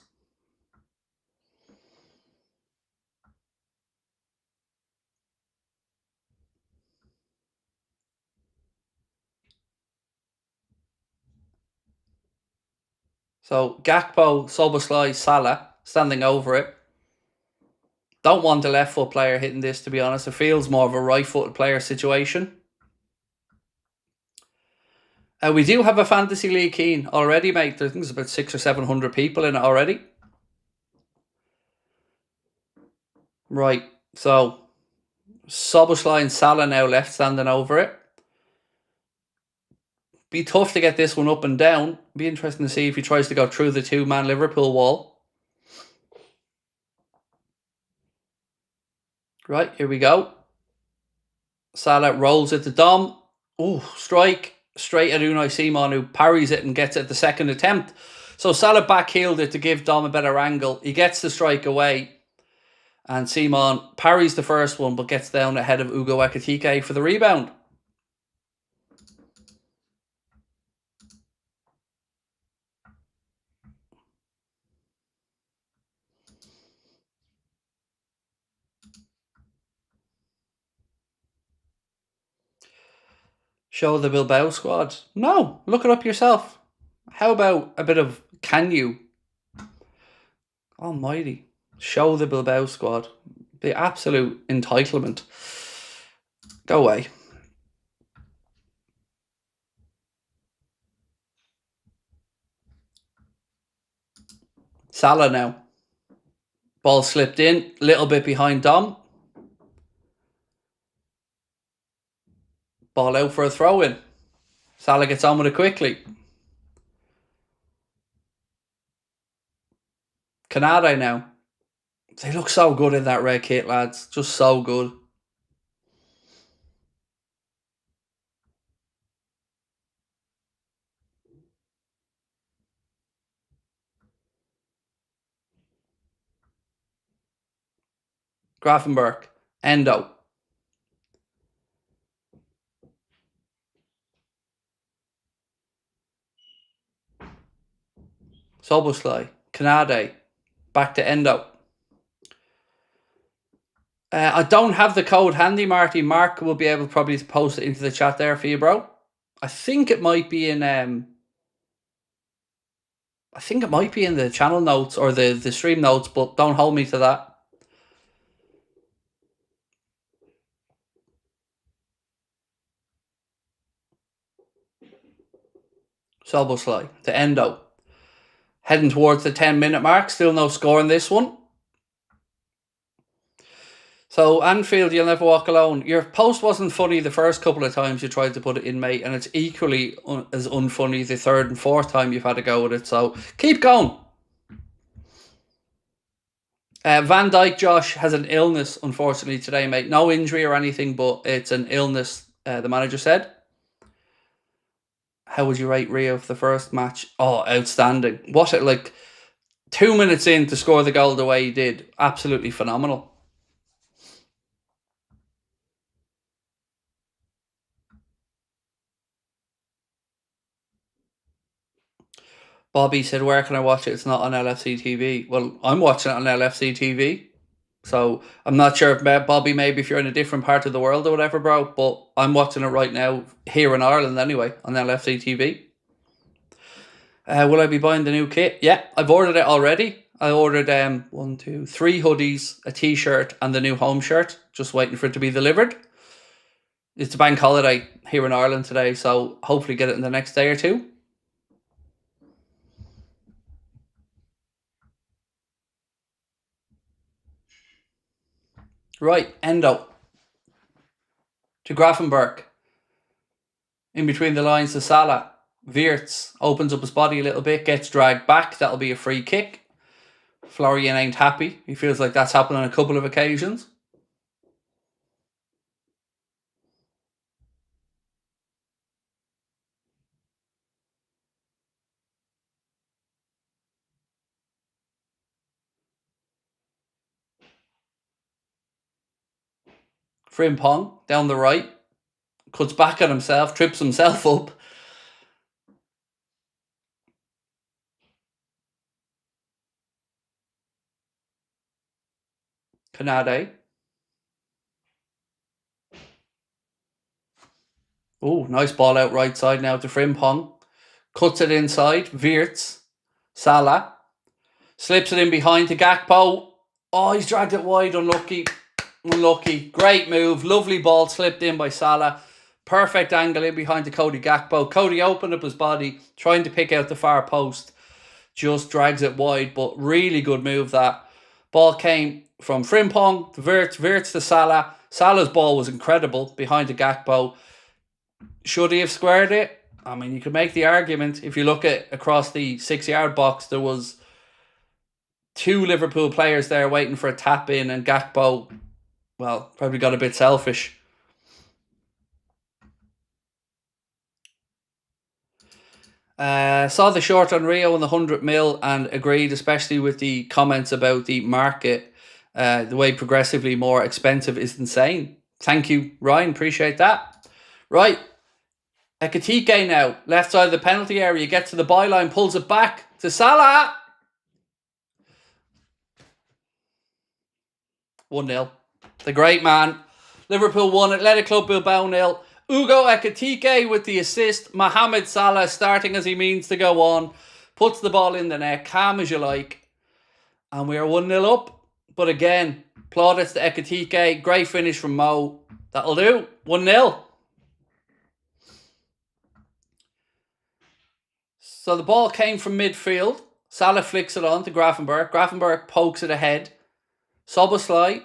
A: So Gakpo, Szoboszlai, Salah standing over it. Don't want a left foot player hitting this, to be honest. It feels more of a right footed player situation. We do have a fantasy league keen already, mate. I think there's about 600 or 700 people in it already. Right, so Szoboszlai and Salah now left standing over it. Be tough to get this one up and down. Be interesting to see if he tries to go through the two-man Liverpool wall. Right, here we go. Salah rolls it to Dom. Ooh, strike straight at Unai Simon, who parries it and gets it at the second attempt. So Salah backheeled it to give Dom a better angle. He gets the strike away. And Simon parries the first one, but gets down ahead of Ugo Ekitike for the rebound. Show the Bilbao squad. No, look it up yourself. How about a bit of can you? Almighty. Show the Bilbao squad. The absolute entitlement. Go away. Salah now. Ball slipped in, little bit behind Dom. Ball out for a throw-in. Salah gets on with it quickly. Canade now. They look so good in that red kit, lads. Just so good. Grafenberg. Endo. Szoboszlai. Canade. Back to Endo. I don't have the code handy, Marty. Mark will be able probably to post it into the chat there for you, bro. I think it might be in the channel notes or the stream notes, but don't hold me to that. Szoboszlai to Endo. Heading towards the 10-minute mark. Still no score in this one. So, Anfield, you'll never walk alone. Your post wasn't funny the first couple of times you tried to put it in, mate, and it's equally as unfunny the third and fourth time you've had to go with it. So, keep going. Van Dijk, Josh, has an illness, unfortunately, today, mate. No injury or anything, but it's an illness, the manager said. How would you rate Rio for the first match? Oh, outstanding. What it, like, 2 minutes in to score the goal the way he did. Absolutely phenomenal. Bobby said, where can I watch it? It's not on LFC TV. Well, I'm watching it on LFC TV. So I'm not sure if Bobby, maybe if you're in a different part of the world or whatever, bro, but I'm watching it right now here in Ireland anyway on LFC TV. Will I be buying the new kit? Yeah, I've ordered it already. I ordered 3 hoodies, a t-shirt and the new home shirt. Just waiting for it to be delivered. It's a bank holiday here in Ireland today, so hopefully get it in the next day or two. Right, Endo to Grafenberg. In between the lines to Salah. Wirtz opens up his body a little bit, gets dragged back. That'll be a free kick. Florian ain't happy. He feels like that's happened on a couple of occasions. Frimpong down the right. Cuts back on himself, trips himself up. Canade. Oh, nice ball out right side now to Frimpong. Cuts it inside. Wirtz. Salah. Slips it in behind to Gakpo. Oh, he's dragged it wide. Unlucky. Unlucky. Great move. Lovely ball slipped in by Salah. Perfect angle in behind to Cody Gakpo. Cody opened up his body, trying to pick out the far post. Just drags it wide, but really good move that. Ball came from Frimpong to Wirtz. Wirtz to Salah. Salah's ball was incredible behind to Gakpo. Should he have squared it? I mean, you could make the argument. If you look at across the 6-yard box, there was 2 Liverpool players there waiting for a tap in, and Gakpo, well, probably got a bit selfish. Saw the short on Rio and the 100 mil and agreed, especially with the comments about the market. The way progressively more expensive is insane. Thank you, Ryan. Appreciate that. Right. Ekitike now. Left side of the penalty area. Gets to the byline. Pulls it back to Salah. 1-0. The great man. Liverpool 1. Athletic Club Bilbao 0. Ugo Ekitike with the assist. Mohamed Salah starting as he means to go on. Puts the ball in the net. Calm as you like. And we are 1-0 up. But again, plaudits to Ekitike. Great finish from Mo. That'll do. 1-0. So the ball came from midfield. Salah flicks it on to Gravenberch. Gravenberch pokes it ahead. Szoboszlai.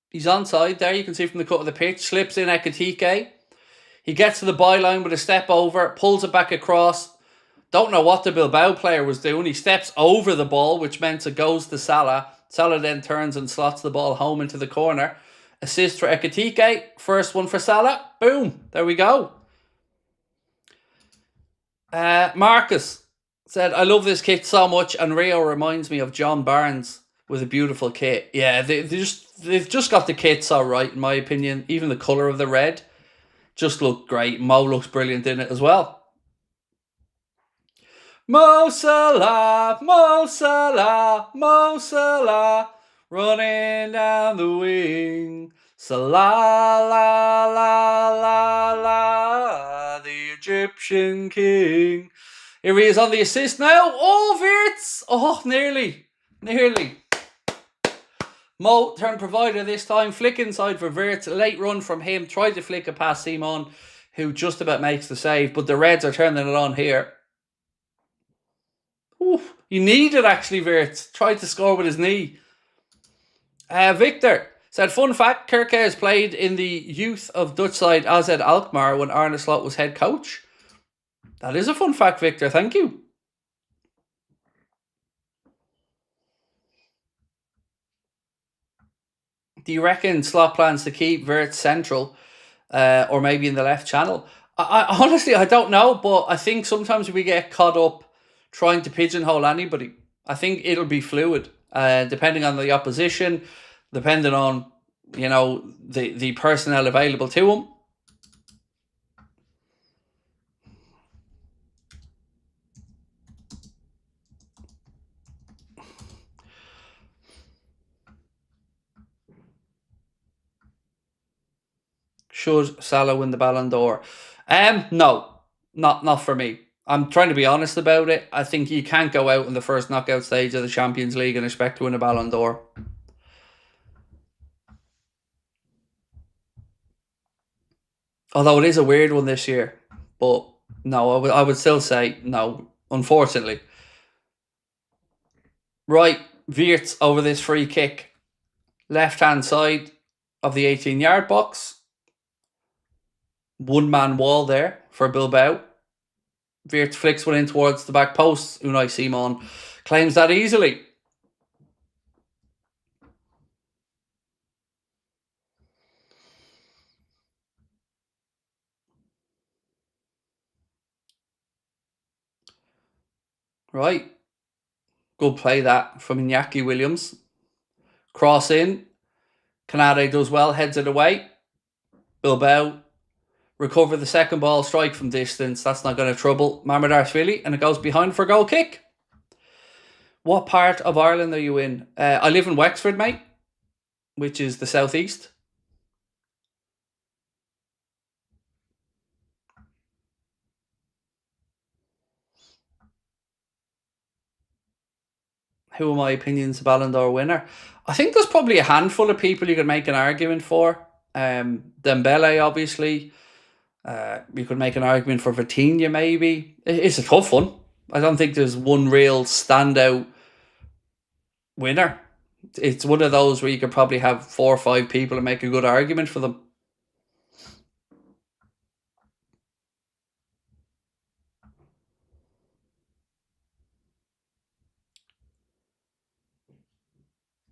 A: He's onside there. You can see from the cut of the pitch. Slips in Ekitike. He gets to the byline with a step over. Pulls it back across. Don't know what the Bilbao player was doing. He steps over the ball, which meant it goes to Salah. Salah then turns and slots the ball home into the corner. Assist for Ekitike. First one for Salah. Boom. There we go. Marcus said, I love this kit so much, and Rio reminds me of John Barnes with a beautiful kit. Yeah, they've just got the kit so right, in my opinion. Even the colour of the red just looked great. Mo looks brilliant in it as well. Mo Salah, Mo Salah, Mo Salah, running down the wing. Salah, la, la, la, la, the Egyptian king. Here he is on the assist now. Oh, Wirtz. Oh, nearly. Mo turned provider this time. Flick inside for Wirtz. A late run from him. Tried to flick it past Simon, who just about makes the save. But the Reds are turning it on here. Ooh, he needed actually, Wirtz. Tried to score with his knee. Victor said, fun fact, Kirke has played in the youth of Dutch side AZ Alkmaar when Arne Slot was head coach. That is a fun fact, Victor. Thank you. Do you reckon Slot plans to keep Wirtz central or maybe in the left channel? I honestly, I don't know, but I think sometimes we get caught up trying to pigeonhole anybody. I think it'll be fluid, depending on the opposition, depending on, you know, the personnel available to him. Should Salah win the Ballon d'Or? No, not for me. I'm trying to be honest about it. I think you can't go out in the first knockout stage of the Champions League and expect to win a Ballon d'Or. Although it is a weird one this year. But no, I would still say no, unfortunately. Right, Wirtz over this free kick. Left-hand side of the 18-yard box. One-man wall there for Bilbao. Wirtz flicks one in towards the back post. Unai Simon claims that easily. Right. Good play that from Iñaki Williams. Cross in. Canade does well, heads it away. Bilbao recover the second ball, strike from distance. That's not going to trouble Mamadarsvili, and it goes behind for a goal kick. What part of Ireland are you in? I live in Wexford, mate, which is the southeast. Who are my opinions of Ballon d'Or winner? I think there's probably a handful of people you could make an argument for. Dembele, obviously. You could make an argument for Vitinha, maybe. It's a tough one. I don't think there's one real standout winner. It's one of those where you could probably have 4 or 5 people and make a good argument for them.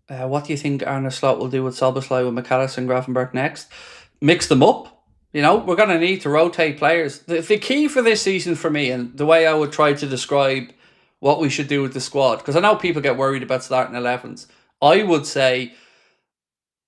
A: What do you think Arne Slot will do with Szoboszlai, with McAllister and Grafenberg next? Mix them up. You know, we're going to need to rotate players. The key for this season for me, and the way I would try to describe what we should do with the squad, because I know people get worried about starting 11s. I would say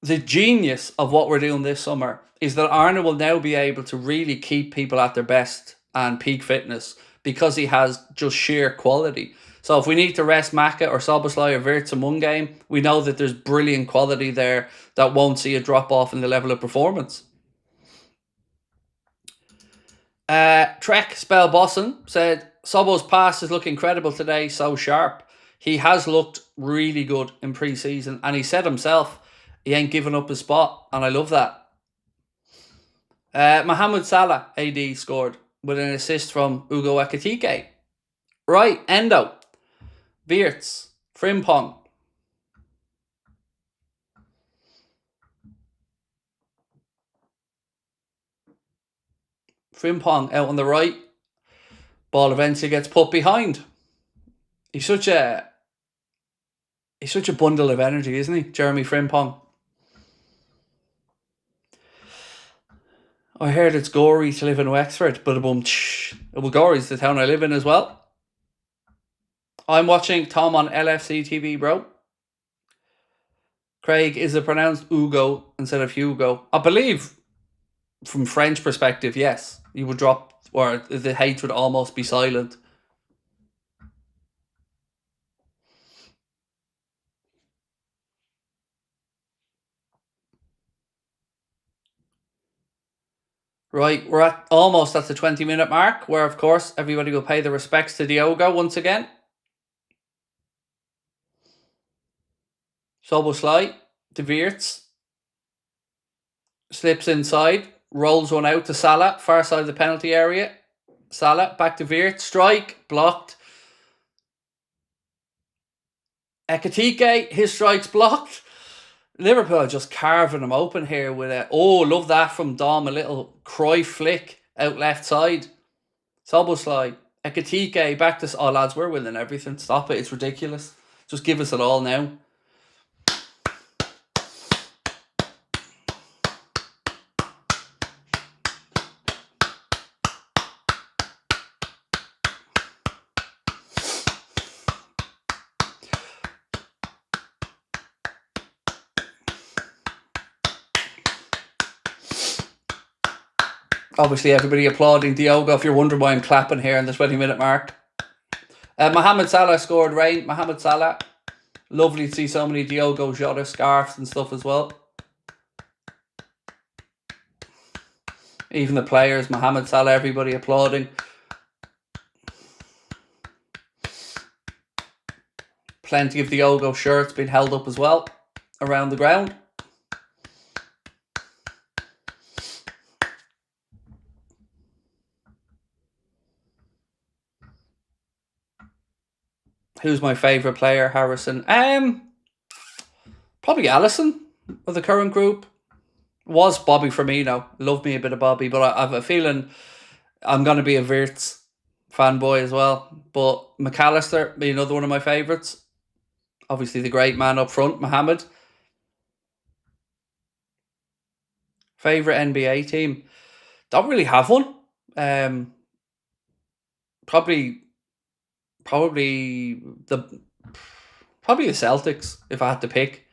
A: the genius of what we're doing this summer is that Arne will now be able to really keep people at their best and peak fitness because he has just sheer quality. So if we need to rest Maka or Szoboszlai or Wirtz in one game, we know that there's brilliant quality there that won't see a drop off in the level of performance. Trek Spell Bosson said, Sobo's pass is looking incredible today, so sharp. He has looked really good in pre-season, and he said himself he ain't giving up his spot, and I love that. Mohamed Salah, AD, scored with an assist from Ugo Ekitike. Right, Endo, Wirtz, Frimpong. Frimpong out on the right. Ball eventually gets put behind. He's such a bundle of energy, isn't he, Jeremy Frimpong? I heard it's gory to live in Wexford, but Gory's the town I live in as well. I'm watching Tom on LFC TV, bro. Craig, is it pronounced Ugo instead of Hugo? I believe, from French perspective, yes. You would drop, or the H would almost be silent. Right, we're almost at the 20-minute mark, where, of course, everybody will pay their respects to Diogo once again. Szoboszlai, to Wirtz. Slips inside, rolls one out to Salah, far side of the penalty area. Salah, back to Wirtz, strike, blocked. Ekitike, his strike's blocked. Liverpool are just carving him open here with a... Oh, love that from Dom, a little Cruyff flick out left side. Szoboszlai, Ekitike, back to... Oh, lads, we're winning everything. Stop it, it's ridiculous. Just give us it all now. Obviously, everybody applauding Diogo, if you're wondering why I'm clapping here in the 20-minute mark. Mohamed Salah scored, Rain. Mohamed Salah. Lovely to see so many Diogo Jota scarves and stuff as well. Even the players, Mohamed Salah, everybody applauding. Plenty of Diogo shirts being held up as well around the ground. Who's my favourite player, Harrison? Probably Alisson of the current group. Was Bobby Firmino. Love me a bit of Bobby, but I have a feeling I'm going to be a Wirtz fanboy as well. But McAllister, be another one of my favourites. Obviously the great man up front, Mohamed. Favourite NBA team? Don't really have one. Probably the Celtics, if I had to pick.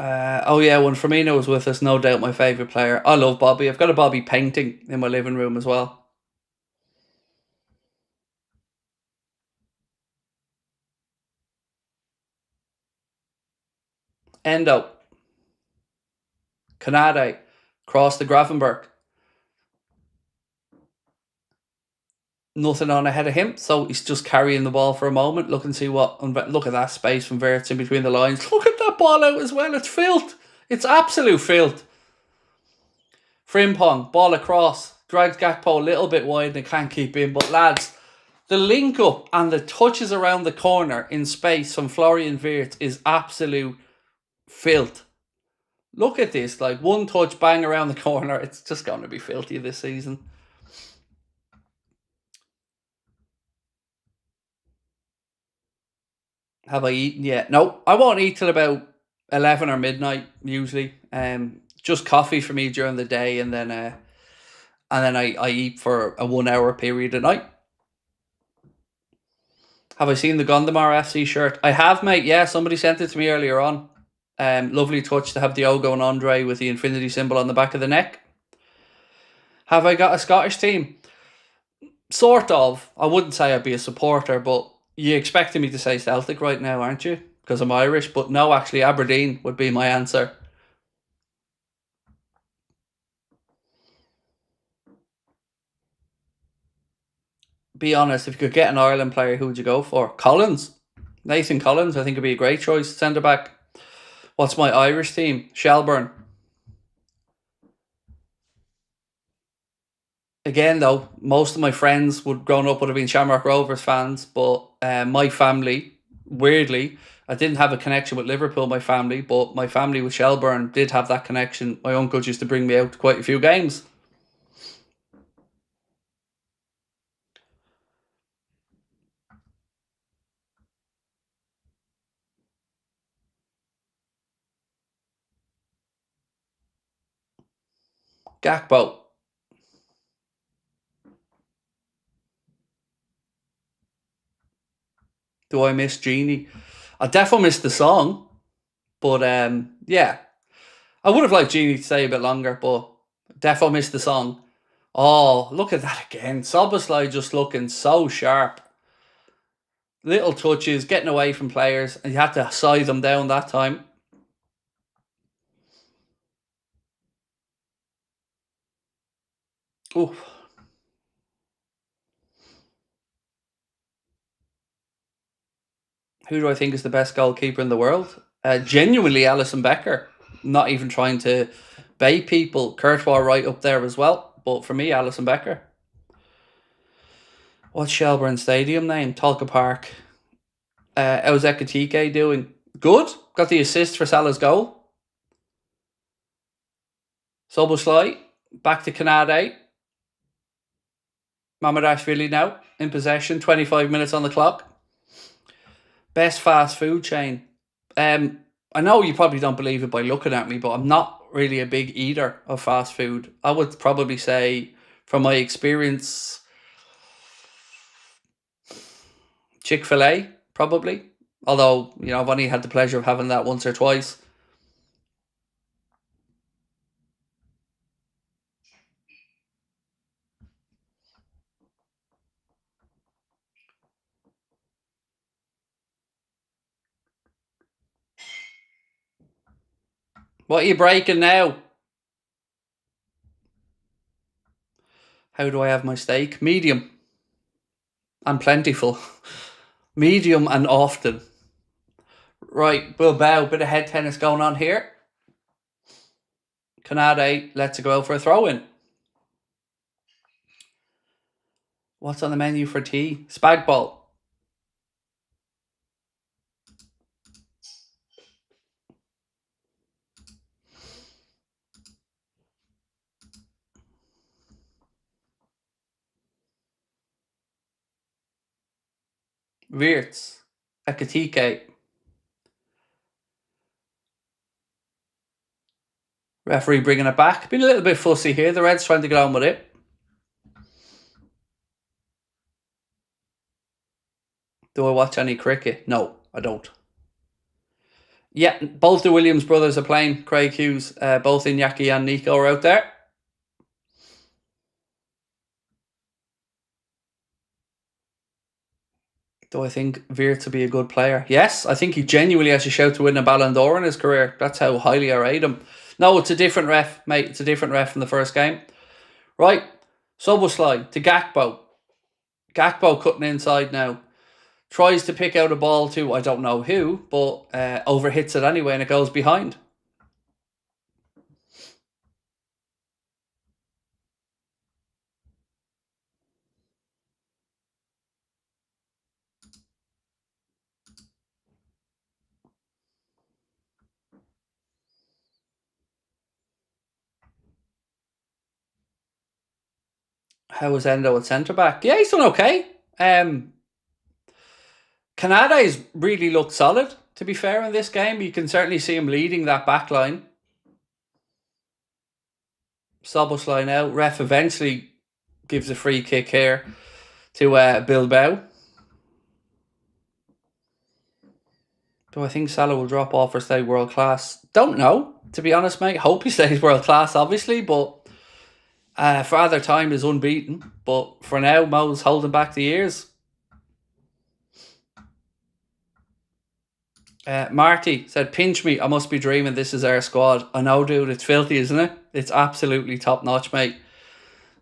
A: Oh yeah, when Firmino was with us, no doubt my favourite player. I love Bobby. I've got a Bobby painting in my living room as well. Endo. Canade. Cross the Gravenberg. Nothing on ahead of him, so he's just carrying the ball for a moment. Look and see what. Look at that space from Verts in between the lines. Look at that ball out as well. It's filth. It's absolute filth. Frimpong, ball across, drags Gakpo a little bit wide and can't keep in. But lads, the link up and the touches around the corner in space from Florian Wirtz is absolute filth. Look at this, like one touch, bang around the corner. It's just going to be filthy this season. Have I eaten yet? No, I won't eat till about 11 or midnight usually. Just coffee for me during the day, and then I eat for a 1 hour period a night. Have I seen the Gondomar FC shirt? I have, mate. Yeah, somebody sent it to me earlier on. Lovely touch to have Diogo and Andre with the infinity symbol on the back of the neck. Have I got a Scottish team? Sort of. I wouldn't say I'd be a supporter, but you expecting me to say Celtic right now, aren't you? Because I'm Irish, but no, actually Aberdeen would be my answer. Be honest, if you could get an Ireland player, who would you go for? Collins. Nathan Collins, I think would be a great choice. Centre back. What's my Irish team? Shelbourne. Again, though, most of my friends growing up would have been Shamrock Rovers fans, but my family, weirdly, I didn't have a connection with Liverpool, my family, but my family with Shelbourne did have that connection. My uncles used to bring me out to quite a few games. Gakpo. Do I miss Genie? I definitely miss the song, but yeah. I would have liked Genie to stay a bit longer, but definitely missed the song. Oh, look at that again. Soboslai just looking so sharp. Little touches, getting away from players, and you had to size them down that time. Oh, who do I think is the best goalkeeper in the world? Genuinely, Alison Becker. Not even trying to bait people. Courtois right up there as well. But for me, Alison Becker. What's Shelbourne Stadium name? Talca Park. How's Ekatike doing? Good. Got the assist for Salah's goal. Soboslai. Back to Canade. Mamadashvili now in possession. 25 minutes on the clock. Best fast food chain. I know you probably don't believe it by looking at me, but I'm not really a big eater of fast food. I would probably say, from my experience, Chick-fil-A, probably. Although, I've only had the pleasure of having that once or twice. What are you breaking now? How do I have my steak? Medium. And plentiful. Medium and often. Right, Bilbao, bit of head tennis going on here. Canade lets it go out for a throw-in. What's on the menu for tea? Spag bol. Wirtz. Ekatike. Referee bringing it back. Been a little bit fussy here. The Reds trying to get on with it. Do I watch any cricket? No, I don't. Yeah, both the Williams brothers are playing. Craig Hughes, both Iñaki and Nico are out there. Do I think Veer to be a good player? Yes, I think he genuinely has a shout to win a Ballon d'Or in his career. That's how highly I rate him. No, it's a different ref, mate. It's a different ref from the first game. Right, Soboslai to Gakpo. Gakpo cutting inside now. Tries to pick out a ball to, I don't know who, but overhits it anyway and it goes behind. How is Endo at centre back? Yeah, he's done okay. Canada's really looked solid, to be fair, in this game. You can certainly see him leading that back line. Soboslai now. Ref eventually gives a free kick here to Bilbao. Do I think Salah will drop off or stay world class? Don't know, to be honest, mate. Hope he stays world class, obviously, but Father Time is unbeaten. But for now, Mo's holding back the ears. Marty said, pinch me, I must be dreaming this is our squad. I know, dude, it's filthy, isn't it? It's absolutely top notch, mate.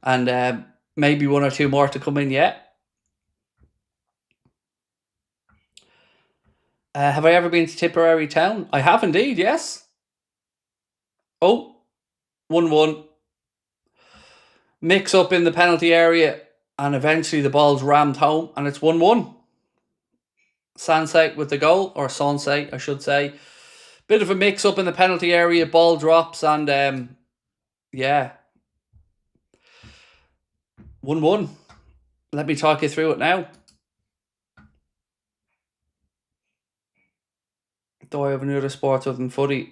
A: And maybe one or two more to come in yet. Have I ever been to Tipperary Town? I have indeed, yes. Oh, 1-1. Mix up in the penalty area, and eventually the ball's rammed home, and it's 1-1. Sansei with the goal, or Sansei, I should say. Bit of a mix up in the penalty area, ball drops, and yeah. 1-1. Let me talk you through it now. Do I have any other sports other than footy?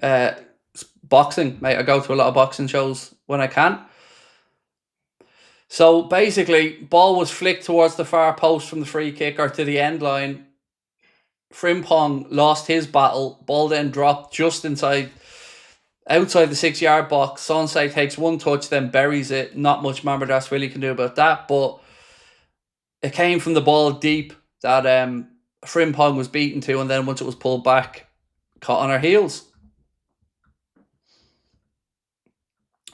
A: Boxing, mate. I go to a lot of boxing shows when I can. So basically, ball was flicked towards the far post from the free kick or to the end line. Frimpong lost his battle. Ball then dropped just outside the 6-yard box. Sonsei takes one touch, then buries it. Not much Mamardashvili can do about that, but it came from the ball deep that Frimpong was beaten to, and then once it was pulled back, caught on our heels.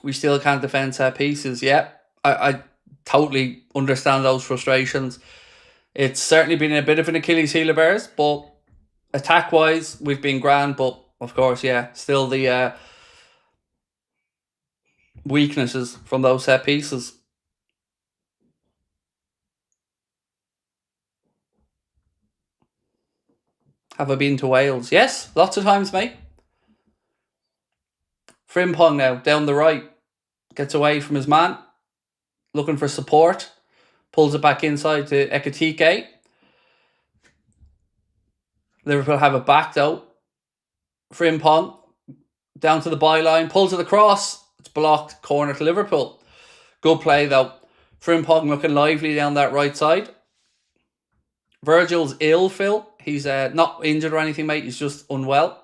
A: We still can't defend set pieces. Yeah, I totally understand those frustrations. It's certainly been a bit of an Achilles heel of ours, but attack-wise, we've been grand. But, of course, yeah, still the weaknesses from those set pieces. Have I been to Wales? Yes, lots of times, mate. Frimpong now, down the right. Gets away from his man. Looking for support. Pulls it back inside to Ekatike. Liverpool have it back, though. Frimpong down to the byline. Pulls it across. It's blocked. Corner to Liverpool. Good play, though. Frimpong looking lively down that right side. Virgil's ill, Phil. He's not injured or anything, mate. He's just unwell.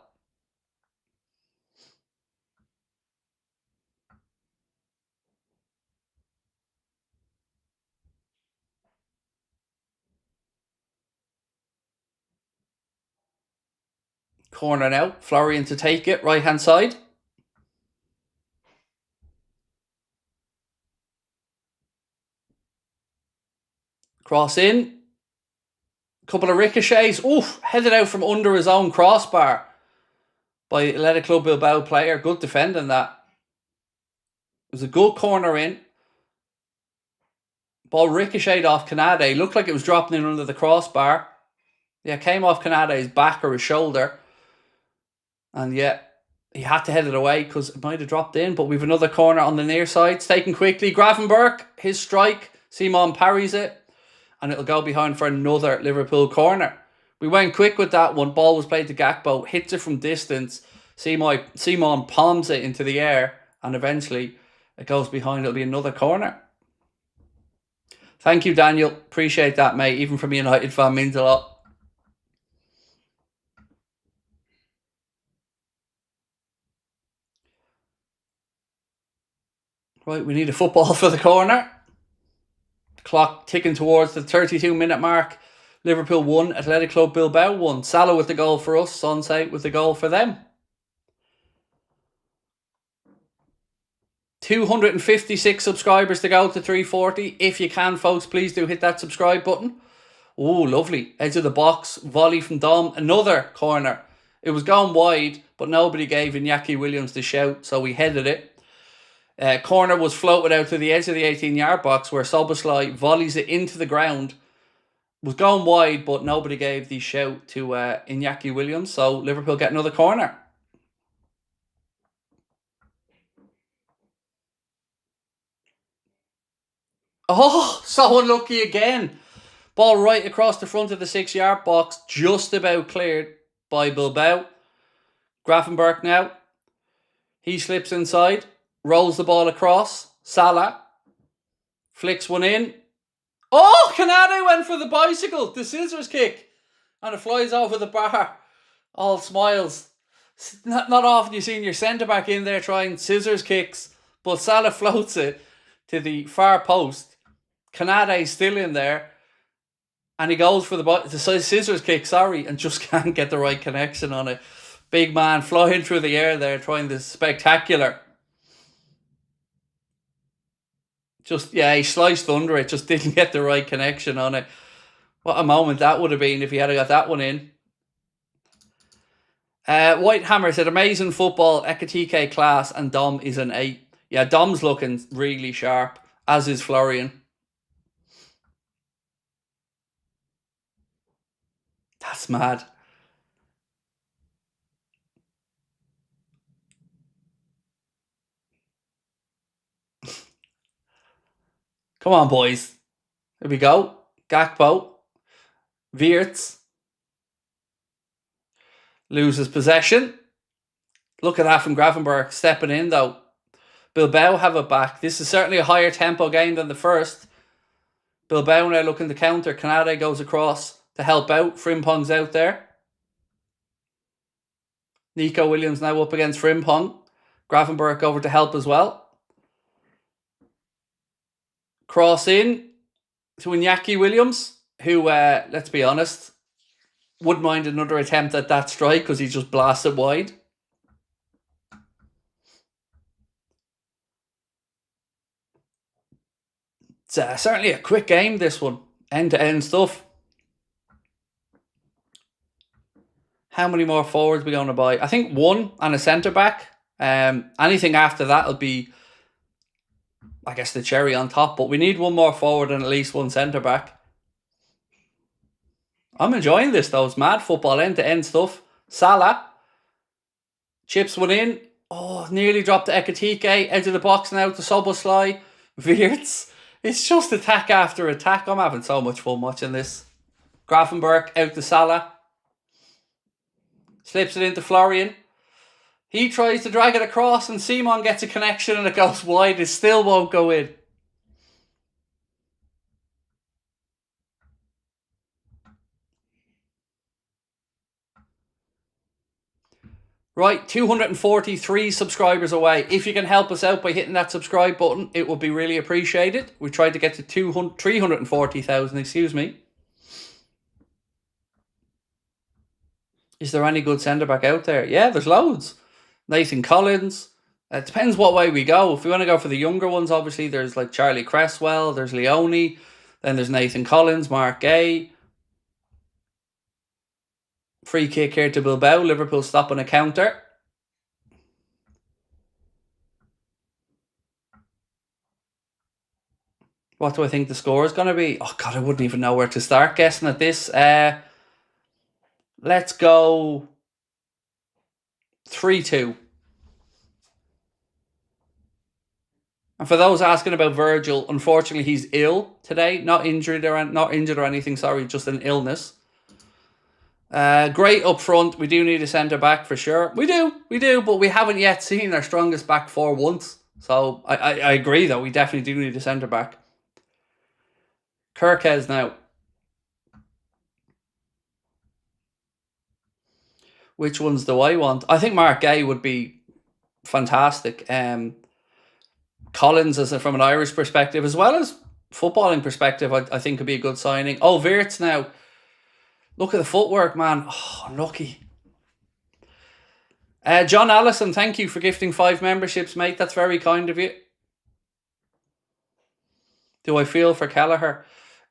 A: Corner now. Florian to take it. Right hand side. Cross in. Couple of ricochets. Oof. Headed out from under his own crossbar by Athletic Club Bilbao player. Good defending that. It was a good corner in. Ball ricocheted off Canade. Looked like it was dropping in under the crossbar. Yeah, came off Canade's back or his shoulder. And yeah, he had to head it away because it might have dropped in. But we've another corner on the near side. It's taken quickly. Gravenberg, his strike. Simon parries it. And it'll go behind for another Liverpool corner. We went quick with that one. Ball was played to Gakpo. Hits it from distance. Simon palms it into the air. And eventually it goes behind. It'll be another corner. Thank you, Daniel. Appreciate that, mate. Even from a United fan, means a lot. Right, we need a football for the corner. Clock ticking towards the 32-minute mark. Liverpool 1, Athletic Club Bilbao 1. Salah with the goal for us, Sonse with the goal for them. 256 subscribers to go to 340. If you can, folks, please do hit that subscribe button. Oh, lovely. Edge of the box, volley from Dom. Another corner. It was going wide, but nobody gave Iñaki Williams the shout, so we headed it. Corner was floated out to the edge of the 18-yard box where Szoboszlai volleys it into the ground. Was going wide, but nobody gave the shout to Iñaki Williams, so Liverpool get another corner. Oh, so unlucky again. Ball right across the front of the 6-yard box, just about cleared by Bilbao. Grafenberg now. He slips inside, rolls the ball across. Salah flicks one in. Oh, Canade went for the bicycle, the scissors kick, and it flies over the bar. All smiles. Not often you see your centre-back in there trying scissors kicks, but Salah floats it to the far post. Canade's still in there, and he goes for the scissors kick, and just can't get the right connection on it. Big man flying through the air there, trying the spectacular. He sliced under it, just didn't get the right connection on it. What a moment that would have been if he had got that one in. Whitehammer said, amazing football, Ekatike class, and Dom is an 8. Yeah, Dom's looking really sharp, as is Florian. That's mad. Come on, boys. Here we go. Gakpo. Wirtz. Loses possession. Look at that from Gravenberch stepping in, though. Bilbao have it back. This is certainly a higher tempo game than the first. Bilbao now looking to counter. Canade goes across to help out. Frimpong's out there. Nico Williams now up against Frimpong. Gravenberch over to help as well. Cross in to Iñaki Williams, who, let's be honest, wouldn't mind another attempt at that strike because he just blasted wide. It's certainly a quick game, this one. End-to-end stuff. How many more forwards are we going to buy? I think one and a centre-back. Anything after that will be, I guess, the cherry on top. But we need one more forward and at least one centre-back. I'm enjoying this, though. It's mad football, end-to-end stuff. Salah chips one in. Oh, nearly dropped to Ekatike. Edge of the box now to Szoboszlai. Wirtz. It's just attack after attack. I'm having so much fun watching this. Grafenberg out to Salah. Slips it into Florian. He tries to drag it across and Simon gets a connection and it goes wide. It still won't go in. Right, 243 subscribers away. If you can help us out by hitting that subscribe button, it would be really appreciated. We tried to get to 340,000, excuse me. Is there any good centre-back out there? Yeah, there's loads. Nathan Collins. It depends what way we go. If we want to go for the younger ones, obviously, there's like Charlie Cresswell, there's Leone, then there's Nathan Collins, Mark Gay. Free kick here to Bilbao. Liverpool stopping a counter. What do I think the score is going to be? Oh, God, I wouldn't even know where to start guessing at this. Let's go 3-2. And for those asking about Virgil, unfortunately, he's ill today. Not injured or anything, sorry, just an illness. Great up front. We do need a centre-back for sure. We do, but we haven't yet seen our strongest back four once. So I agree, though. We definitely do need a centre-back. Kirkes now. Which ones do I want? I think Mark Gay would be fantastic. Collins, from an Irish perspective, as well as footballing perspective, I think could be a good signing. Oh, Wirtz now. Look at the footwork, man. Oh, unlucky. John Allison, thank you for gifting 5 memberships, mate. That's very kind of you. Do I feel for Kelleher?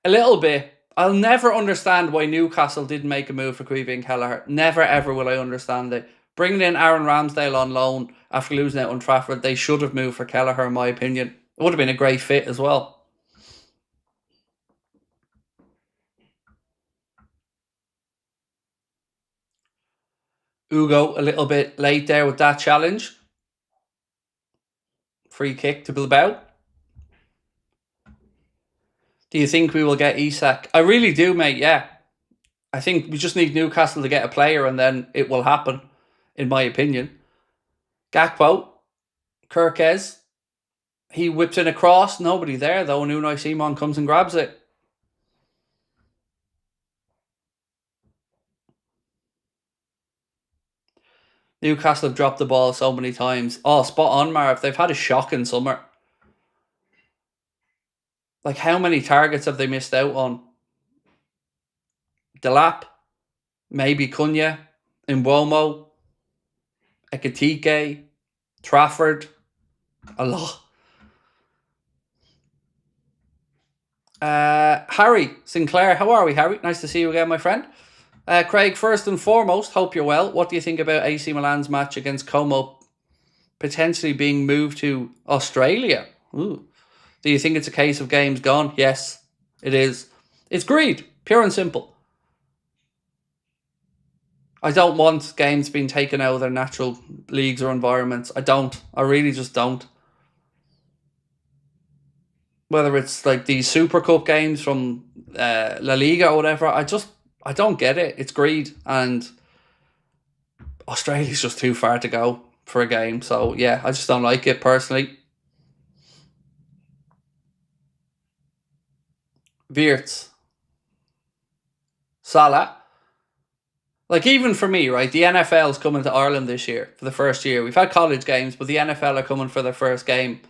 A: A little bit. I'll never understand why Newcastle didn't make a move for Caoimhín Kelleher. Never, ever will I understand it. Bringing in Aaron Ramsdale on loan after losing out on Trafford, they should have moved for Kelleher, in my opinion. It would have been a great fit as well. Ugo, a little bit late there with that challenge. Free kick to Bilbao. Do you think we will get Isak? I really do, mate, yeah. I think we just need Newcastle to get a player and then it will happen, in my opinion. Gakpo, Kirkes. He whips in a cross. Nobody there, though. And Unai Simon comes and grabs it. Newcastle have dropped the ball so many times. Oh, spot on, Marv. They've had a shocking summer. Like, how many targets have they missed out on? Delap, maybe Cunha, Mbeumo, Ekitike, Trafford. A lot. Harry Sinclair, how are we, Harry? Nice to see you again, my friend. Craig, first and foremost, hope you're well. What do you think about AC Milan's match against Como potentially being moved to Australia? Ooh. Do you think it's a case of games gone? Yes, it is. It's greed, pure and simple. I don't want games being taken out of their natural leagues or environments. I don't. I really just don't. Whether it's like these Super Cup games from La Liga or whatever, I don't get it. It's greed, and Australia's just too far to go for a game. So yeah, I just don't like it personally. Wirtz, Salah. Like, even for me, right, the NFL's coming to Ireland this year for the first year. We've had college games, but the NFL are coming for their first game.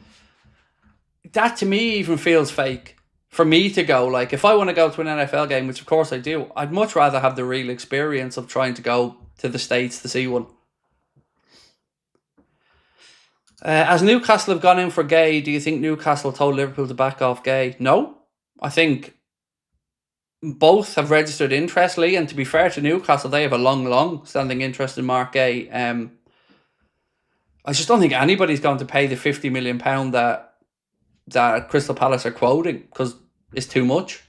A: That to me even feels fake. For me to go, like, if I want to go to an NFL game, which of course I do, I'd much rather have the real experience of trying to go to the States to see one. As Newcastle have gone in for Gay, do you think Newcastle told Liverpool to back off Gay? No. I think both have registered interest, Lee, and to be fair to Newcastle, they have a long standing interest in Mark Gay. I just don't think anybody's going to pay the £50 million that Crystal Palace are quoting, because it's too much.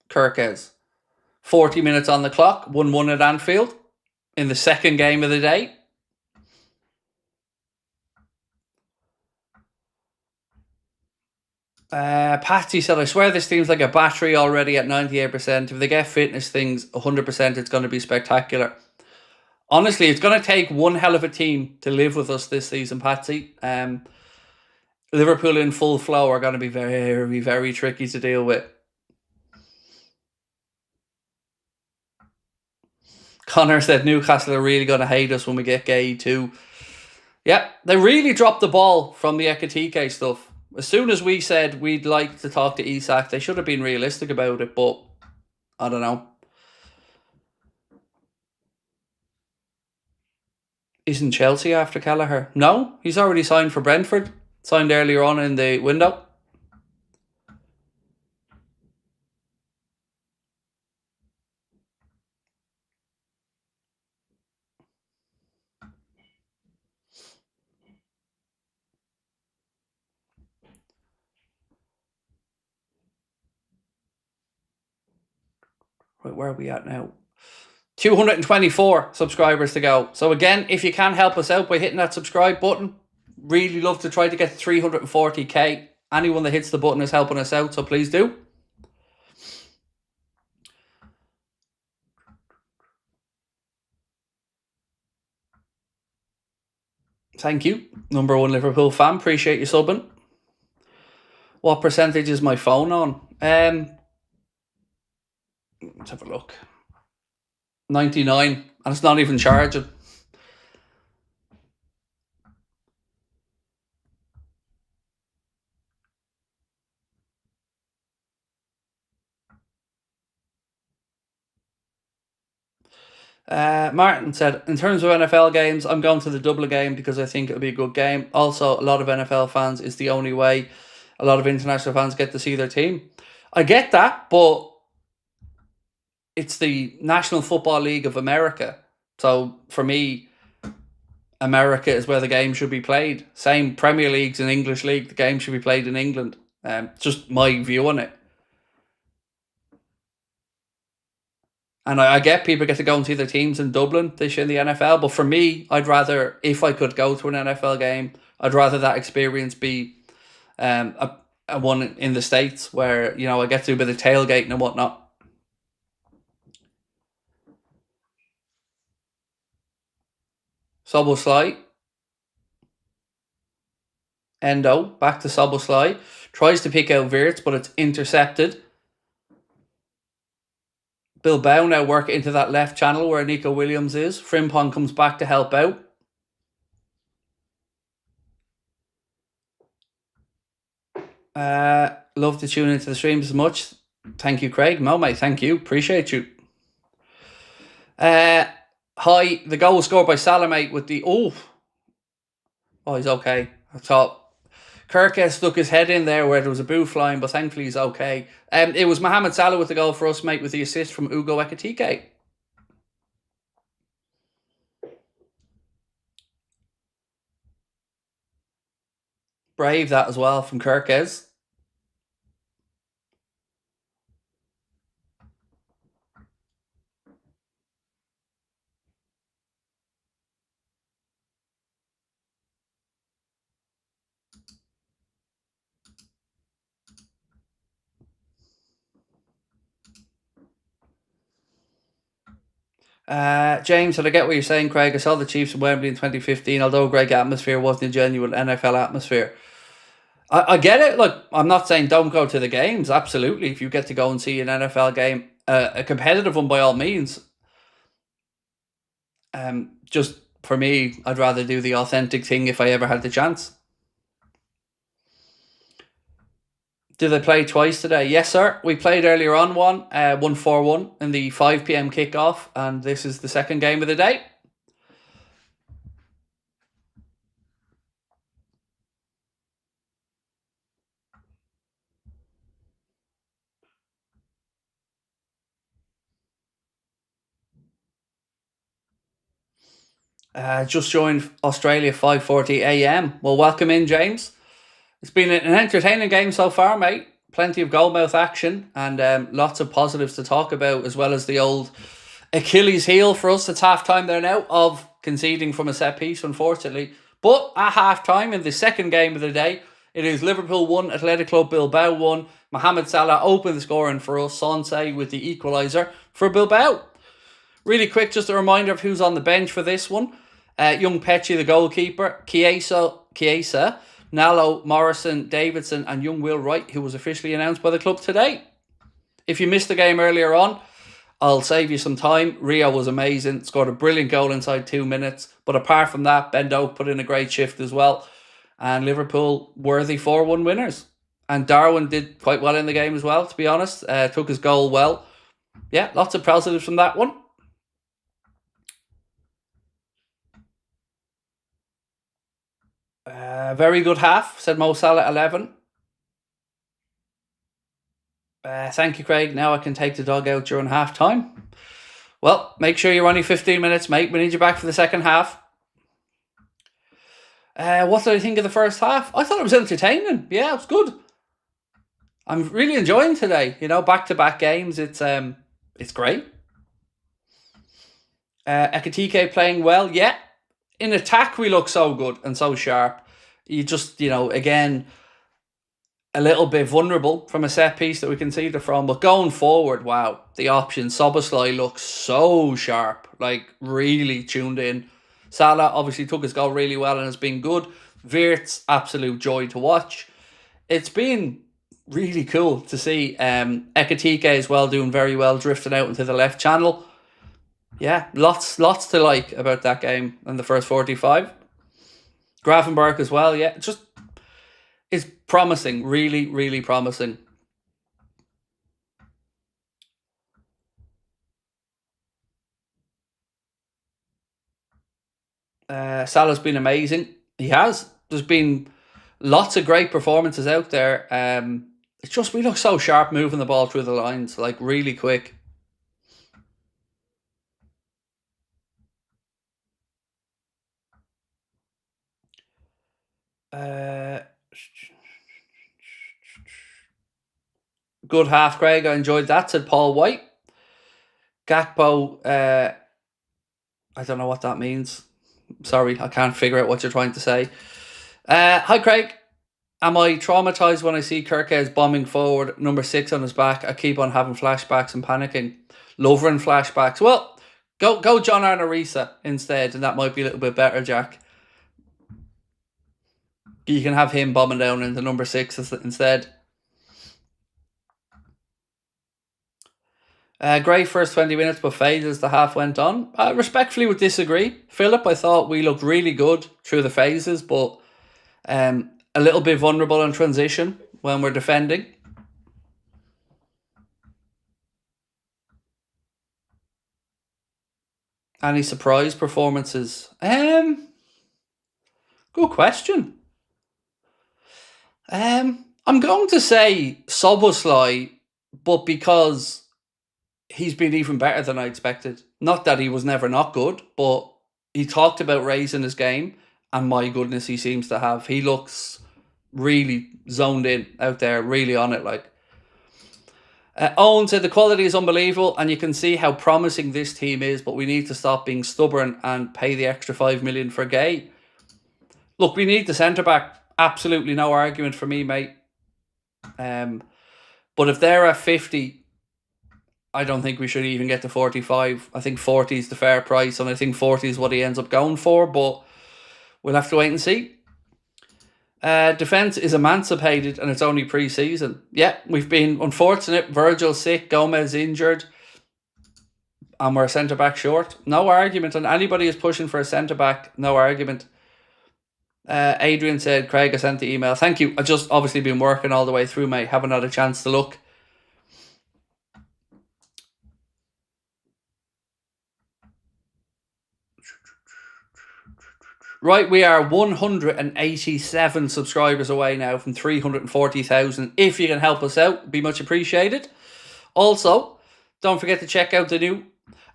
A: Kirkes. 40 minutes on the clock, 1-1 at Anfield in the second game of the day. Patsy said, I swear this team's like a battery already at 98%. If they get fitness things 100%, it's going to be spectacular. Honestly, it's going to take one hell of a team to live with us this season, Patsy. Liverpool in full flow are going to be very, very tricky to deal with. Connor said Newcastle are really going to hate us when we get Gay too. Yeah, they really dropped the ball from the Ekitike stuff. As soon as we said we'd like to talk to Isak, they should have been realistic about it, but I don't know. Isn't Chelsea after Kelleher? No, he's already signed for Brentford. Signed earlier on in the window. Right, where are we at now? 224 subscribers to go. So again, if you can help us out by hitting that subscribe button, really love to try to get to 340k. Anyone that hits the button is helping us out, so please do. Thank you, number one Liverpool fan. Appreciate you subbing. What percentage is my phone on? Let's have a look. 99, and it's not even charging. Martin said, in terms of NFL games, I'm going to the Dublin game because I think it'll be a good game. Also, a lot of NFL fans is the only way a lot of international fans get to see their team. I get that, but it's the National Football League of America. So for me, America is where the game should be played. Same Premier Leagues and English League, the game should be played in England. Just my view on it. And I get people get to go and see their teams in Dublin this year in the NFL. But for me, I'd rather, if I could go to an NFL game, I'd rather that experience be a one in the States where, you know, I get to do a bit of tailgating and whatnot. Soboslai. Endo, back to Soboslai. Tries to pick out Wirtz, but it's intercepted. Bilbao now work into that left channel where Nico Williams is. Frimpong comes back to help out. Love to tune into the streams as much. Thank you, Craig. No, mate, thank you. Appreciate you. Hi, the goal was scored by Salamate with the... Oh, he's okay. I thought Kirk stuck his head in there where there was a boo flying, but thankfully he's okay. It was Mohamed Salah with the goal for us, mate, with the assist from Ugo Ekitike. Brave that as well from Kirkes. James, I get what you're saying, Craig. I saw the Chiefs in Wembley in 2015, although great atmosphere wasn't a genuine NFL atmosphere. I get it. Look, I'm not saying don't go to the games. Absolutely. If you get to go and see an NFL game, a competitive one by all means. Just for me, I'd rather do the authentic thing if I ever had the chance. Did they play twice today? Yes, sir. We played earlier on 1-4-1 in the 5 p.m. kickoff, and this is the second game of the day. Just joined Australia 5:40 a.m. Well, welcome in, James. It's been an entertaining game so far, mate. Plenty of goalmouth action and lots of positives to talk about, as well as the old Achilles heel for us. It's half-time there now of conceding from a set piece, unfortunately. But at half-time in the second game of the day, it is Liverpool 1, Athletic Club Bilbao 1. Mohamed Salah opened the scoring for us. Sonse with the equaliser for Bilbao. Really quick, just a reminder of who's on the bench for this one. Young Pechi, the goalkeeper. Chiesa, Nallo, Morrison, Davidson, and young Will Wright, who was officially announced by the club today. If you missed the game earlier on, I'll save you some time. Rio was amazing, scored a brilliant goal inside 2 minutes. But apart from that, Ben Doak put in a great shift as well. And Liverpool worthy 4-1 winners. And Darwin did quite well in the game as well, to be honest. Took his goal well. Yeah, lots of positives from that one. Very good half, said Mo Salah 11. Thank you, Craig. Now I can take the dog out during half time. Well, make sure you're only 15 minutes, mate. We need you back for the second half. What did I think of the first half? I thought it was entertaining. Yeah, it was good. I'm really enjoying today. You know, back-to-back games. It's great. Ekitike playing well. Yeah. In attack, we look so good and so sharp. You just, you know, again, a little bit vulnerable from a set piece that we conceded from. But going forward, wow, the option. Soboslai looks so sharp, like really tuned in. Salah obviously took his goal really well and has been good. Wirtz, absolute joy to watch. It's been really cool to see. Ekatike as well, doing very well, drifting out into the left channel. Yeah, lots to like about that game in the first 45. Gravenberg as well, yeah, just is promising, really promising. Salah's been amazing. He has. There's been lots of great performances out there. It's just we look so sharp moving the ball through the lines, like really quick. Good half, Craig. I enjoyed that, said Paul White. Gakpo, I don't know what that means. Sorry, I can't figure out what you're trying to say. Hi, Craig. Am I traumatized when I see Kirkes bombing forward, number 6 on his back? I keep on having flashbacks and panicking. Lovering flashbacks. Well, go John Arne Risa instead, and that might be a little bit better, Jack. You can have him bombing down into number 6 instead. Great first 20 minutes, but failed as the half went on. Respectfully would disagree. Philip, I thought we looked really good through the phases, but a little bit vulnerable in transition when we're defending. Any surprise performances? Good question. I'm going to say Soboslai, but because he's been even better than I expected. Not that he was never not good, but he talked about raising his game, and my goodness, he seems to have. He looks really zoned in out there, really on it. Like Owen said, the quality is unbelievable, and you can see how promising this team is. But we need to stop being stubborn and pay the extra $5 million for Gay. Look, we need the centre back. Absolutely no argument for me, mate. But if they're at 50, I don't think we should even get to 45. I think 40 is the fair price, and I think 40 is what he ends up going for, but we'll have to wait and see. Defence is emancipated, and it's only pre-season. Yeah, we've been unfortunate. Virgil sick, Gomez injured, and we're centre-back short. No argument, and anybody who's pushing for a centre-back, no argument. Adrian said, Craig, I sent the email. Thank you. I've just obviously been working all the way through, mate. Haven't had a chance to look. Right, we are 187 subscribers away now from 340,000. If you can help us out, it'd be much appreciated. Also, don't forget to check out the new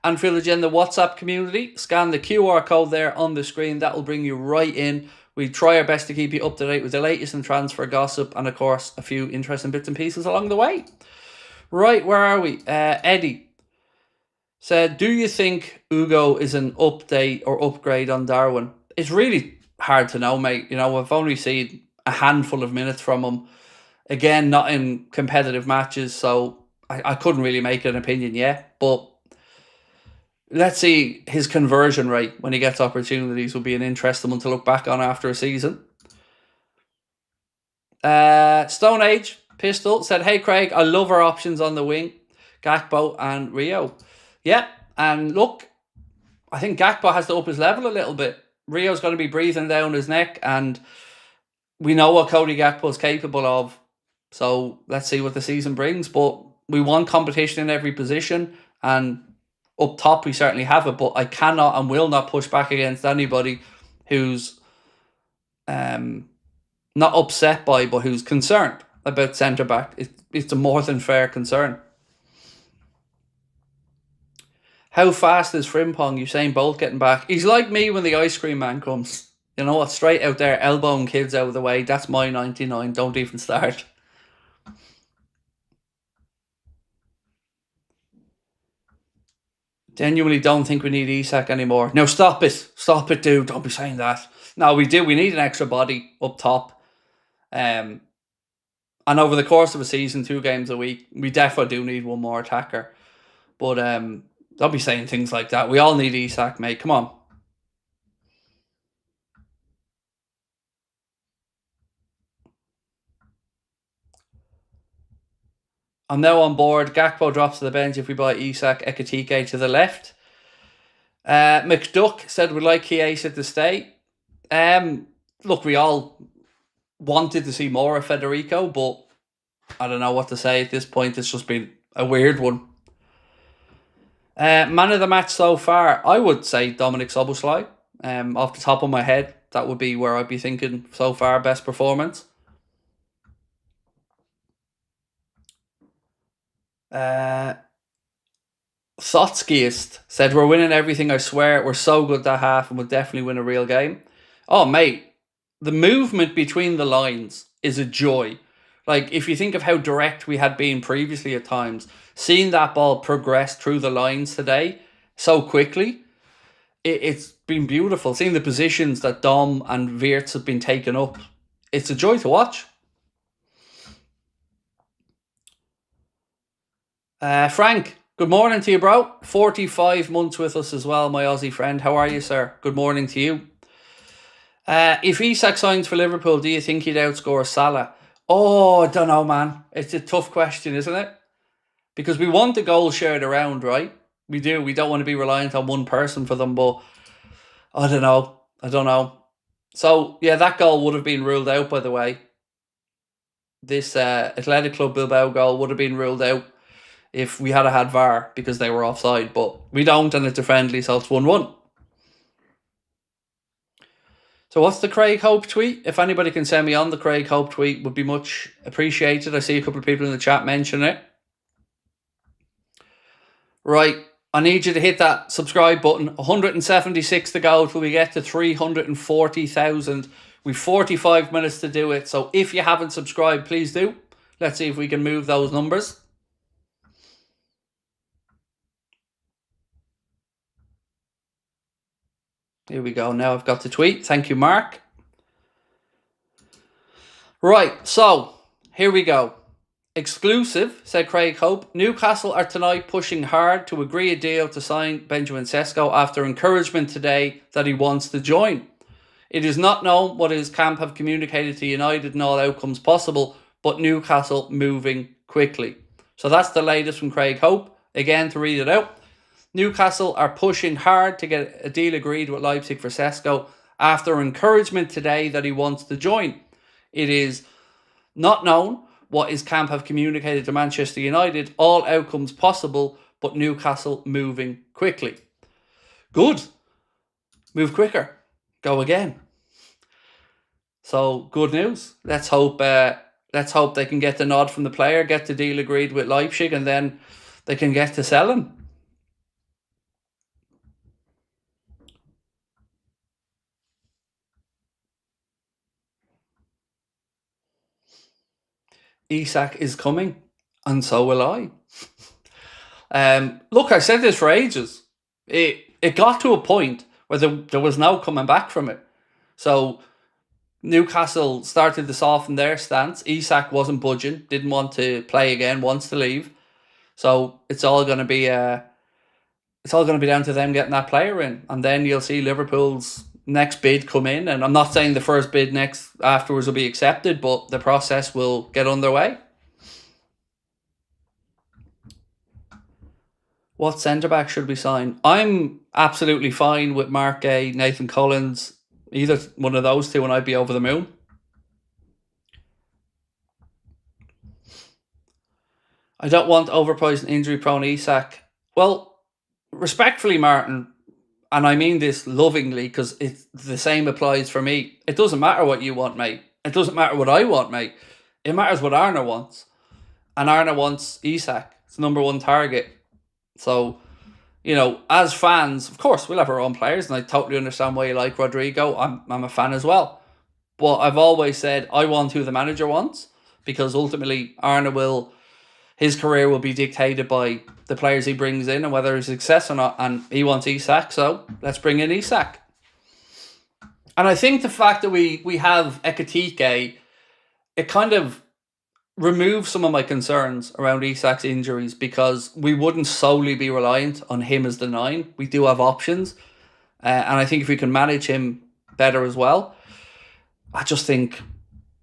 A: Anfield Agenda WhatsApp community. Scan the QR code there on the screen. That will bring you right in. We try our best to keep you up to date with the latest in transfer gossip and, of course, a few interesting bits and pieces along the way. Right, where are we? Eddie said, do you think Ugo is an update or upgrade on Darwin? It's really hard to know, mate. You know, I've only seen a handful of minutes from him. Again, not in competitive matches, so I couldn't really make an opinion yet. But let's see, his conversion rate when he gets opportunities will be an interesting one to look back on after a season. Stone Age Pistol said, hey Craig, I love our options on the wing, Gakpo and Rio. Yeah, and look, I think Gakpo has to up his level a little bit. Rio's going to be breathing down his neck, and we know what Cody Gakpo is capable of. So let's see what the season brings. But we want competition in every position, and up top we certainly have it. But I cannot and will not push back against anybody who's not upset by, but who's concerned about centre back. It's a more than fair concern. How fast is Frimpong? Usain Bolt getting back? He's like me when the ice cream man comes. You know what? Straight out there, elbowing kids out of the way. That's my 99. Don't even start. Genuinely don't think we need Isak anymore. No, stop it. Stop it, dude. Don't be saying that. No, we do. We need an extra body up top. And over the course of a season, 2 games a week, we definitely do need one more attacker. But don't be saying things like that. We all need Isak, mate. Come on. I'm now on board. Gakpo drops to the bench if we buy Isak, Ekitike to the left. McDuck said we'd like Chiesa to stay. Look, we all wanted to see more of Federico, but I don't know what to say at this point. It's just been a weird one. Man of the match so far, I would say Dominic Szoboszlai. Off the top of my head, that would be where I'd be thinking so far, best performance. Thotskiest said, we're winning everything, I swear. We're so good that half and we'll definitely win a real game. Oh, mate, the movement between the lines is a joy. Like, if you think of how direct we had been previously at times, seeing that ball progress through the lines today so quickly, it's been beautiful. Seeing the positions that Dom and Wirtz have been taken up, it's a joy to watch. Frank, good morning to you, bro. 45 months with us as well, my Aussie friend. How are you, sir? Good morning to you. If Isak signs for Liverpool, do you think he'd outscore Salah? Oh, I don't know, man. It's a tough question, isn't it? Because we want the goals shared around, right? We do. We don't want to be reliant on one person for them, but I don't know. So, yeah, that goal would have been ruled out, by the way. This Athletic Club Bilbao goal would have been ruled out if we had VAR because they were offside, but we don't, and it's a friendly, so it's 1-1. So what's the Craig Hope tweet? If anybody can send me on the Craig Hope tweet, would be much appreciated. I see a couple of people in the chat mention it. Right, I need you to hit that subscribe button. 176 to go till we get to 340,000. We've 45 minutes to do it, so if you haven't subscribed, please do. Let's see if we can move those numbers. Here we go. Now I've got the tweet. Thank you, Mark. Right, so here we go. Exclusive, said Craig Hope. Newcastle are tonight pushing hard to agree a deal to sign Benjamin Sesko after encouragement today that he wants to join. It is not known what his camp have communicated to United and all outcomes possible, but Newcastle moving quickly. So that's the latest from Craig Hope. Again, to read it out. Newcastle are pushing hard to get a deal agreed with Leipzig for Sesko after encouragement today that he wants to join. It is not known what his camp have communicated to Manchester United. All outcomes possible, but Newcastle moving quickly. Good. Move quicker. Go again. So, good news. Let's hope they can get the nod from the player, get the deal agreed with Leipzig, and then they can get to selling. Isak is coming, and so will I. Look, I said this for ages. It got to a point where there was no coming back from it. So Newcastle started to soften their stance. Isak wasn't budging, didn't want to play again, wants to leave. So it's all going to be down to them getting that player in, and then you'll see Liverpool's next bid come in. And I'm not saying the first bid afterwards will be accepted, but the process will get underway. What centre-back should we sign? I'm absolutely fine with Mark Gay, Nathan Collins, either one of those two, and I'd be over the moon. I don't want overpriced and injury-prone Isak. Well, respectfully, Martin, and I mean this lovingly because the same applies for me. It doesn't matter what you want, mate. It doesn't matter what I want, mate. It matters what Arne wants. And Arne wants Isak. It's the number one target. So, as fans, of course, we'll have our own players, and I totally understand why you like Rodrigo. I'm a fan as well. But I've always said I want who the manager wants, because ultimately his career will be dictated by the players he brings in and whether he's a success or not. And he wants Isak, so let's bring in Isak. And I think the fact that we have Ekitike, it kind of remove some of my concerns around Isak's injuries, because we wouldn't solely be reliant on him as the 9. We do have options. And I think if we can manage him better as well, I just think,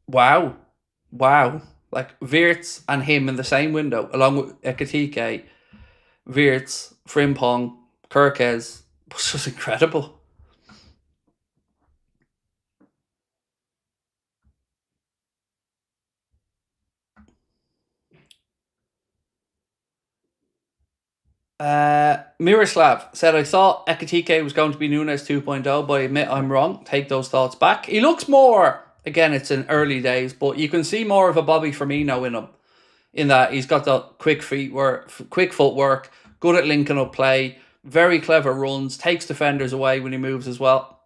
A: wow. Like Wirtz and him in the same window, along with Ekatike, Wirtz, Frimpong, Kirkes, was just incredible. Miroslav said, I thought Ekatike was going to be Nunes 2.0, but I admit I'm wrong. Take those thoughts back. He looks more, again, it's in early days, but you can see more of a Bobby Firmino in him. In that he's got the quick footwork, good at linking up play, very clever runs, takes defenders away when he moves as well.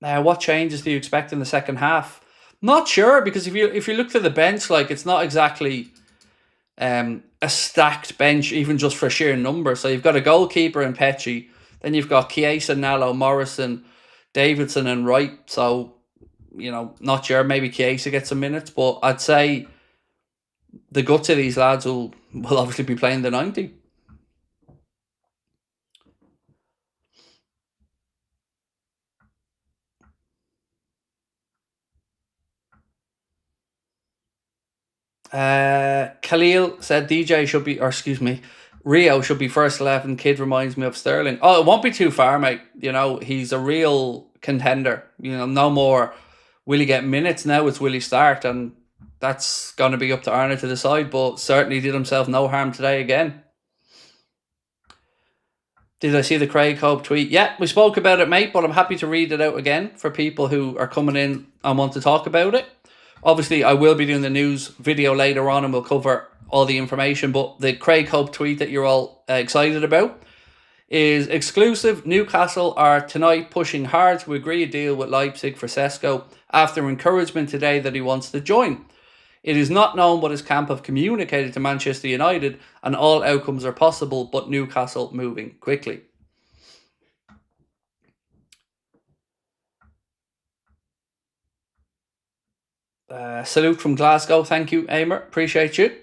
A: Now, what changes do you expect in the second half? Not sure, because if you look to the bench, like, it's not exactly a stacked bench, even just for sheer number. So you've got a goalkeeper in Pecci, then you've got Chiesa, Nallo, Morrison, Davidson, and Wright. So, not sure. Maybe Chiesa gets some minutes, but I'd say the guts of these lads will obviously be playing the 90. Khalil said Rio should be first 11. Kid reminds me of Sterling. Oh, it won't be too far, mate. He's a real contender. No more will he get minutes now, it's will he start, and that's going to be up to Arne to decide, but certainly did himself no harm today again. Did I see the Craig Hope tweet? Yeah, we spoke about it, mate, but I'm happy to read it out again for people who are coming in and want to talk about it. Obviously, I will be doing the news video later on and we'll cover all the information, but the Craig Hope tweet that you're all excited about is exclusive. Newcastle are tonight pushing hard to agree a deal with Leipzig for Sesko after encouragement today that he wants to join. It is not known what his camp have communicated to Manchester United, and all outcomes are possible, but Newcastle moving quickly. Salute from Glasgow. Thank you, Aimer. Appreciate you.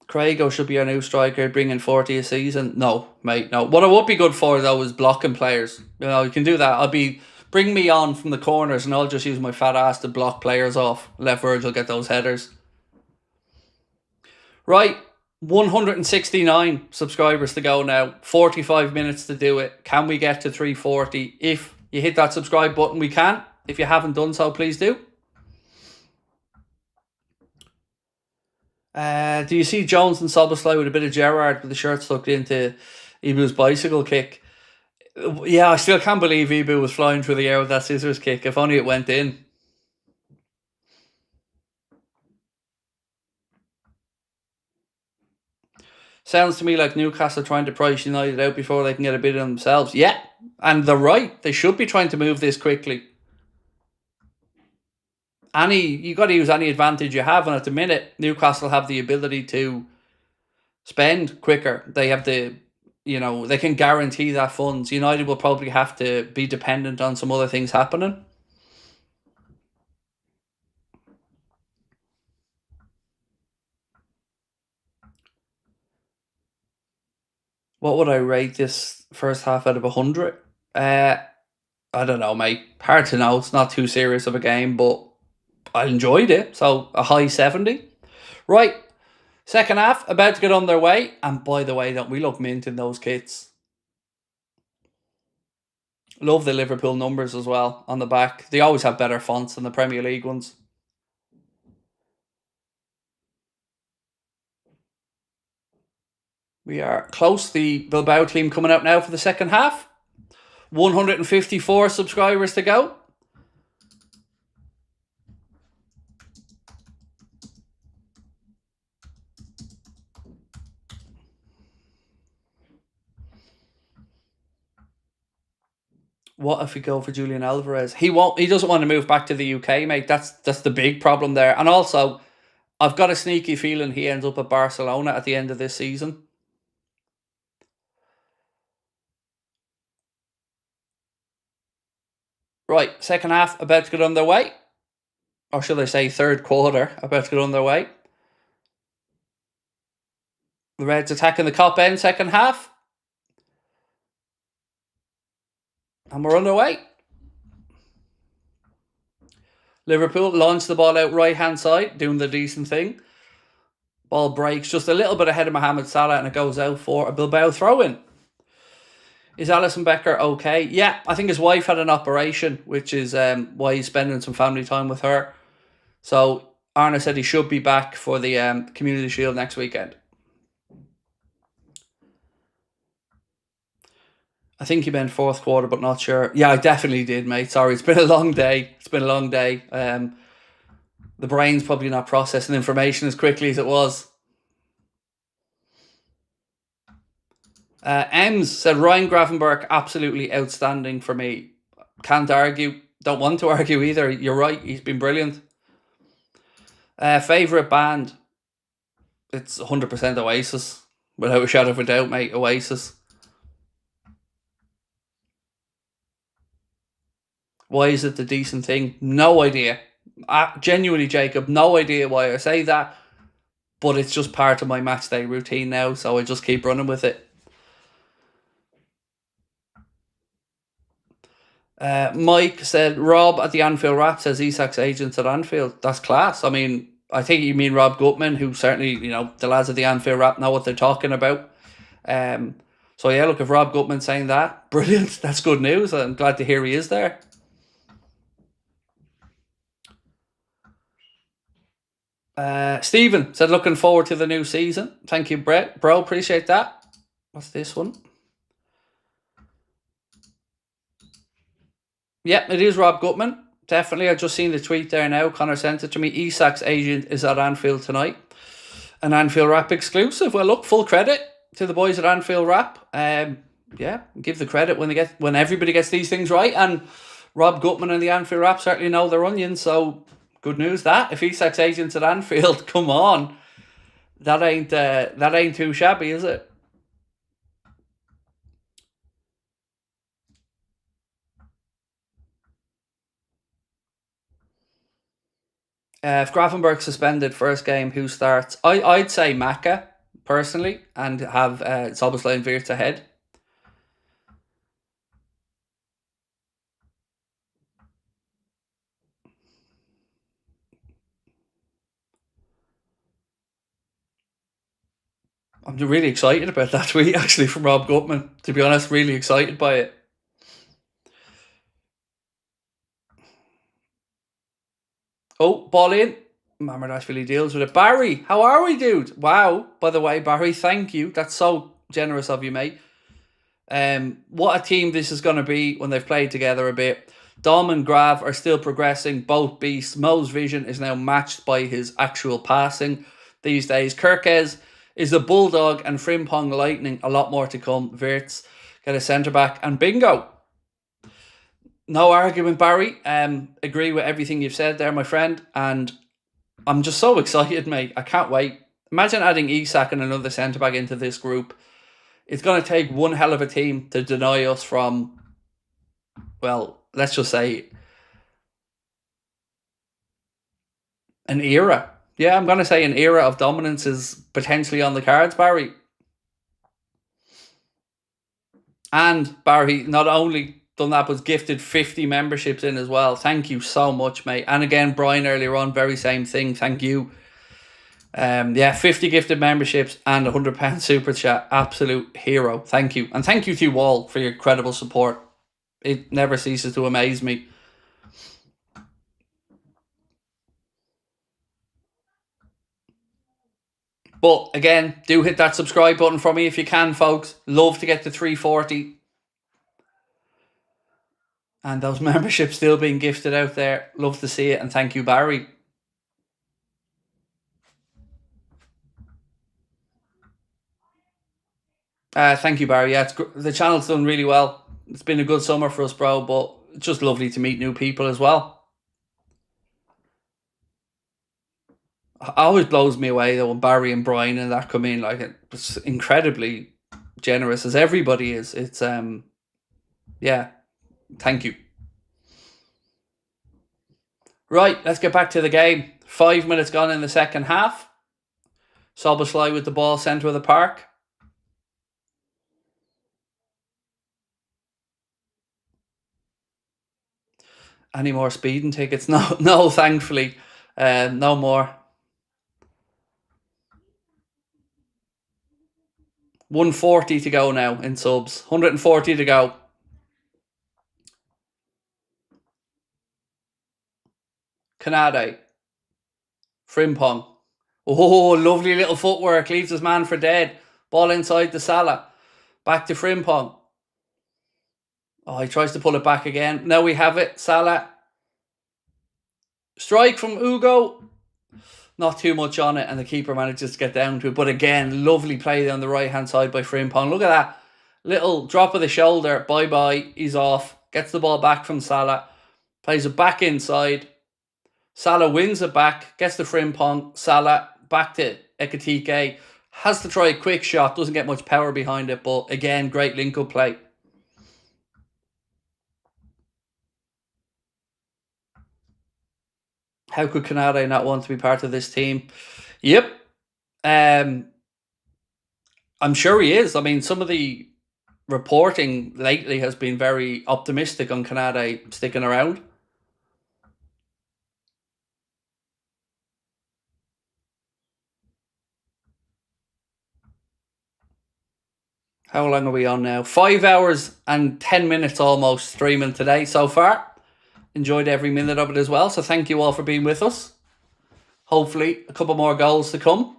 A: Craig should be our new striker, bringing 40 a season. No, mate, no. What I would be good for, though, is blocking players. You can do that. Bring me on from the corners and I'll just use my fat ass to block players off. Let Virgil get those headers. Right, 169 subscribers to go now. 45 minutes to do it. Can we get to 340? If you hit that subscribe button, we can. If you haven't done so, please do. Do you see Jones and Soboslai with a bit of Gerrard with the shirt stuck into Ibu's bicycle kick? Yeah, I still can't believe Ibu was flying through the air with that scissors kick. If only it went in. Sounds to me like Newcastle trying to price United out before they can get a bid on themselves. Yeah, and they're right. They should be trying to move this quickly. You got to use any advantage you have, and at the minute, Newcastle have the ability to spend quicker. They have they can guarantee that funds. United will probably have to be dependent on some other things happening. What would I rate this first half out of 100? I don't know, mate. Hard to know. It's not too serious of a game, but I enjoyed it. So a high 70. Right. Second half, about to get on their way. And by the way, don't we look mint in those kits? Love the Liverpool numbers as well on the back. They always have better fonts than the Premier League ones. We are close. The Bilbao team coming out now for the second half. 154 subscribers to go. What if we go for Julian Alvarez? He won't. He doesn't want to move back to the UK, mate. That's the big problem there. And also, I've got a sneaky feeling he ends up at Barcelona at the end of this season. Right, second half about to get underway. Or should I say third quarter about to get underway. The Reds attacking the top end second half. And we're underway. Liverpool launch the ball out right hand side, doing the decent thing. Ball breaks just a little bit ahead of Mohamed Salah and it goes out for a Bilbao throw-in. Is Alisson Becker okay? Yeah, I think his wife had an operation, which is why he's spending some family time with her. So Arne said he should be back for the Community Shield next weekend. I think he meant fourth quarter, but not sure. Yeah, I definitely did, mate. Sorry, it's been a long day. The brain's probably not processing information as quickly as it was. Ems said Ryan Gravenberch, absolutely outstanding for me. Can't argue. Don't want to argue either. You're right. He's been brilliant. Favourite band? It's 100% Oasis. Without a shadow of a doubt, mate. Oasis. Why is it the decent thing? No idea. Genuinely, Jacob, no idea why I say that. But it's just part of my match day routine now, so I just keep running with it. Mike said, Rob at the Anfield Rap says Isak's agents at Anfield. That's class. I mean, I think you mean Rob Gutman, who certainly, the lads at the Anfield Rap know what they're talking about. So yeah, look, if Rob Gutman's saying that, brilliant. That's good news. I'm glad to hear he is there. Stephen said, looking forward to the new season. Thank you, Brett. Bro, appreciate that. What's this one? Yeah, it is Rob Gutman. Definitely. I've just seen the tweet there now. Connor sent it to me. Isak's agent is at Anfield tonight. An Anfield Rap exclusive. Well, look, full credit to the boys at Anfield Rap. Yeah, give the credit when everybody gets these things right. And Rob Gutman and the Anfield Rap certainly know their onions. So good news that if Isak's agents at Anfield, come on, that ain't too shabby, is it? If Gravenberg suspended first game, who starts? I'd say Maka personally, and have Szoboszlai and Wirtz ahead. I'm really excited about that tweet actually from Rob Gutman. To be honest, really excited by it. Oh, ball in. Mamardashvili deals with it. Barry, how are we, dude? Wow. By the way, Barry, thank you. That's so generous of you, mate. What a team this is going to be when they've played together a bit. Dom and Grav are still progressing, both beasts. Mo's vision is now matched by his actual passing these days. Kirkes is a bulldog, and Frimpong lightning. A lot more to come. Wirtz get a centre-back, and bingo. No argument, Barry. Agree with everything you've said there, my friend. And I'm just so excited, mate. I can't wait. Imagine adding Isak and another centre-back into this group. It's going to take one hell of a team to deny us from, well, let's just say, an era. Yeah, I'm going to say an era of dominance is potentially on the cards, Barry. And Barry not only done that, but gifted 50 memberships in as well. Thank you so much, mate. And again, Brian earlier on, very same thing. Thank you. 50 gifted memberships and £100 super chat. Absolute hero. Thank you. And thank you to you all for your incredible support. It never ceases to amaze me. But again, do hit that subscribe button for me if you can, folks. Love to get to 340. And those memberships still being gifted out there. Love to see it. And thank you, Barry. Thank you, Barry. Yeah, the channel's done really well. It's been a good summer for us, bro. But it's just lovely to meet new people as well. It always blows me away though when Barry and Brian and that come in. Like, it's incredibly generous as everybody is. It's yeah. Thank you. Right, let's get back to the game. 5 minutes gone in the second half. Szoboszlai with the ball, centre of the park. Any more speeding tickets? No, no, thankfully. No more. 140 to go now in subs. 140 to go. Canade. Frimpong. Oh, lovely little footwork. Leaves his man for dead. Ball inside the Salah. Back to Frimpong. Oh, he tries to pull it back again. Now we have it. Salah. Strike from Ugo. Not too much on it, and the keeper manages to get down to it. But again, lovely play on the right-hand side by Frimpong. Look at that. Little drop of the shoulder. Bye-bye. He's off. Gets the ball back from Salah. Plays it back inside. Salah wins it back. Gets the Frimpong. Salah back to Ekitike. Has to try a quick shot. Doesn't get much power behind it. But again, great link-up play. How could Canade not want to be part of this team? Yep. I'm sure he is. I mean, some of the reporting lately has been very optimistic on Canade sticking around. How long are we on now? 5 hours and 10 minutes almost streaming today so far. Enjoyed every minute of it as well. So thank you all for being with us. Hopefully a couple more goals to come.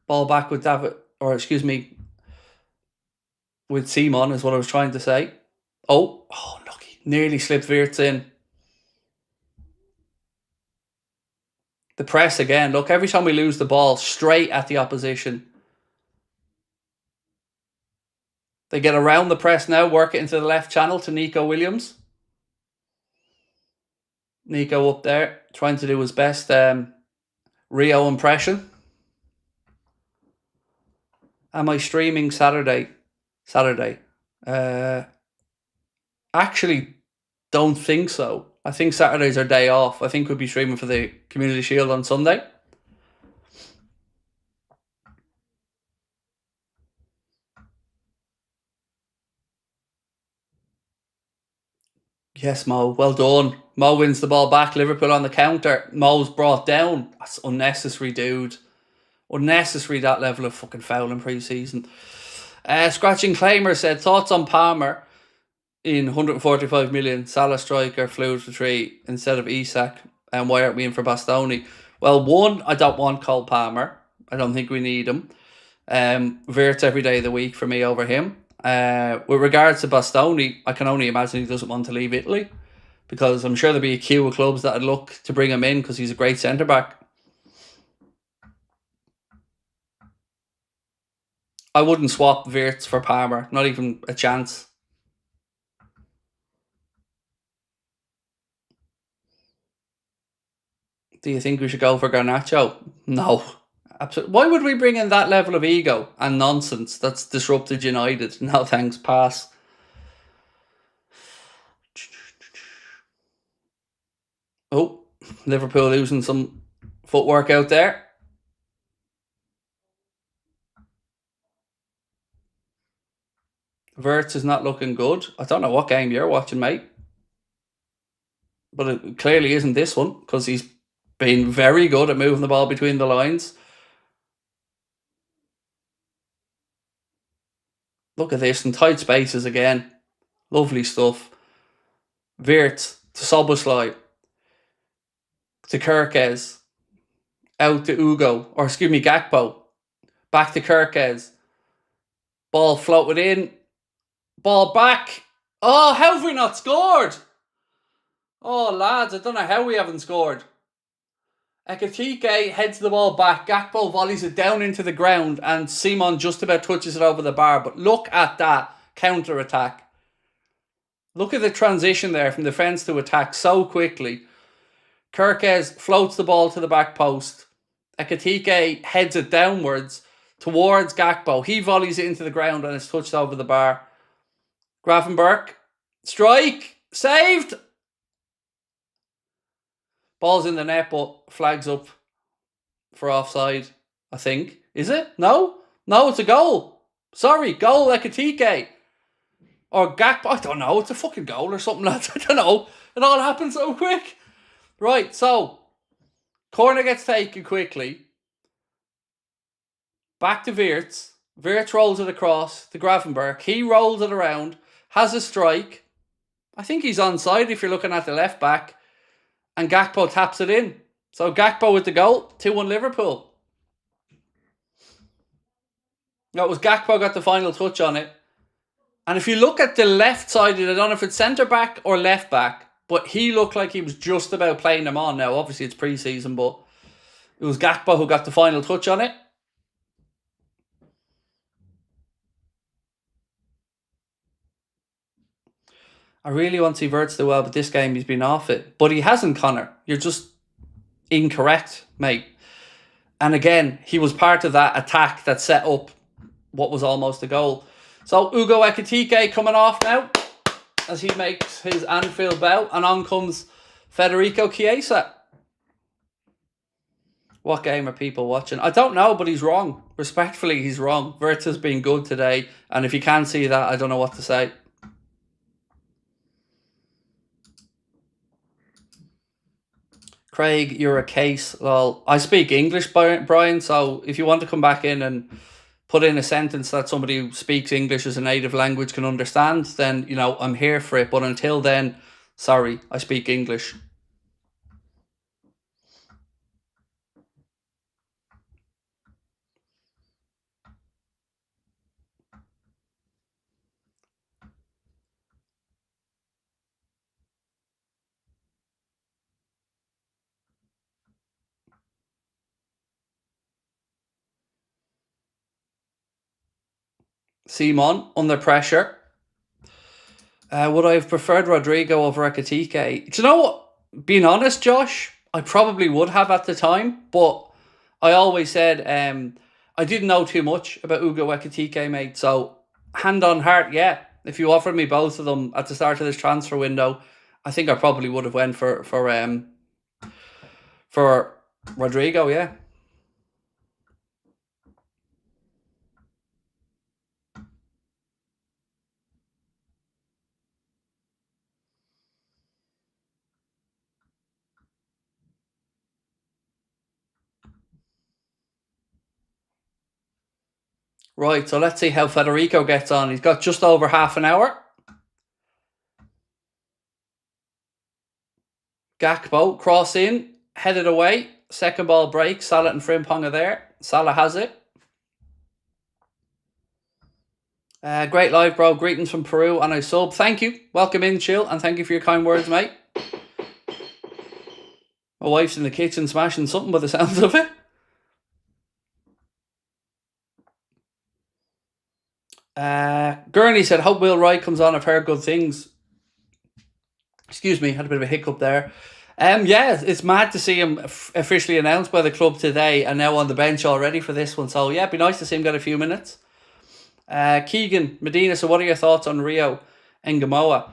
A: Ball back with David, or excuse me, with Simon is what I was trying to say. Oh, lucky. Nearly slipped Wirtz in. The press again. Look, every time we lose the ball, straight at the opposition. They get around the press now, work it into the left channel to Nico Williams. Nico up there, trying to do his best Rio impression. Am I streaming Saturday? Actually, don't think so. I think Saturday's our day off. I think we'll be streaming for the Community Shield on Sunday. Yes, Mo. Well done. Mo wins the ball back. Liverpool on the counter. Mo's brought down. That's unnecessary, dude. Unnecessary, that level of fucking foul in pre-season. Scratching Claimer said, thoughts on Palmer in 145 million. Salah striker, flew to 3 instead of Isak. And why aren't we in for Bastoni? Well, one, I don't want Cole Palmer. I don't think we need him. Wirtz every day of the week for me over him. With regards to Bastoni, I can only imagine he doesn't want to leave Italy, because I'm sure there'll be a queue of clubs that would look to bring him in because he's a great centre-back. I wouldn't swap Wirtz for Palmer. Not even a chance. Do you think we should go for Garnacho? No. Absolutely. Why would we bring in that level of ego and nonsense that's disrupted United? No thanks, pass. Oh, Liverpool losing some footwork out there. Wirtz is not looking good. I don't know what game you're watching, mate. But it clearly isn't this one, because he's been very good at moving the ball between the lines. Look at this, in tight spaces again. Lovely stuff. Wirtz to Soboslai. To Kirkes. Out to Ugo. Or excuse me, Gakpo. Back to Kirkes. Ball floated in. Ball back. Oh, how have we not scored? Oh, lads, I don't know how we haven't scored. Ekitike heads the ball back. Gakpo volleys it down into the ground, and Simon just about touches it over the bar. But look at that counter-attack. Look at the transition there from defence to attack so quickly. Kirkes floats the ball to the back post. Ekitike heads it downwards towards Gakpo. He volleys it into the ground and it's touched over the bar. Gravenberch. Strike. Saved. Ball's in the net, but flags up for offside, I think. Is it? No? No, it's a goal. Sorry, goal Ekitike. Or Gakpo, I don't know, it's a fucking goal or something, lads. I don't know. It all happens so quick. Right, so corner gets taken quickly. Back to Wirtz. Wirtz rolls it across to Gravenberch. He rolls it around, has a strike. I think he's onside if you're looking at the left back. And Gakpo taps it in. So Gakpo with the goal, 2-1 Liverpool. No, it was Gakpo got the final touch on it. And if you look at the left side, I don't know if it's centre back or left back, but he looked like he was just about playing them on. Now, obviously it's pre-season, but it was Gakpo who got the final touch on it. I really want to see Wirtz do well, but this game he's been off it. But he hasn't, Connor. You're just incorrect, mate. And again, he was part of that attack that set up what was almost a goal. So Ugo Ekitike coming off now as he makes his Anfield bow. And on comes Federico Chiesa. What game are people watching? I don't know, but he's wrong. Respectfully, he's wrong. Wirtz has been good today. And if you can't see that, I don't know what to say. Craig, you're a case. Well, I speak English, Brian, so if you want to come back in and put in a sentence that somebody who speaks English as a native language can understand, then, you know, I'm here for it. But until then, sorry, I speak English. Simon, under pressure. Would I have preferred Rodrigo over Ekitike? Do you know what? Being honest, Josh, I probably would have at the time, but I always said I didn't know too much about Ugo Ekitike, mate. So, hand on heart, yeah. If you offered me both of them at the start of this transfer window, I think I probably would have went for Rodrigo, yeah. Right, so let's see how Federico gets on. He's got just over half an hour. Gakpo, cross in, headed away. Second ball break. Salah and Frimpong are there. Salah has it. Great live, bro. Greetings from Peru and I sub. Thank you. Welcome in, Chill, and thank you for your kind words, mate. My wife's in the kitchen smashing something by the sounds of it. Gurney said, hope Will Wright comes on. I've heard good things. Excuse me, had a bit of a hiccup there. Yeah, it's mad to see him officially announced by the club today and now on the bench already for this one. So yeah, it'd be nice to see him get a few minutes. Keegan Medina, so what are your thoughts on Rio Ngamoa?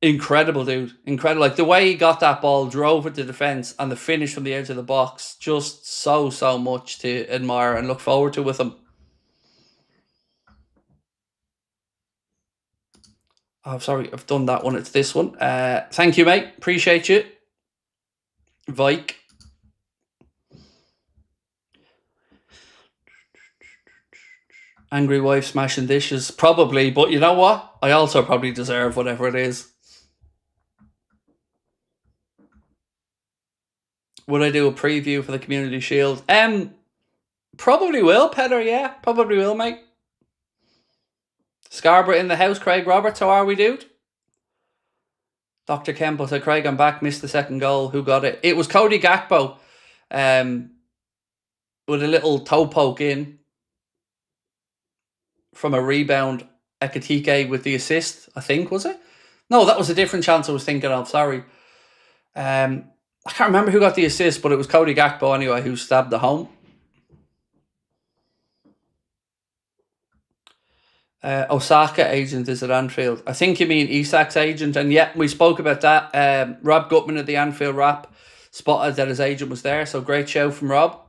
A: Incredible, dude. Incredible. Like the way he got that ball, drove it to defence, and the finish from the edge of the box. Just so much to admire and look forward to with him. Oh, sorry, I've done that one. It's this one. Thank you, mate. Appreciate you. Vike. Angry wife smashing dishes. Probably, but you know what? I also probably deserve whatever it is. Would I do a preview for the Community Shield? Probably will, Petter, yeah. Probably will, mate. Scarborough in the house. Craig Roberts, how are we, dude? Dr. Kempo said, Craig, I'm back. Missed the second goal. Who got it? It was Cody Gakpo. With a little toe poke in from a rebound. Ekitike with the assist, I think, was it? No, that was a different chance I was thinking of. Sorry. I can't remember who got the assist, but it was Cody Gakpo anyway who stabbed the home. Osaka agent is at Anfield. I think you mean Isak's agent. And yeah, we spoke about that. Rob Gutman at the Anfield Wrap spotted that his agent was there. So great show from Rob.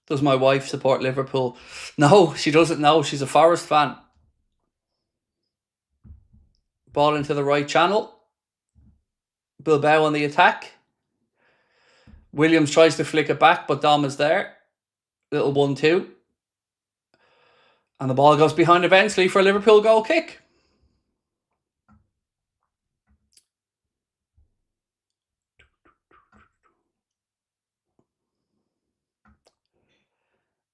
A: Does my wife support Liverpool? No, she doesn't know. She's a Forest fan. Ball into the right channel. Bilbao on the attack. Williams tries to flick it back, but Dom is there. Little 1-2. And the ball goes behind eventually for a Liverpool goal kick.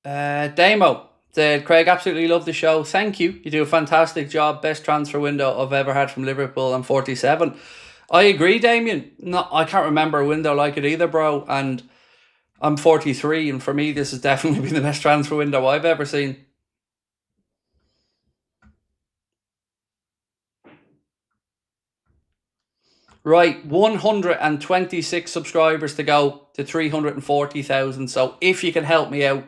A: Damo said, Craig, absolutely love the show. Thank you. You do a fantastic job. Best transfer window I've ever had from Liverpool. I'm 47. I agree, Damien. No, I can't remember a window like it either, bro. And I'm 43, and for me, this has definitely been the best transfer window I've ever seen. Right, 126 subscribers to go to 340,000. So if you can help me out,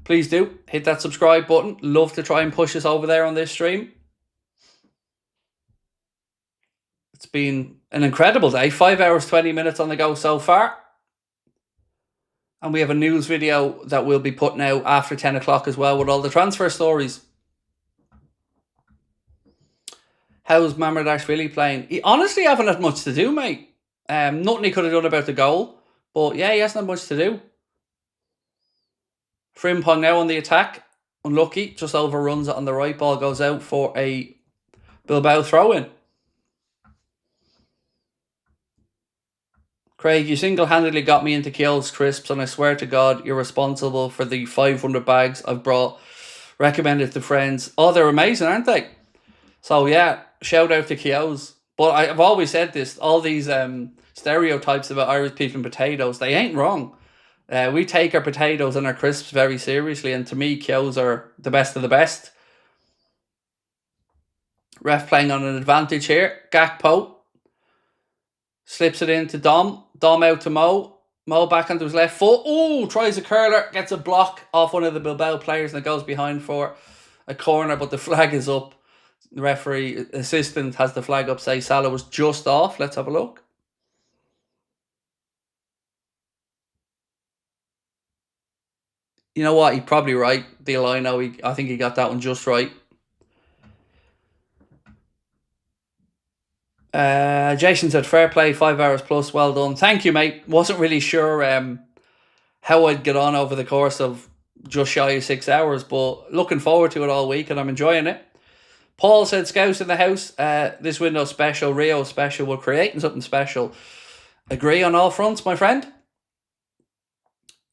A: please do. Hit that subscribe button. Love to try and push us over there on this stream. It's been an incredible day. 5 hours, 20 minutes on the go so far. And we have a news video that we'll be putting out after 10 o'clock as well with all the transfer stories. How's Mamardashvili playing? He honestly haven't had much to do, mate. Nothing he could have done about the goal. But yeah, he hasn't had much to do. Frimpong now on the attack. Unlucky. Just overruns it on the right. Ball goes out for a Bilbao throw-in. Craig, you single-handedly got me into Kjell's crisps, and I swear to God, you're responsible for the 500 bags I've brought. Recommended to friends. Oh, they're amazing, aren't they? So yeah, shout out to Kjell's. But I've always said this, all these stereotypes about Irish people and potatoes, they ain't wrong. We take our potatoes and our crisps very seriously, and to me, Kjell's are the best of the best. Ref playing on an advantage here. Gakpo slips it into Dom. Dom out to Mo. Mo back onto his left foot. Oh, tries a curler. Gets a block off one of the Bilbao players and it goes behind for a corner, but the flag is up. The referee assistant has the flag up, say Salah was just off. Let's have a look. You know what? He's probably right. I think he got that one just right. Jason said, fair play, 5 hours plus, well done. Thank you, mate. Wasn't really sure how I'd get on over the course of just shy of 6 hours, but looking forward to it all week and I'm enjoying it. Paul said, Scouts in the house, this window special, Rio special, we're creating something special. Agree on all fronts, my friend?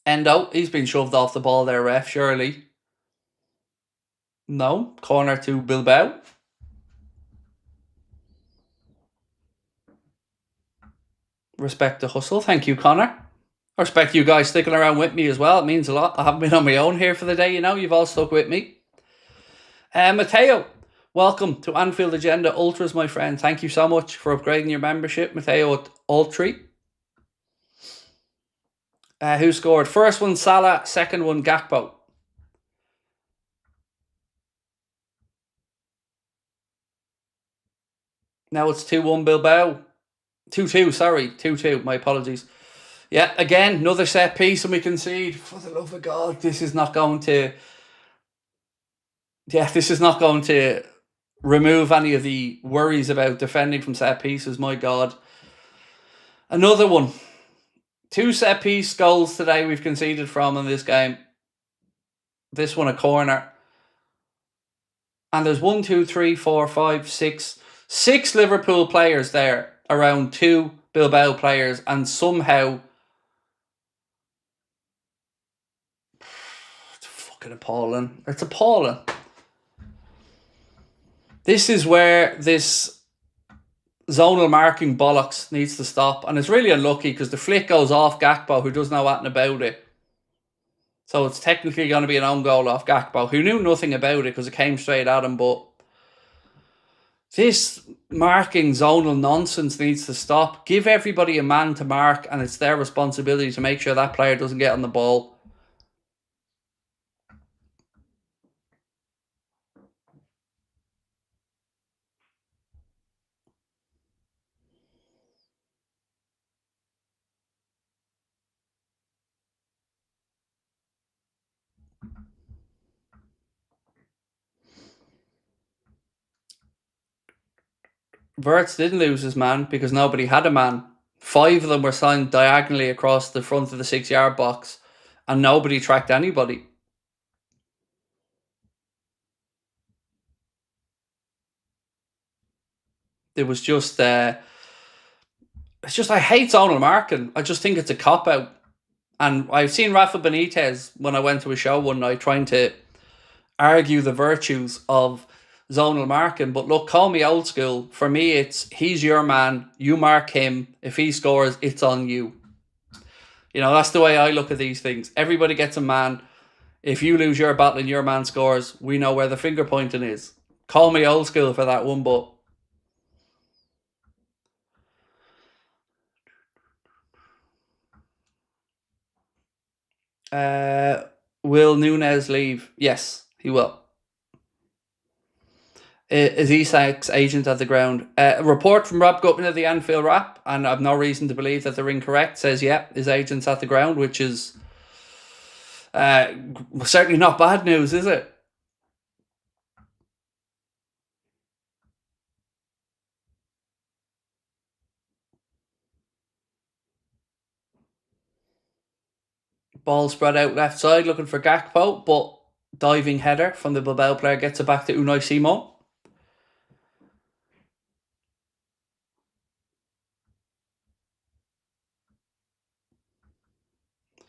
A: Endo, he's been shoved off the ball there, ref, surely. No, corner to Bilbao. Respect the hustle. Thank you, Connor. I respect you guys sticking around with me as well. It means a lot. I haven't been on my own here for the day, You've all stuck with me. Matteo, welcome to Anfield Agenda Ultras, my friend. Thank you so much for upgrading your membership, Matteo at Ultri. Who scored? First one, Salah. Second one, Gakpo. Now it's 2-1 Bilbao. 2-2, sorry. 2-2, my apologies. Yeah, again, another set piece and we concede. For the love of God, this is not going to remove any of the worries about defending from set pieces, my God. Another one. 2 set piece goals today we've conceded from in this game. This one a corner. And there's 1, 2, 3, 4, 5, 6. 6 Liverpool players there around 2 Bilbao players, and somehow it's fucking appalling. It's appalling. This is where this zonal marking bollocks needs to stop, and it's really unlucky because the flick goes off Gakpo, who doesn't know anything about it. So it's technically going to be an own goal off Gakpo, who knew nothing about it because it came straight at him. But this marking zonal nonsense needs to stop. Give everybody a man to mark, and it's their responsibility to make sure that player doesn't get on the ball. Wirtz didn't lose his man because nobody had a man. 5 of them were signed diagonally across the front of the 6-yard box, and nobody tracked anybody. It was just, it's just, I hate zonal marking. I just think it's a cop out. And I've seen Rafa Benitez when I went to a show one night trying to argue the virtues of zonal marking. But look, call me old school. For me, it's he's your man. You mark him. If he scores, it's on you. You know, that's the way I look at these things. Everybody gets a man. If you lose your battle and your man scores, we know where the finger pointing is. Call me old school for that one, but will Nunes leave? Yes, he will. Is Isak's agent at the ground? A report from Rob Gutman of the Anfield Wrap, and I've no reason to believe that they're incorrect, says, yeah, his agent's at the ground, which is certainly not bad news, is it? Ball spread out left side, looking for Gakpo, but diving header from the Bilbao player gets it back to Unai Simon.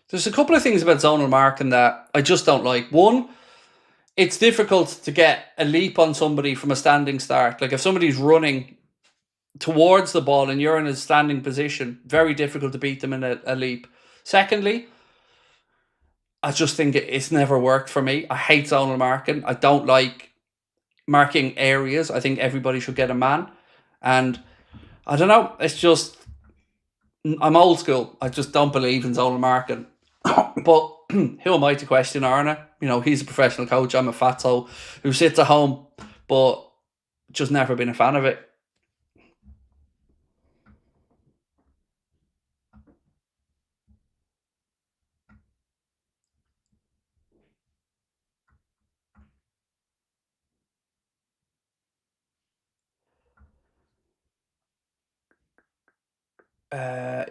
A: There's a couple of things about zonal marking that I just don't like. One, it's difficult to get a leap on somebody from a standing start. Like if somebody's running towards the ball and you're in a standing position, very difficult to beat them in a leap. Secondly, I just think it's never worked for me. I hate zonal marking. I don't like marking areas. I think everybody should get a man. And I don't know, it's just, I'm old school. I just don't believe in zonal marking. But who am I to question Arne? You know, he's a professional coach. I'm a fatso who sits at home, but just never been a fan of it.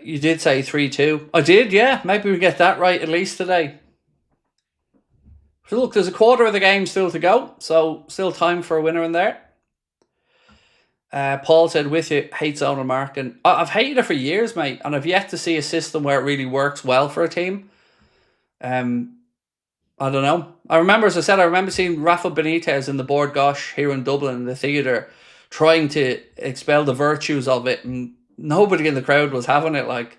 A: You did say 3-2. I did, yeah. Maybe we get that right at least today. So look, there's a quarter of the game still to go, so still time for a winner in there. Paul said, with you, hate zonal marking. I've hated it for years, mate, and I've yet to see a system where it really works well for a team. I don't know. I remember, as I said, I remember seeing Rafa Benitez in the Board Gosh here in Dublin in the theatre trying to expel the virtues of it, and nobody in the crowd was having it. Like,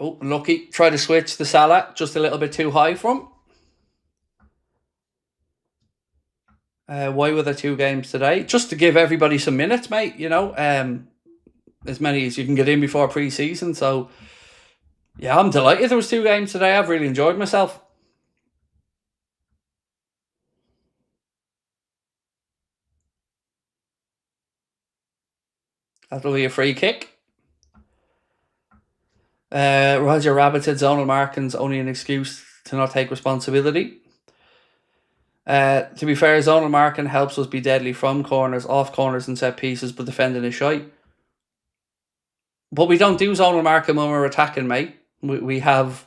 A: oh, lucky. Try to switch the Salah just a little bit too high for him. Why were there 2 games today? Just to give everybody some minutes, mate. You know, as many as you can get in before pre-season. So, yeah, I'm delighted there was 2 games today. I've really enjoyed myself. That'll be a free kick. Roger Rabbit said zonal marking's only an excuse to not take responsibility. To be fair, zonal marking helps us be deadly from corners, off corners and set pieces, but defending is shy. But we don't do zonal marking when we're attacking, mate. We have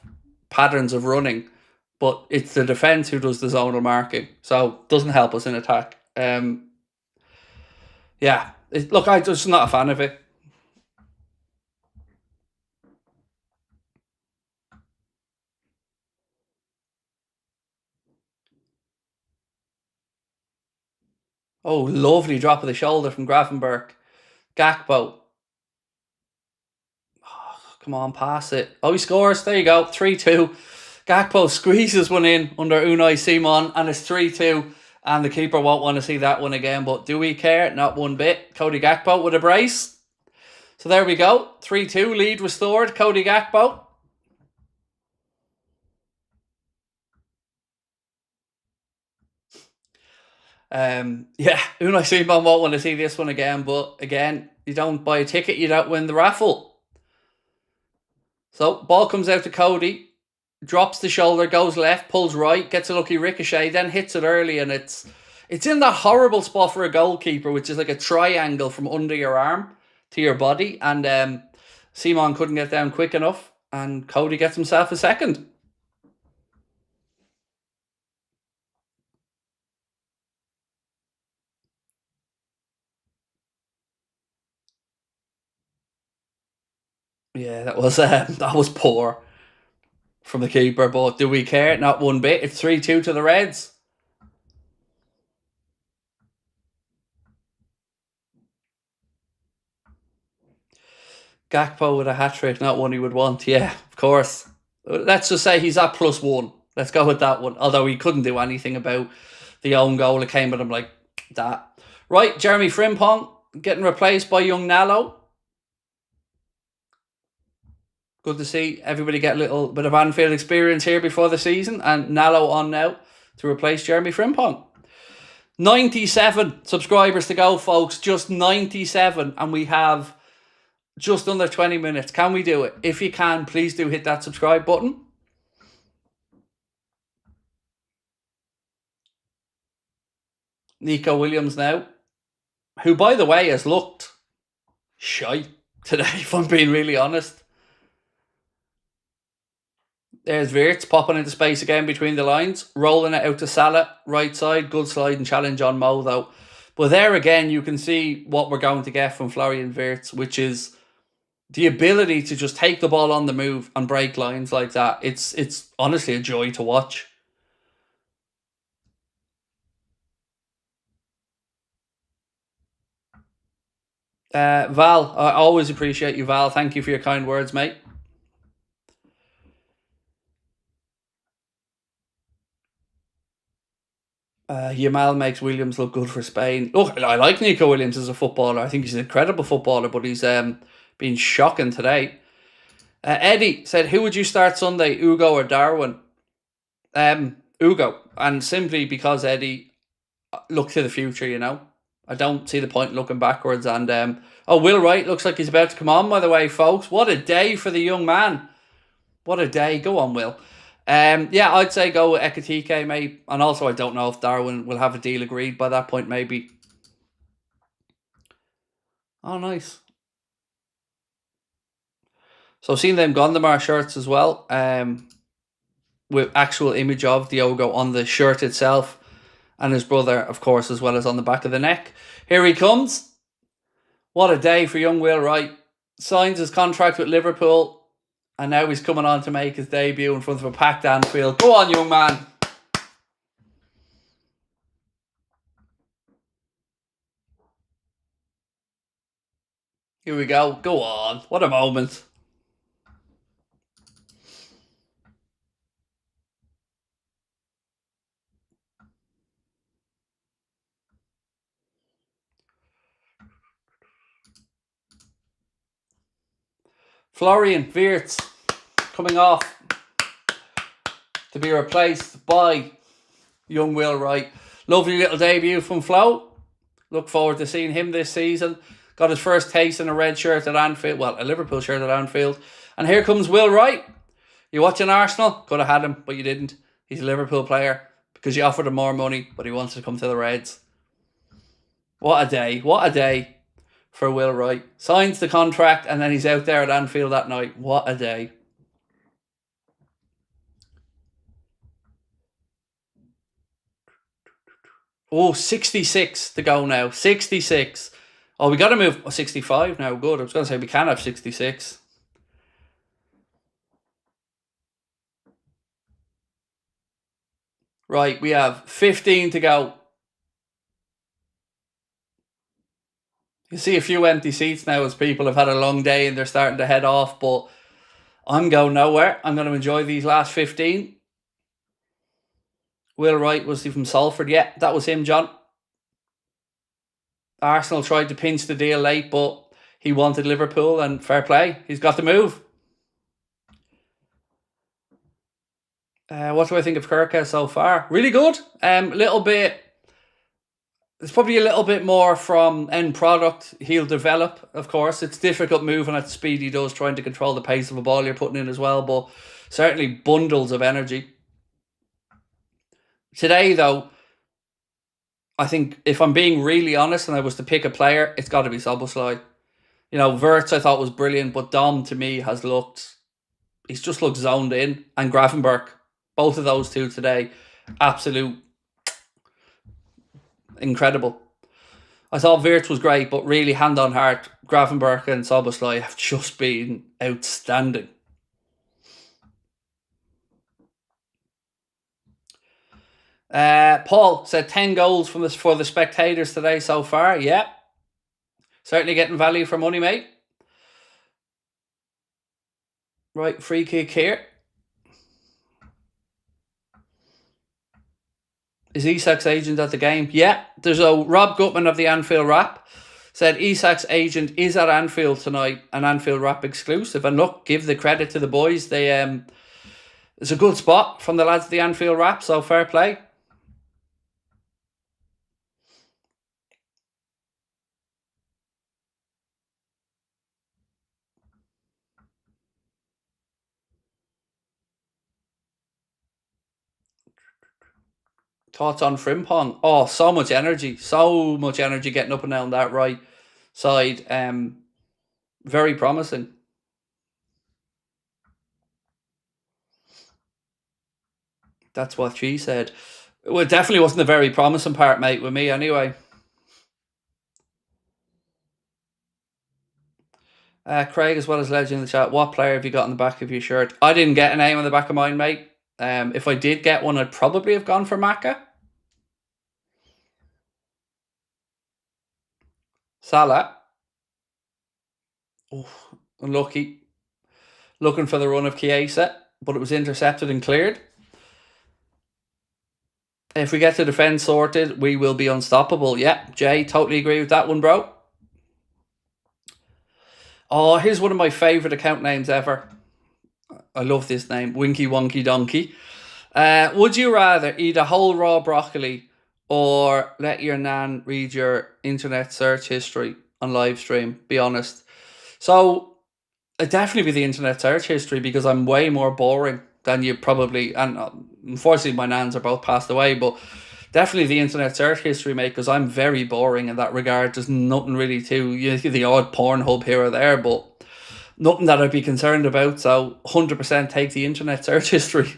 A: patterns of running, but it's the defence who does the zonal marking, so it doesn't help us in attack. Yeah, look, I'm just not a fan of it. Oh, lovely drop of the shoulder from Gravenberg. Gakpo. Oh, come on, pass it. Oh, he scores. There you go. 3-2. Gakpo squeezes one in under Unai Simon, and it's 3-2. And the keeper won't want to see that one again. But do we care? Not one bit. Cody Gakpo with a brace. So there we go. 3-2. Lead restored. Cody Gakpo. Yeah, Unai Simon won't want to see this one again, but again, you don't buy a ticket, you don't win the raffle. So, ball comes out to Cody, drops the shoulder, goes left, pulls right, gets a lucky ricochet, then hits it early, and it's in that horrible spot for a goalkeeper, which is like a triangle from under your arm to your body, and Simon couldn't get down quick enough, and Cody gets himself a second. Yeah, that was poor from the keeper, but do we care? Not one bit. It's 3-2 to the Reds. Gakpo with a hat-trick, not one he would want. Yeah, of course. Let's just say he's at +1. Let's go with that one. Although he couldn't do anything about the own goal. It came at him like that. Right, Jeremy Frimpong getting replaced by young Nallo. Good to see everybody get a little bit of Anfield experience here before the season. And Nallo on now to replace Jeremy Frimpong. 97 subscribers to go, folks. Just 97. And we have just under 20 minutes. Can we do it? If you can, please do hit that subscribe button. Nico Williams now, who, by the way, has looked shite today, if I'm being really honest. There's Wirtz popping into space again between the lines, rolling it out to Salah, right side, good slide and challenge on Mo though. But there again, you can see what we're going to get from Florian Wirtz, which is the ability to just take the ball on the move and break lines like that. It's honestly a joy to watch. Val, I always appreciate you, Val. Thank you for your kind words, mate. Yamal makes Williams look good for Spain. Look, I like Nico Williams as a footballer. I think he's an incredible footballer, but he's been shocking today. Eddie said, who would you start Sunday, Ugo or Darwin? Ugo. And simply because, Eddie, look to the future, you know. I don't see the point looking backwards. And Will Wright looks like he's about to come on, by the way, folks. What a day for the young man. What a day. Go on, Will. Yeah, I'd say go with Ekatike, mate. And also, I don't know if Darwin will have a deal agreed by that point, maybe. Oh, nice. So I've seen them Gondomar shirts as well, with actual image of Diogo on the shirt itself, and his brother, of course, as well as on the back of the neck. Here he comes. What a day for young Will Wright. Signs his contract with Liverpool, and now he's coming on to make his debut in front of a packed Anfield. Go on, young man. Here we go. Go on. What a moment. Florian Wirtz coming off to be replaced by young Will Wright. Lovely little debut from Flo. Look forward to seeing him this season. Got his first taste in a red shirt at Anfield. Well, a Liverpool shirt at Anfield. And here comes Will Wright. You watching Arsenal? Could have had him, but you didn't. He's a Liverpool player because you offered him more money, but he wants to come to the Reds. What a day. What a day for Will Wright. Signs the contract and then he's out there at Anfield that night. What a day. Oh, 66 to go now. 66. Oh, we got to move 65 now. Good. I was going to say we can have 66. Right, we have 15 to go. You see a few empty seats now as people have had a long day and they're starting to head off, but I'm going nowhere. I'm going to enjoy these last 15. Will Wright, was he from Salford? Yeah, that was him, John. Arsenal tried to pinch the deal late, but he wanted Liverpool, and fair play. He's got the move. What do I think of Kirka so far? Really good. Little bit It's probably a little bit more from end product he'll develop, of course. It's difficult moving at the speed he does, trying to control the pace of a ball you're putting in as well, but certainly bundles of energy. Today, though, I think if I'm being really honest and I was to pick a player, it's got to be Szoboszlai. You know, Wirtz I thought was brilliant, but Dom to me he's just looked zoned in. And Gravenberch, both of those two today, absolute incredible. I thought Wirtz was great, but really hand on heart, Gravenberch and Szoboszlai have just been outstanding. Paul said 10 goals for the spectators today so far. Yeah. Certainly getting value for money, mate. Right, free kick here. Is Isak's agent at the game? Yeah. There's a Rob Gutman of the Anfield Wrap said Isak's agent is at Anfield tonight, an Anfield Wrap exclusive. And look, give the credit to the boys. It's a good spot from the lads of the Anfield Wrap, so fair play. Thoughts on Frimpong? Oh, so much energy getting up and down that right side. Very promising. That's what she said. Well, it definitely wasn't the very promising part, mate, with me anyway. Craig, as well as Legend in the chat, what player have you got on the back of your shirt? I didn't get a name on the back of mine, mate. If I did get one, I'd probably have gone for Maka. Salah. Oh, unlucky. Looking for the run of Chiesa, but it was intercepted and cleared. If we get the defence sorted, we will be unstoppable. Yeah, Jay, totally agree with that one, bro. Oh, here's one of my favourite account names ever. I love this name, Winky Wonky Donkey. Would you rather eat a whole raw broccoli or let your nan read your internet search history on live stream? Be honest. So, it'd definitely be the internet search history because I'm way more boring than you probably... And unfortunately, my nans are both passed away, but definitely the internet search history, mate, because I'm very boring in that regard. There's nothing really to... the odd Pornhub here or there, but nothing that I'd be concerned about. So 100% take the internet search history.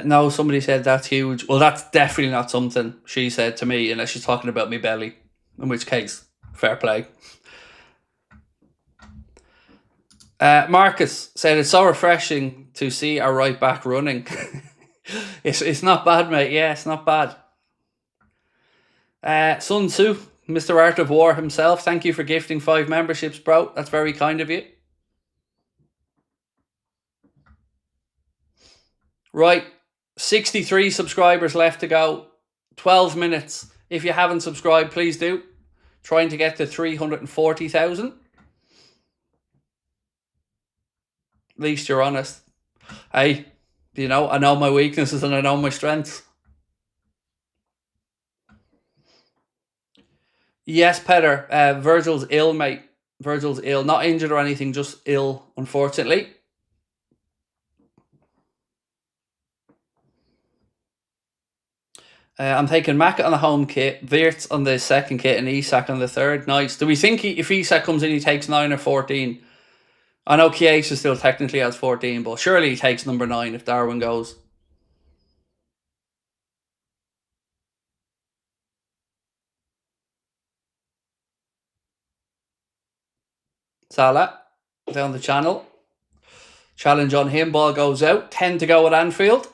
A: No, somebody said that's huge. Well, that's definitely not something she said to me, unless she's talking about me belly, in which case, fair play. Marcus said it's so refreshing to see our right back running. It's not bad, mate. Yeah, it's not bad. Sun Tzu, Mr. Art of War himself, thank you for gifting 5 memberships, bro. That's very kind of you. Right, 63 subscribers left to go. 12 minutes. If you haven't subscribed, please do. Trying to get to 340,000. At least you're honest. Hey, you know, I know my weaknesses and I know my strengths. Yes, Peter. Virgil's ill, mate. Virgil's ill. Not injured or anything, just ill, unfortunately. I'm taking Maka on the home kit, Wirtz on the second kit, and Isak on the third. Nice. Do we think if Isak comes in, he takes 9 or 14? I know Chiesa still technically has 14, but surely he takes number 9 if Darwin goes. Salah down the channel. Challenge on him. Ball goes out. 10 to go at Anfield.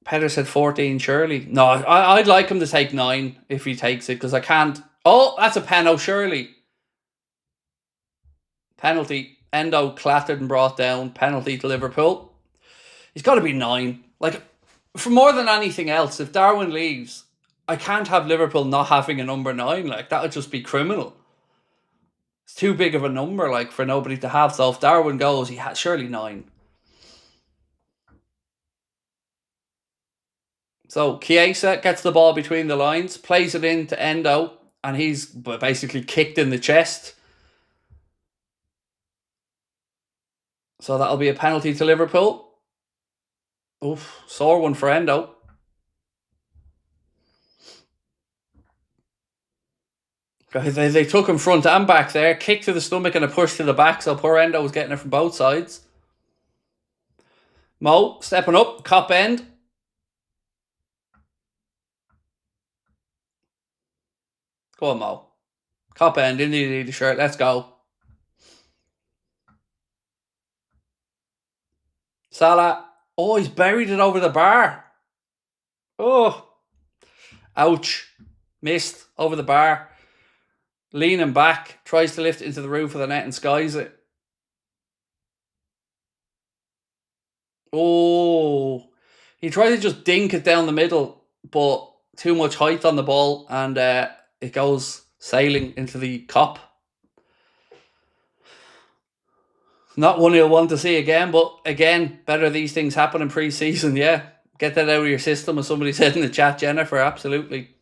A: Peter said 14, surely. No, I'd like him to take 9 if he takes it, because I can't... Oh, that's a penalty, surely. Penalty. Endo clattered and brought down. Penalty to Liverpool. He's got to be 9. Like, for more than anything else, if Darwin leaves, I can't have Liverpool not having a number 9. Like, that would just be criminal. It's too big of a number, like, for nobody to have. So if Darwin goes, he has surely 9. So Chiesa gets the ball between the lines, plays it in to Endo, and he's basically kicked in the chest. So that'll be a penalty to Liverpool. Oof, sore one for Endo. They took him front and back there. Kick to the stomach and a push to the back. So poor Endo was getting it from both sides. Mo stepping up. Cop end. Go on, Mo. Cop end. In the shirt. Let's go. Salah. Oh, he's buried it over the bar. Oh. Ouch. Missed over the bar. Leaning back. Tries to lift it into the roof of the net and skies it. Oh. He tried to just dink it down the middle, but too much height on the ball, and it goes sailing into the cop. Not one you'll want to see again, but again, better these things happen in pre-season, yeah. Get that out of your system, as somebody said in the chat, Jennifer, absolutely.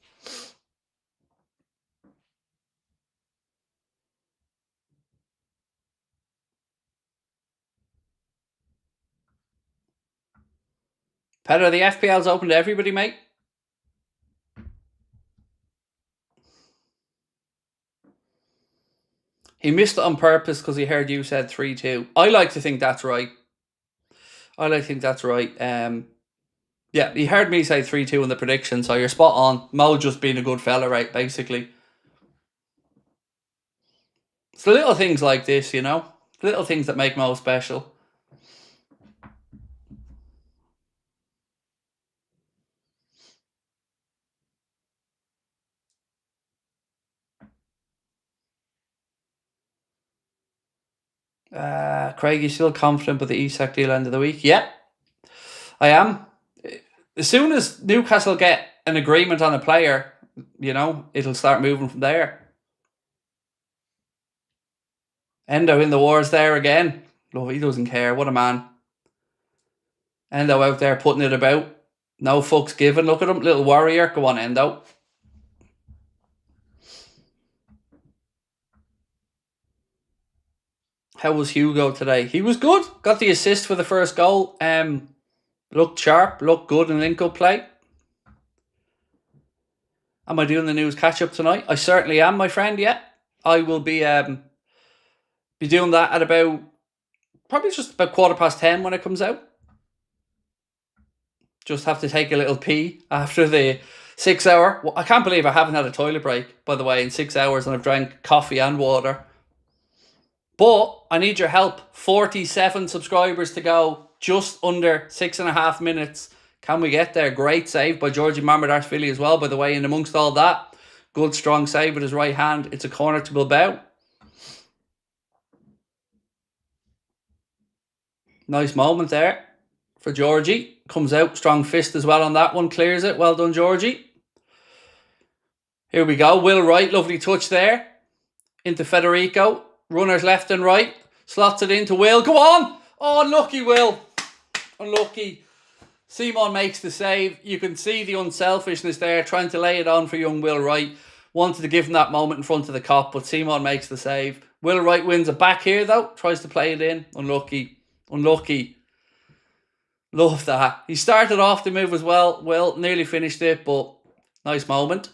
A: Peter, the FPL's open to everybody, mate. He missed it on purpose because he heard you said 3-2. I like to think that's right. Yeah, he heard me say 3-2 in the prediction, so you're spot on. Mo just being a good fella, right, basically. It's the little things like this, you know? The little things that make Mo special. Craig, you still confident with the Isak deal end of the week? Yeah, I am. As soon as Newcastle get an agreement on a player, you know, it'll start moving from there. Endo in the wars there again. Oh, he doesn't care. What a man. Endo out there putting it about. No fucks given. Look at him. Little warrior. Go on, Endo. How was Hugo today? He was good. Got the assist for the first goal. Looked sharp. Looked good in link-up play. Am I doing the news catch-up tonight? I certainly am, my friend, yeah. I will be doing that at about, probably just about 10:15 when it comes out. Just have to take a little pee after the 6 hour. I can't believe I haven't had a toilet break, by the way, in 6 hours, and I've drank coffee and water. But I need your help. 47 subscribers to go, just under 6.5 minutes. Can we get there? Great save by Georgie Marmadarsvili as well, by the way. And amongst all that, good strong save with his right hand. It's a corner to Bilbao. Nice moment there for Georgie. Comes out, strong fist as well on that one. Clears it. Well done, Georgie. Here we go. Will Wright, lovely touch there. Into Federico. Runners left and right. Slots it into Will. Go on! Oh, unlucky, Will. Unlucky. Simon makes the save. You can see the unselfishness there, trying to lay it on for young Will Wright. Wanted to give him that moment in front of the cop, but Simon makes the save. Will Wright wins it back here, though. Tries to play it in. Unlucky. Unlucky. Love that. He started off the move as well. Will nearly finished it, but nice moment.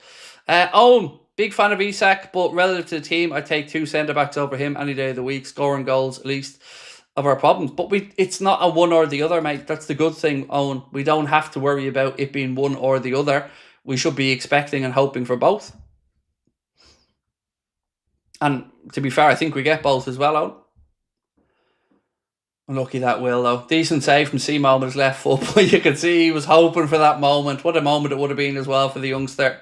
A: Owen, big fan of Isak, but relative to the team, I take 2 centre-backs over him any day of the week. Scoring goals, at least, of our problems. But it's not a one or the other, mate. That's the good thing, Owen. We don't have to worry about it being one or the other. We should be expecting and hoping for both. And to be fair, I think we get both as well, Owen. Unlucky that Will, though. Decent save from Simo with his left foot, but you can see he was hoping for that moment. What a moment it would have been as well for the youngster.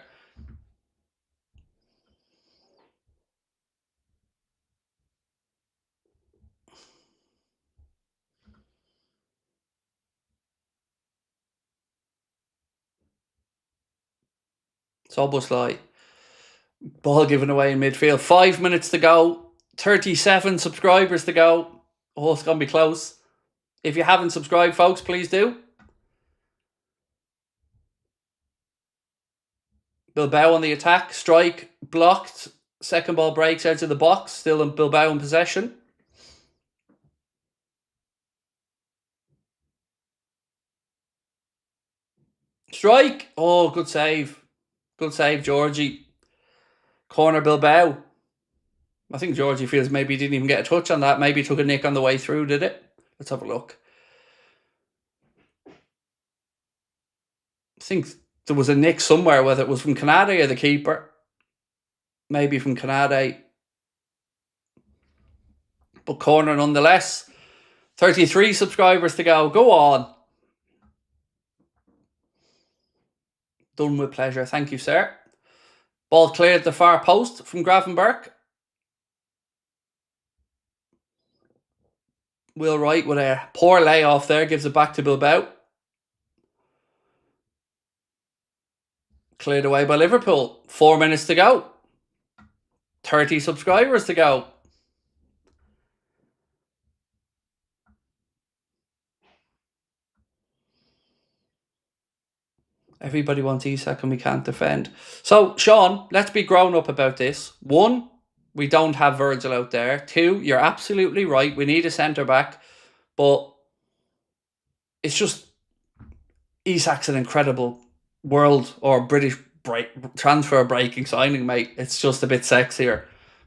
A: Soboslai. Ball given away in midfield. 5 minutes to go. 37 subscribers to go. Oh, it's going to be close. If you haven't subscribed, folks, please do. Bilbao on the attack. Strike. Blocked. Second ball breaks out of the box. Still in Bilbao in possession. Strike. Oh, good save. Good save, Georgie. Corner Bilbao. I think Georgie feels maybe he didn't even get a touch on that. Maybe he took a nick on the way through, did it? Let's have a look. I think there was a nick somewhere, whether it was from Canade or the keeper. Maybe from Canade. But corner nonetheless. 33 subscribers to go. Go on. Done with pleasure. Thank you, sir. Ball cleared the far post from Gravenberg. Will Wright with a poor layoff there. Gives it back to Bilbao. Cleared away by Liverpool. 4 minutes to go. 30 subscribers to go. Everybody wants Isak and we can't defend. So, Sean, let's be grown up about this. 1, we don't have Virgil out there. 2, you're absolutely right. We need a centre-back. But it's just Isak's an incredible world or British transfer breaking signing, mate. It's just a bit sexier.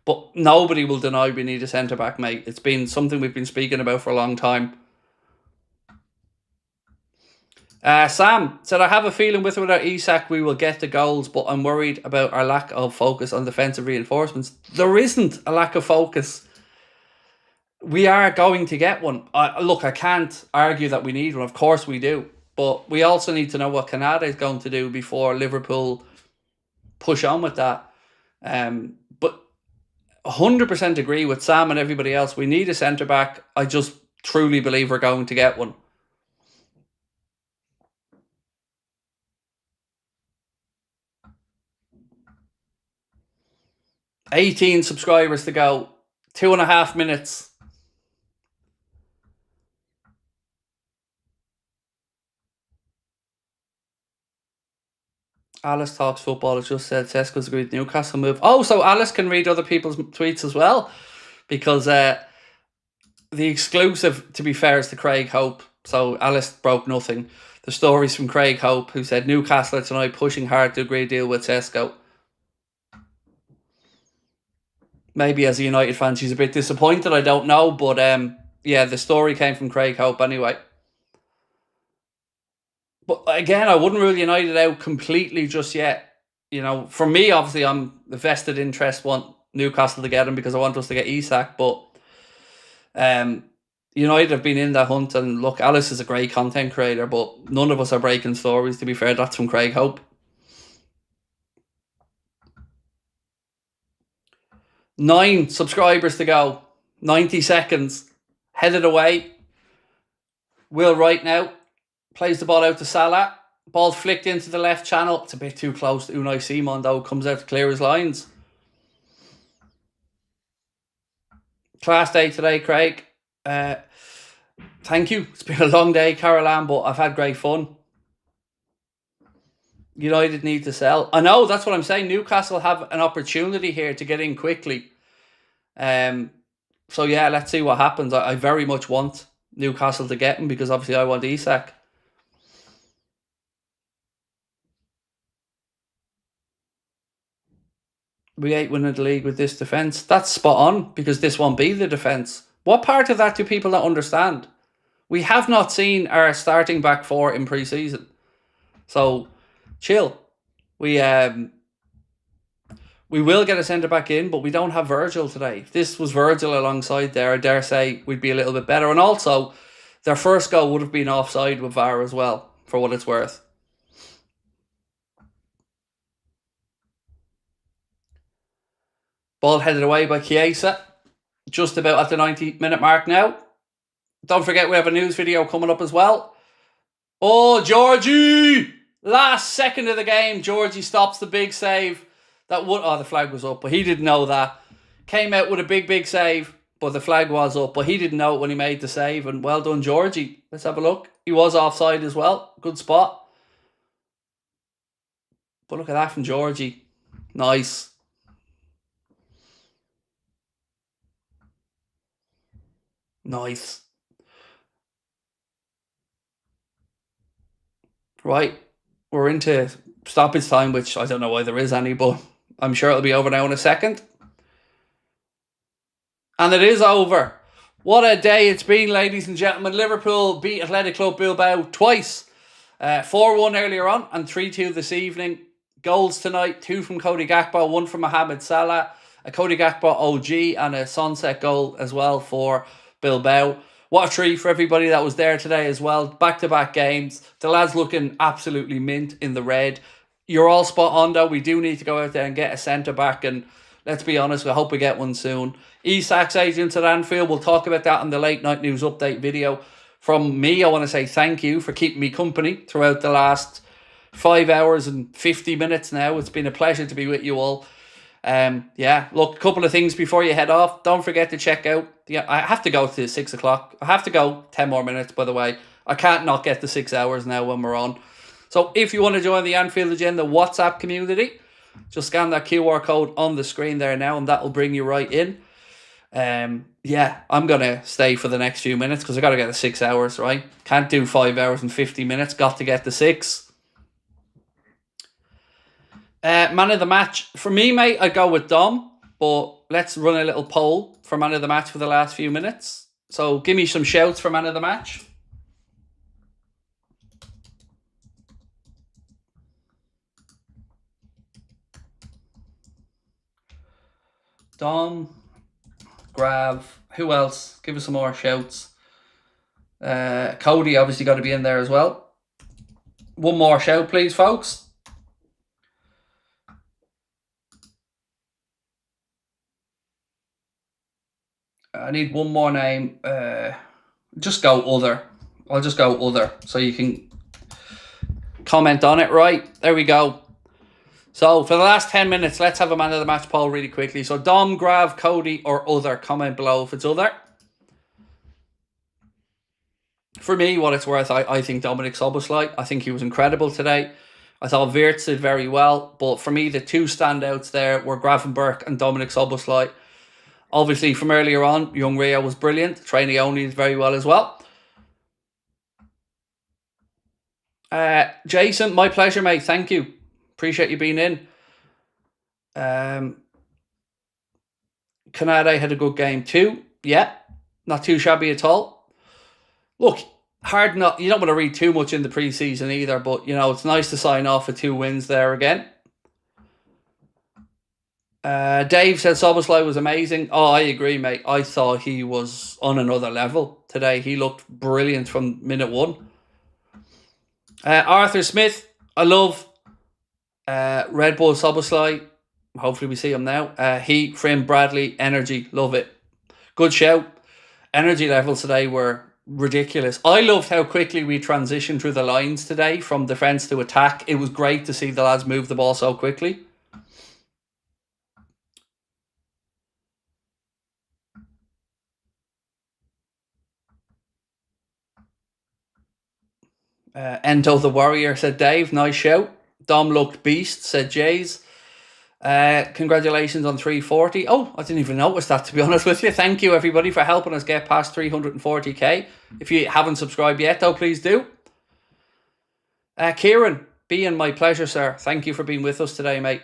A: But nobody will deny we need a centre-back, mate. It's been something we've been speaking about for a long time. Sam said, I have a feeling with or without Isak we will get the goals, but I'm worried about our lack of focus on defensive reinforcements. There isn't a lack of focus. We are going to get one. Look, I can't argue that we need one. Of course we do. But we also need to know what Canada is going to do before Liverpool push on with that. But 100% agree with Sam and everybody else. We need a centre-back. I just truly believe we're going to get one. $18 subscribers to go. 2.5 minutes. Alice Talks Football has just said Tesco's agreed Newcastle move. Oh, so Alice can read other people's tweets as well. Because the exclusive, to be fair, is to Craig Hope. So Alice broke nothing. The story's from Craig Hope, who said Newcastle are tonight pushing hard to agree a deal with Tesco. Maybe as a United fan, she's a bit disappointed. I don't know. But yeah, the story came from Craig Hope anyway. But again, I wouldn't rule United out completely just yet. You know, for me, obviously, I'm the vested interest, want Newcastle to get him because I want us to get Isak. But United have been in that hunt. And look, Alice is a great content creator, but none of us are breaking stories, to be fair. That's from Craig Hope. 9 subscribers to go. 90 seconds. Headed away. Will Wright now. Plays the ball out to Salah. Ball flicked into the left channel. It's a bit too close to Unai Simon, though. Comes out to clear his lines. Class day today, Craig. Thank you. It's been a long day, Caroline, but I've had great fun. United need to sell. I know, that's what I'm saying. Newcastle have an opportunity here to get in quickly. So yeah, let's see what happens. I very much want Newcastle to get him because obviously I want Isak. We ain't winning the league with this defence. That's spot on because this won't be the defence. What part of that do people not understand? We have not seen our starting back four in pre-season. So, chill. We will get a centre-back in, but we don't have Virgil today. If this was Virgil alongside there, I dare say we'd be a little bit better. And also, their first goal would have been offside with VAR as well, for what it's worth. Ball headed away by Chiesa. Just about at the 90-minute mark now. Don't forget we have a news video coming up as well. Oh, Georgie! Last second of the game, Georgie stops the big save. That would, oh, the flag was up, but he didn't know that. Came out with a big save, but the flag was up, but he didn't know it when he made the save, and well done, Georgie. Let's have a look. He was offside as well. Good spot. But look at that from Georgie. Nice. Nice. Right. We're into stoppage time, which I don't know why there is any, but I'm sure it'll be over now in a second. And it is over. What a day it's been, ladies and gentlemen. Liverpool beat Athletic Club Bilbao twice. 4-1 earlier on and 3-2 this evening. Goals tonight, 2 from Cody Gakpo, 1 from Mohamed Salah. A Cody Gakpo OG and a sunset goal as well for Bilbao. What a treat for everybody that was there today as well. Back-to-back games. The lads looking absolutely mint in the red. You're all spot on though. We do need to go out there and get a centre-back, and let's be honest, we hope we get one soon. Isak's agents at Anfield, we'll talk about that in the late night news update video. From me, I want to say thank you for keeping me company throughout the last 5 hours and 50 minutes now. It's been a pleasure to be with you all. Yeah, look, a couple of things before you head off. Don't forget to check out. Yeah, I have to go to 6 o'clock. I have to go 10 more minutes, by the way. I can't not get the 6 hours now when we're on. So if you want to join the Anfield Agenda WhatsApp community, just scan that QR code on the screen there now, and that will bring you right in. Yeah, I'm going to stay for the next few minutes because I got to get the 6 hours, right? Can't do 5 hours and 50 minutes. Got to get the 6. Man of the match. For me, mate, I'd go with Dom. But let's run a little poll for man of the match for the last few minutes. So give me some shouts for man of the match. Dom, Grav, who else? Give us some more shouts. Cody obviously got to be in there as well. One more shout, please, folks. I need one more name. Just go other. I'll just go other so you can comment on it. Right, there we go. So for the last 10 minutes, let's have a man of the match poll really quickly. So Dom, Grav, Cody, or other. Comment below if it's other. For me, what it's worth, I think Dominic Szoboszlai. I think he was incredible today. I thought Wirtz did very well. But for me, the two standouts there were Gravenberch and Dominic Szoboszlai. Obviously, from earlier on, young Rio was brilliant. Trainee only is very well as well. Jason, my pleasure, mate. Thank you. Appreciate you being in. Canada had a good game too. Yeah, not too shabby at all. Look, hard not. You don't want to read too much in the preseason either, but you know it's nice to sign off with 2 wins there again. Dave said Szoboszlai was amazing. Oh, I agree, mate. I thought he was on another level today. He looked brilliant from minute 1. Arthur Smith, I love Red Bull Szoboszlai. Hopefully we see him now. He, Frim, Bradley, energy, love it. Good shout. Energy levels today were ridiculous. I loved how quickly we transitioned through the lines today from defence to attack. It was great to see the lads move the ball so quickly. Ento the Warrior, said Dave. Nice shout. Dom looked beast, said Jays. Congratulations on 340. Oh, I didn't even notice that, to be honest with you. Thank you, everybody, for helping us get past 340k. If you haven't subscribed yet, though, please do. Kieran, being my pleasure, sir. Thank you for being with us today, mate.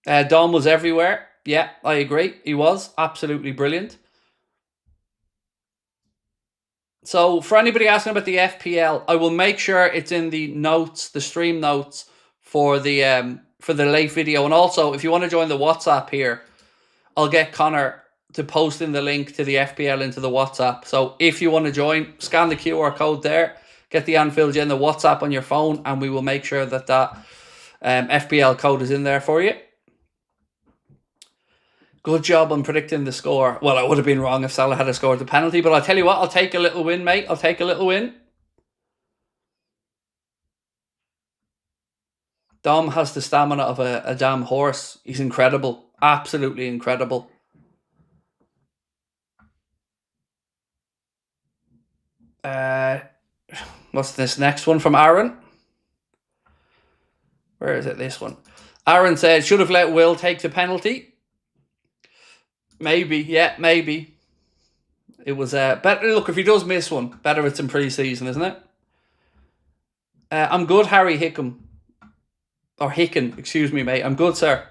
A: Dom was everywhere. Yeah, I agree. He was absolutely brilliant. So for anybody asking about the FPL, I will make sure it's in the notes, the stream notes for the late video. And also, if you want to join the WhatsApp here, I'll get Connor to post in the link to the FPL into the WhatsApp. So if you want to join, scan the QR code there, get the Anfield Agenda WhatsApp on your phone, and we will make sure that FPL code is in there for you. Good job on predicting the score. Well, I would have been wrong if Salah had scored the penalty, but I'll tell you what, I'll take a little win, mate. I'll take a little win. Dom has the stamina of a damn horse. He's incredible. Absolutely incredible. What's this next one from Aaron? Where is it, this one? Aaron said, should have let Will take the penalty. Maybe, yeah, maybe. It was better. Look, if he does miss one, better it's in pre-season, isn't it? I'm good, Harry Hickam. Or Hicken, excuse me, mate. I'm good, sir.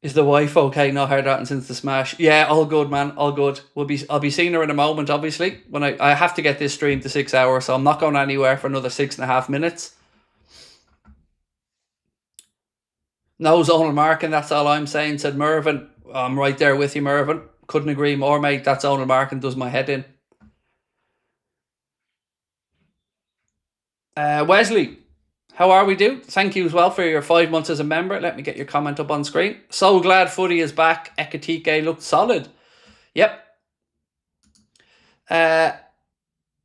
A: Is the wife okay? Not heard that since the smash. Yeah, all good, man. All good. I'll be seeing her in a moment, obviously. When I have to get this stream to 6 hours, so I'm not going anywhere for another 6.5 minutes. No zonal marking, that's all I'm saying, said Mervyn. I'm right there with you, Mervyn. Couldn't agree more, mate. That zonal marking does my head in. Wesley, how are we, dude? Thank you as well for your 5 months as a member. Let me get your comment up on screen. So glad footy is back. Ekatike looked solid. Yep.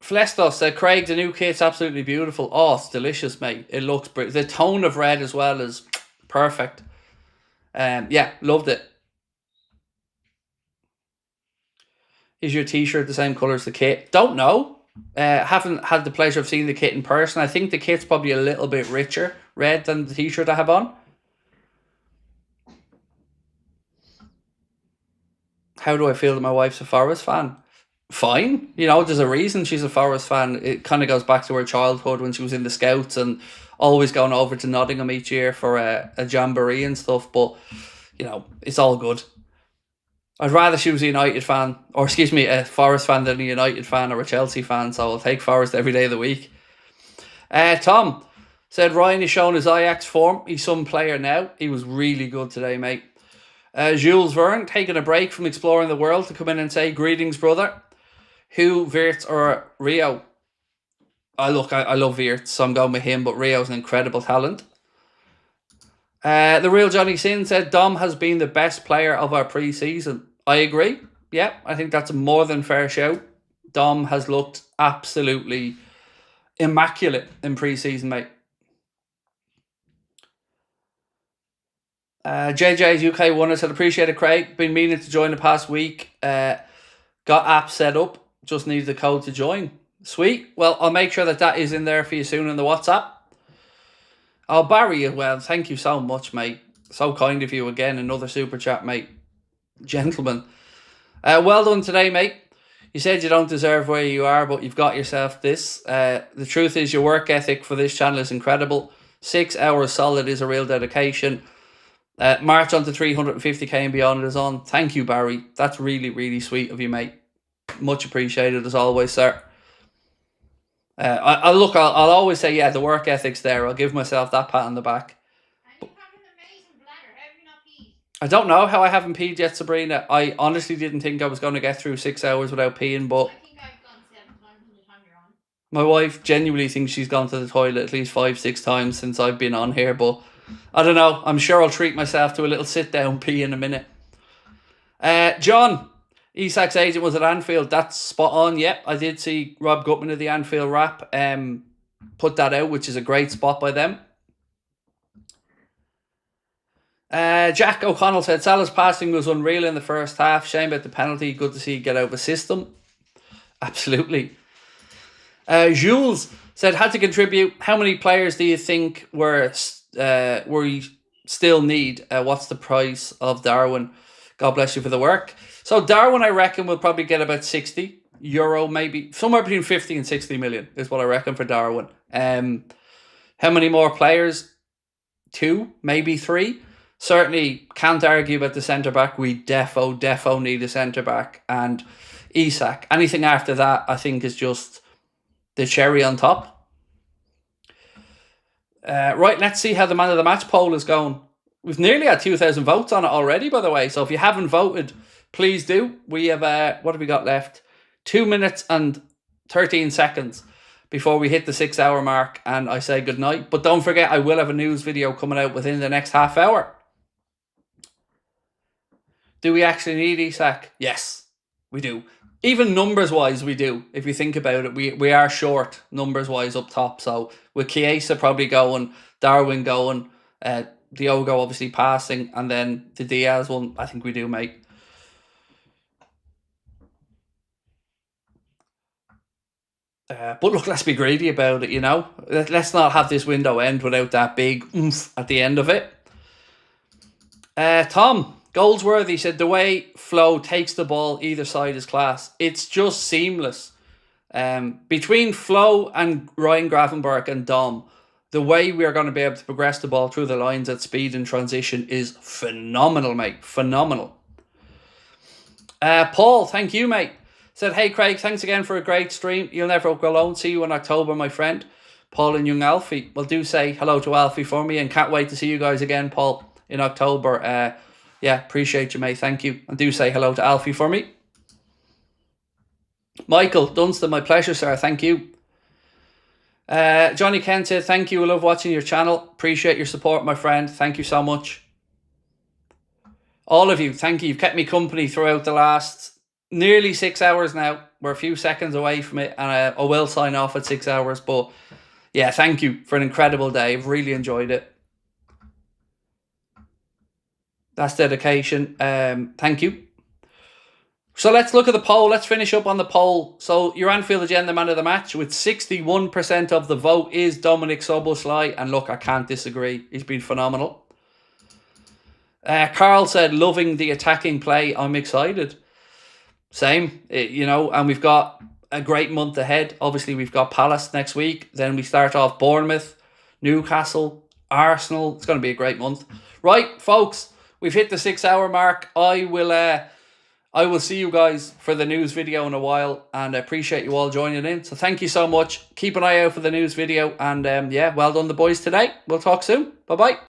A: Flestos said, Craig, the new kit's absolutely beautiful. Oh, it's delicious, mate. It looks brilliant. The tone of red as well is perfect. Yeah, loved it. Is your t-shirt the same colour as the kit? Don't know. Haven't had the pleasure of seeing the kit in person. I think the kit's probably a little bit richer red than the t-shirt I have on. How do I feel that my wife's a Forest fan? Fine. You know, there's a reason she's a Forest fan. It kind of goes back to her childhood when she was in the Scouts and always going over to Nottingham each year for a jamboree and stuff. But, you know, it's all good. I'd rather she was a United fan, or excuse me, a Forest fan than a United fan or a Chelsea fan, so I'll take Forest every day of the week. Tom said Ryan is showing his Ajax form. He's some player now. He was really good today, mate. Jules Verne taking a break from exploring the world to come in and say, greetings, brother. Who, Wirtz or Rio? I love Wirtz, so I'm going with him, but Rio's an incredible talent. The real Johnny Sin said Dom has been the best player of our pre-season. I agree. Yeah, I think that's a more than fair shout. Dom has looked absolutely immaculate in pre-season, mate. JJ's UK Wonder said, appreciate it, Craig. Been meaning to join the past week. Got app set up. Just need the code to join. Sweet. Well, I'll make sure that is in there for you soon in the WhatsApp. Oh, Barry as well. Thank you so much, mate. So kind of you again. Another super chat, mate. Gentlemen. Well done today, mate. You said you don't deserve where you are, but you've got yourself this. The truth is your work ethic for this channel is incredible. 6 hours solid is a real dedication. March on to 350k and beyond is on. Thank you, Barry. That's really, really sweet of you, mate. Much appreciated as always, sir. I'll always say, yeah, the work ethic's there. I'll give myself that pat on the back.
B: And you have an amazing bladder. How have you not peed?
A: I don't know how I haven't peed yet, Sabrina. I honestly didn't think I was going to get through 6 hours without peeing, but
B: I think I've gone 7 times in the time you're on.
A: my wife genuinely thinks she's gone to the toilet at least 5-6 times since I've been on here, but I don't know. I'm sure I'll treat myself to a little sit-down pee in a minute. John, Isak's agent was at Anfield. That's spot on. Yep, I did see Rob Gutman of the Anfield Rap put that out, which is a great spot by them. Jack O'Connell said Salah's passing was unreal in the first half. Shame about the penalty. Good to see get out of the system. Absolutely. Jules said had to contribute. How many players do you think we still need? What's the price of Darwin? God bless you for the work. So Darwin, I reckon, will probably get about €60, maybe somewhere between 50 and 60 million is what I reckon for Darwin. How many more players? 2, maybe 3. Certainly can't argue about the centre back. We defo need a centre back, and Isak. Anything after that, I think, is just the cherry on top. Right, let's see how the man of the match poll is going. We've nearly had 2,000 votes on it already, by the way. So if you haven't voted, please do. We have, what have we got left? 2 minutes and 13 seconds before we hit the 6 hour mark and I say goodnight. But don't forget, I will have a news video coming out within the next half hour. Do we actually need Isak? Yes, we do. Even numbers-wise, we do. If you think about it, we are short numbers-wise up top. So with Chiesa probably going, Darwin going, Diogo obviously passing, and then the Diaz one, I think we do, mate. But look, let's be greedy about it, you know. Let's not have this window end without that big oomph at the end of it. Tom Goldsworthy said the way Flo takes the ball either side is class. It's just seamless. Between Flo and Ryan Gravenberg and Dom, the way we are going to be able to progress the ball through the lines at speed and transition is phenomenal, mate. Phenomenal. Paul, thank you, mate. Said, hey, Craig, thanks again for a great stream. You'll never go alone. See you in October, my friend. Paul and young Alfie. Well, do say hello to Alfie for me, and can't wait to see you guys again, Paul, in October. Yeah, appreciate you, mate. Thank you. And do say hello to Alfie for me. Michael Dunstan, my pleasure, sir. Thank you. Johnny Kent said, thank you. I love watching your channel. Appreciate your support, my friend. Thank you so much. All of you, thank you. You've kept me company throughout the last nearly 6 hours now. We're a few seconds away from it, and I will sign off at 6 hours. But yeah, thank you for an incredible day. I've really enjoyed it. That's dedication. Thank you. So let's look at the poll. Let's finish up on the poll. So your Anfield Agenda man of the match with 61% of the vote is Dominic Szoboszlai. And look, I can't disagree. He's been phenomenal. Carl said, loving the attacking play. I'm excited. Same, you know, and we've got a great month ahead. Obviously, we've got Palace next week. Then we start off Bournemouth, Newcastle, Arsenal. It's going to be a great month. Right, folks, we've hit the 6 hour mark. I will see you guys for the news video in a while, and I appreciate you all joining in. So thank you so much. Keep an eye out for the news video, and yeah, well done the boys today. We'll talk soon. Bye-bye.